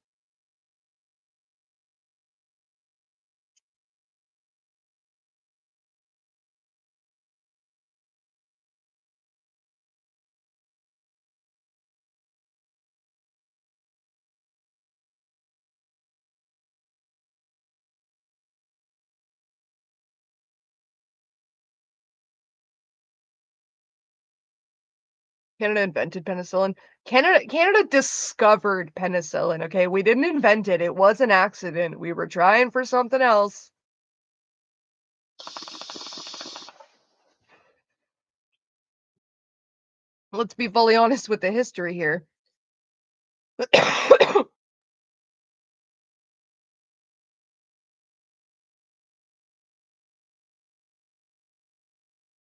Canada invented penicillin. Canada discovered penicillin. Okay, we didn't invent it. It was an accident. We were trying for something else. Let's be fully honest with the history here.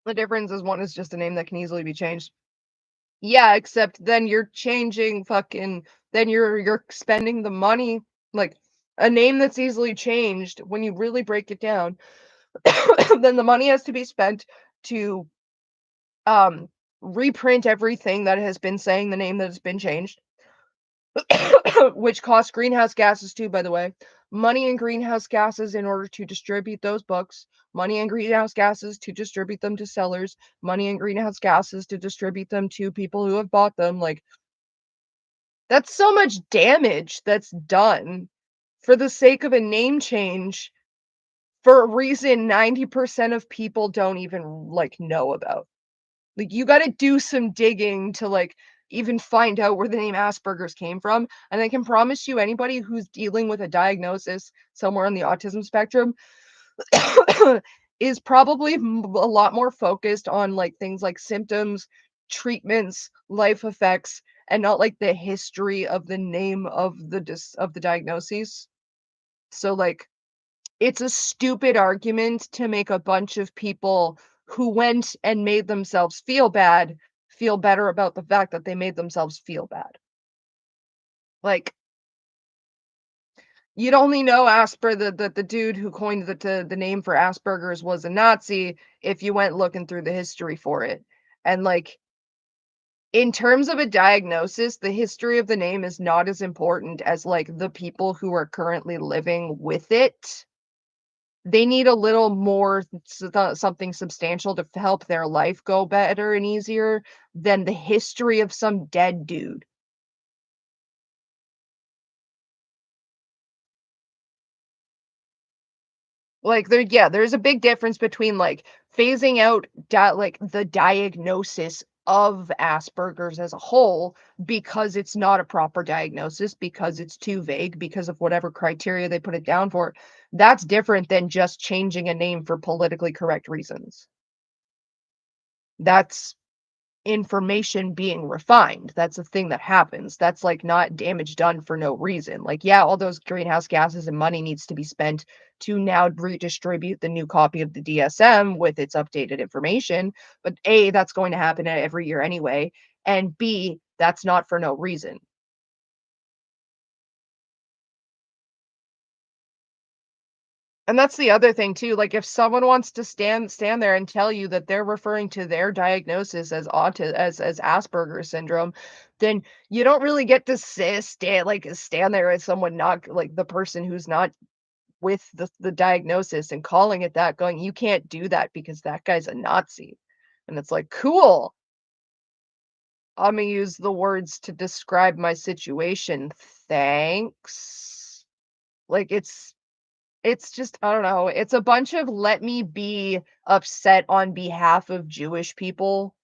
The difference is one is just a name that can easily be changed. Yeah, except then you're changing fucking then you're spending the money like a name that's easily changed when you really break it down, then the money has to be spent to um reprint everything that has been saying the name that has been changed, which costs greenhouse gases too, by the way. Money in greenhouse gases in order to distribute those books, money in greenhouse gases to distribute them to sellers, money in greenhouse gases to distribute them to people who have bought them. Like, that's so much damage that's done for the sake of a name change for a reason 90% of people don't even like know about. Like you got to do some digging to like even find out where the name Asperger's came from. And I can promise you anybody who's dealing with a diagnosis somewhere on the autism spectrum is probably a lot more focused on like things like symptoms, treatments, life effects, and not like the history of the name of of the diagnoses. So like it's a stupid argument to make a bunch of people who went and made themselves feel better about the fact that they made themselves feel bad. Like, you'd only know the dude who coined the name for Asperger's was a Nazi if you went looking through the history for it. And like in terms of a diagnosis, the history of the name is not as important as like the people who are currently living with it. They need a little more something substantial to help their life go better and easier than the history of some dead dude. Like, there's a big difference between, like, phasing out like, the diagnosis of Asperger's as a whole because it's not a proper diagnosis, because it's too vague, because of whatever criteria they put it down for. That's different than just changing a name for politically correct reasons. That's information being refined. That's a thing that happens. That's like not damage done for no reason. Like, yeah, all those greenhouse gases and money needs to be spent to now redistribute the new copy of the DSM with its updated information. But A, that's going to happen every year anyway. And B, that's not for no reason. And that's the other thing too, like, if someone wants to stand there and tell you that they're referring to their diagnosis as as Asperger's syndrome, then you don't really get to stand there as someone not like the person who's not with the diagnosis and calling it that, going, "You can't do that because that guy's a Nazi." And it's like, "Cool. Imma use the words to describe my situation, thanks." Like, it's just I don't know, it's a bunch of let me be upset on behalf of Jewish people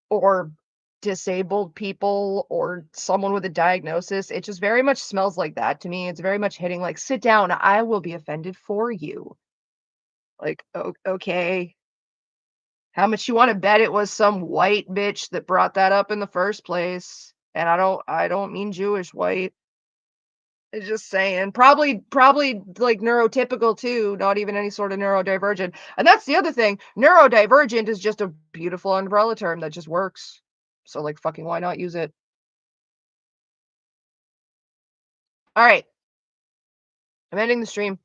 or disabled people or someone with a diagnosis. It just very much smells like that to me. It's very much hitting like, "Sit down, I will be offended for you." Like, "O okay. How much you wanna bet it was some white bitch that brought that up in the first place?" And I don't mean Jewish white. It's just saying. Probably, like, neurotypical too, not even any sort of neurodivergent. And that's the other thing, neurodivergent is just a beautiful umbrella term that just works. So, like, fucking why not use it? Alright, I'm ending the stream,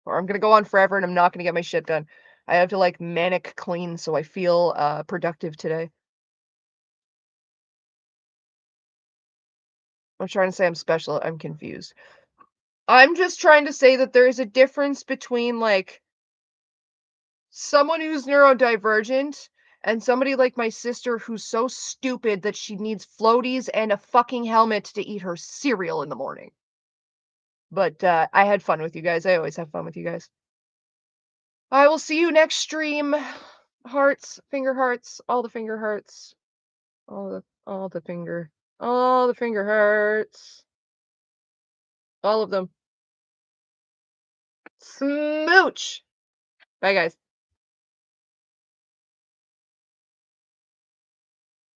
or I'm gonna go on forever and I'm not gonna get my shit done. I have to, like, manic clean so I feel, productive today. I'm trying to say I'm special, I'm confused. I'm just trying to say that there is a difference between, like, someone who's neurodivergent and somebody like my sister who's so stupid that she needs floaties and a fucking helmet to eat her cereal in the morning. But, I had fun with you guys. I always have fun with you guys. I will see you next stream. Hearts, finger hearts, all the finger hearts, all the finger hearts, all of them. Smooch. Bye, guys.